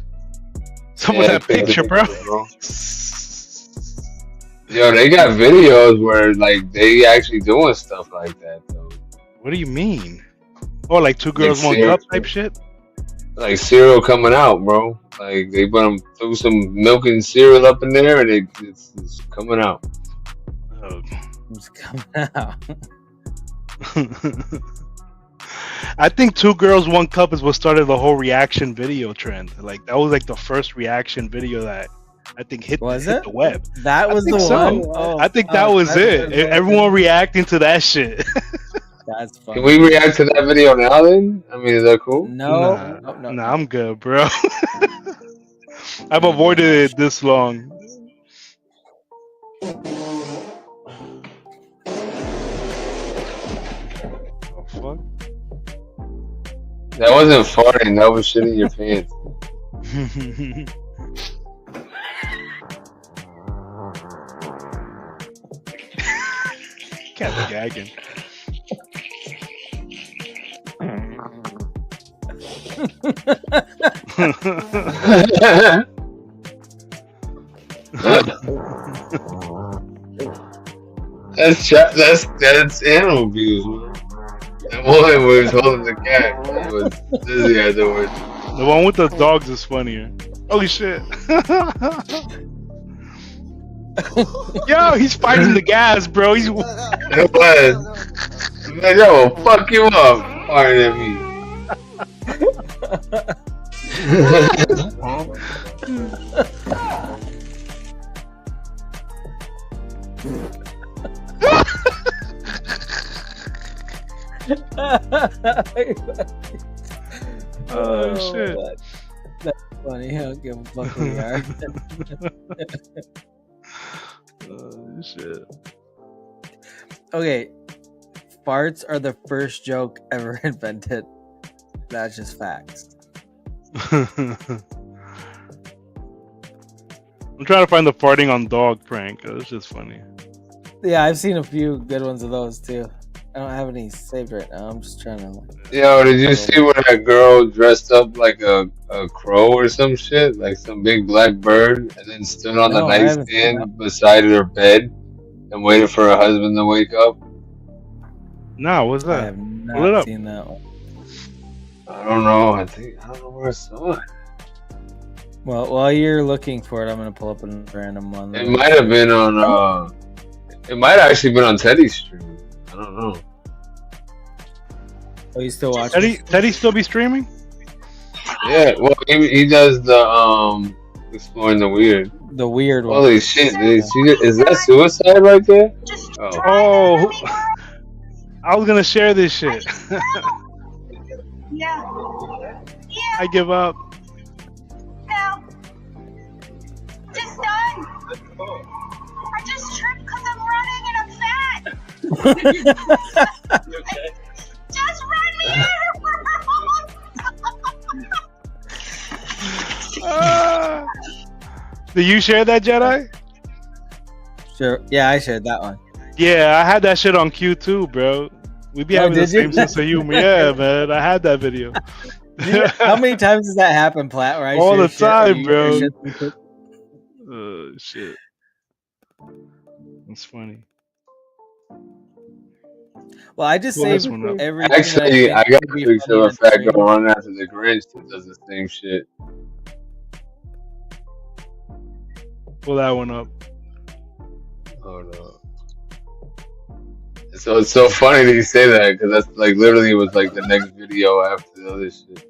Some of Yeah, that picture, bro. Yo, they got videos where like they actually doing stuff like that though. What do you mean? Oh, like 2 girls, 1 cup type shit? Like cereal coming out, bro. Like they put them threw some milk and cereal up in there, and it's coming out. Oh. It's coming out. I think 2 girls, 1 cup is what started the whole reaction video trend. Like that was like the first reaction video that I think hit the web. That was the one. Oh, I think that was it. Everyone reacting to that shit. That's funny. Can we react to that video now? Then I mean, is that cool? No, Nah, I'm good, bro. I've avoided it this long. Oh fuck! That wasn't farting. That was shit in your pants. Cat's gagging. That's animal abuse, man. That one was holding the cat. He was dizzy afterwards. The one with the dogs is funnier. Holy shit! Yo, he's fighting the gas, bro. He's. It was. Man, yo, fuck you up, firing at me. Oh shit! That's funny. I don't give a fuck who you are. Oh shit! Okay, farts are the first joke ever invented. That's just facts. I'm trying to find the farting on dog prank. It was just funny. Yeah, I've seen a few good ones of those too. I don't have any saved right now. I'm just trying to. Yo, did you see where that girl dressed up like a crow or some shit? Like some big black bird, and then stood on the nightstand beside her bed and waited for her husband to wake up? No, what's that? I have not seen that one. I don't know. I don't know where I saw it. Well, while you're looking for it, I'm gonna pull up a random one. It might have been on. It might have actually been on Teddy's stream. I don't know. Oh, you still watching? Teddy still be streaming? Yeah. Well, he does the exploring the weird. The weird one. Holy shit! Is that suicide right there? Oh, I was gonna share this shit. Yeah. I give up. No. Just done. I just tripped because I'm running and I'm fat. Just run me out. Did you share that, Jedi? Sure. Yeah, I shared that one. Yeah, I had that shit on Q too, bro. We be having the same sense of humor. Yeah, man. I had that video. How many times does that happen, Platt? Where I all the share time, shit bro. Shit. That's funny. Well, I just saved everything. Actually, I got a picture of a fat girl running after the Grinch that does the same shit. Pull that one up. Oh no. So it's so funny that you say that because that's like literally was like the next video after the other shit.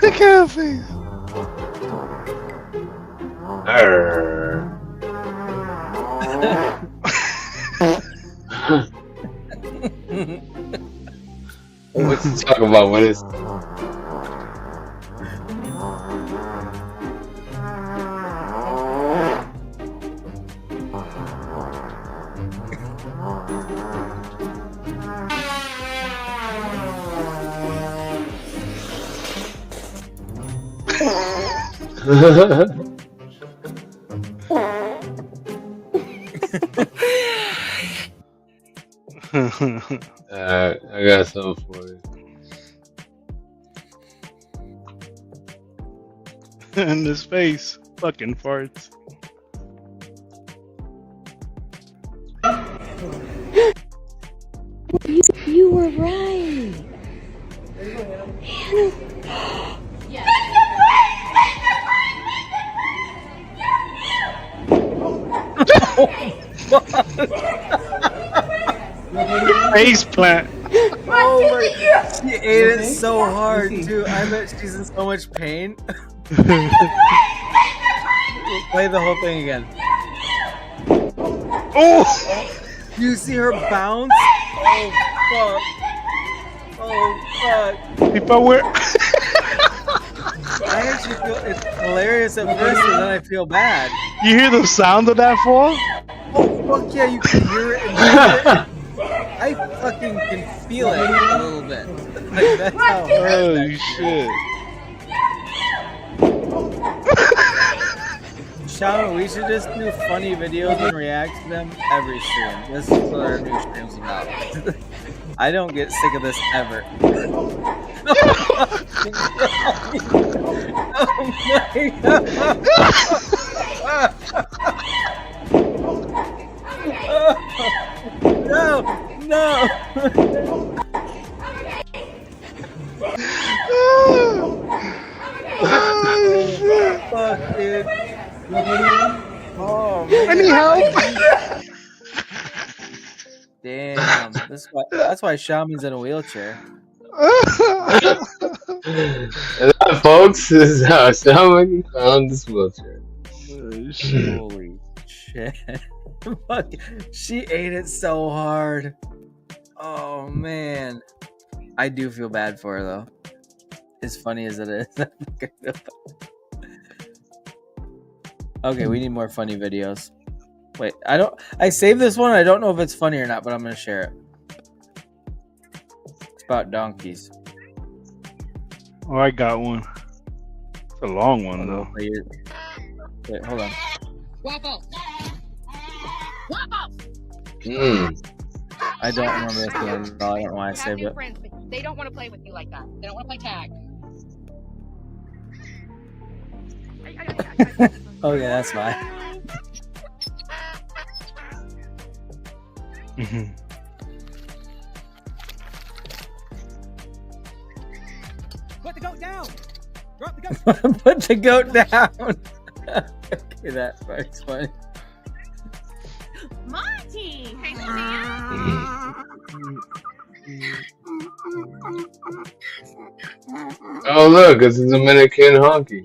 Look at her face. What you talking about? What is? I got something for you. In his face, fucking farts. You were right. Hannah. Face plant. Oh my! She ate it so hard too. I bet she's in so much pain. Play the whole thing again. Oh! You see her bounce? Oh fuck! Oh fuck! If I were, I actually feel it's hilarious at first, and then I feel bad. you hear the sound of that fall? Oh fuck yeah! You can hear it and feel it. I fucking can feel it a little bit. Like that's how. Holy shit! Shaman, we should just do funny videos and react to them every stream. This is what our new stream's about. I don't get sick of this ever. Oh my God. No! Fuck, dude. Oh, man. I need help. Damn. That's why Shaman's in a wheelchair. And that, folks, is how Shaman found this wheelchair. Holy shit. Fuck. She ate it so hard. Oh, man. I do feel bad for her, though. As funny as it is. Okay, we need more funny videos. Wait, I saved this one. I don't know if it's funny or not, but I'm going to share it. It's about donkeys. Oh, I got one. It's a long one, though. Wait, hold on. Waffle. Waffle. I don't remember this game at all. I don't know why I saved it. Friends, but they don't want to play with you like that. They don't want to play tag. Oh yeah, that's why. Put the goat down. Drop the goat. Put the goat down. Okay, that part's funny. Monty. Hey, Oh look, it's a Dominican honky.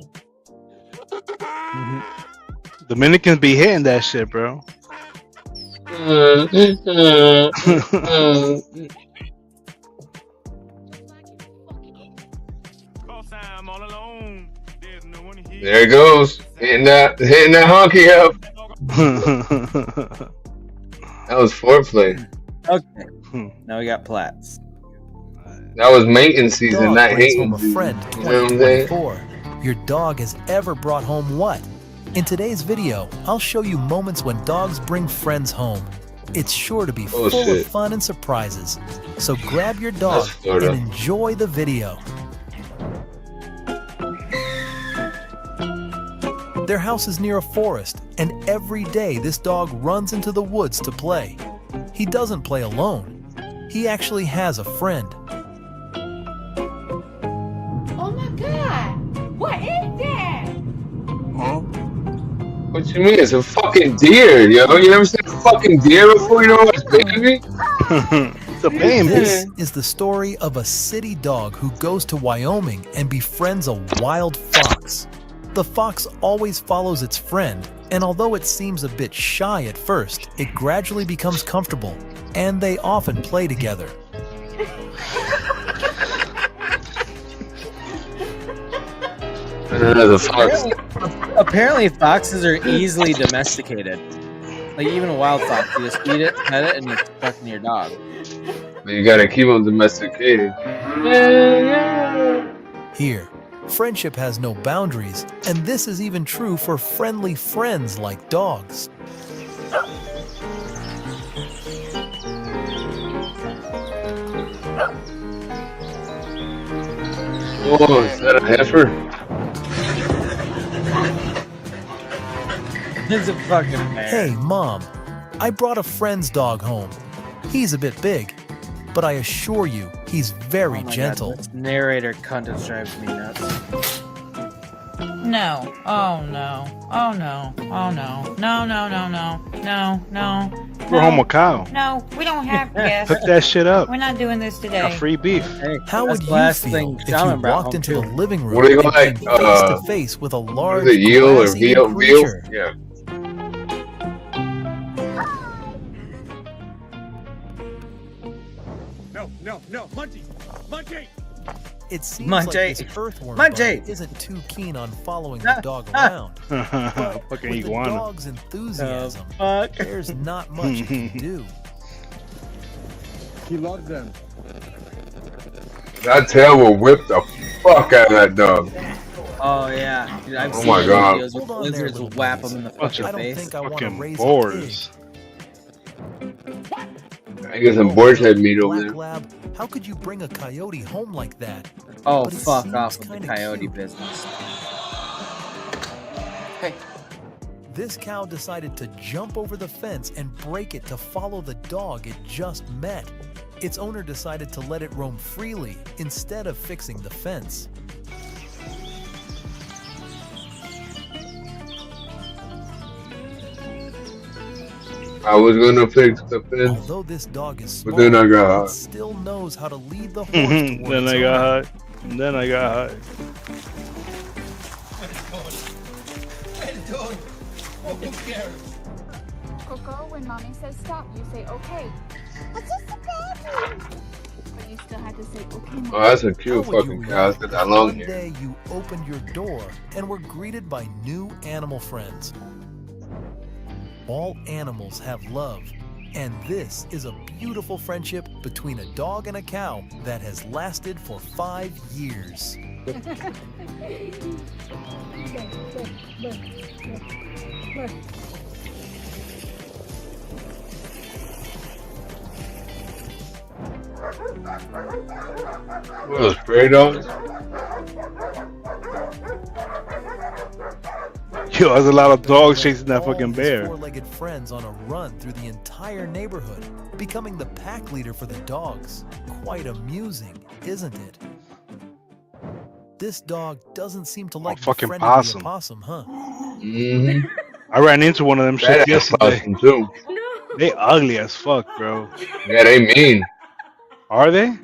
Dominicans be hitting that shit, bro. There it goes. Hitting that honky up. That was foreplay. Okay. Now we got plats. That was mating season, Dog not brings hating home a season. friend You know what I'm saying? 2024. Your dog has ever brought home what? In today's video, I'll show you moments when dogs bring friends home. It's sure to be full of fun and surprises. So grab your dog and enjoy the video. Their house is near a forest, and every day this dog runs into the woods to play. He doesn't play alone. He actually has a friend. Oh my God! What is that? Huh? What you mean? It's a fucking deer, yo. You never seen a fucking deer before? You know what's baby? It's a baby. This is the story of a city dog who goes to Wyoming and befriends a wild fox. The fox always follows its friend, and although it seems a bit shy at first, it gradually becomes comfortable, and they often play together. The fox. Apparently, foxes are easily domesticated. Like even a wild fox, you just feed it, pet it, and it's stuck in your dog. But you gotta keep them domesticated. Here, friendship has no boundaries, and this is even true for friendly friends like dogs. Oh, is that a heifer? It's a fucking bear. Hey, Mom, I brought a friend's dog home. He's a bit big, but I assure you, he's very gentle. God, this narrator cunt just drives me nuts. No. Oh no. Oh no. Oh no. No, no, no, no. No, no. We're home with Kyle. No, we don't have guests. Hook that shit up. We're not doing this today. Got free beef. Hey, How would you feel if you walked into the living room What do you and like? came face to face with a large Is it eel or grass-eating veal? creature? Yeah. No, Munchie! Munchie! It seems like this earthworm bug isn't too keen on following the dog around. But Fucking with the iguana. dog's enthusiasm, there's not much he can do. He loves them. That tail will whip the fuck out of that dog. Oh yeah, dude, I've Oh seen my God. videos with lizards will whap them in the fucking face. Fucking boars. I get some boar's head meat over Black there. Lab, how could you bring a coyote home like that? Oh, But it fuck seems off with the kinda coyote cute. business. This cow decided to jump over the fence and break it to follow the dog it just met. Its owner decided to let it roam freely instead of fixing the fence. I was gonna fix the fence, Although this dog is but small, then I got it hot. still knows how to lead the horse Then towards I its got owner. hot. Then I got hot. Coco, when mommy says stop, you say okay. What's just a bathroom? But you still have to say okay, mom. Oh, that's a cute fucking cow. It's got that long One hair. day you opened your door and were greeted by new animal friends. All animals have love, and this is a beautiful friendship between a dog and a cow that has lasted for 5 years. What, those prairie dogs? Yo, there's a lot of dogs chasing that All fucking his bear. four-legged friends on a run through the entire neighborhood, becoming the pack leader for the dogs. Quite amusing, isn't it? This dog doesn't seem to like fucking befriending the possum. opossum, huh? Mm-hmm. I ran into one of them shits Badass yesterday. possum too. They ugly as fuck, bro. Yeah, they mean. Are they?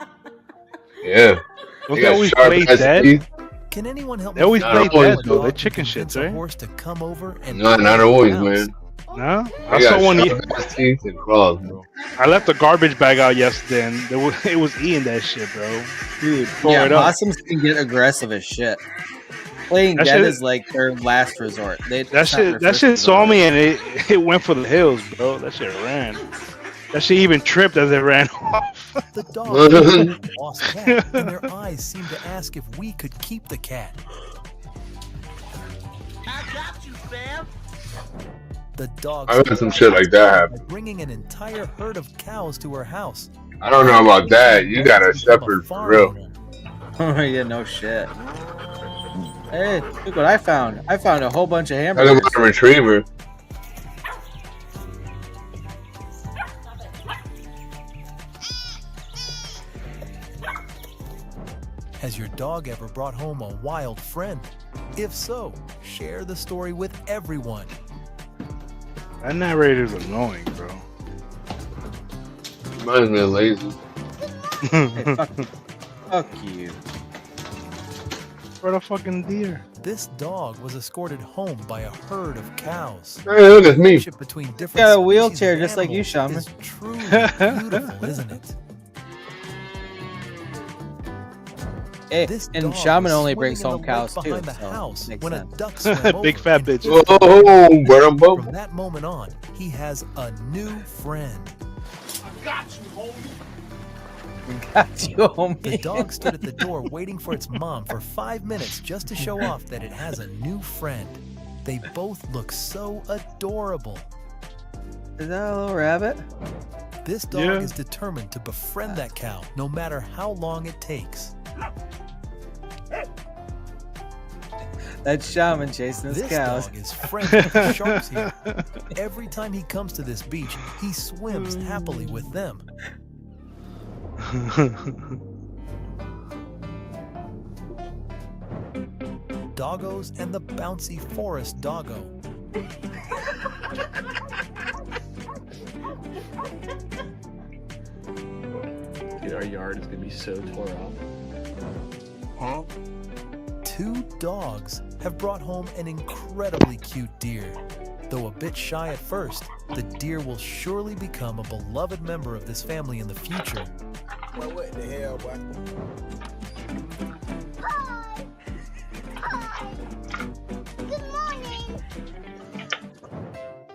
Yeah. Don't They they got always sharp play ass dead? teeth. Can anyone help They always me play figure out always, what dead though. dog They're can chicken convince shits, a right? horse to come over and No, play not in always, the house? man. No? They I saw got one. sharp ass teeth and claws, bro. I left the garbage bag out yesterday, and it was eating that shit, bro. Dude, Tore yeah, it up. possums can get aggressive as shit. Playing That dead shit- is like their last resort. That shit saw me and it went for the hills, bro. That shit ran. That shit even tripped as it ran off. The dog found a lost cat, and their eyes seemed to ask if we could keep the cat. I got you, fam. The dog I've had some shit like that happen. by bringing an entire herd of cows to her house. I don't know about that. You got a shepherd for real. Oh yeah, no shit. Hey, look what I found. I found a whole bunch of Talking hamburgers. about a retriever. Has your dog ever brought home a wild friend? If so, share the story with everyone. That narrator's annoying, bro. Reminds me of Lazy. Hey, fuck you. For the fucking deer. This dog was escorted home by a herd of cows. Hey, look at me. Relationship between different Got a species wheelchair of just like you, animals Shaman. is truly beautiful, isn't it? Hey, This and dog Shaman was only swimming brings in the home lake cows too. behind the So house makes when a sense. duck swam Big over fat and bitch. hit the Oh, dog. bro. From that moment on, he has a new friend. I got you, homie. Got you, homie. The dog stood at the door waiting for its mom for 5 minutes just to show off that it has a new friend. They both look so adorable. Is that a little rabbit? This dog Yeah. is determined to befriend that cow no matter how long it takes. That's Shaman chasing his This cows. dog is friends with the sharks here. Every time he comes to this beach, he swims happily with them. Doggos and the bouncy forest doggo. Dude, our yard is gonna be so tore up. Huh? Two dogs have brought home an incredibly cute deer. Though a bit shy at first, the deer will surely become a beloved member of this family in the future. Well, what the hell, boy? Hi. Hi. Good morning.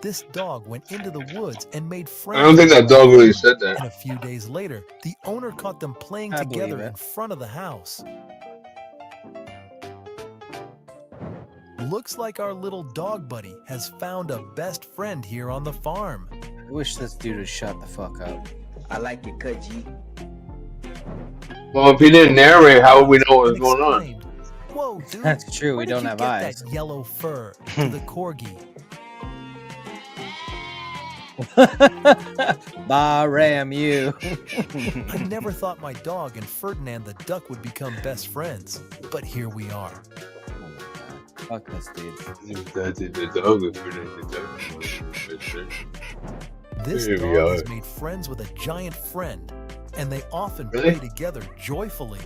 This dog went into the woods and made friends. I don't think with that the dog really rabbit. said that. And a few days later, the owner caught them playing I believe together it. in front of the house. Looks like our little dog buddy has found a best friend here on the farm. I wish this dude would shut the fuck up. I like your cut, G. Well, if he didn't narrate, how would we know what was going on? Exclaimed, "Whoa, dude! That's true. Where We did don't you have get eyes. that yellow fur?" To the corgi. Ram you. I never thought my dog and Ferdinand the duck would become best friends, but here we are. Fuck this dude. The dog was pretty This Here we dog has are. made friends with a giant friend, and they often Really? play together joyfully.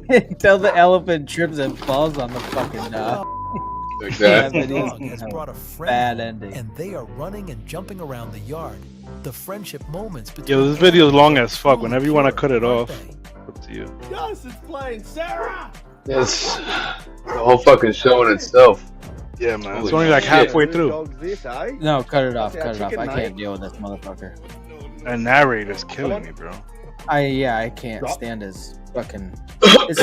Until the elephant trips and falls on the fucking dog. Like That that. dog has brought a friend Bad home, ending. and they are running and jumping around the yard. The friendship moments between Yo, this video is long as fuck. truly Whenever you want to pure, cut it aren't off, they? up to you. Gus is playing Sarah. It's the whole fucking show in itself. Yeah, man. It's Holy only like shit. halfway through. Dog's this, eh? No, cut it off. Okay, Cut it off. chicken I can't night. deal with this motherfucker. That narrator's killing me, bro. I can't stand his fucking. It's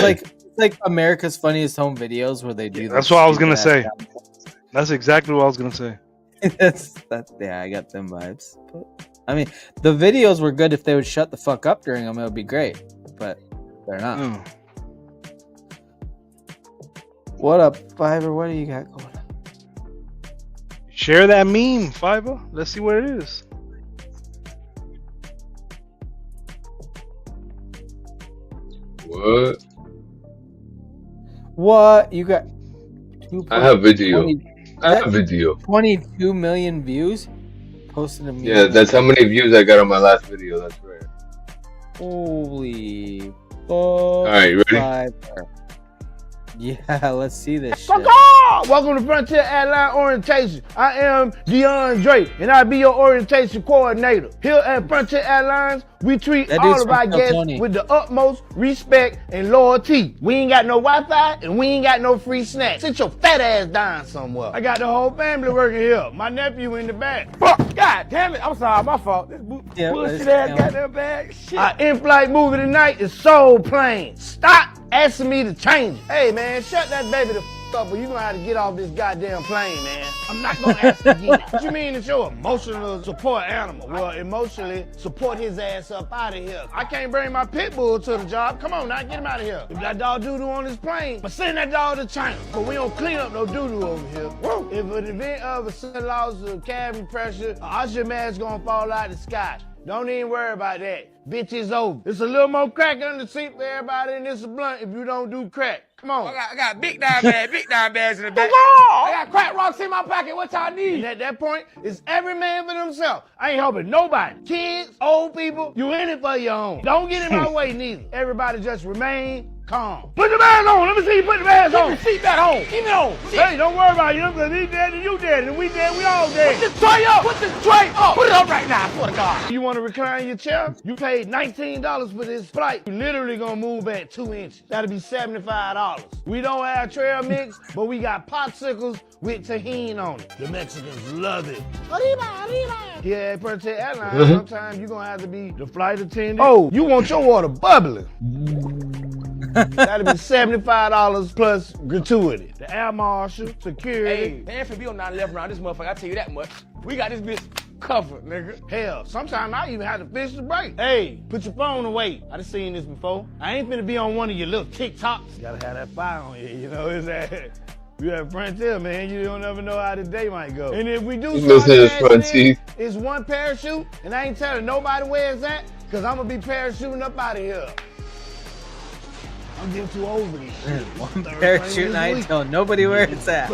like America's Funniest Home Videos where they do. That's the what I was gonna say. stupid-ass That's exactly what I was gonna say. that's yeah. I got them vibes. But I mean, the videos were good. If they would shut the fuck up during them, it would be great. But they're not. What up, Fiverr? What do you got going on? Share that meme, Fiverr. Let's see what it is. What? What? You got... I have video. I have video. 22 million views? Posted a meme. Yeah, that's how many views I got on my last video. That's right. Holy fuck. Alright, you ready? Fiverr. Yeah, let's see this shit. Fuck off! Welcome to Frontier Airline Orientation. I am DeAndre, and I'll be your orientation coordinator. Here at Frontier Airlines, we treat all of our guests with the utmost respect and loyalty. We ain't got no Wi-Fi, and we ain't got no free snacks. Sit your fat ass down somewhere. I got the whole family working here. My nephew in the back. Fuck! God damn it! I'm sorry, my fault. This bullshit ass goddamn bag. Shit. Our in-flight movie tonight is Soul Plane. Stop asking me to change it. Hey man, shut that baby the f up, or you gonna have to get off this goddamn plane, man. I'm not gonna ask again. What you mean it's your emotional support animal? Well, emotionally support his ass up out of here. I can't bring my pit bull to the job. Come on now, get him out of here. If that dog doo-doo on this plane, but send that dog to China. But we don't clean up no doo-doo over here. Woo. If an event of a sudden loss of cabin pressure, oxygen mask gonna fall out of the sky. Don't even worry about that. Bitch, it's over. It's a little more crack under the seat for everybody, and it's a blunt if you don't do crack. Come on. I got big dime bags in the back. I got crack rocks in my pocket. What y'all need? And at that point, it's every man for themselves. I ain't helping nobody. Kids, old people, you in it for your own. Don't get in my way neither. Everybody just remain calm. Put the mask on. Let me see you put the mask on. Keep your seatbelt on. Keep it on. Hey, don't worry about it. Because he dead and you dead and we dead. We all dead. Put the tray up. Put the tray up. Put it up right now. For the God. You want to recline your chair? You paid $19 for this flight. You literally gonna move back 2 inches. That'll be $75. We don't have trail mix, but we got popsicles with tahini on it. The Mexicans love it. Arriba, arriba. Yeah, at Frontier Airlines, sometimes you're gonna have to be the flight attendant. Oh, you want your water bubbling. That'll be $75 plus gratuity. The air marshal, security. Hey, man, for be on 9/11 around this motherfucker, I tell you that much. We got this bitch covered, nigga. Hell, sometimes I even have to fish the break. Hey, put your phone away. I done seen this before. I ain't finna be on one of your little TikToks. Gotta have that fire on you, you know, is that? You at Frontier, man, you don't ever know how the day might go. And if we do something, it's one parachute, and I ain't telling nobody where it's at, because I'm gonna be parachuting up out of here. I'm getting too old for this shit. One parachute and I ain't telling nobody where it's at.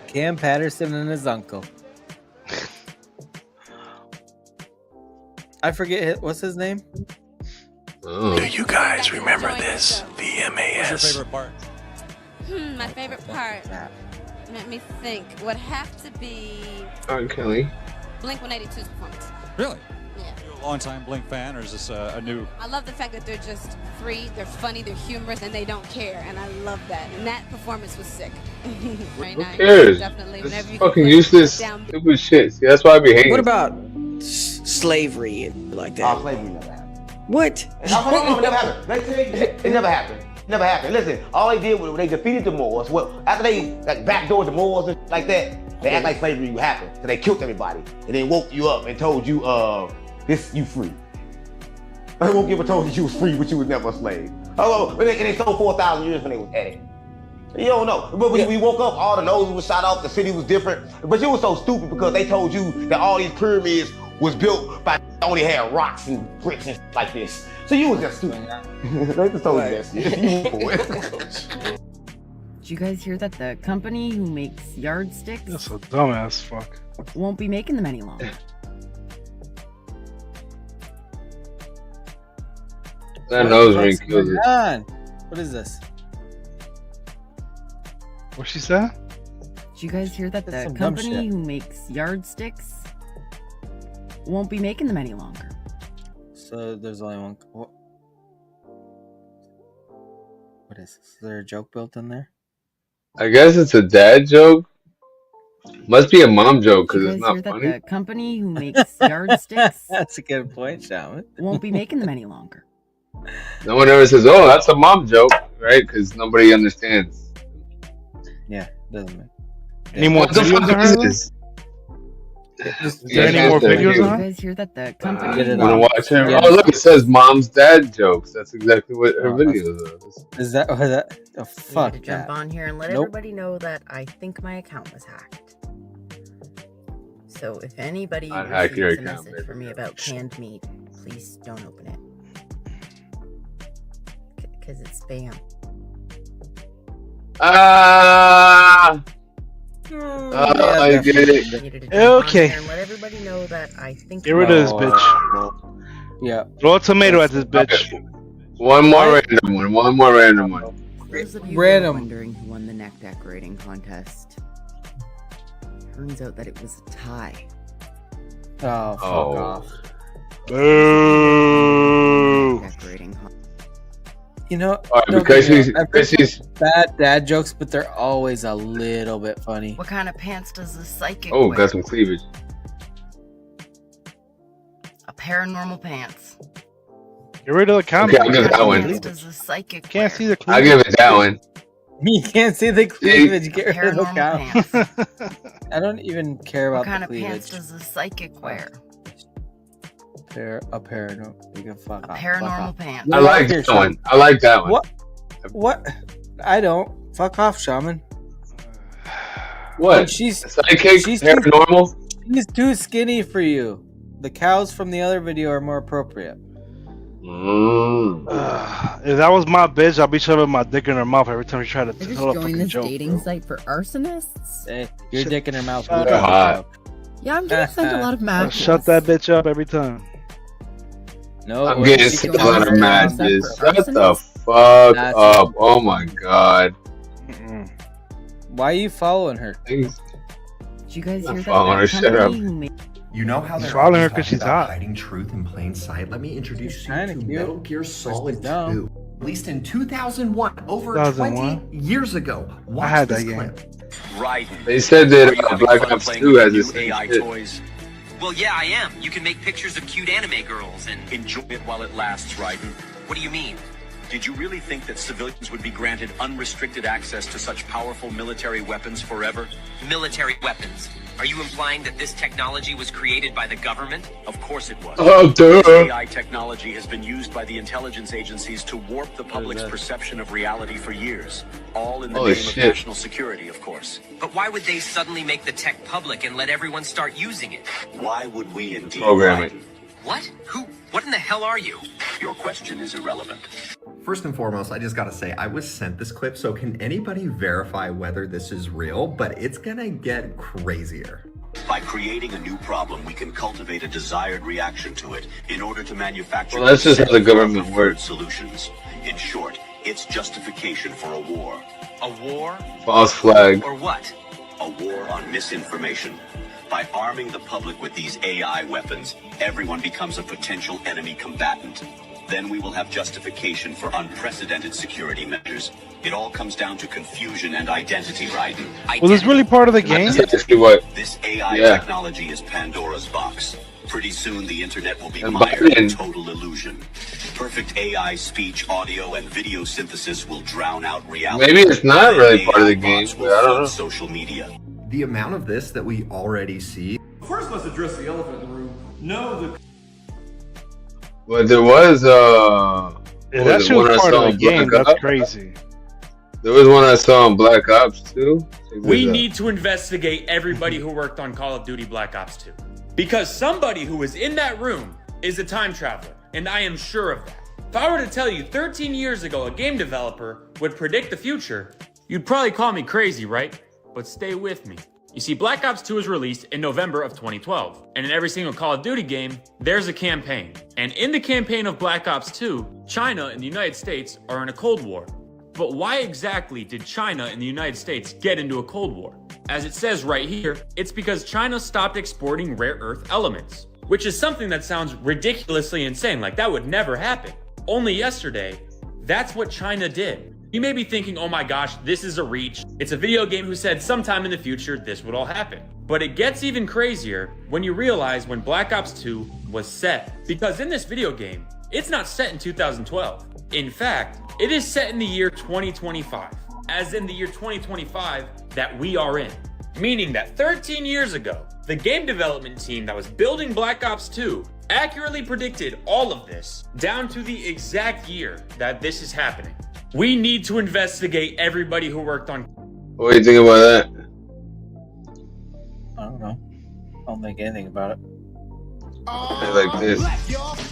Cam Patterson and his uncle. I forget, what's his name? Do you guys remember this? VMAS. What's your favorite part? My favorite part. Let me think. Would have to be Kelly. Blink 182's performance. Really? Yeah. Are you a long-time Blink fan, or is this a new? I love the fact that they're just free, they're funny, they're humorous, and they don't care, and I love that. And that performance was sick. Who cares? Definitely. This is fucking useless, stupid shit. See, that's why I be hating. What about slavery and like that? Oh, slavery never happened. What? It never happened. It never happened. Never happened. Listen, all they did was they defeated the Moors. Well, after they like backdoored the Moors and like that, they act like slavery happened. So they killed everybody and then woke you up and told you, this you free. They won't give a told you you was free, but you was never a slave. Oh, and they sold 4,000 years when they was at it. You don't know. But when we woke up, all the noses was shot off, the city was different. But you was so stupid because they told you that all these pyramids was built by only had rocks and bricks and like this. So you was just stupid. They just told you that shit. Did you guys hear that the company who makes yardsticks That's a dumbass fuck. won't be making them any longer? That nose ring kills it. What is this? What she said? Did you guys hear that the some dumb company shit. who makes yardsticks won't be making them any longer? So there's only one. What is this? Is there a joke built in there? I guess it's a dad joke. Must be a mom joke Did because you it's guys hear not that funny. the company who makes yardsticks That's a good point, Shaman. won't be making them any longer? No one ever says, "Oh, that's a mom joke," right? Because nobody understands. Yeah, doesn't matter. Any more videos on her? Is there any more videos on her? You guys hear that the company? Get it Wanna on. watch her? Yes. Oh, look, it says mom's dad jokes. That's exactly what her videos are. Is that? Oh, that? Oh, I need fuck to jump that. on here and let Nope. everybody know that I think my account was hacked. So if anybody Unhack your receives a account, message from me about canned meat, please don't open it. Because it's spam. I get it. I needed to jump on Okay. here and let everybody know that I think Get rid of this bitch. Yeah. Throw a tomato at this bitch. One more random one. One more random one. those of you Random. who are wondering who won the neck decorating contest, turns out that it was a tie. Oh, fuck off. Boo. Decorating You know, All right, don't because get me she's wrong, I've because heard she's. bad dad jokes, but they're always a little bit funny. What kind of pants does the psychic Oh, wear? got some cleavage. A pair of normal pants. Get rid of the comment. Okay, I'll give that one. What does the psychic Can't wear? see the I'll cleavage. give it that one. You can't see the cleavage. Get rid of the Paranormal cow. I don't even care What about kind the of pants cleavage. does the psychic wear? A pair. No, you can fuck off. Pair of fuck normal off. pants. I like that one. I like that one. What? I don't. Fuck off, Shaman. What? And she's Sidekick? Paranormal? She's too skinny for you. The cows from the other video are more appropriate. If that was my bitch, I'd be shoving my dick in her mouth every time she tried to I just tell a joined fucking this joke. dating site for arsonists. Hey, your dick in her mouth. Shut will up. drop the joke. Yeah, I'm getting sent a lot of messages. Shut that bitch up every time. No, I'm what getting is she sick of going her for? matches. Shut the fuck That's up. Oh my god. Why are you following her? Did you guys hear that? following her, shut up. You know how He's they're following her always 'cause talking she's about hot. hiding truth in plain sight? Let me introduce you kinda to cute. Metal Gear Solid dumb. 2. Released in 2001, over 2001? 20 years ago. Watch had this that game. clip. Raiden. They said Are that you having Black fun Ops playing 2 with has new the same AI shit. toys? Well, yeah, I am. You can make pictures of cute anime girls and... Enjoy it while it lasts, Raiden. What do you mean? Did you really think that civilians would be granted unrestricted access to such powerful military weapons forever? Military weapons. Are you implying that this technology was created by the government? Of course it was. Oh, duh. This AI technology has been used by the intelligence agencies to warp the public's perception of reality for years. All in the Holy name shit. of national security, of course. But why would they suddenly make the tech public and let everyone start using it? Why would we indeed? Program it. Raiden? What? What in the hell are you? Your question is irrelevant. First and foremost, I just gotta say, I was sent this clip, so can anybody verify whether this is real? But it's gonna get crazier. By creating a new problem, we can cultivate a desired reaction to it in order to manufacture Well, that's just how the government preferred works. solutions. In short, it's justification for a war. A war? False flag. Or what? A war on misinformation. By arming the public with these AI weapons, everyone becomes a potential enemy combatant. Then we will have justification for unprecedented security measures. It all comes down to confusion and identity, Raiden. Was this really part of the game? That's actually what. This AI Yeah. technology is Pandora's box. Pretty soon the internet will be And mired in Biden- total illusion. Perfect AI speech, audio, and video synthesis will drown out reality. Maybe it's not really AI part of the game, bots but will I don't flood know. social media. The amount of this that we already see. First, let's address the elephant in the room. No, the But there was Yeah, that shit was part of the game. That's crazy. There was one I saw on Black Ops 2. We need to investigate everybody who worked on Call of Duty Black Ops 2. Because somebody who was in that room is a time traveler, and I am sure of that. If I were to tell you 13 years ago a game developer would predict the future, you'd probably call me crazy, right? But stay with me. You see, Black Ops 2 was released in November of 2012, and in every single Call of Duty game, there's a campaign. And in the campaign of Black Ops 2, China and the United States are in a Cold War. But why exactly did China and the United States get into a Cold War? As it says right here, it's because China stopped exporting rare earth elements, which is something that sounds ridiculously insane, like that would never happen. Only yesterday, that's what China did. You may be thinking, oh my gosh, this is a reach. It's a video game who said sometime in the future this would all happen. But it gets even crazier when you realize when Black Ops 2 was set. Because in this video game, it's not set in 2012. In fact, it is set in the year 2025. as in the year 2025 that we are in. Meaning that 13 years ago, the game development team that was building Black Ops 2 accurately predicted all of this down to the exact year that this is happening. We need to investigate everybody who worked on. What do you think about that? I don't know. I don't think anything about it. Like this.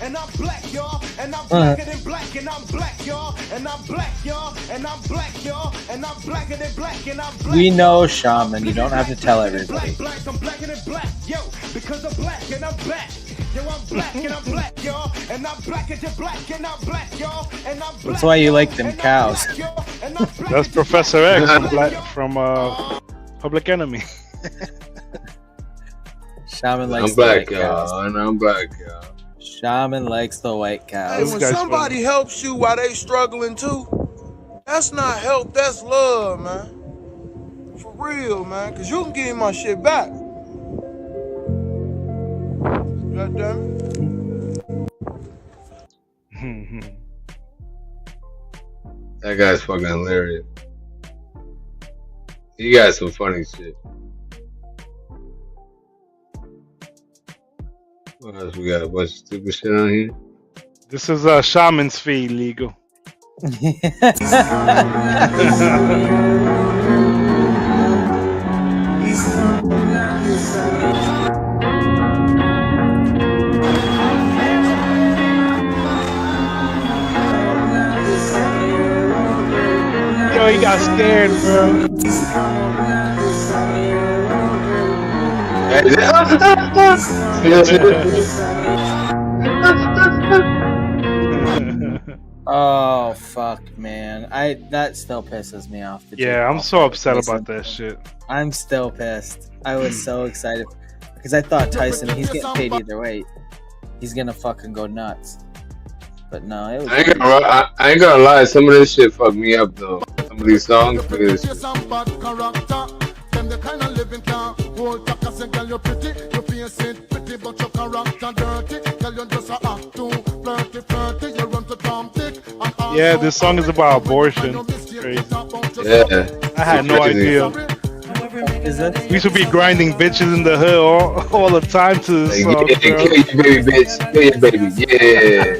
And I'm black, y'all, and I'm blacker than black, and I'm black, y'all, and I'm black, y'all, and I'm black, y'all, and I'm blacker than black, and I'm black. We know, Shaman. You don't have to tell everybody. Black, I'm blacker than black, yo, because I'm black and I'm black. Yo, I'm black and I'm black, y'all, and I'm blacker than black, and I'm black, y'all, and I'm black. That's why you like them cows. That's Professor X from Public Enemy. Shaman likes I'm black, the white cows. y'all, and I'm black, y'all. Shaman likes the white cows. Hey, when somebody helps you while they struggling too, that's not help, that's love, man. For real, man, because you can give me my shit back. God damn it. That guy's fucking hilarious. He got some funny shit. What else we got? A bunch of stupid shit on here. This is Shaman's feed, legal. Yo, he got scared, bro. Oh fuck, man! That still pisses me off. Yeah, I'm so upset about that shit. I'm still pissed. I was so excited because I thought Tyson, he's getting paid either way. He's gonna fucking go nuts. But no, it was. I ain't gonna lie. Some of this shit fucked me up though. Some of these songs. Look at this shit. Yeah, this song is about abortion. It's crazy. Yeah. I had no idea. We used to be grinding bitches in the hood all the time to this song. Yeah, kill your baby, bitch. Kill your baby. Yeah.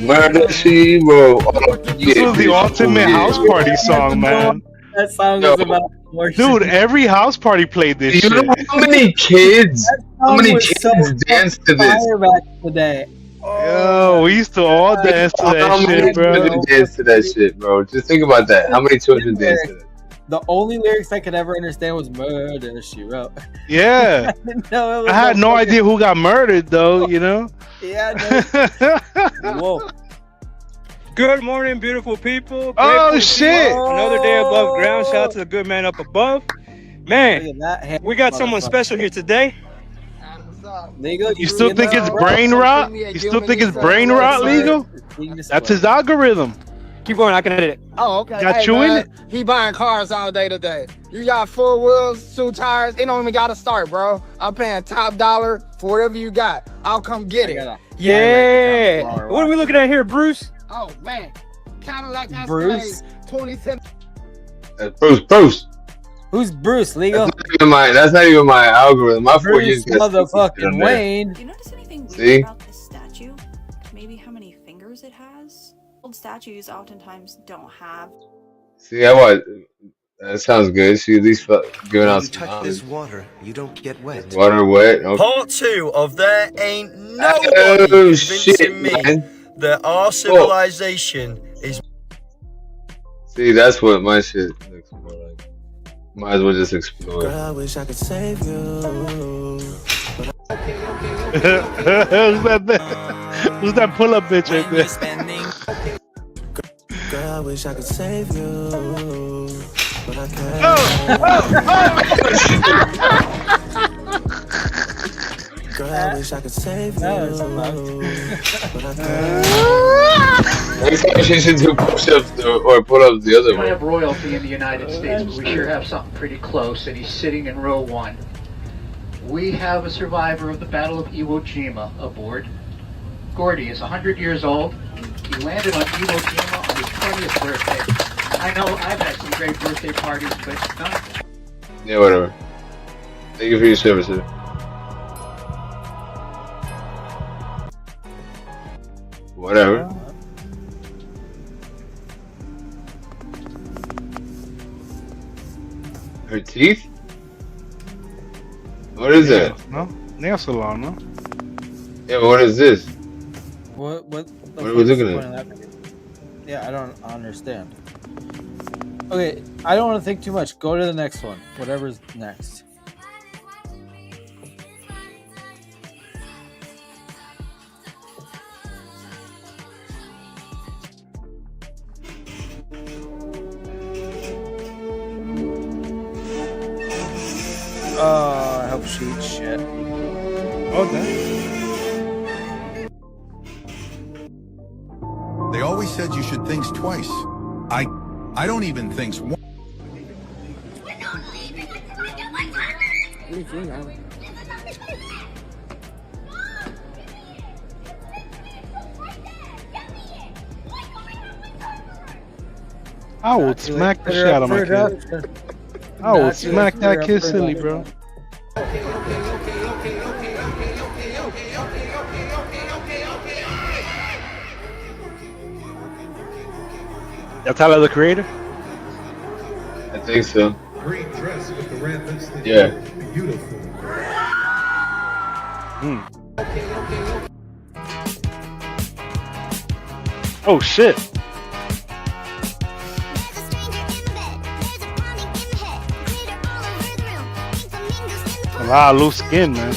Murder she wrote. This was the ultimate house party song, man. That song is about abortion. Dude, every house party played this shit. You know how many kids danced to this? Back today. Yo, we used to all dance to that shit, bro. Dance to that shit, bro. Just think about that. How many children dance to that? The only lyrics I could ever understand was "Murder She Wrote." Yeah, I had no idea who got murdered, though. You know? Yeah. No. Whoa. Good morning, beautiful people. Oh shit! Another day above ground. Shout out to the good man up above. Man, we got someone special here today. Legal, you still think it's brain rot? You still think it's brain rot, Legal? That's his algorithm. Keep going, I can edit it. Oh, okay. Got you in it? He buying cars all day today. You got 4 wheels, 2 tires. It don't even got to start, bro. I'm paying top dollar for whatever you got. I'll come get it. Yeah. What are we looking at here, Bruce? Oh, man. Cadillac Bruce? 27. Bruce. Who's Bruce, Legal? That's not even my algorithm. My Bruce motherfucking Wayne. Do you notice anything weird See? about this statue? Maybe how many fingers it has? Old statues oftentimes don't have. See, that sounds good. She at least giving out some touch this water, you don't get wet. Water wet. Okay. Part 2 of There Ain't Nobody Convincing Me That Our Civilization is. See, that's what my shit looks more like. Might as well just explore. Girl, I wish I could save you. Who's that pull-up bitch right there? Girl, I wish I could save you, but I can't. Girl, I wish I could save you, but I can't. Next time she should do push-ups or pull-ups the other We way. have royalty in the United States, but we sure have something pretty close, and he's sitting in row 1. We have a survivor of the Battle of Iwo Jima aboard. Gordy is 100 years old. He landed on Iwo Jima on his 20th birthday. I know I've had some great birthday parties, but none of them. Yeah, whatever. Thank you for your services. Whatever. Her teeth? What is that? No? Nail salon, no? Yeah, but what is this? What What are we looking at? Yeah, I don't understand. Okay, I don't want to think too much. Go to the next one. Whatever's next. Oh, I hope she eats shit. Okay. They always said you should think twice. I don't even think once. I would smack the shit out of my kid. I would smack that kid silly, bro. That's Tyler, the creator? I think so. Green dress with the red lipstick. Yeah. Beautiful. Oh shit. A lot of loose skin, man.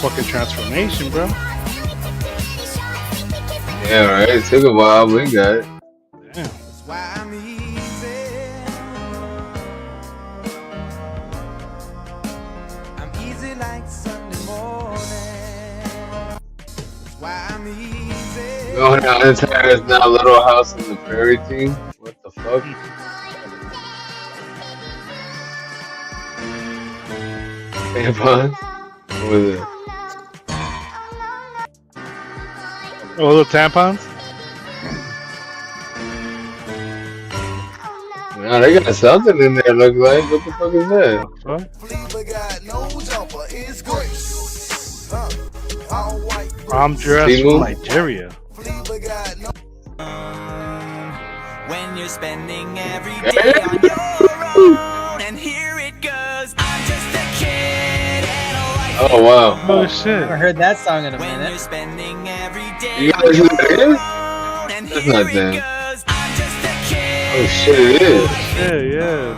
Fucking transformation, bro. Yeah, right. It took a while, but we got it. Damn. I'm easy like Sunday morning. Why I'm easy. Going down this is now Little House on the Prairie team. What the fuck? Tampons? What was it? Oh, little tampons? Nah, they got something in there, look like. What the fuck is that? I'm dressed from Nigeria. When you're spending every day on your own, and here it goes. I'm just a kid and a life. Oh wow. Oh shit. I haven't heard that song in a When minute. you're spending every day You guys know what it is? That's not them. Oh shit, it is. Yeah.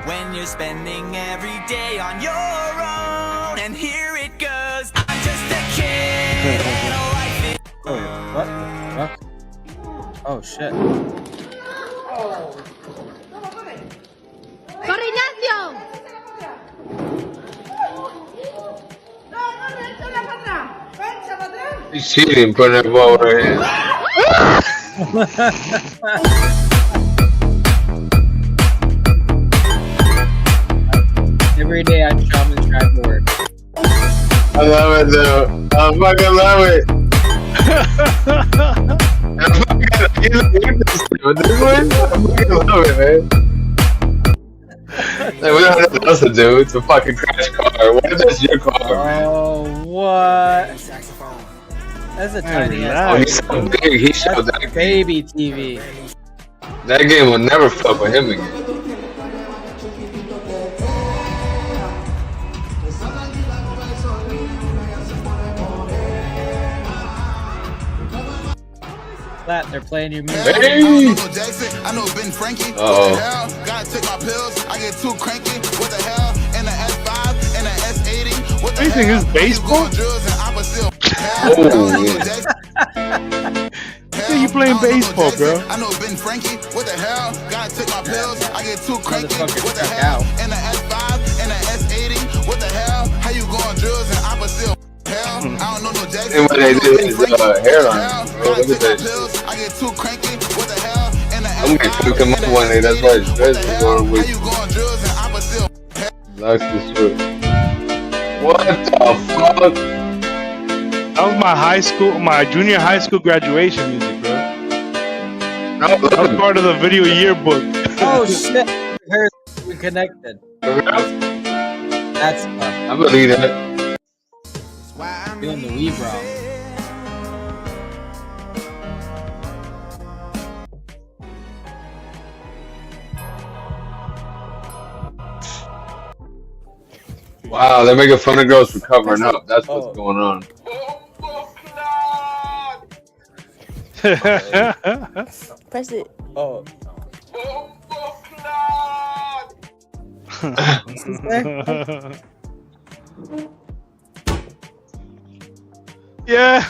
When you're spending every day on your own, and here it goes. I'm just a kid and a life. Oh, what the fuck? Oh shit. He's cheating, putting that ball over her head. Every day I shaman try to work. I love it though. I fucking love it. With this one, I fucking love it, man. Like, we don't have nothing else to do. It's a fucking crash car. What if that's your car? Oh, what? That's a tiny ass. Oh, he's so big. He showed that baby TV. That game will never fuck with him again. Flat, they're playing your music. Hey! I know Ben Frankie. Uh-oh. What the hell? Gotta take my pills. I get too cranky. What the hell? And the S5 and the S80. What the Anything hell? is baseball? Oh, yeah. Yeah, you playing baseball, bro. I know Ben Frankie. What the hell? Gotta take my pills. I get too cranky. What the hell? And the S5 and the S80. What the hell? How you going drills and opposite? Hell, I And when they did his hairline, bro, look at that shit. I get too cranky. What the hell? I'm gonna cook him up one day. That's why his dress is going with locks is short. What the fuck? That was my junior high school graduation music, bro. That was part of the video yearbook. Oh shit! Her we connected. That's tough. I believe that. Doing the weave wrong. Wow, they're making fun of girls for covering up. That's what's going on. Press it. Oh. Yeah,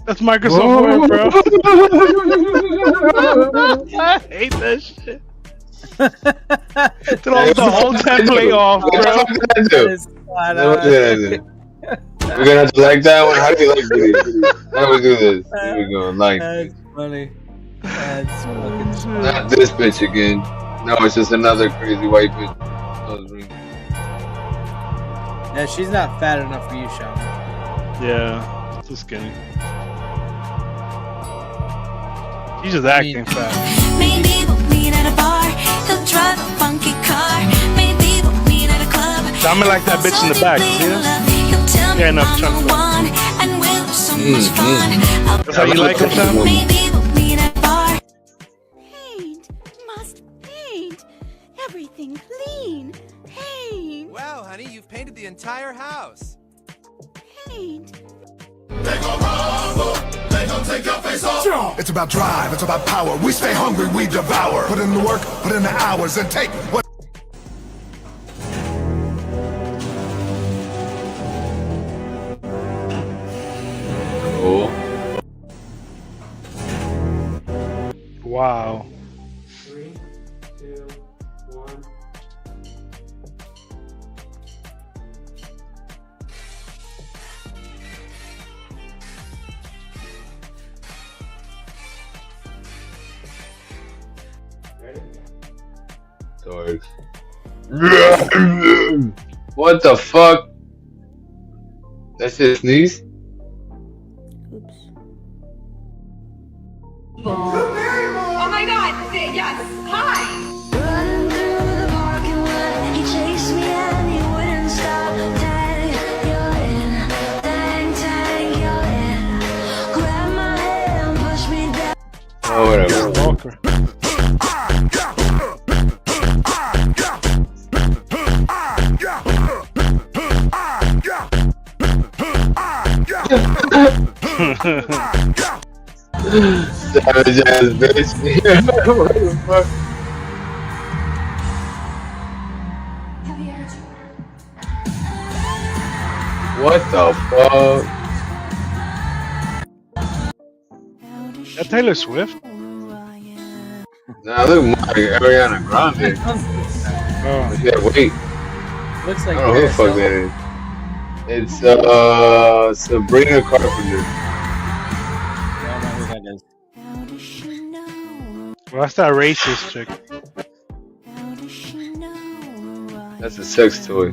that's Microsoft Word, bro. I hate that shit. Throws the whole template off, bro. We're gonna have to like that one. How do you like this? How do we do this? Here we go. Like. That's funny. That's fucking funny. Not this bitch again. No, it's just another crazy white bitch. Yeah, she's not fat enough for you, Shaman. Yeah, too skinny. She's just acting fat. Maybe we'll meet at a bar. He'll drive a funky car. Maybe we'll meet at a club. Shaman like that bitch in the back. Yeah, enough chunk. That's how you like him, Shaman? Maybe we'll meet at a bar. Paint must paint everything clean. Paint. Wow, honey, you've painted the entire house. Paint. They gon' rumble, they gon' take your face off. It's about drive, it's about power. We stay hungry, we devour. Put in the work, put in the hours, and take what. Cool. Wow. 3, 2, 1. Toys. What the fuck? That's his sneeze? Oh my god, yes, hi! Running through the parking lot, he chased me and he wouldn't stop. Tag, you're in, tag, you're in. Grab my hand, push me down. Oh, whatever. Savage ass bitch. What the fuck? What the fuck? That Taylor Swift? Nah, look more like Ariana Grande. Oh. Yeah, wait. Looks I like don't know who the fuck that is. It's Sabrina Carpenter. I don't know who that is. Well, that's that racist chick. That's a sex toy.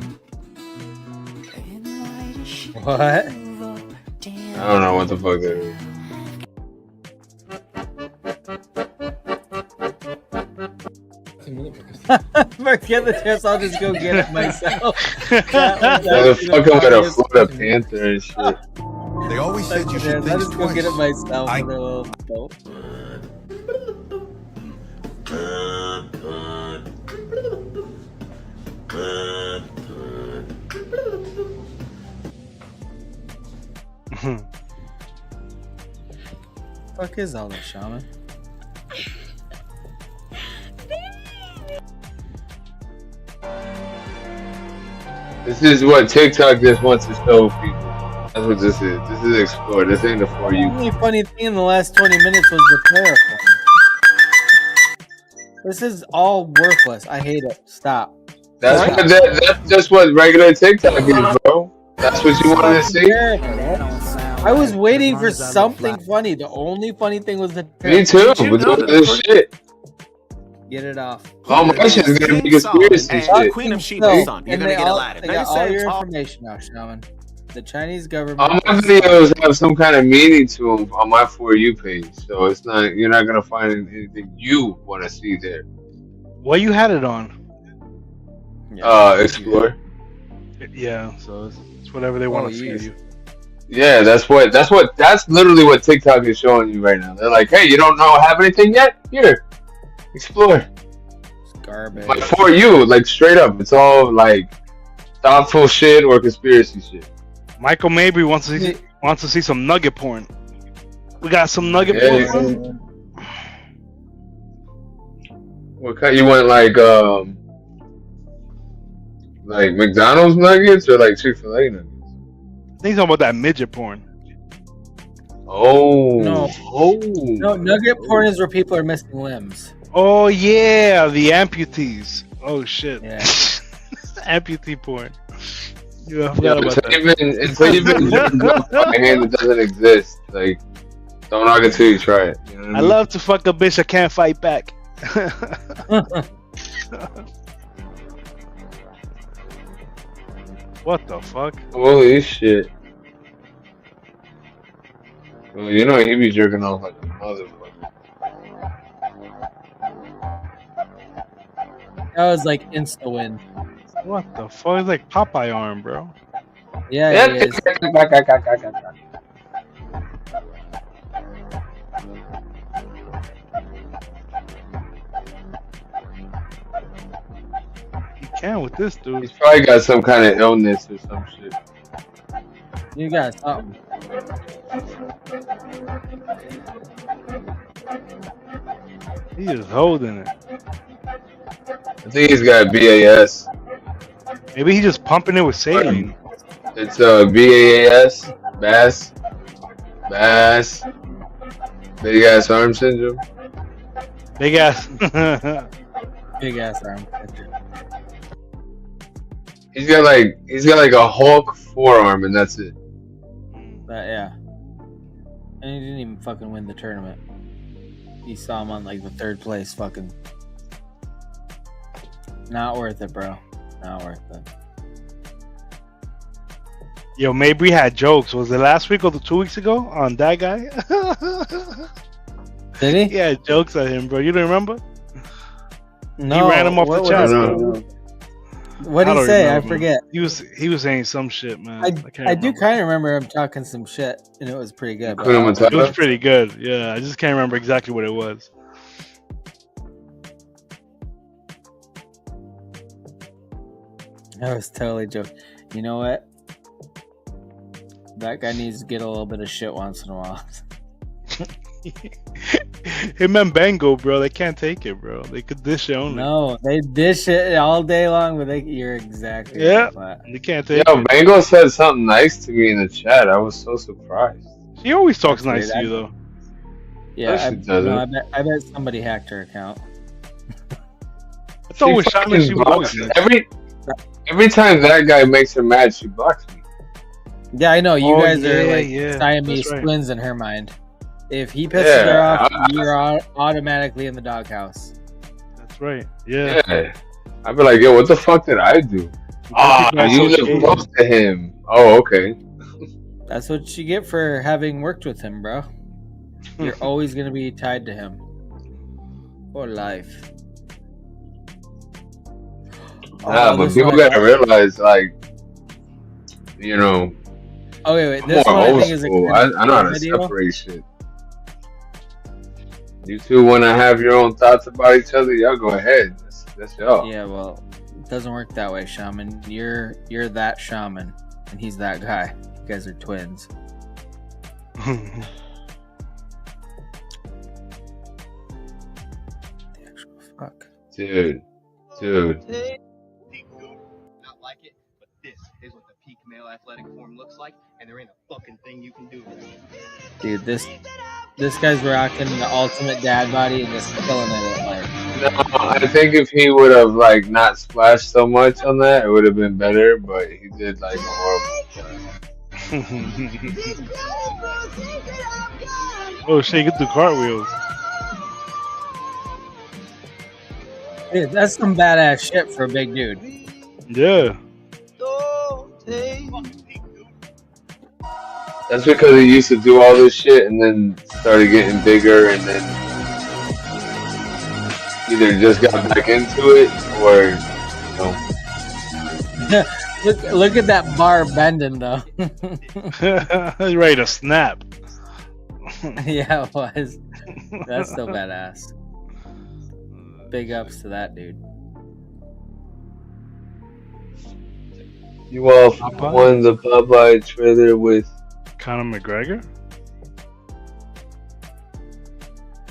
What? I don't know what the fuck that is. Forget the chance, I'll just go get it myself. Motherfucker with a Florida Panther and shit. They always said you should I'll think just go twice. get it myself. with a little boat. Fuck is all that, Shaman? This is what TikTok just wants to show people. That's what this is. This is explore. This ain't the for you. The only funny thing in the last 20 minutes was the terraform. This is all worthless. I hate it. Stop. That's just what regular TikTok is, bro. That's what you wanted to see. I was waiting for something funny. The only funny thing was the. Me too. We're doing this shit. Get it off. Oh, my shit's gonna be conspiracy shit. Queen of Sheba's son. You're gonna get Aladdin. They got all your information now, Shaman. The Chinese government. All my videos have some kind of meaning to them on my For You page, so it's not. You're not gonna find anything you want to see there. What you had it on? Explore. Yeah, so it's whatever they want to feed you. Yeah, that's literally what TikTok is showing you right now. They're like, hey, you don't have anything yet? Here, explore. It's garbage. Like For You, like straight up, it's all like thoughtful shit or conspiracy shit. Michael Mabry wants to see some nugget porn. We got some nugget porn. What kind? You want like McDonald's nuggets or like Chick-fil-A nuggets? I think talking about that midget porn. Oh. No, nugget porn is where people are missing limbs. Oh yeah, the amputees. Oh shit. Yeah. Amputee porn. Yeah, I Yeah, forgot about that. until you've been jerked off by a hand that doesn't exist, like, don't knock it till you try it. You know what I love to fuck a bitch I can't fight back. What the fuck? Holy shit. Well, you know he be jerking off like a motherfucker. That was like insta win. What the fuck? It's like Popeye arm, bro. Yeah, it is. You can with this dude. He's probably got some kind of illness or some shit. You got something. He is holding it. I think he's got BAS. Maybe he's just pumping it with saline. It's BAS, bass, big ass arm syndrome. Big ass. Big ass arm. He's got like a Hulk forearm and that's it. But yeah. And he didn't even fucking win the tournament. You saw him on like the third place fucking. Not worth it, bro. Not worth it. Yo, maybe had jokes. Was it last week or 2 weeks ago on that guy? Did he? Yeah, jokes at him, bro. You don't remember? No. He ran him off the chest, bro. What did he say? I forget. He was saying some shit, man. I do kind of remember him talking some shit, and it was pretty good. It was pretty good. Yeah, I just can't remember exactly what it was. I was totally joking. You know what? That guy needs to get a little bit of shit once in a while. Him and Bango, bro, they can't take it, bro. They could dish it only. No, they dish it all day long, but you're exactly right. Yeah, they can't take Yo, it. Bango said something nice to me in the chat. I was so surprised. She always talks nice to you, though. Yeah, I bet somebody hacked her account. It's always Shaman. She blocks every time that guy makes her mad, she blocks me. Yeah, I know. You guys are like Siamese twins in her mind. If he pisses her off, you're automatically in the doghouse. That's right. Yeah. I'd be like, yo, what the fuck did I do? You live close to him. Oh, okay. That's what you get for having worked with him, bro. You're always going to be tied to him. For life. Nah, but people gotta realize, like, you know. Okay, wait. This one I think is I know how to separate shit. You two want to have your own thoughts about each other? Y'all go ahead. That's y'all. Yeah, well, it doesn't work that way, Shaman. You're that Shaman, and he's that guy. You guys are twins. The actual fuck. Dude. Not like it, but this is what the peak male athletic form looks like, and there ain't a fucking thing you can do with it. Dude, this guy's rocking the ultimate dad body and just killing it at like. No, I think if he would have like not splashed so much on that, it would have been better. But he did like a horrible job. Oh shit, you can do cartwheels. Dude, that's some badass shit for a big dude. Yeah. That's because he used to do all this shit and then started getting bigger and then either just got back into it or, look at that bar bending though. He's ready to snap. Yeah, it was. That's still badass. Big ups to that dude. You all won the Popeye trailer with Conor McGregor?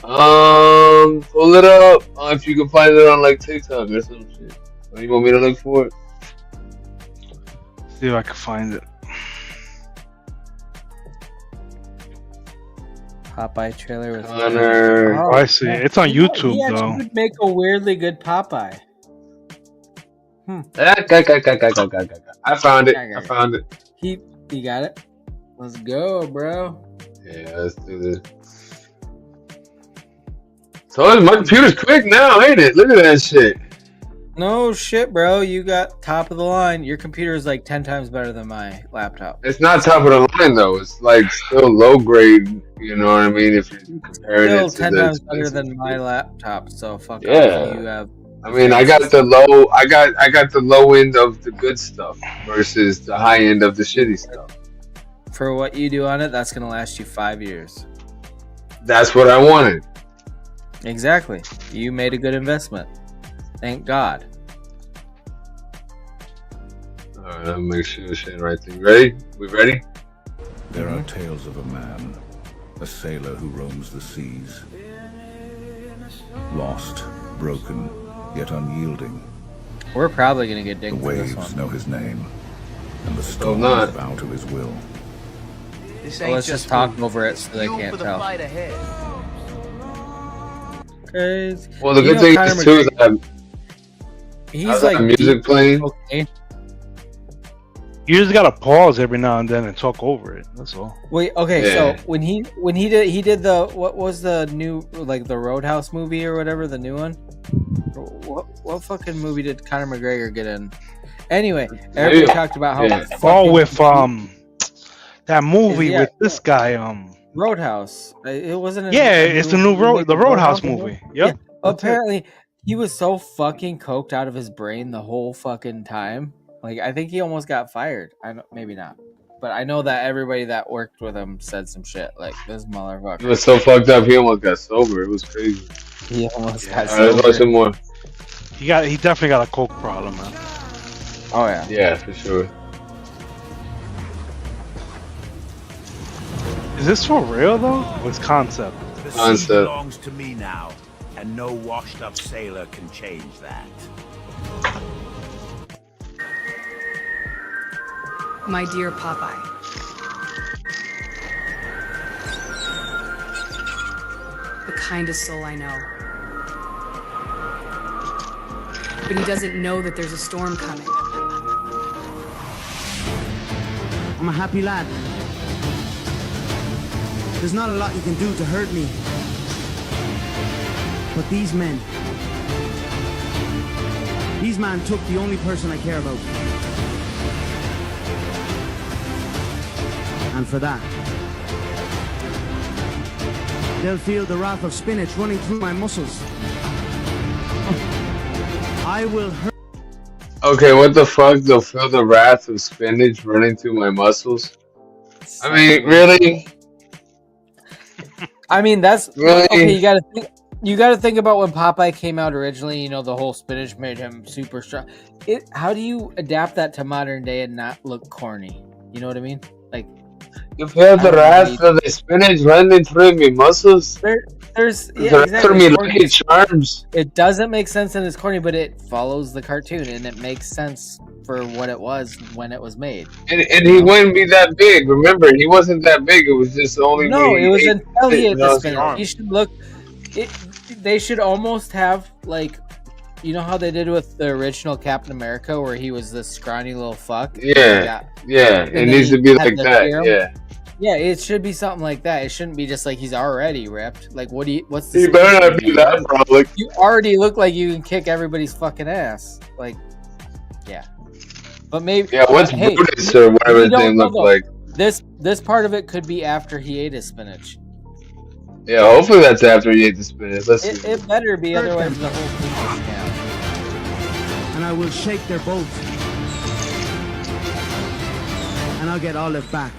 Pull it up. If you can find it on like TikTok or some shit. Or you want me to look for it? See if I can find it. Popeye trailer with Conor. Oh, I see. It's on YouTube he though. would make a weirdly good Popeye. I found it. I found it. You got it. Let's go, bro. Yeah, let's do this. So my computer's quick now, ain't it? Look at that shit. No shit, bro. You got top of the line. Your computer is like 10 times better than my laptop. It's not top of the line though. It's like still low grade. You know what I mean? If you're comparing Still it to 10 the times better than my laptop. So fuck yeah. off. You have. I mean, I got the low. I got the low end of the good stuff versus the high end of the shitty stuff. For what you do on it, that's gonna last you 5 years. That's what I wanted. Exactly. You made a good investment. Thank God. Alright, I'll make sure this shit right there. Ready? We ready? There are tales of a man, a sailor who roams the seas. Lost, broken, yet unyielding. We're probably gonna get The dinged for this waves one. know his name, and the storms not. bow to his will. So let's just talk over it so they can't tell. Crazy. Well, the good thing is too that he's like music playing. Okay. You just gotta pause every now and then and talk over it. That's all. Wait, okay, Yeah. so when he did the what was the new like the Roadhouse movie or whatever, the new one? What fucking movie did Conor McGregor get in? Anyway, everybody talked about how Oh, with that movie with this guy Roadhouse. It wasn't. It's the new Roadhouse movie. Yep. Yeah, apparently, he was so fucking coked out of his brain the whole fucking time. Like, I think he almost got fired. Maybe not, but I know that everybody that worked with him said some shit. Like, this motherfucker. He was so fucked up. He almost got sober. It was crazy. He almost got sober. Let's watch some more. He definitely got a coke problem, man. Oh yeah. Yeah, for sure. Is this for real though? Or it's concept? The sea belongs to me now, and no washed-up sailor can change that. My dear Popeye. The kindest soul I know. But he doesn't know that there's a storm coming. I'm a happy lad. There's not a lot you can do to hurt me. But these men took the only person I care about. And for that, they'll feel the wrath of spinach running through my muscles. I will hurt. Okay, what the fuck? They'll feel the wrath of spinach running through my muscles. I mean, really? I mean, that's really? Okay. You gotta think about when Popeye came out originally. You know, the whole spinach made him super strong. How do you adapt that to modern day and not look corny? You know what I mean? Like, you feel the wrath of the spinach running through my muscles. There's exactly. Me Lucky Charms. It doesn't make sense and it's corny, but it follows the cartoon and it makes sense for what it was when it was made. And he wouldn't be that big. Remember, he wasn't that big. It was just only. No, it was until he ate the spinach. He should look. They should almost have like You know how they did with the original Captain America, where he was this scrawny little fuck. Yeah, it then needs to he be had like the that. serum? Yeah. Yeah, it should be something like that. It shouldn't be just like he's already ripped. Like, what's the You better not secret? do that, bro. Like, You already look like you can kick everybody's fucking ass. Like, yeah. But maybe. yeah, what's hey, Brutus or whatever his name looked like? This part of it could be after he ate his spinach. Yeah, hopefully that's after he ate the spinach. Let's see. It better be, otherwise the whole thing is down. And I will shake their boat. And I'll get Olive back.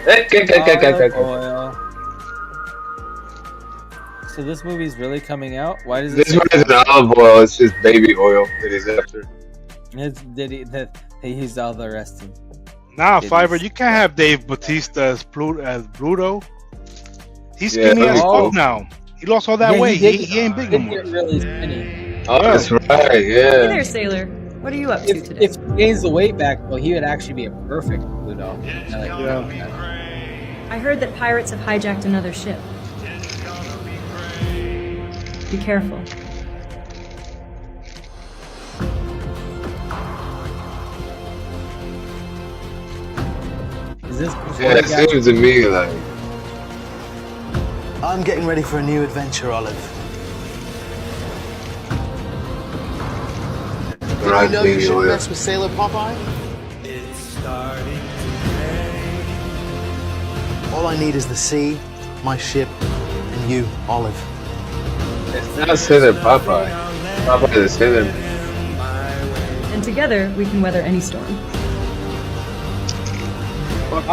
Olive oil. So this movie's really coming out? Why does This one isn't olive oil, it's just baby oil that he's after. They used all the rest of Nah, Fiverr, you can't have Dave Bautista as Bruto. He's skinny as fuck now. He lost all that weight. He ain't big no more. Really skinny. Oh, that's right, Hey yeah. there, Sailor. What are you up to today? If he gains the weight back, well, he would actually be a perfect Pluto. I heard that pirates have hijacked another ship. Be careful. Is this Yeah, it seems to me like. I'm getting ready for a new adventure, Olive. Did you know you shouldn't mess with Sailor Popeye? All I need is the sea, my ship, and you, Olive. It's not Sailor Popeye. Popeye is Sailor. And together, we can weather any storm.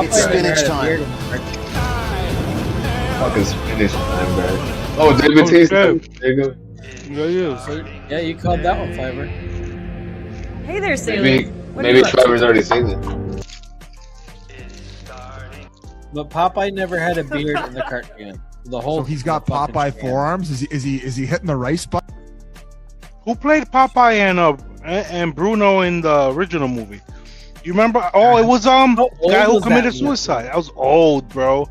It's spinach time. Fucking spinach time, bro. Oh, David Bautista. There you go. Yeah, you called that one, Fiverr. Hey there, Sailor. Maybe Trevor's already seen it. But Popeye never had a beard in the cartoon. The whole. So he's got Popeye forearms. Is he hitting the rice button? Who played Popeye and Bruno in the original movie? You remember? Oh, it was the guy who committed suicide. That was old, bro.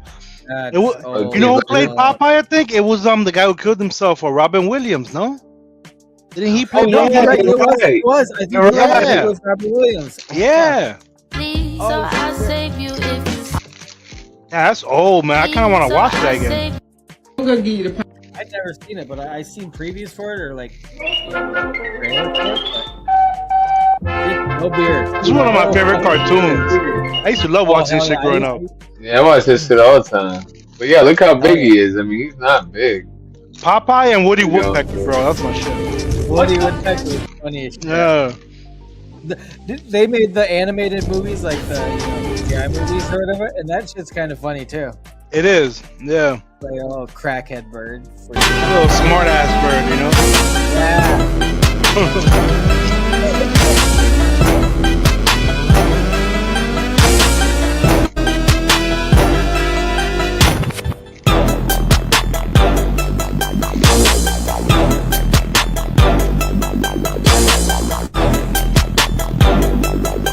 It was, you know who played Popeye? I think it was the guy who killed himself, or Robin Williams. No, didn't he play? It was. I think it was Robin Williams. Yeah. I'll save you if you. Yeah, that's old, man. I kind of want to watch that again. I've never seen it, but I seen previews for it or like trailer for it. But no beard. This is one of my favorite cartoons. I used to love watching this shit growing up. Yeah, I watch this shit all the time. But yeah, look how big he is. I mean, he's not big. Popeye and Woody Woodpecker, bro. That's my shit. Woody Woodpecker is funny as shit. Yeah. They made the animated movies like the CGI movies or whatever, and that shit's kind of funny too. It is, yeah. Like a little crackhead bird. A little smart ass bird, you know? Yeah.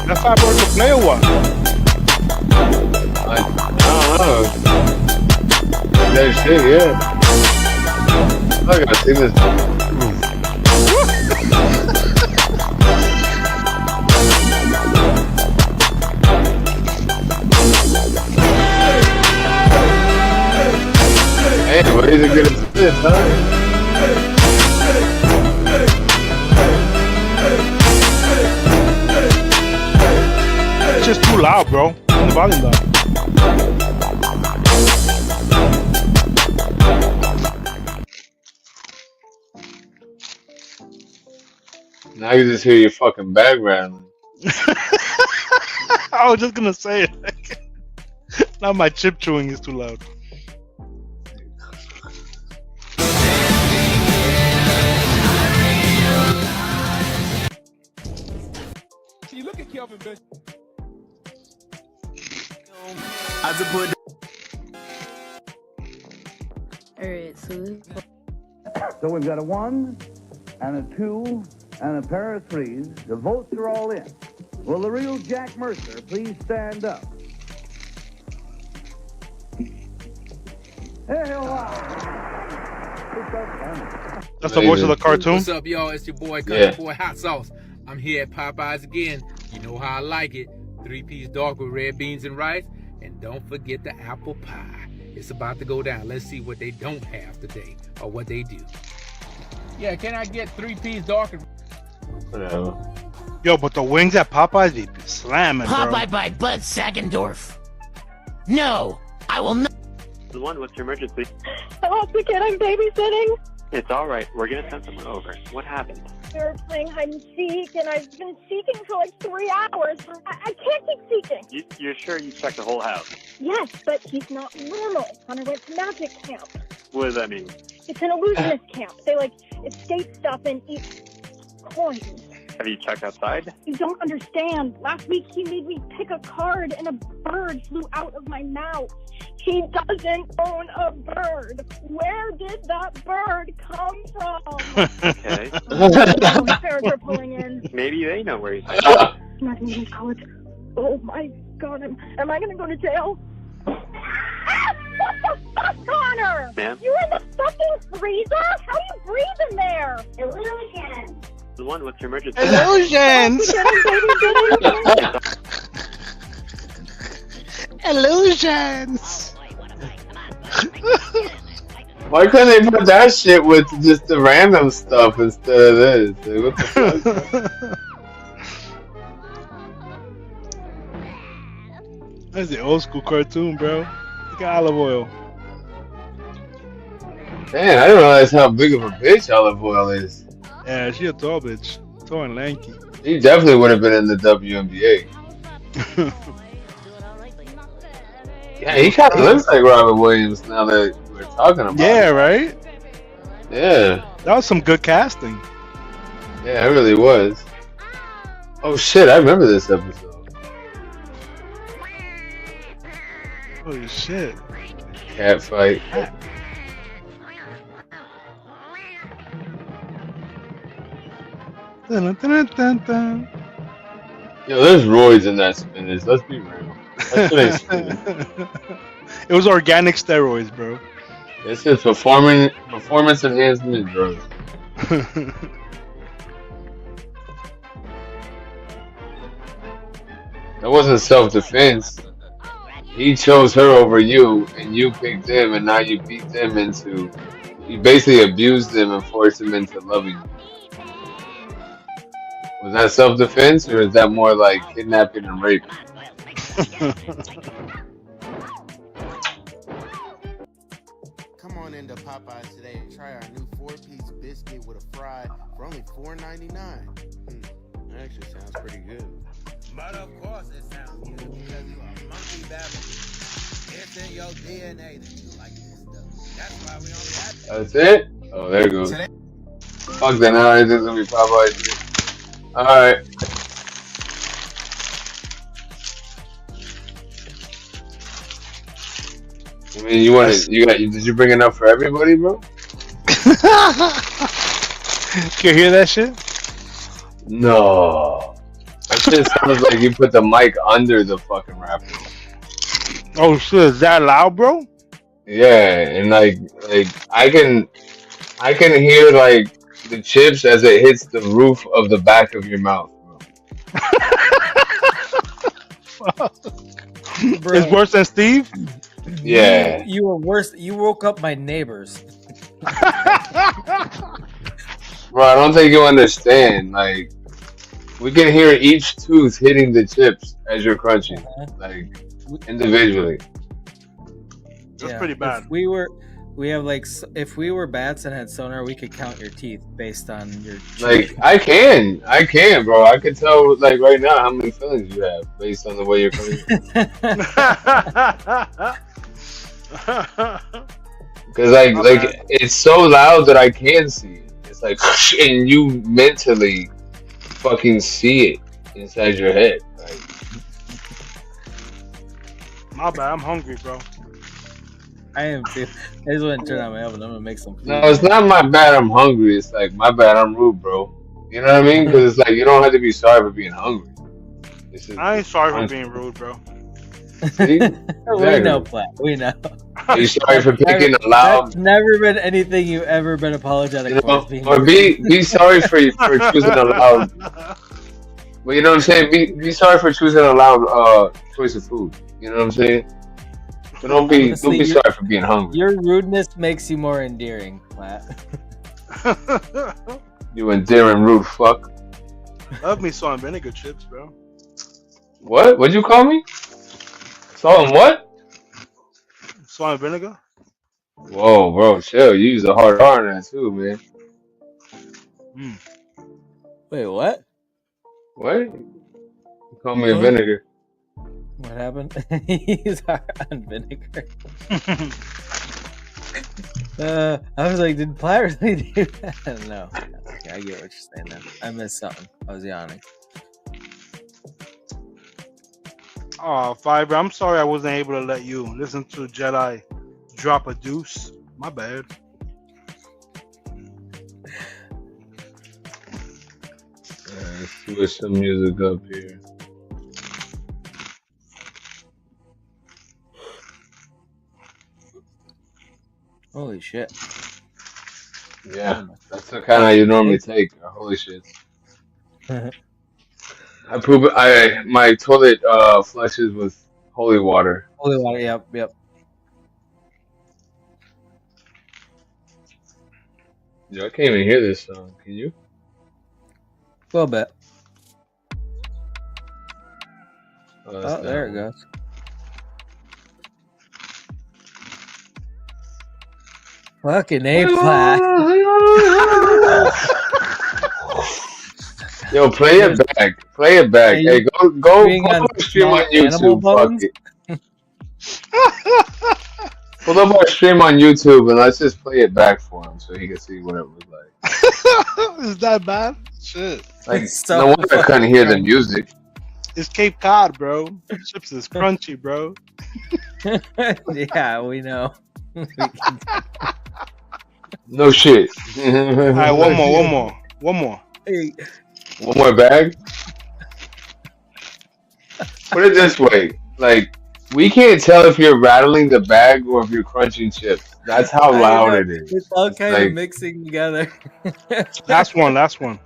That's how birds to play or what? I don't know. That shit, yeah. I gotta see this. Hey, what is it gonna spit, huh? It's just too loud, bro. Turn the volume down. Now you just hear your fucking bag rattling. I was just gonna say it. Now my chip chewing is too loud. You look at Kelvin, bitch. Alright, So we've got a 1 and a 2 and a pair of 3s. The votes are all in. Will the real Jack Mercer please stand up? Hey, That's the voice of the cartoon. What's up, y'all? It's your boy, Yeah. Country Boy Hot Sauce. I'm here at Popeyes again. You know how I like it. 3-piece dark with red beans and rice. And don't forget the apple pie. It's about to go down. Let's see what they don't have today or what they do. Yeah, can I get 3-piece dark and... Whatever. Yo, but the wings at Popeyes be slamming, bro. Popeye by Bud Sagendorf. No, I will not. The one, what's your emergency? I lost the kid I'm babysitting. It's all right. We're gonna send someone over. What happened? We were playing hide and seek, and I've been seeking for like 3 hours. I can't keep seeking. You're sure you checked the whole house? Yes, but he's not normal. Connor went to magic camp. What does that mean? It's an illusionist camp. They like escape stuff and eat coins. Have you checked outside? You don't understand. Last week he made me pick a card and a bird flew out of my mouth. He doesn't own a bird. Where did that bird come from? Okay. The parents are pulling in. Maybe they know where he's at. I'm not going to college. Oh my God, am I going to go to jail? Ah, what the fuck, Connor? Ma'am? You're in the fucking freezer? How do you breathe in there? Illusion. The one, what's your emergency? Illusions! Illusions! Why couldn't they put that shit with just the random stuff instead of this? Like, what the fuck? That's the old school cartoon, bro. Look at olive oil. Man, I didn't realize how big of a bitch Olive Oil is. Yeah, she a tall bitch. Tall and lanky. He definitely would have been in the WNBA. Yeah, he kind of looks like Robert Williams now that we're talking about Yeah, it. right? Yeah. That was some good casting. Yeah, it really was. Oh shit, I remember this episode. Holy shit. Cat fight. Dun, dun, dun, dun. Yo, there's roids in that spinach. Let's be real. That shit ain't spinach. It was organic steroids, bro. This is performance enhancement drugs. That wasn't self-defense. He chose her over you, and you picked him, and now you beat them into... You basically abused them and forced them into loving you. Was that self-defense, or is that more like kidnapping and rape? Come on into Popeyes today and try our new 4-piece biscuit with a fry for only $4.99. That actually sounds pretty good. But of course it sounds good because you are monkey babbling. It's in your DNA that you like this stuff. That's why we only have That's it? Oh, there it goes. Fuck that, now it's gonna be Popeyes. Alright. I mean, did you bring enough for everybody, bro? Can you hear that shit? No. That shit sounds like you put the mic under the fucking rapper. Oh shit, is that loud, bro? Yeah, and like I can hear like the chips as it hits the roof of the back of your mouth, bro. It's worse than Steve? Yeah. You were worse. You woke up my neighbors. Bro, I don't think you understand. Like, we can hear each tooth hitting the chips as you're crunching, like individually. That's pretty bad. If we were bats and had sonar, we could count your teeth based on your. Like, I can, bro. I can tell, like, right now how many fillings you have based on the way you're crunching. Because like it's so loud that I can see it. It's like, and you mentally fucking see it inside your head. Like, my bad, I'm hungry, bro. I am too. I just want to turn on my oven. I'm gonna make some food. no, it's not my bad I'm hungry. It's like, my bad I'm rude, bro. You know what I mean? Because it's like, you don't have to be sorry for being hungry. I ain't sorry for being rude, bro. See? We know, Platt. We know. Are you sorry for Never, picking a that's loud? never been anything you've ever been apologetic You for. Is know, being or be sorry for choosing a loud. But you know what I'm saying? Be sorry for choosing a loud choice of food. You know what I'm saying? But don't honestly, be sorry for being hungry. your rudeness makes you more endearing, Matt. You endearing rude fuck. Love me salt and vinegar chips, bro. What? What'd you call me? Salt and what? Salt and vinegar. Whoa, bro, chill. You use a hard R on that too, man. Wait, what? What? You call me a vinegar. What happened? He's on vinegar. I was like, did Platt really do that? No. Okay, I get what you're saying then. I missed something. I was yawning. Oh, Fiber, I'm sorry I wasn't able to let you listen to Jedi drop a deuce. My bad. Let's switch some music up here. Holy shit. Yeah, that's the kind of you normally take. Holy shit. My toilet flushes with holy water. Holy water, yep. Yeah, I can't even hear this song. Can you? A little bit. Oh, there it goes. Fucking A, Platt. Yo, play it back. Play it back. Hey, go pull up our stream on YouTube. Fuck it. Pull up our stream on YouTube and let's just play it back for him so he can see what it was like. Is that bad? Shit. Like, no wonder I couldn't hear the music. It's Cape Cod, bro. Chips is crunchy, bro. Yeah, we know. No shit. All right, one more. Hey. One more bag? Put it this way. Like, we can't tell if you're rattling the bag or if you're crunching chips. That's how loud it is. It's all kind of mixing together. Last one. One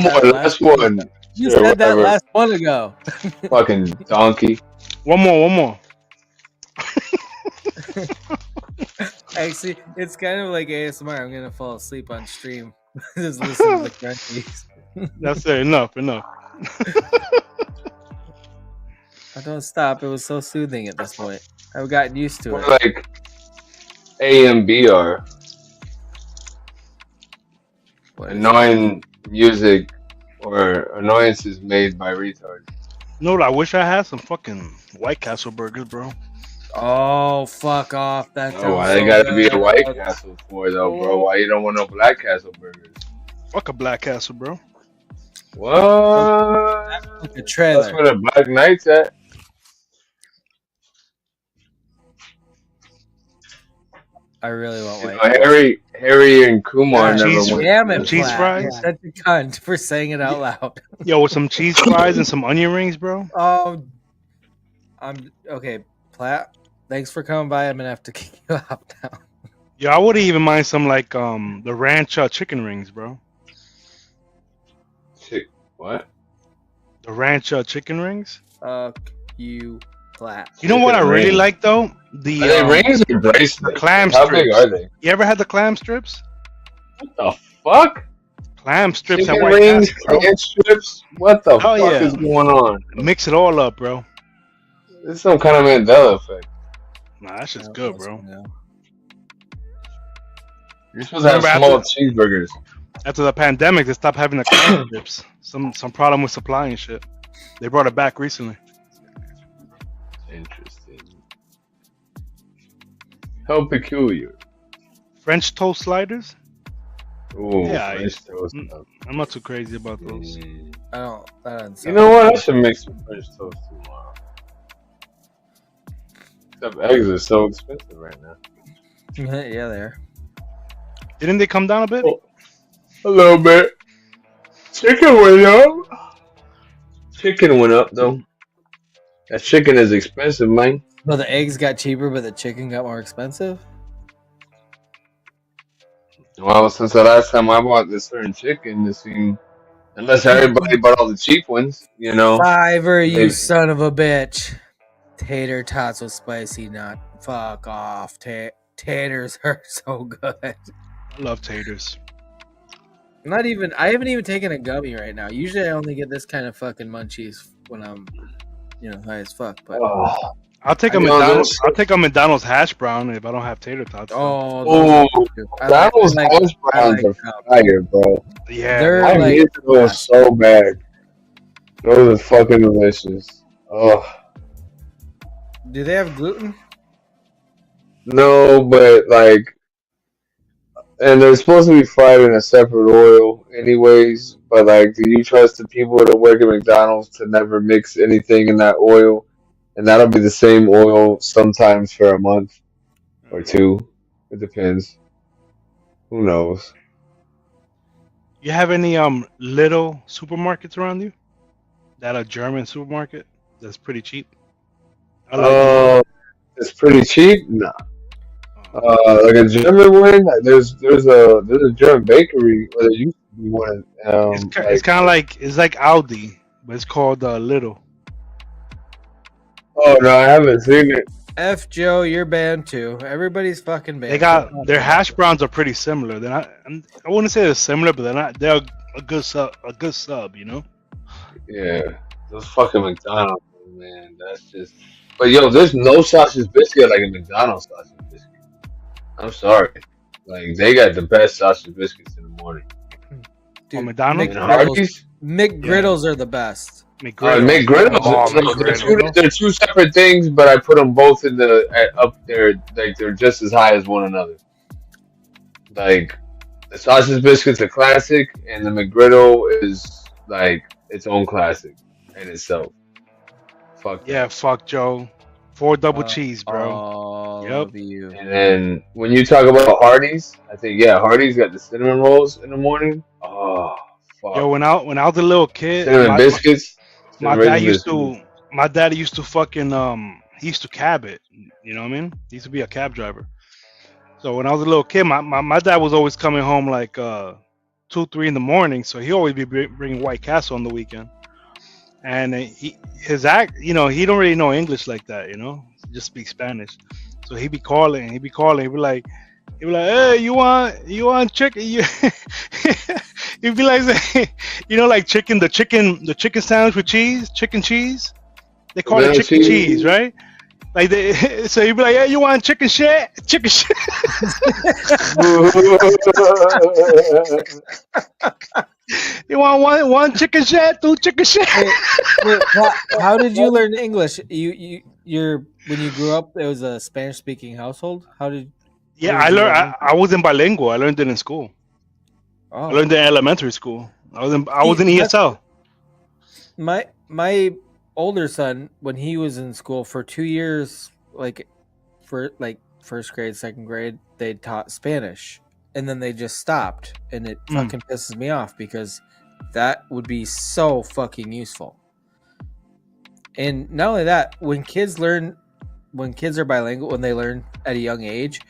more, last one. You said that last one ago. Fucking donkey. One more. Actually, it's kind of like ASMR. I'm gonna fall asleep on stream. Just listen to the crunchies. That's it. Enough. I don't stop. It was so soothing at this point. I've gotten used to it. Like AMBR. Annoying music or annoyances made by retards. No, I wish I had some fucking White Castle burgers, bro. Oh, fuck off. That why they gotta be a White Castle for though, bro? Why you don't want no Black Castle burgers? Fuck a Black Castle, bro. What? The trailer. That's where the Black Knight's at. I really want White Castle. Harry and Kumar never went. Damn it, cheese fries. You're such a cunt for saying it out loud. Yo, with some cheese fries and some onion rings, bro. Oh, I'm okay, Platt. Thanks for coming by. I'm gonna have to kick you out now. Yo, I wouldn't even mind some like the ranch chicken rings, bro. What? The ranch chicken rings? Fuck you, Platt. You know what I really like though? The are they rings or bracelets? The clam How strips. big are they? You ever had the clam strips? What the fuck? Clam strips Chicken and White rings, Castle, bro. chicken strips. What the fuck is going on? Mix it all up, bro. This is some kind of Mandela effect. Nah, that shit's good, bro. You're supposed to have small cheeseburgers. After the pandemic, they stopped having the clam strips. Some problem with supply and shit. They brought it back recently. Interesting. How peculiar. French toast sliders? Ooh, yeah, French toast. I'm not too crazy about those. I don't. That doesn't You sound know what? I good. should make some French toast tomorrow. Except eggs are so expensive right now. Yeah, they are. Didn't they come down a bit? A little bit. Chicken went up. Chicken went up though. That chicken is expensive, man. So the eggs got cheaper, but the chicken got more expensive. Well, since the last time I bought this certain chicken, it seemed unless everybody bought all the cheap ones, you know. Fiverr, you They, son of a bitch. Tater tots with spicy nut. Fuck off. Taters are so good. I love taters. I haven't even taken a gummy right now. Usually I only get this kind of fucking munchies when I'm, high as fuck. But I'll take a McDonald's. I'll take a McDonald's hash brown if I don't have tater tots. Oh, McDonald's hash browns are fire, bro. Yeah, I miss those so bad. Those are fucking delicious. Oh. Do they have gluten? No, but like, and they're supposed to be fried in a separate oil, anyways. But like, do you trust the people that work at McDonald's to never mix anything in that oil? And that'll be the same oil sometimes for a month or two. It depends. Who knows? You have any little supermarkets around you? That a German supermarket that's pretty cheap. It's pretty cheap. Nah. Like a German one. Like there's a German bakery. Or there used to be one. It's kind of like Aldi, but it's called Little. Oh no, I haven't seen it. F Joe, you're banned too. Everybody's fucking banned. They got their hash browns are pretty similar. They're not. I wouldn't say they're similar, but they're not. They're a good sub. You know. Yeah, those fucking McDonald's, man. That's just. But yo, there's no sausage biscuit like a McDonald's sausage biscuit. I'm sorry, like they got the best sausage biscuits in the morning. Dude, McDonald's and Hardee's. McGriddles are the best. McGriddles. They're two separate things, but I put them both in up there. Like they're just as high as one another. Like the sausage biscuit's a classic, and the McGriddle is like its own classic in itself. Fuck that. Yeah, fuck Joe. 4 double cheese, bro. Yep. And then when you talk about Hardee's, I think Hardee's got the cinnamon rolls in the morning. Oh, fuck. Yo, when I was a little kid, cinnamon biscuits. My dad used to fucking he used to cab it. You know what I mean? He used to be a cab driver. So when I was a little kid, my dad was always coming home like 2, 3 in the morning. So he always be bringing White Castle on the weekend. And his act, he don't really know English like that, he just speaks Spanish. So he'd be calling, he'd be like, hey, you want chicken? He'd be like, like the chicken sandwich with cheese, chicken cheese. They call it chicken cheese, right? Like so he'd be like, hey, you want chicken shit? Chicken shit. You want one chicken shit, 2 chicken shit. Wait, how did you learn English? You're when you grew up, it was a Spanish speaking household. I wasn't bilingual. I learned it in school. I learned it in elementary school. I was in ESL. My older son, when he was in school for 2 years, for first grade, second grade, they taught Spanish. And then they just stopped, and it fucking pisses me off because that would be so fucking useful. And not only that, when kids are bilingual, when they learn at a young age,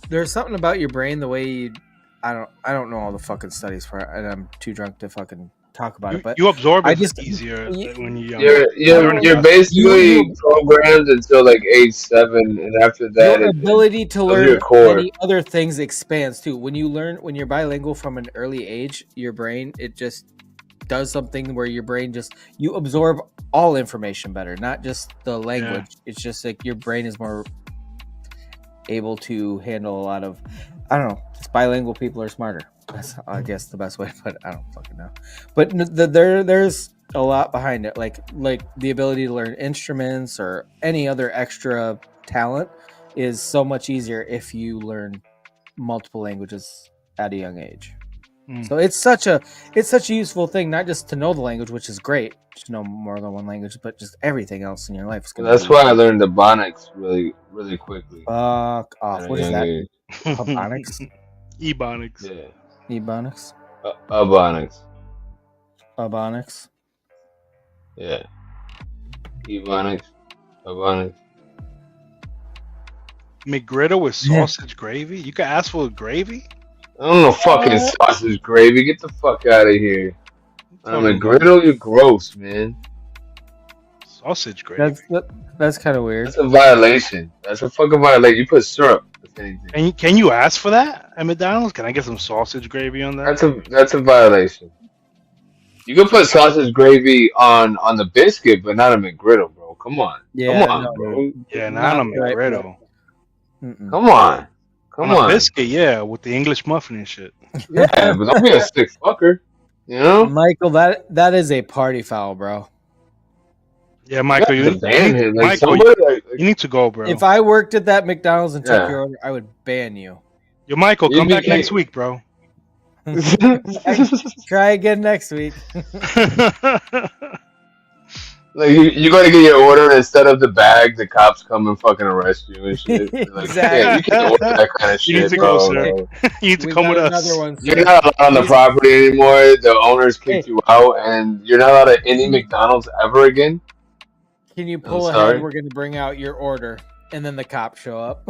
there's something about your brain, the way I don't know all the fucking studies for it, and I'm too drunk to fucking talk about it. But you absorb it easier when you're young. You're basically programmed until like age 7, and after that, your ability to learn many other things expands too. When you're bilingual from an early age, your brain, it just does something where your brain you absorb all information better, not just the language. Yeah. It's just like your brain is more able to handle a lot of, I don't know, just bilingual people are smarter. That's, I guess, the best way to put it. I don't fucking know. But there's a lot behind it. Like the ability to learn instruments or any other extra talent is so much easier if you learn multiple languages at a young age. So it's such a useful thing, not just to know the language, which is great to know more than one language, but just everything else in your life. That's why I learned Ebonics really, really quickly. Fuck off. What is that? Ebonics? Ebonics. Yeah. Ebonics? Ebonics. Ebonics? Yeah. Ebonics. Habanes. McGriddle with sausage gravy? You can ask for gravy? I don't know fucking sausage gravy. Get the fuck out of here. On a Talking about McGriddle, you're gross, man. sausage gravy. That's kind of weird. That's a violation. That's a fucking violation. You put syrup, if anything. Can you ask for that at McDonald's? Can I get some sausage gravy on that? That's a violation. You can put sausage gravy on the biscuit, but not a McGriddle, bro. Come on. Yeah, Come on, no, bro. Yeah, not on a McGriddle. Come on. Come on on. a biscuit, yeah, with the English muffin and shit. Yeah, but don't be a sick fucker. You know? Michael, that is a party foul, bro. Yeah, Michael, you need to go, bro. If I worked at that McDonald's and took your order, I would ban you. Yo, Michael, come back next week, bro. Try again next week. Like you got to get your order, and instead of the bag, the cops come and fucking arrest you and shit. Like, Exactly. Yeah, you can't order that kind of shit, You need to bro. go, sir. You need to come with us. You're not allowed on the property anymore. The owners kicked you out, and you're not allowed at any McDonald's ever again. Can you pull ahead? We're going to bring out your order, and then the cops show up.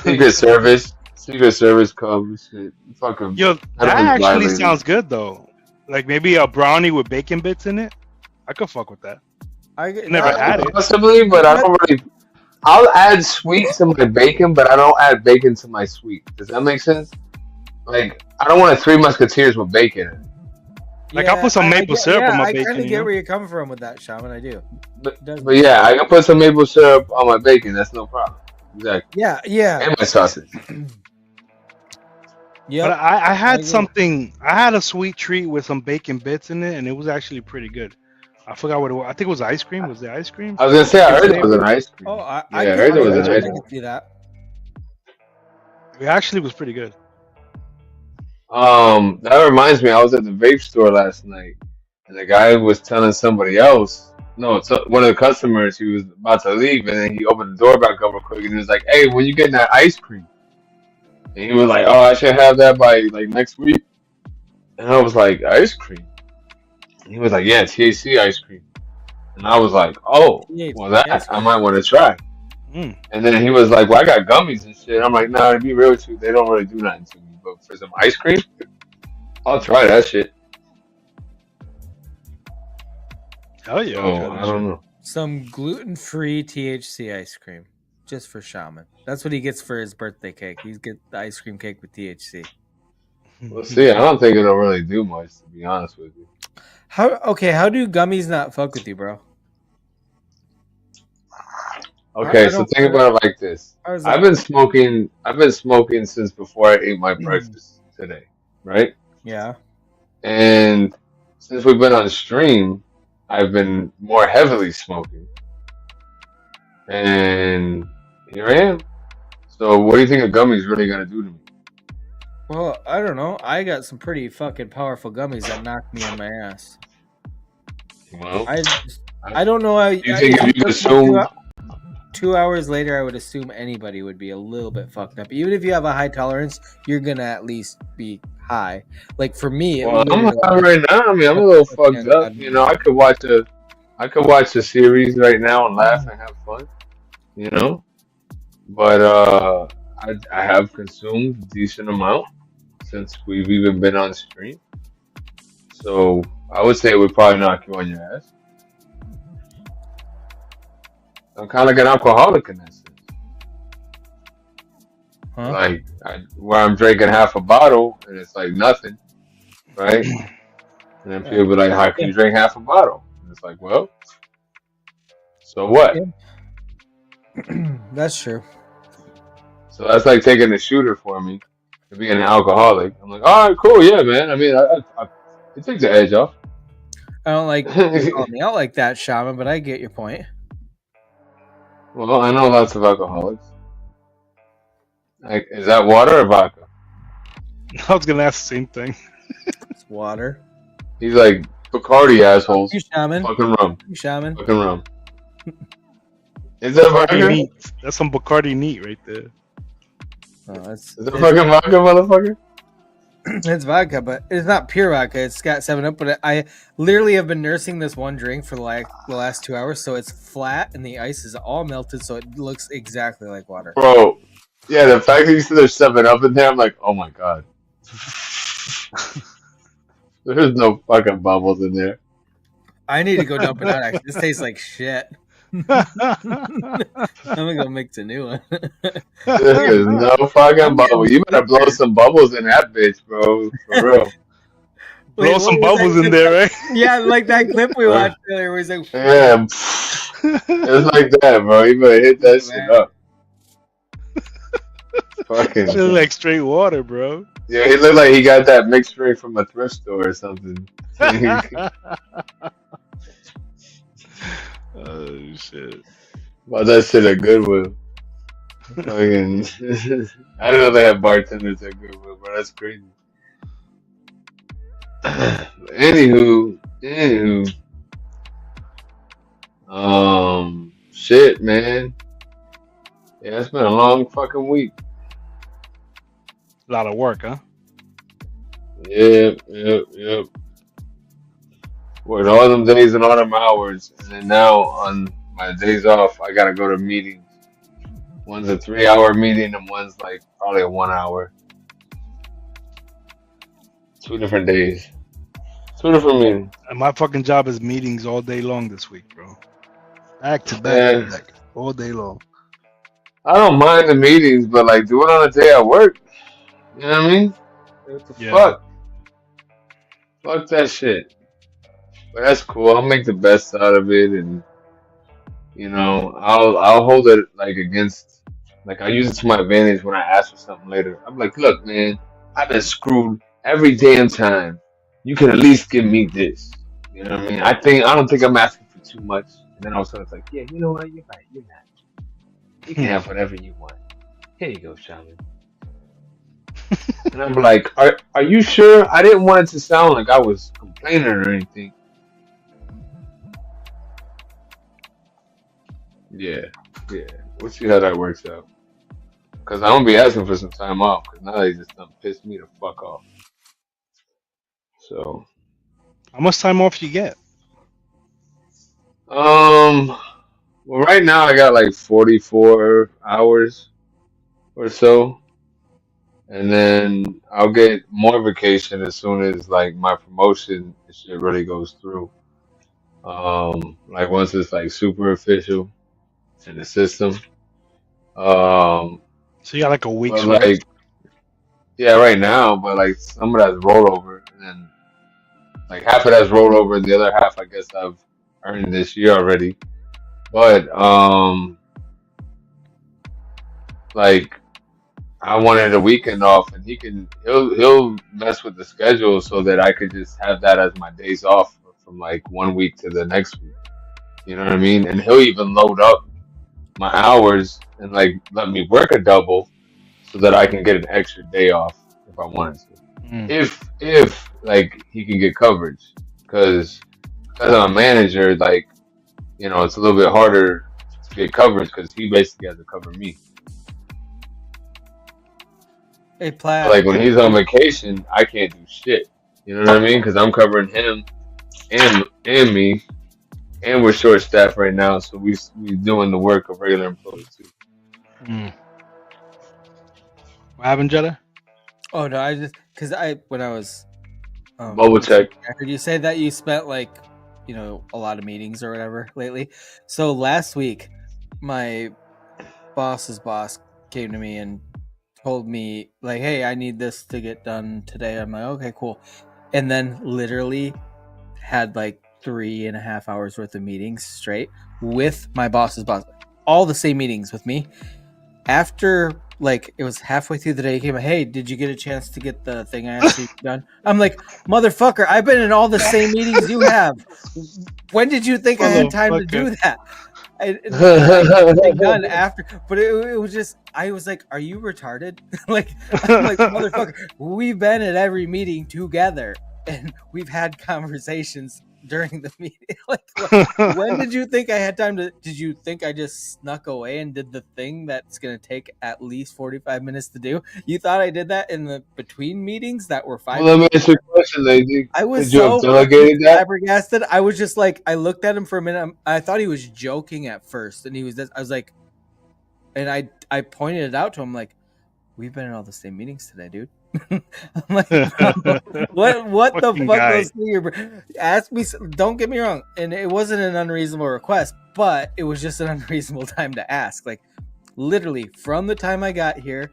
Secret Service comes. Shit. Fuck 'em. Yo, that actually sounds good though. Like maybe a brownie with bacon bits in it. I could fuck with that. I never had it. Possibly, but I don't really. I'll add sweet to my bacon, but I don't add bacon to my sweet. Does that make sense? Like, I don't want a Three Musketeers with bacon in it. Like, I'll put some maple syrup on my bacon. I kind of get where you're coming from with that, Shaman. I do. But yeah, I can put some maple syrup on my bacon. That's no problem. Exactly. Yeah. And my sausage. Yeah. But I had something. I had a sweet treat with some bacon bits in it, and it was actually pretty good. I forgot what it was. I think it was ice cream. Was it ice cream? I was gonna say I heard it was an ice cream. Oh, I heard it was an ice cream. I can see that. It actually was pretty good. That reminds me. I was at the vape store last night, and the guy was telling somebody else. No, it's one of the customers. He was about to leave, and then he opened the door back up real quick, and he was like, "Hey, when you getting that ice cream?" And he was like, "Oh, I should have that by like next week." And I was like, "Ice cream?" And he was like, "Yeah, THC ice cream." And I was like, "Oh, well, that I might want to try." And then he was like, "Well, I got gummies and shit." I'm like, "Nah, to be real with you, they don't really do nothing to me. But for some ice cream, I'll try that shit." Hell yeah! Oh, I don't know. Some gluten-free THC ice cream, just for Shaman. That's what he gets for his birthday cake. He's get the ice cream cake with THC. Well, see, I don't think it'll really do much, to be honest with you. How do gummies not fuck with you, bro? Okay, so think about it like this. I've been smoking since before I ate my breakfast today, right? Yeah. And since we've been on stream, I've been more heavily smoking. And here I am. So what do you think a gummy's really gonna do to me? Well, I don't know. I got some pretty fucking powerful gummies that knocked me on my ass. Well, I don't know how you think if you assume 2 hours later, I would assume anybody would be a little bit fucked up. Even if you have a high tolerance, you're gonna at least be high. Like for me, well, I'm high right now. I mean, I'm a little fucked up. You know, I could watch a series right now and laugh and have fun. You know, but I have consumed a decent amount since we've even been on stream. So I would say it would probably knock you on your ass. I'm kind of like an alcoholic in that sense. Huh? Like, where I'm drinking half a bottle and it's like nothing, right? And then people be like, how can you drink half a bottle? And it's like, well, so what? That's true. So that's like taking a shooter for me to be an alcoholic. I'm like, all right, cool, yeah, man. I mean, it takes the edge off. I don't like calling me out like that, Shaman, but I get your point. Well, I know lots of alcoholics. Like, is that water or vodka? I was gonna ask the same thing. It's water. He's like, Bacardi assholes. You Shaman. Fucking rum. You Shaman. Fucking rum. Is that vodka? Neat. That's some Bacardi neat right there. Oh, that's is that fucking vodka, motherfucker? It's vodka, but it's not pure vodka. It's got 7-Up, but I literally have been nursing this one drink for the last 2 hours, so it's flat and the ice is all melted, so it looks exactly like water. Bro, yeah, the fact that you said there's 7-Up in there, I'm like, oh my god. There's no fucking bubbles in there. I need to go dump it out, actually. This tastes like shit. I'm gonna go mix a new one. There's no fucking bubble. You better blow some bubbles in that bitch, bro. For real. Blow some bubbles in there, right? Yeah, like that clip we watched earlier where he's like, yeah, it's like that, bro. You better hit that shit up. Fucking. It looks like straight water, bro. Yeah, he looked like he got that mixed drink from a thrift store or something. Oh shit! Well, that shit at Goodwill. Fucking. I don't know they have bartenders at Goodwill, bro. That's crazy. Anywho, shit, man. Yeah, it's been a long fucking week. A lot of work, huh? Yep. Worked all them days and all them hours, and then now on my days off, I gotta go to meetings. One's a 3-hour meeting, and one's like probably a 1 hour. 2 different days. 2 different meetings. And my fucking job is meetings all day long this week, bro. Back to back, all day long. I don't mind the meetings, but like do it on a day I work. You know what I mean? What the fuck? Fuck that shit. But that's cool. I'll make the best out of it, and you know, I'll hold it like against, like I use it to my advantage when I ask for something later. I'm like, look, man, I've been screwed every damn time. You can at least give me this. You know what I mean? I don't think I'm asking for too much. And then all of a sudden it's like, yeah, you know what? You're right. You're not. You can have whatever you want. Here you go, Shaman. And I'm like, are you sure? I didn't want it to sound like I was complaining or anything. Yeah. We'll see how that works out. Because I'm going to be asking for some time off. Because now they just done pissed me the fuck off. So. How much time off you get? Well, right now I got like 44 hours or so. And then I'll get more vacation as soon as like my promotion shit really goes through. Like once it's like super official in the system. So you got like a week's but like, yeah, right now, but like some of that's rollover, and then like half of that's rollover, and the other half I guess I've earned this year already. But like I wanted a weekend off, and he'll mess with the schedule so that I could just have that as my days off from like 1 week to the next week. You know what I mean? And he'll even load up my hours and like let me work a double so that I can get an extra day off if I wanted to. If like he can get coverage, because as I'm a manager, like, you know, it's a little bit harder to get coverage because he basically has to cover me. Hey, Platt. Like when he's on vacation, I can't do shit. You know what I mean? Because I'm covering him and me, and we're short staffed right now, so we doing the work of regular employees too. What happened, Jedi? Oh no, I just when I was bubble check. I heard you say that you spent like, you know, a lot of meetings or whatever lately. So last week, my boss's boss came to me and told me like, hey, I need this to get done today. I'm like, okay, cool. And then literally had like 3.5 hours worth of meetings straight with my boss's boss, all the same meetings with me. After like it was halfway through the day, he came, hey, did you get a chance to get the thing I asked you done? I'm like, motherfucker, I've been in all the same meetings you have. When did you think I had time to do that? I done after, but it was just, I was like, are you retarded? like, I'm like, motherfucker, we've been at every meeting together and we've had conversations during the meeting. Like, when did you think I had time to? Did you think I just snuck away and did the thing that's going to take at least 45 minutes to do? You thought I did that in the between meetings that were 5 Well, let me minutes? ask you a question, Lazy. I was Could you have so fucking delegated that? flabbergasted. I was just like, I looked at him for a minute. I thought he was joking at first, and he was. I was like, and I pointed it out to him, like, we've been in all the same meetings today, dude. I'm like, what the Fucking fuck guy. goes through your ask me? Don't get me wrong, and it wasn't an unreasonable request, but it was just an unreasonable time to ask. Like, literally from the time I got here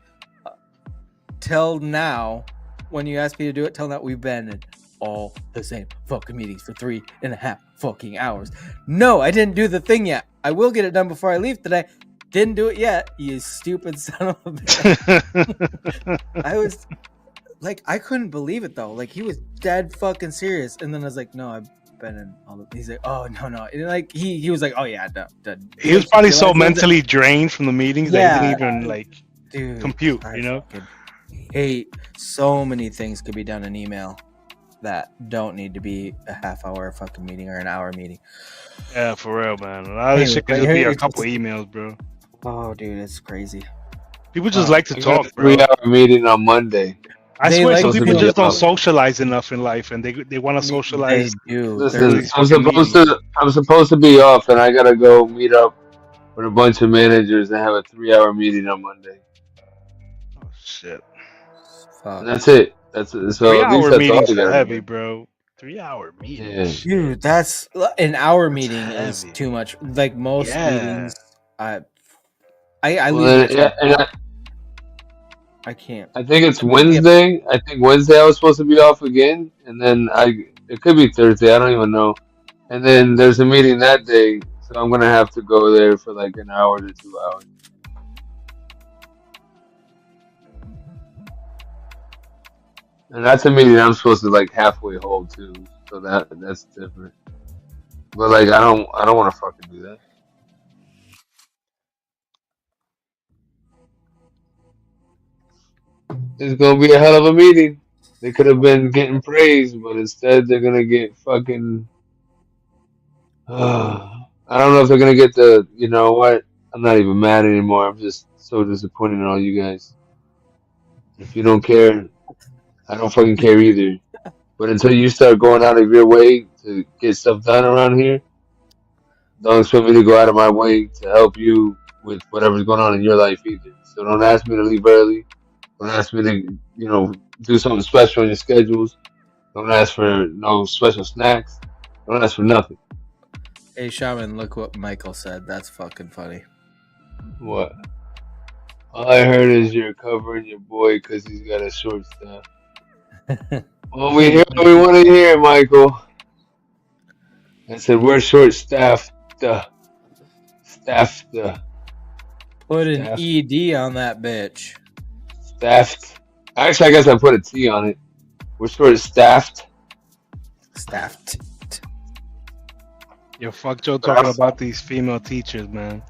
till now, when you asked me to do it, till now, we've been in all the same fucking meetings for 3.5 fucking hours. No, I didn't do the thing yet. I will get it done before I leave today. Didn't do it yet, you stupid son of a bitch. I was like, I couldn't believe it though. Like, he was dead fucking serious. And then I was like, no, I've been in all the. He's like, oh no. And like he was like, oh yeah, done. He was probably so mentally drained from the meetings that he didn't even like compute. I You know, hate so many things could be done in email that don't need to be a half-hour fucking meeting or an hour meeting. Yeah, for real, man. A lot of this shit could just be a couple emails, bro. Oh, dude, it's crazy. People just like to I talk, got a bro. 3-hour meeting on Monday. I They swear, like some to people be just don't out. socialize enough in life, and they want to socialize. They do. Listen, these I'm fucking supposed to be off, and I gotta go meet up with a bunch of managers and have a 3-hour meeting on Monday. Oh shit! Fuck. And that's it. That's it. So at least 3-hour that's all meetings I are gotta heavy, do. bro. 3-hour meetings. Yeah. Dude, that's an hour That's meeting is heavy. too much. Like most Yeah. meetings, I Well, leave much and more. I can't. I think it's And maybe Wednesday. I think Wednesday I was supposed to be off again, and then it could be Thursday. I don't even know. And then there's a meeting that day, so I'm gonna have to go there for like an hour to 2 hours. And that's a meeting I'm supposed to like halfway hold too, so that's different. But like I don't want to fucking do that. It's gonna be a hell of a meeting. They could have been getting praised, but instead they're gonna get fucking. I don't know if they're gonna get the. You know what? I'm not even mad anymore. I'm just so disappointed in all you guys. If you don't care, I don't fucking care either. But until you start going out of your way to get stuff done around here, don't expect me to go out of my way to help you with whatever's going on in your life either. So don't ask me to leave early. Don't ask me to, do something special in your schedules. Don't ask for no special snacks. Don't ask for nothing. Hey, Shaman, look what Michael said. That's fucking funny. What? All I heard is you're covering your boy because he's got a short staff. Well, we hear what we want to hear, Michael. I said we're short staffed. Staffed. Put an ED on that bitch. Staffed. Actually, I guess I put a T on it. We're short staffed. Staffed. Yo, fuck Joe talking about these female teachers, man.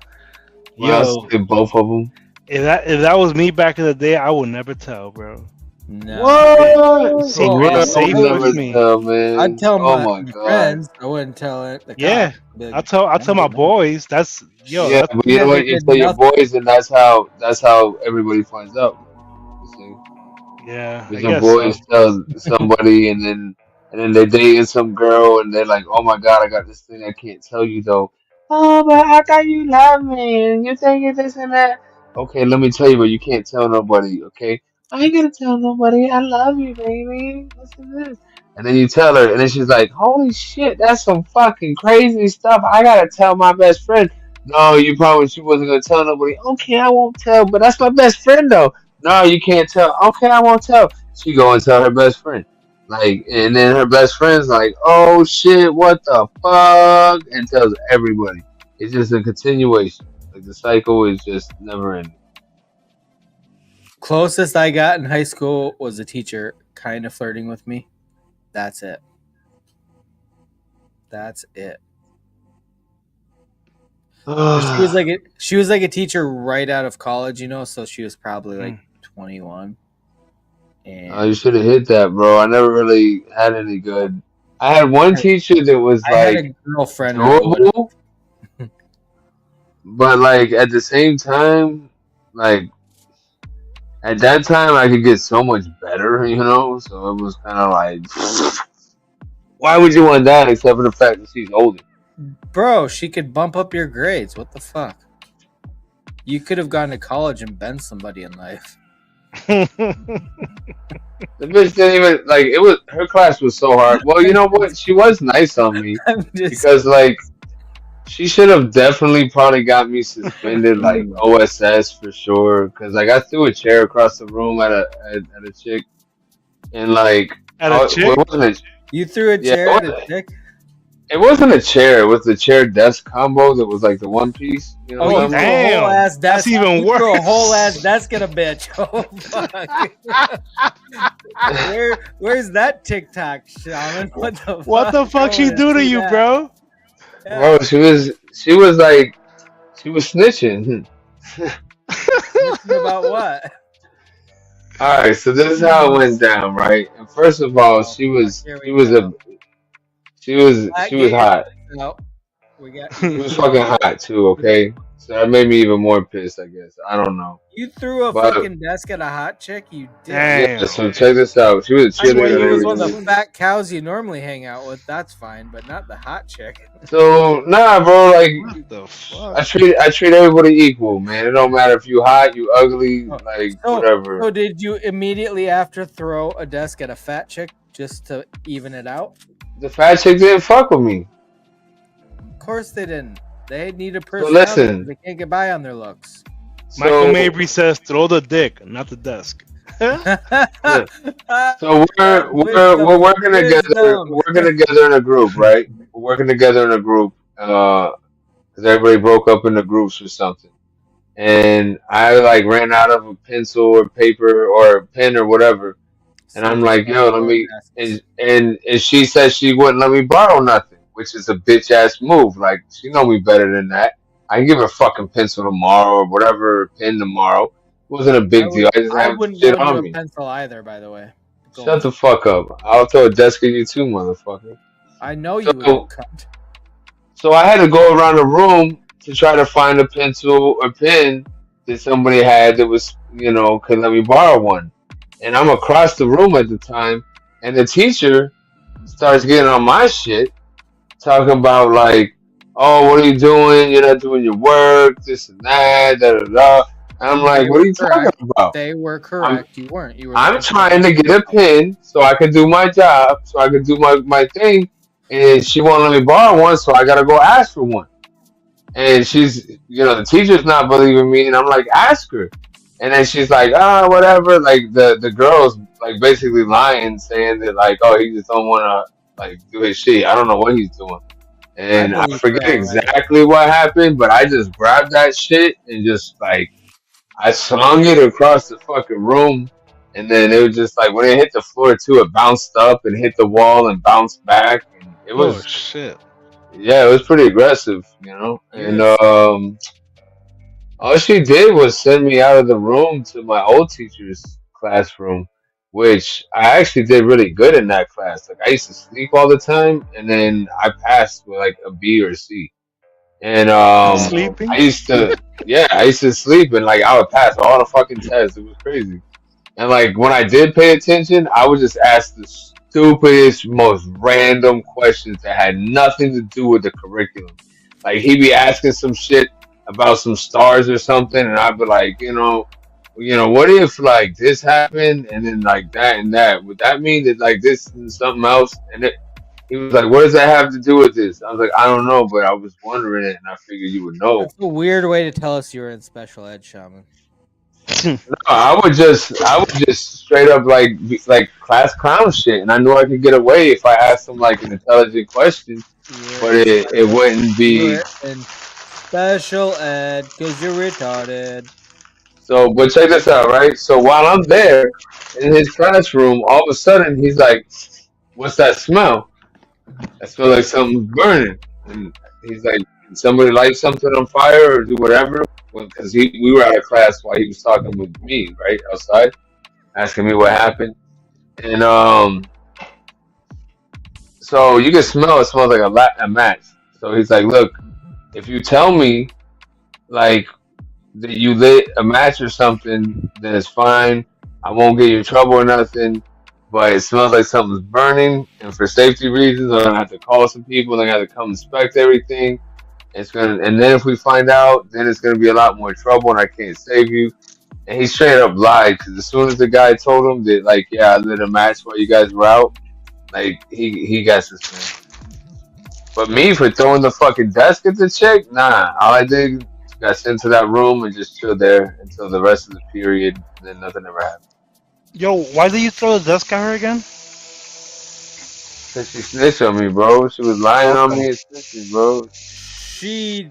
Yo, both of them. If that was me back in the day, I would never tell, bro. No. What? Secret is safe with me. Man. I'd tell my my God. friends. I wouldn't tell it. Yeah, I'll tell my boys. That's Yeah, but you know what? You tell your boys, and that's how everybody finds out. You see? Yeah, Because the boys tell somebody, and then they're dating some girl, and they're like, "Oh my God, I got this thing I can't tell you though." Oh, but I thought you love me, and you think it's this and that. Okay, let me tell you, but you can't tell nobody. Okay, I ain't gonna tell nobody. I love you, baby. This is this. And then you tell her, and then she's like, "Holy shit, that's some fucking crazy stuff. I gotta tell my best friend." No, you promised you wasn't gonna tell nobody. Okay, I won't tell, but that's my best friend though. No, you can't tell. Okay, I won't tell. She go and tell her best friend. Like, and then her best friend's like, "Oh shit, what the fuck?" and tells everybody. It's just a continuation. Like the cycle is just never ending. Closest I got in high school was a teacher kind of flirting with me. That's it. That's it. she was like a teacher right out of college, so she was probably like 21. And You should have hit that, bro. I never really had any good I had one teacher that was I had a like girlfriend who would. adorable, but like at the same time, like at that time I could get so much better, you know. So it was kind of like, why would you want that except for the fact that she's older? Bro, she could bump up your grades. What the fuck? You could have gone to college and been somebody in life. The bitch didn't even like it was her class was so hard. Well, you know what? She was nice on me because like she should have definitely probably got me suspended like OSS for sure because like I threw a chair across the room at a chick and like At a chick? What wasn't it? You threw a Yeah, chair at a chick? It wasn't a chair. It was the chair desk combo that was like the one piece. You know Oh, you threw a whole ass desk. That's even you worse. threw a whole ass desk at a bitch. Oh fuck! Where's that TikTok, Shaman? What the fuck she do to you, bro? Bro, she was like she was snitching. Snitching about what? All right, so this is how it went down, right? And first of all, she was hot. No, we got. She was fucking hot too. Okay, so that made me even more pissed. I guess I don't know. You threw a But- fucking desk at a hot chick. You did. Yeah, so check this out. She was a cheerleader. He and was one of everything. the fat cows you normally hang out with. That's fine, but not the hot chick. So nah, bro. Like What the fuck? I treat everybody equal, man. It don't matter if you hot, you ugly, like whatever. So did you immediately after throw a desk at a fat chick just to even it out? The fat chick didn't fuck with me. Of course they didn't. They need a So personality. listen. They can't get by on their looks. Michael So- Mabry says, "Throw the dick, not the desk." So we're working together. We're working together in a group, right? We're working together in a group because everybody broke up into groups or something. And I like ran out of a pencil or paper or a pen or whatever, and I'm like, yo, let me. And she said she wouldn't let me borrow nothing, which is a bitch ass move. Like she know me better than that. I can give her a fucking pencil tomorrow or whatever, pen tomorrow. It wasn't a big deal. I just I have wouldn't shit loan you on a me. pencil either, by the way. Shut the fuck up. I'll throw a desk at you too, motherfucker. I know you would. So, Cunt. so I had to go around the room to try to find a pencil or pen that somebody had that was, you know, could let me borrow one. And I'm across the room at the time, and the teacher starts getting on my shit, talking about like, oh, what are you doing? You're not doing your work, this and that, da da da. And I'm like, what are you talking about? They were correct. You weren't. You were. I'm trying to get a pen so I can do my job, so I can do my thing, and she won't let me borrow one, so I gotta go ask for one. And she's, you know, the teacher's not believing me, and I'm like, ask her. And then she's like, whatever. Like the girl's like basically lying, saying that like, oh, he just don't want to like do his shit. I don't know what he's doing, and I forget exactly what happened, but I just grabbed that shit and just like I slung it across the fucking room. And then it was just like when it hit the floor too, it bounced up and hit the wall and bounced back. And it was Oh shit! yeah, it was pretty aggressive, you know. And all she did was send me out of the room to my old teacher's classroom, which I actually did really good in that class. Like I used to sleep all the time, and then I passed with like a B or C. And Sleeping? I used to sleep and like I would pass all the fucking tests. It was crazy. And like when I did pay attention, I would just ask the stupidest, most random questions that had nothing to do with the curriculum. Like he'd be asking some shit about some stars or something, and I'd be like, what if like this happened and then like that and that? Would that mean that like this and something else? And he was like, what does that have to do with this? I was like, I don't know, but I was wondering it, and I figured you would know. That's a weird way to tell us you were in special ed, Shaman. No, I would just straight up like class clown shit, and I knew I could get away if I asked them like an intelligent question, but it wouldn't be. You were in special ed because you're retarded. So, but check this out, right? So while I'm there in his classroom, all of a sudden he's like, "What's that smell? I smell like something's burning." And he's like, "Did somebody light something on fire or do whatever?" Because we were out of class while he was talking with me, right outside, asking me what happened, and So you can smell it smells like a match. So he's like, look, if you tell me like that you lit a match or something, then it's fine. I won't get you in trouble or nothing. But it smells like something's burning, and for safety reasons, I'm gonna have to call some people. They're gonna have to come inspect everything. And then if we find out, then it's gonna be a lot more trouble, and I can't save you. And he straight up lied because as soon as the guy told him that, like, yeah, I lit a match while you guys were out, like he got suspended. But me for throwing the fucking desk at the chick, nah. All I did got sent to that room and just chilled there until the rest of the period, and then nothing ever happened. Yo, why did you throw the desk at her again? Cause she snitched on me, bro. She was lying on me and snitching, bro. She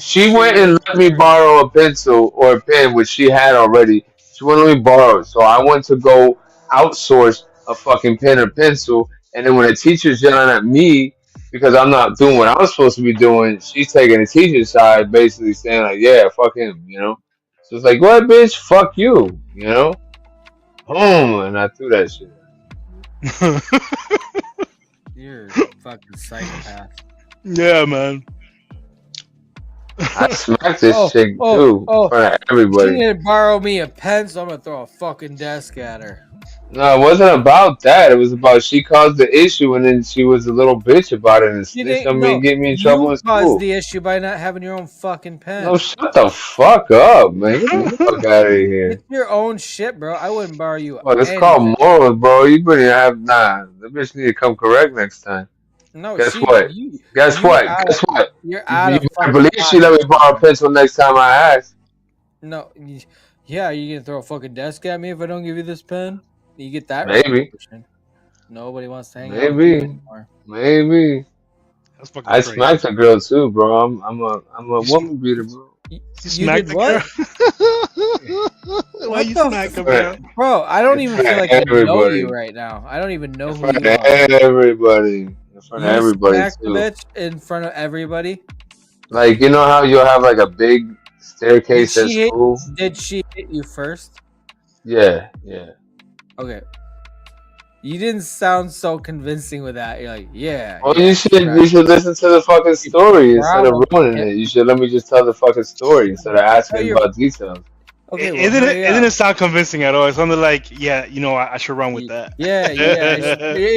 She went and let me borrow a pencil or a pen, which she had already. She wouldn't let me borrow it, so I went to go outsource a fucking pen or pencil. And then when the teacher's yelling at me because I'm not doing what I'm supposed to be doing, she's taking the teacher's side, basically saying like, "Yeah, fuck him," you know. So it's like, "What, bitch? Fuck you," you know. Boom, and I threw that shit. You're a fucking psychopath. Yeah, man. I smacked this chick too in front of everybody. She didn't borrow me a pen, so I'm gonna throw a fucking desk at her. No, it wasn't about that. It was about she caused the issue, and then she was a little bitch about it and snitched on me and get me in trouble in You school. caused the issue by not having your own fucking pen. No, shut the fuck up, man. Get the fuck out of here. It's your own shit, bro. I wouldn't borrow you. Well, it's called morals, bro. You better have the bitch need to come correct next time. No, Guess what? Guess what? You're out of I believe she let me borrow a pencil next time I ask. No, yeah, are you gonna throw a fucking desk at me if I don't give you this pen? You get that Maybe. reputation. Nobody wants to hang out with you anymore. Maybe. I smacked a girl too, bro. I'm a woman beater, bro. You smacked did what? Why you smack him, bro? Bro, I don't even feel like I know you right now. I don't even know who you are. Everybody. In front of everybody smacked too. The bitch in front of everybody. Like, you know how you'll have like a big staircase at school? Did she hit you first? Yeah. Okay. You didn't sound so convincing with that. You're like, yeah. Well, you should listen to the fucking story instead of ruining it. You should let me just tell the fucking story instead of asking about details. Okay, it didn't sound convincing at all. It sounded like, yeah, you know, I should run with that. Yeah.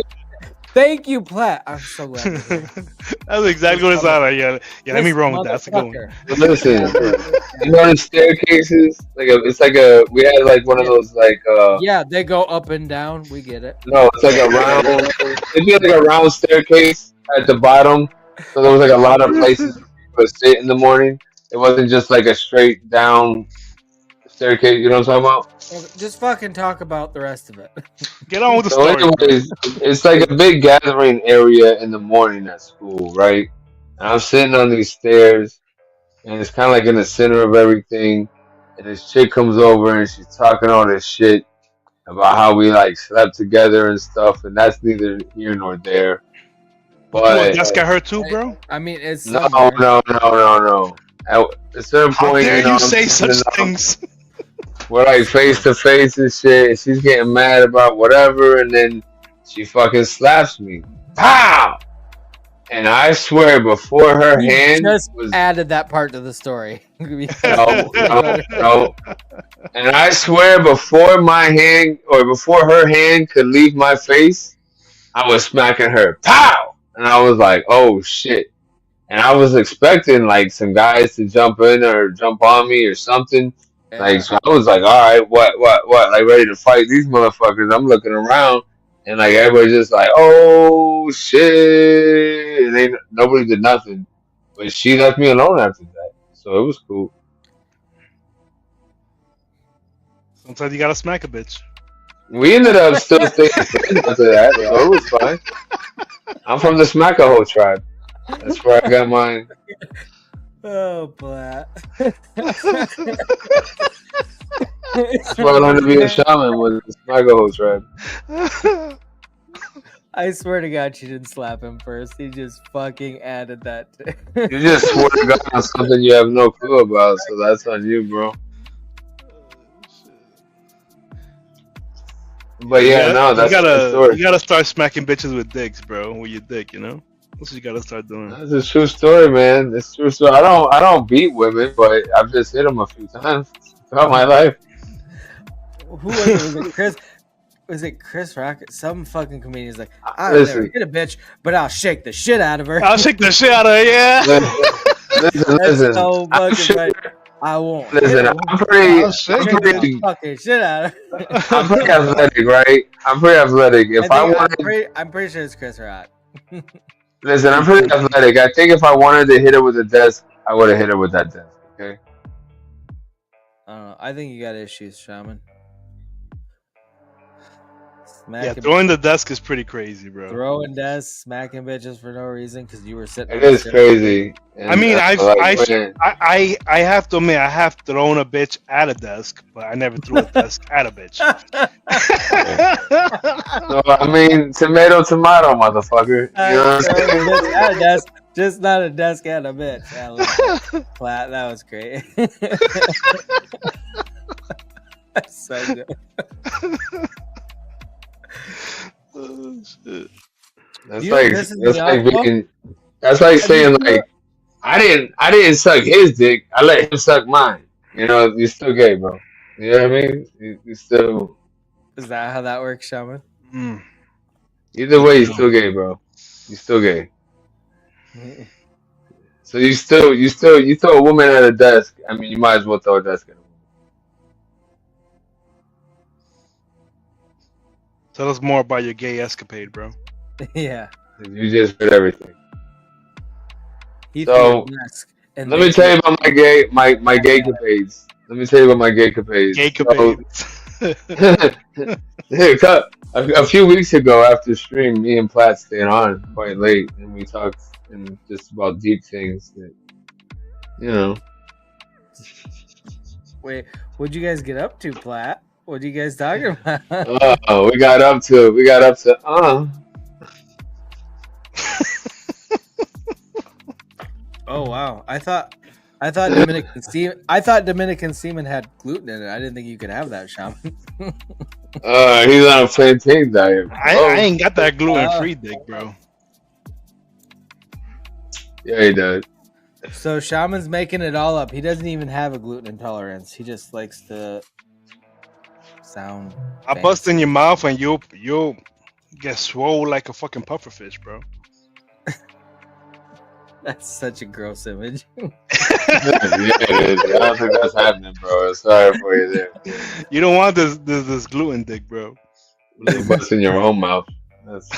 Thank you, Platt. I'm so glad. That's exactly what it sounded like. Yeah, let me run with that. That's a good one. Listen, you know the staircases? We had like one of those like yeah, they go up and down. We get it. No, it's like a round. It'd be like a round staircase at the bottom, so there was like a lot of places to sit in the morning. It wasn't just like a straight down staircase. You know what I'm talking about? Just fucking talk about the rest of it. Get on with the story. Anyways, it's like a big gathering area in the morning at school, right? And I'm sitting on these stairs, and it's kind of like in the center of everything. And this chick comes over, and she's talking all this shit about how we like slept together and stuff, and that's neither here nor there. But that's got her too, bro. I mean, it's no. At a certain point, dare you know, you say such things? We're like face to face and shit, and she's getting mad about whatever, and then she fucking slaps me. Pow! And I swear, before her hand was added that part to the story. No. And I swear, before her hand could leave my face, I was smacking her. Pow! And I was like, oh shit. And I was expecting like some guys to jump in or jump on me or something. Yeah. Like, so I was like, all right, what? Like, ready to fight these motherfuckers. I'm looking around, and like everybody's just like, oh shit, and nobody did nothing. But she left me alone after that, so it was cool. Sometimes you gotta smack a bitch. We ended up still staying friends after that, so it was fine. I'm from the Smackahoe tribe. That's where I got mine. Oh, Platt. That's why I learned to be a shaman with the Smackahoe tribe. I swear to God, she didn't slap him first. He just fucking added that. You just swear to God on something you have no clue about, so that's on you, bro. But yeah, no, that's a true story. You gotta start smacking bitches with dicks, bro. With your dick, you know. That's what you gotta start doing. That's a true story, man. It's a true story. I don't beat women, but I've just hit them a few times throughout my life. Who was it? Was it Chris? Was it Chris Rock? Some fucking comedian's like, I'll Listen. never hit a bitch, but I'll shake the shit out of her. I'll shake the shit out of her, yeah. Listen. So fucking right. I won't. Listen, I'm pretty fucking shit out of her. I'm pretty athletic, right? I'm pretty athletic. If I wanted, I'm pretty sure it's Chris Rock. listen, I'm pretty athletic. I think if I wanted to hit her with a desk, I would have hit her with that desk. Okay. I don't know. I think you got issues, Shaman. Throwing the desk is pretty crazy, bro. Throwing desks, smacking bitches for no reason because you were sitting. It is crazy. I mean, I have to admit, I have thrown a bitch at a desk, but I never threw a desk at a bitch. So I mean, tomato, motherfucker. You know what I'm saying? Bitch at a desk, just not a desk at a bitch. Flat. That was great. That's so good. Oh, shit. That's like saying like I didn't suck his dick, I let him suck mine. You know, you're still gay, bro. You know what I mean? You still. Is that how that works, Shaman? Either way, you're still gay, bro. You're still gay. So you throw a woman at a desk. I mean, you might as well throw a desk at her. Tell us more about your gay escapade, bro. Yeah. You just heard everything. So let me tell you about my gay capades. Let me tell you about my gay capades. Gay capades. A few weeks ago after stream, me and Platt stayed on quite late, and we talked and just about deep things that, you know. Wait, what'd you guys get up to, Platt? What are you guys talking about? Oh, we got up to Oh wow! I thought Dominican semen had gluten in it. I didn't think you could have that, Shaman. He's on a plantain diet. I ain't got that gluten-free dick, bro. Yeah, he does. So Shaman's making it all up. He doesn't even have a gluten intolerance. He just likes to sound. I bust in your mouth and you'll get swole like a fucking pufferfish, bro. That's such a gross image. Yeah, it is. I don't think that's happening, bro. Sorry for you there. You don't want this gluten dick, bro. You bust in your own mouth. That's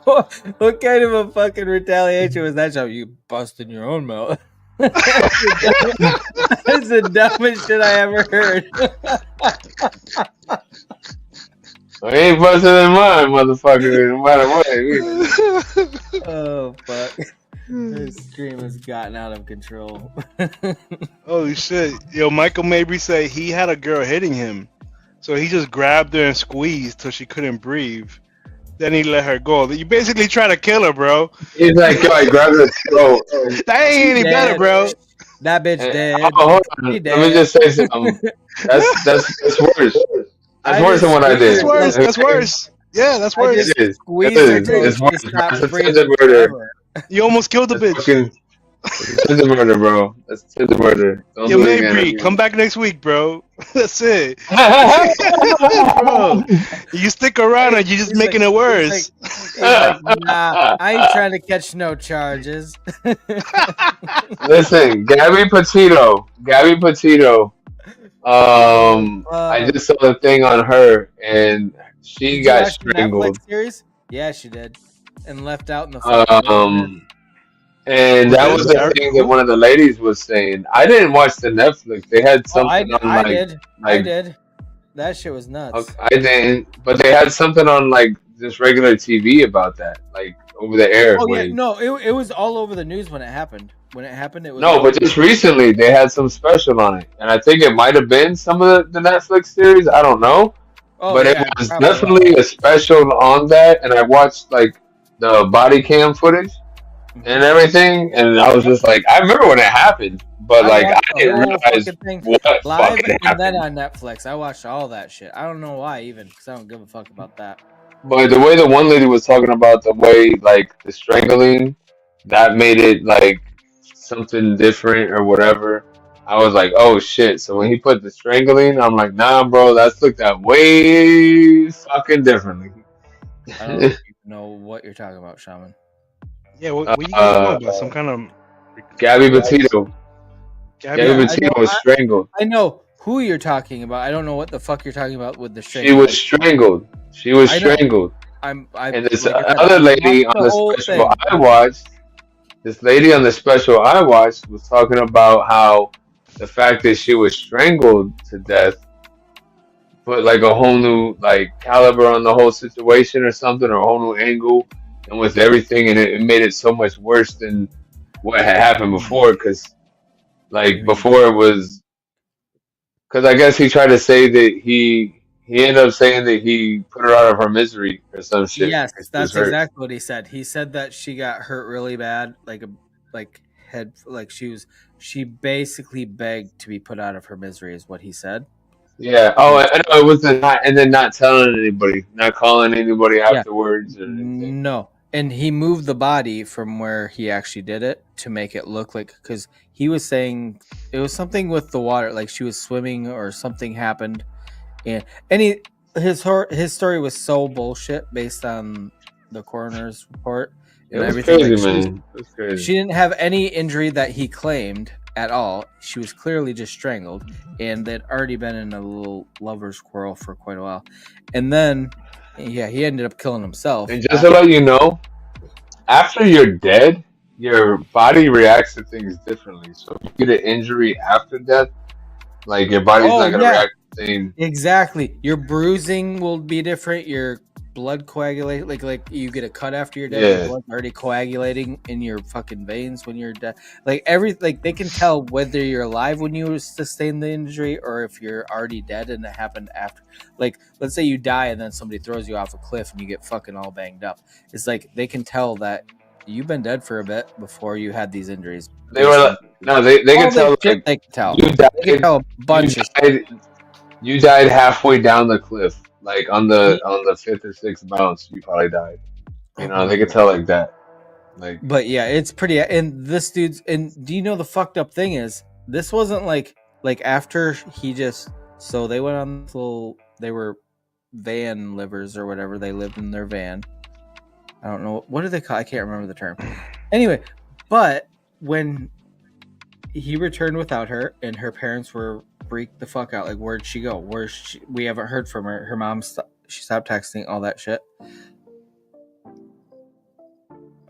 what kind of a fucking retaliation was that? You bust in your own mouth. That's the dumbest shit I ever heard. I ain't busting in mine, motherfucker, no matter what. Oh, fuck. This stream has gotten out of control. Holy shit. Yo, Michael Mabry said he had a girl hitting him. So he just grabbed her and squeezed till she couldn't breathe. Then he let her go. You basically try to kill her, bro. He's like, yo, I grabbed her throat. That ain't any better, bro. That bitch dead. Oh, hold on. Let me just say something. That's worse. That's worse than what I did. That's worse. Yeah, that's worse. It is. It's worse. That's attempted murder. You almost killed the bitch. Attempted murder, bro. That's attempted murder. Don't Yo, do it again. Mabry, come back next week, bro. That's it. Bro, you stick around and you're just making it worse. He's like, nah, I ain't trying to catch no charges. Listen, Gabby Petito. I just saw the thing on her, and she got strangled. Netflix series? Yeah, she did, and left out in the. And that was the thing that one of the ladies was saying. I didn't watch the Netflix. They had something on I did. That shit was nuts. I didn't, but they had something on like just regular TV about that, like over the air. Oh yeah, no, it was all over the news when it happened. It was no, but just recently they had some special on it, and I think it might have been some of the Netflix series. I don't know, but it was definitely a special on that, and I watched like the body cam footage. and everything, and I was just like, I remember when it happened, but I like I watched the didn't whole realize fucking thing what live fucking and then happened. on Netflix. I watched all that shit. I don't know why even, because I don't give a fuck about that. But the way the one lady was talking about the way like the strangling, that made it like something different or whatever. I was like, oh shit. So when he put the strangling, I'm like, nah, bro, that's looked at way fucking differently. I don't even know what you're talking about, Shaman. Yeah, what you guys talking about? Some kind of Gabby Petito. Gabby Yeah, Petito was strangled. I know who you're talking about. I don't know what the fuck you're talking about with the She strangling. was strangled. She was I know. strangled. I And this like I said, other I lady watched on the the whole special thing. I watched, this lady on the special I watched was talking about how the fact that she was strangled to death put like a whole new like caliber on the whole situation or something, or a whole new angle, and with everything, and it made it so much worse than what had happened before. Because like before it was, because I guess he tried to say that he ended up saying that he put her out of her misery or some shit Yes, because she was that's hurt. exactly what he said. He said that she got hurt really bad, like head, like she basically begged to be put out of her misery, is what he said. Yeah. Oh, I know it was the not, and then not telling anybody, not calling anybody Yeah. afterwards or anything. No, and he moved the body from where he actually did it to make it look like, because he was saying it was something with the water, like she was swimming or something happened, and his story was so bullshit based on the coroner's report It and was everything. crazy, Like man. It was crazy. she didn't have any injury that he claimed at all. She was clearly just strangled, and they'd already been in a little lover's quarrel for quite a while. And then, yeah, he ended up killing himself. And just to let you know, after you're dead, your body reacts to things differently. So if you get an injury after death, like your body's not gonna react the same. Exactly. Your bruising will be different. Your blood coagulate, like you get a cut after you're dead. Yeah. Your blood's already coagulating in your fucking veins when you're dead. Like they can tell whether you're alive when you sustain the injury or if you're already dead and it happened after. Like, let's say you die and then somebody throws you off a cliff and you get fucking all banged up. It's like they can tell that you've been dead for a bit before you had these injuries. They were like, no, they can tell. Like, they can tell. You died, They can tell a bunch of shit. You died halfway down the cliff, like on the fifth or sixth bounce. You probably died. You know, they could tell like that. Like, but yeah, it's pretty. And this dude's. And do you know the fucked up thing is, this wasn't like after he just. So they went on this little. They were van livers or whatever. They lived in their van. I don't know what do they call. I can't remember the term. Anyway, but when he returned without her, and her parents were freaked the fuck out. Like, where'd she go? We haven't heard from her. Her mom she stopped texting, all that shit.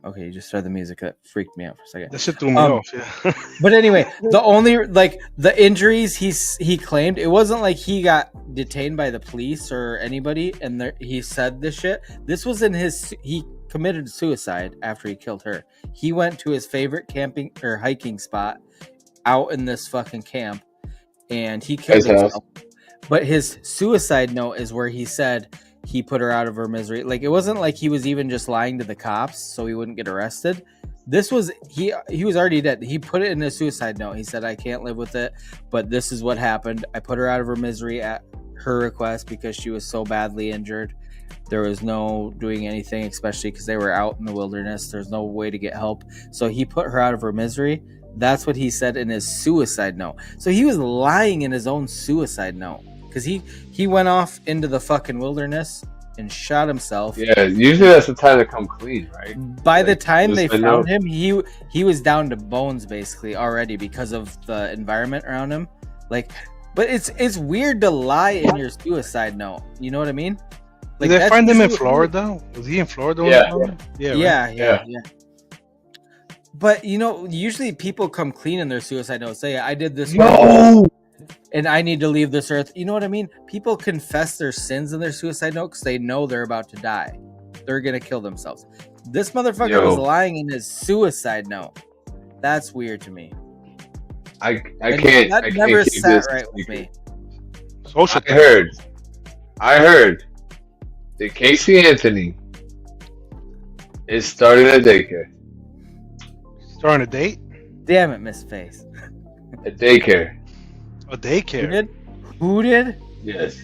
Okay, you just started the music. That freaked me out for a second. That shit threw me off. Yeah. But anyway, the only the injuries he claimed, it wasn't like he got detained by the police or anybody, and he said this shit. This was in he committed suicide after he killed her. He went to his favorite camping or hiking spot out in this fucking camp, and he killed himself. But his suicide note is where he said he put her out of her misery. Like, it wasn't like he was even just lying to the cops so he wouldn't get arrested. This was he was already dead. He put it in his suicide note. He said, I can't live with it, but this is what happened. I put her out of her misery at her request because she was so badly injured. There was no doing anything, especially because they were out in the wilderness. There's no way to get help. So he put her out of her misery. That's what he said in his suicide note. So he was lying in his own suicide note because he went off into the fucking wilderness and shot himself. Yeah, usually that's the time to come clean, right? By the time they found him, he was down to bones basically already because of the environment around him. Like, but it's weird to lie in your suicide note. You know what I mean? Like, did they find him in Florida? Was he in Florida? Yeah. But you know, usually people come clean in their suicide notes. Say, I did this. No. And I need to leave this earth. You know what I mean? People confess their sins in their suicide note because they know they're about to die. They're gonna kill themselves. This motherfucker was lying in his suicide note. That's weird to me. I can't. That never sat right with me. I heard that Casey Anthony is starting a daycare. Starting a date? Damn it, Miss Face. A daycare. A daycare? Who did? Yes.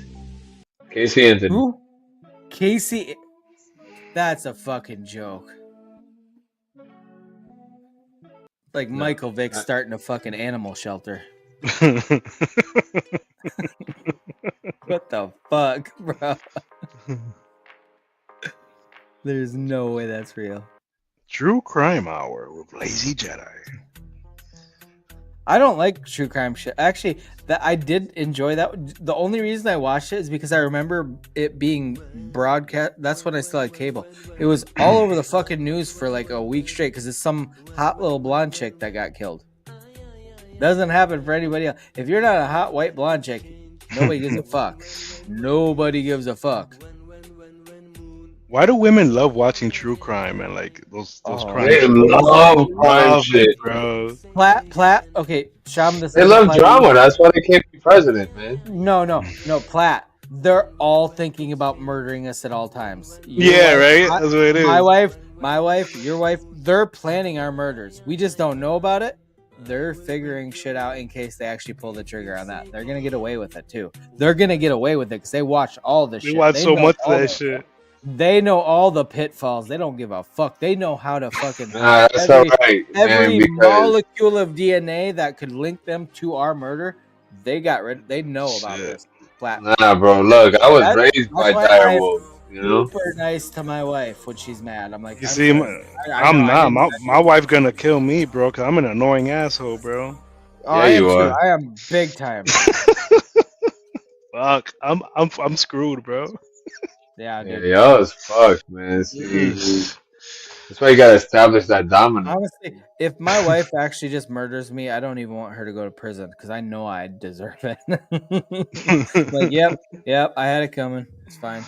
Casey Anthony. Who? Casey. That's a fucking joke. Like Michael Vick starting a fucking animal shelter. What the fuck, bro? There's no way that's real. True Crime Hour with Lazy Jedi. I don't like true crime shit. Actually, that I did enjoy that. The only reason I watched it is because I remember it being broadcast. That's when I still had cable. It was all over the fucking news for like a week straight because it's some hot little blonde chick that got killed. Doesn't happen for anybody else. If you're not a hot white blonde chick, nobody gives a fuck. Nobody gives a fuck. Why do women love watching true crime and like those crimes? They love crime shit, bro. Platt. Okay, Shaman. They love drama. That's why they can't be president, man. No, Platt. They're all thinking about murdering us at all times. Yeah, right. That's what it is. My wife, your wife. They're planning our murders. We just don't know about it. They're figuring shit out in case they actually pull the trigger on that. They're gonna get away with it too. They're gonna get away with it because they watch all this shit. They watch so much of that shit. They know all the pitfalls. They don't give a fuck. They know how to fucking that's all right, every man, molecule of DNA that could link them to our murder. They got rid. They know about this. Nah, bro. Look, I was raised by dire wolves. You know, super nice to my wife when she's mad. I'm like, you see, I'm not. My wife gonna kill me, bro, because I'm an annoying asshole, bro. Oh, yeah, you are. I am big time. Fuck, I'm screwed, bro. Yeah, dude. Yeah, y'all is fucked, man. See, that's why you gotta establish that dominance. Honestly, if my wife actually just murders me, I don't even want her to go to prison because I know I deserve it. Like, yep, I had it coming. It's fine.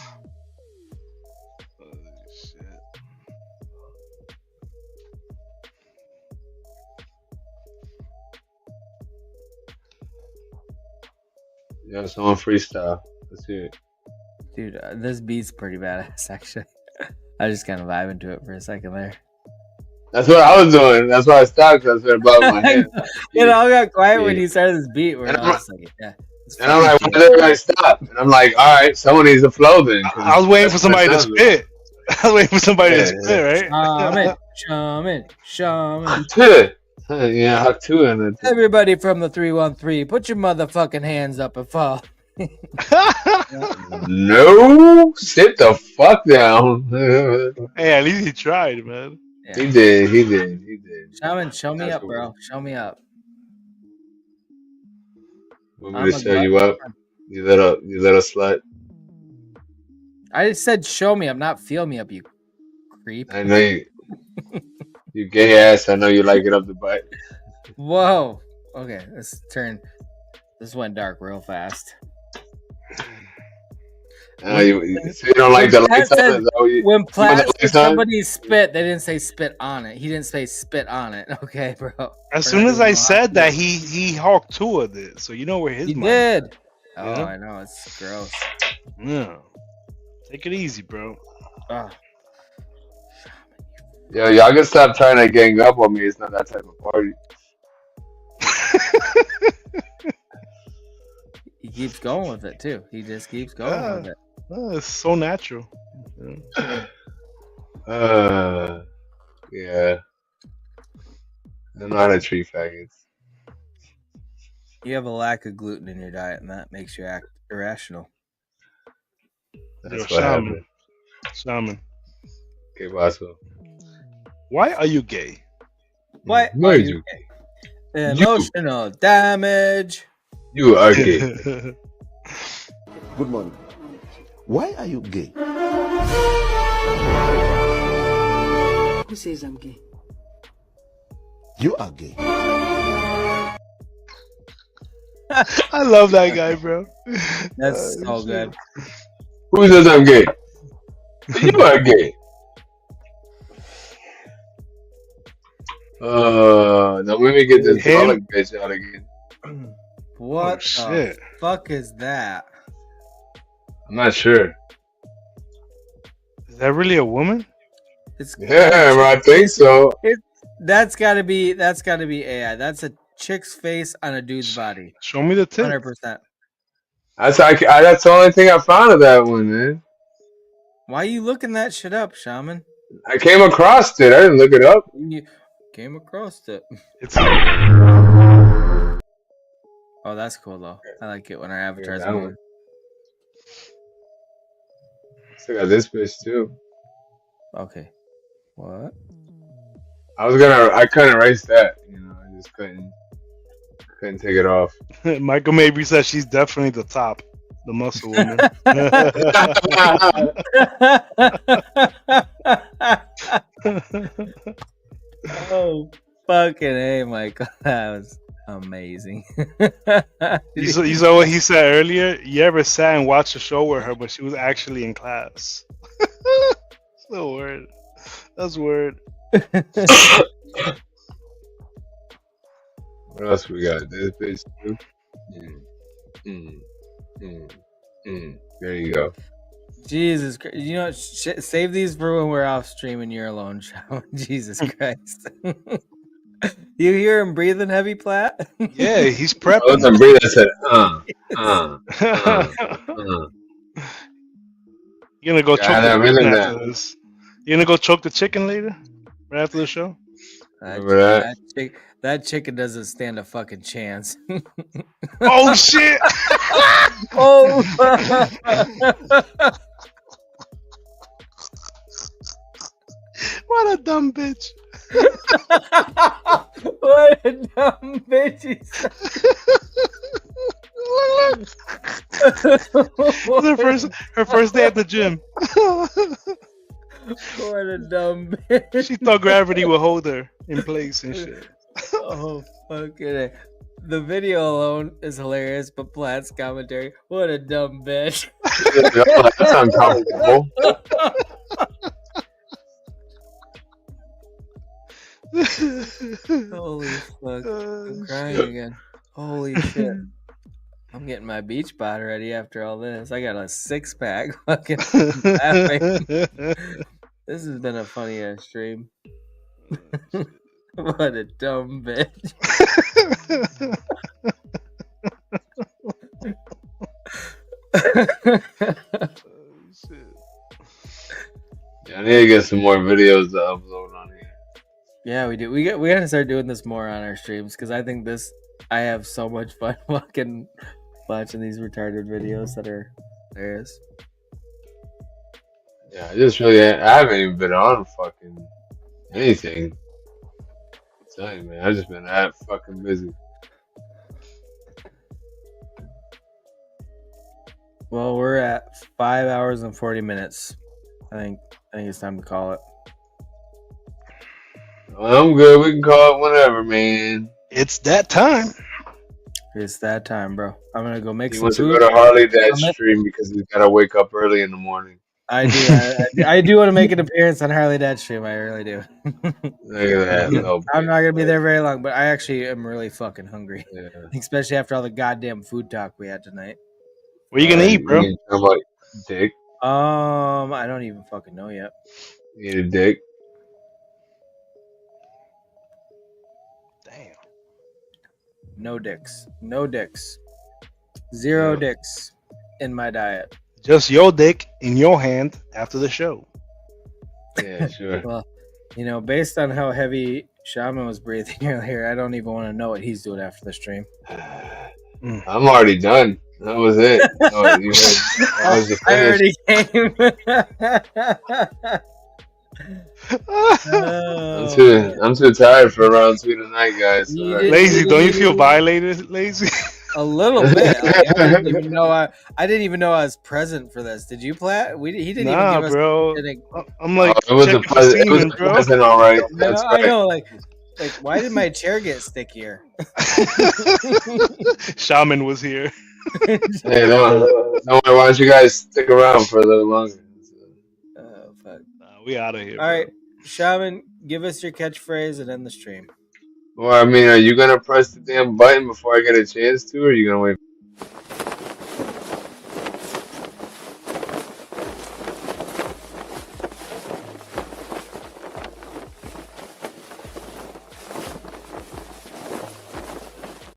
Yeah, someone freestyle. Let's hear it. Dude, this beat's pretty badass, actually. I just kind of vibing to it for a second there. That's what I was doing. That's why I stopped because I was above my head. It all got quiet when you started this beat. We're all just like, yeah. And I'm like, why did everybody stop? And I'm like, all right, someone needs to flow then. I was waiting for somebody to spit. I was waiting for somebody to spit, right? Shaman. Yeah, have two in it. Everybody from the 313, put your motherfucking hands up and fall. No, sit the fuck down. Hey, at least he tried, man. Yeah. He did. Shaman, show me up, bro. Show me up. Want me to show you up? You little slut. I just said show me up, not feel me up, you creep. I know you. You gay ass. I know you like it up the butt. Whoa. Okay, this went dark real fast. So you don't like the lights on? When Platt said somebody spit, they didn't say spit on it. He didn't say spit on it. Okay, bro. As soon as I said that, he hawked two of it. So you know where his mind did. is. Oh, yeah? I know. It's gross. Yeah. Take it easy, bro. Yo, y'all can stop trying to gang up on me. It's not that type of party. He keeps going with it too. He just keeps going with it. It's so natural. Yeah. I don't know how to treat faggots. You have a lack of gluten in your diet, and that makes you act irrational. That's what happened. Shaman. Okay, Vaso. Why are you gay? Why are you gay? Emotional damage. You are gay. Good morning. Why are you gay? Who says I'm gay? You are gay. I love that guy, bro. That's so good. Who says I'm gay? You are gay. Now let me get this Pollock bitch out again. What the fuck is that? I'm not sure. Is that really a woman? It's I think so. That's gotta be AI. That's a chick's face on a dude's body. Show me the tip. 100%. That's the only thing I found of that one, man. Why are you looking that shit up, Shaman? I came across it. I didn't look it up. You came across it. It's Oh, that's cool though. I like it when our avatars that move. one. Still got this bitch too. Okay. What? I couldn't erase that. You know, I just couldn't take it off. Michael Mabry says she's definitely the top, the muscle woman. Oh, fucking hey, Michael. That was amazing. You saw what he said earlier? You ever sat and watched a show with her, but she was actually in class? So weird. That's weird. What else we got? This bitch too. There you go. Jesus Christ. You know, save these for when we're off stream and you're alone, Shaman. Jesus Christ. You hear him breathing heavy, Platt? Yeah, he's I prepping. wasn't breathing. I said, You're gonna go choke I'm the chicken in after that. this. You're gonna go choke the chicken later? Right after the show? Remember that? That chicken doesn't stand a fucking chance. Oh shit! Oh! What a dumb bitch! What a dumb bitch! her first day at the gym. What a dumb bitch! She thought gravity would hold her in place and shit. Oh, fucking. The video alone is hilarious, but Platt's commentary, what a dumb bitch. That's uncomfortable. Holy fuck. I'm crying again. Holy shit. I'm getting my beach bod ready after all this. I got a 6-pack fucking laughing. This has been a funny ass stream. What a dumb bitch. Yeah, I need to get some more videos to upload on here. Yeah, we do. We gotta start doing this more on our streams because I think I have so much fun fucking watching these retarded videos that are hilarious. Yeah, I haven't even been on fucking anything. I'm telling you, man, I've just been that fucking busy. Well, we're at 5 hours and 40 minutes. I think it's time to call it. Well, I'm good. We can call it whenever, man. It's that time. It's that time, bro. I'm gonna go make He some wants food. to go to Harley Dad stream because he's gotta wake up early in the morning. I do. I do want to make an appearance on Harley Dad stream. I really do. Look at that. I'm not gonna be there very long, but I actually am really fucking hungry, Yeah. especially after all the goddamn food talk we had tonight. What are you gonna eat, bro? You talking about dick? I don't even fucking know yet. You need a dick? Damn. No dicks. No dicks. Zero dicks in my diet. Just your dick in your hand after the show. Yeah, sure. Well, you know, based on how heavy Shaman was breathing earlier, I don't even want to know what he's doing after the stream. I'm already done. That was it. Oh, that was the I finish. I'm too tired for round 2 tonight, guys. Lazy, don't you feel violated, Lazy? A little bit. Like, I didn't even know I was present for this. Did you, Platt? He didn't even give us. Bro. I'm like, it was a pleasant, all right. That's right. I know, like, why did my chair get stickier? Shaman was here. Hey, don't worry. Why don't you guys stick around for a little longer? Oh, fuck. We out of here. All right, Shaman, give us your catchphrase and end the stream. Well, I mean, are you gonna press the damn button before I get a chance to, or are you gonna wait?